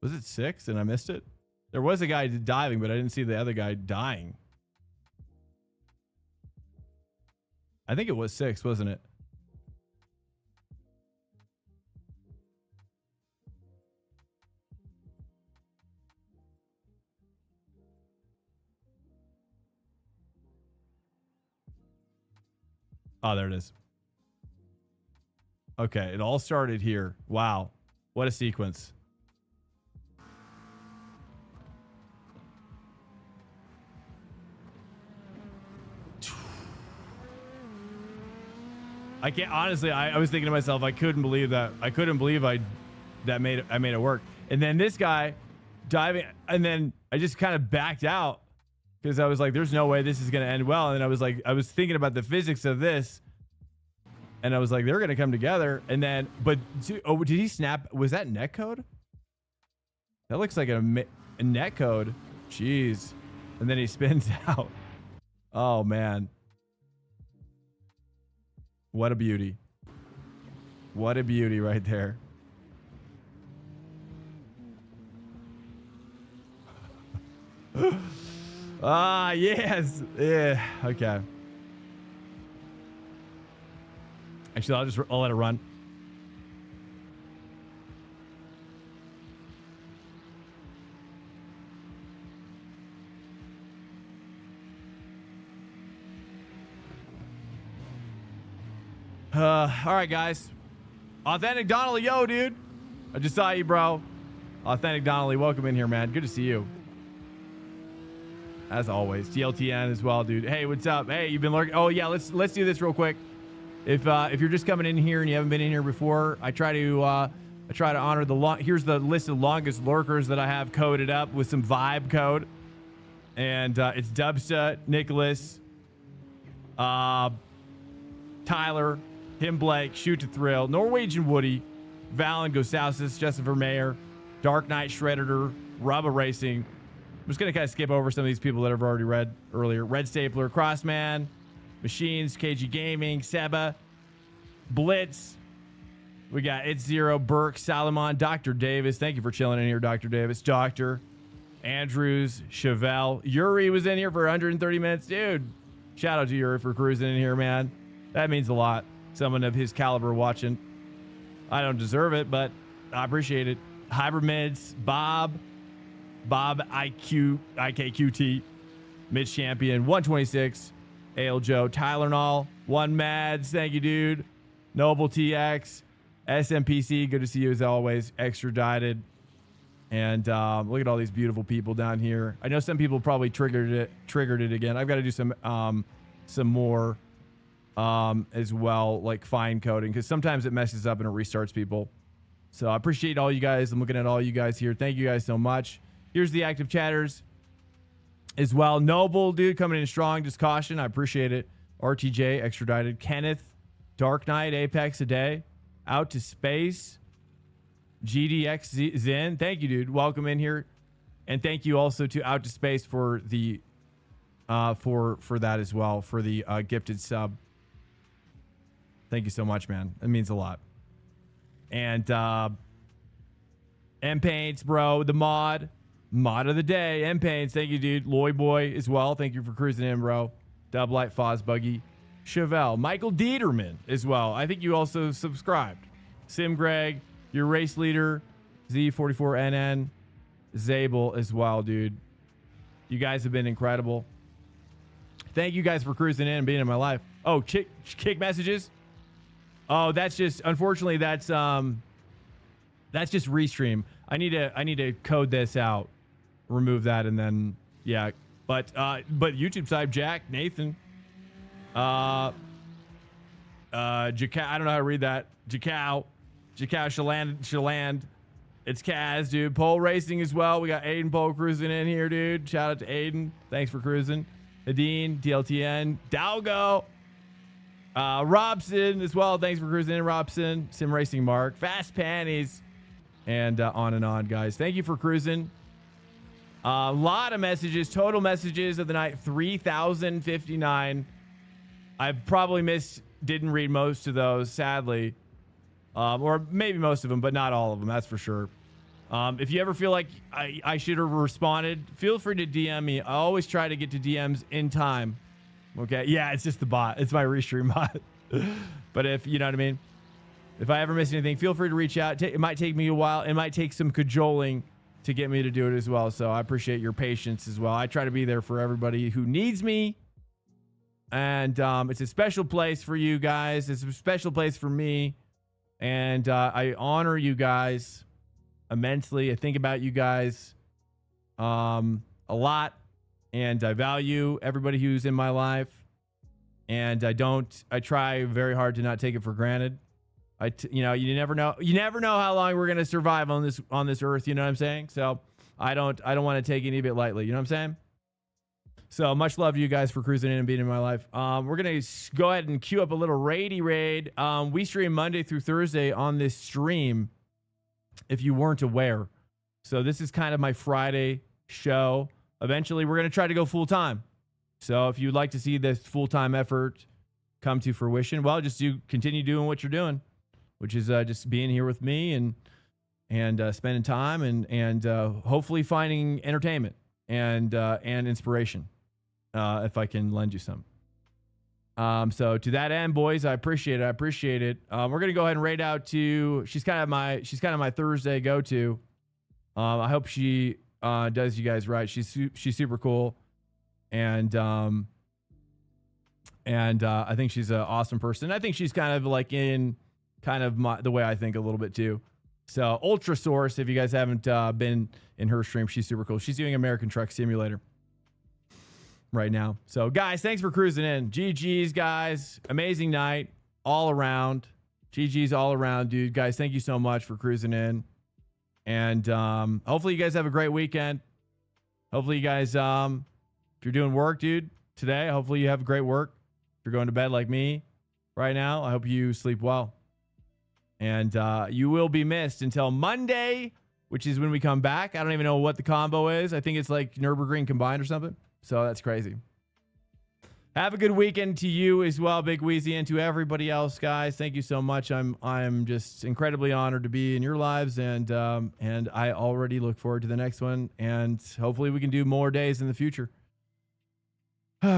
Was it 6 and I missed it? There was a guy diving, but I didn't see the other guy dying. I think it was 6, wasn't it? Oh, there it is. Okay, it all started here. Wow. What a sequence. I can't honestly. I was thinking to myself, I couldn't believe that. I couldn't believe I made it work. And then this guy diving, and then I just kind of backed out because I was like, "There's no way this is gonna end well." And I was like, I was thinking about the physics of this, and I was like, they're gonna come together. And then, but oh, did he snap? Was that net code? That looks like a net code. Jeez. And then he spins out. Oh man. What a beauty. What a beauty right there. Ah, yes. Yeah. Okay. Actually, I'll let it run. All right, guys. Authentic Donnelly, yo, dude. I just saw you, bro. Authentic Donnelly, welcome in here, man. Good to see you. As always, TLTN as well, dude. Hey, what's up? Hey, you've been lurking. Oh yeah, let's do this real quick. If you're just coming in here and you haven't been in here before, I try to honor the here's the list of longest lurkers that I have coded up with some vibe code, and it's Dubsta, Nicholas, Tyler, Him Blake, Shoot to Thrill, Norwegian Woody, Valen Gosausis, Justin Vermeer, Dark Knight Shredder, Rubba Racing. I'm just going to kind of skip over some of these people that I've already read earlier. Red Stapler, Crossman, Machines, KG Gaming, Seba, Blitz. We got It's Zero, Burke, Salomon, Dr. Davis. Thank you for chilling in here, Dr. Davis. Doctor, Andrews, Chevelle. Yuri was in here for 130 minutes. Dude, shout out to Yuri for cruising in here, man. That means a lot. Someone of his caliber watching. I don't deserve it, but I appreciate it. Hybrid Mids, Bob IKQT, Mitch Champion, 126, Ale Joe, Tyler Nall, One Mads, thank you, dude. Noble TX, SMPC, good to see you as always. Extradited. And look at all these beautiful people down here. I know some people probably triggered it again. I've got to do some more as well, like fine coding, because sometimes it messes up and it restarts people. So I appreciate all you guys. I'm looking at all you guys here. Thank you guys so much. Here's the active chatters as well. Noble, dude, coming in strong. Just caution. I appreciate it. RTJ, extradited. Kenneth, Dark Knight, Apex a day. Out to space. GDX Zen, thank you, dude. Welcome in here, and thank you also to Out to Space for the for that as well, for the gifted sub. Thank you so much, man. It means a lot. And M Paints, bro, the mod of the day. M Paints, thank you, dude. Loy Boy as well. Thank you for cruising in, bro. Dub Light Foz Buggy, Chevelle, Michael Dieterman as well. I think you also subscribed. Sim Greg. Your race leader, Z44NN, Zabel as well, dude. You guys have been incredible. Thank you guys for cruising in and being in my life. Oh, kick messages. Oh, that's just, unfortunately, that's just restream. I need to code this out, remove that, and then yeah. But YouTube side, Jack, Nathan, Jacau, I don't know how to read that. Jacau Shaland. It's Kaz, dude. Pole racing as well. We got Aiden Pole cruising in here, dude. Shout out to Aiden. Thanks for cruising. Nadine, DLTN, Dalgo, Robson as well. Thanks for cruising in, Robson. Sim Racing Mark, Fast Panties, and on, guys. Thank you for cruising. A lot of messages. Total messages of the night, 3,059. I've probably didn't read most of those, sadly. Or maybe most of them, but not all of them. That's for sure. If you ever feel like I should have responded, feel free to DM me. I always try to get to DMs in time. Okay. Yeah, it's just the bot. It's my restream bot. But if you know what I mean, if I ever miss anything, feel free to reach out. It might take me a while. It might take some cajoling to get me to do it as well. So I appreciate your patience as well. I try to be there for everybody who needs me. And it's a special place for you guys. It's a special place for me. And I honor you guys immensely. I think about you guys a lot, and I value everybody who's in my life. And I try very hard to not take it for granted. You never know how long we're going to survive on this earth. You know what I'm saying? So I don't want to take any of it lightly. You know what I'm saying? So much love to you guys for cruising in and being in my life. We're going to go ahead and queue up a little raid. We stream Monday through Thursday on this stream, if you weren't aware. So this is kind of my Friday show. Eventually, we're going to try to go full time. So if you'd like to see this full-time effort come to fruition, well, just continue doing what you're doing, which is just being here with me and spending time and hopefully finding entertainment and inspiration. If I can lend you some. So to that end, boys, I appreciate it. We're gonna go ahead and raid out to. She's kind of my Thursday go-to. I hope she does you guys right. She's super cool, and I think she's an awesome person. I think she's kind of like in the way I think a little bit too. So Ultra Source, if you guys haven't been in her stream, she's super cool. She's doing American Truck Simulator right now. So guys, thanks for cruising in. GG's, guys. Amazing night all around. GG's all around, dude. Guys, thank you so much for cruising in. And hopefully you guys have a great weekend. Hopefully you guys, if you're doing work, dude, today, hopefully you have great work. If you're going to bed like me right now, I hope you sleep well. And you will be missed until Monday, which is when we come back. I don't even know what the combo is. I think it's like Nürburgring combined or something. So that's crazy. Have a good weekend to you as well, Big Wheezy, and to everybody else, guys. Thank you so much. I'm just incredibly honored to be in your lives, and I already look forward to the next one. And hopefully we can do more days in the future.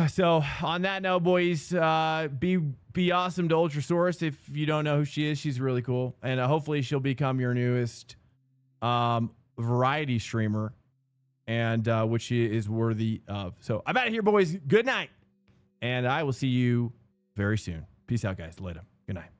So on that note, boys, be awesome to Ultrasaurus. If you don't know who she is, she's really cool, and hopefully she'll become your newest variety streamer, and which she is worthy of. So I'm out of here, boys. Good night, and I will see you very soon. Peace out, guys. Later. Good night.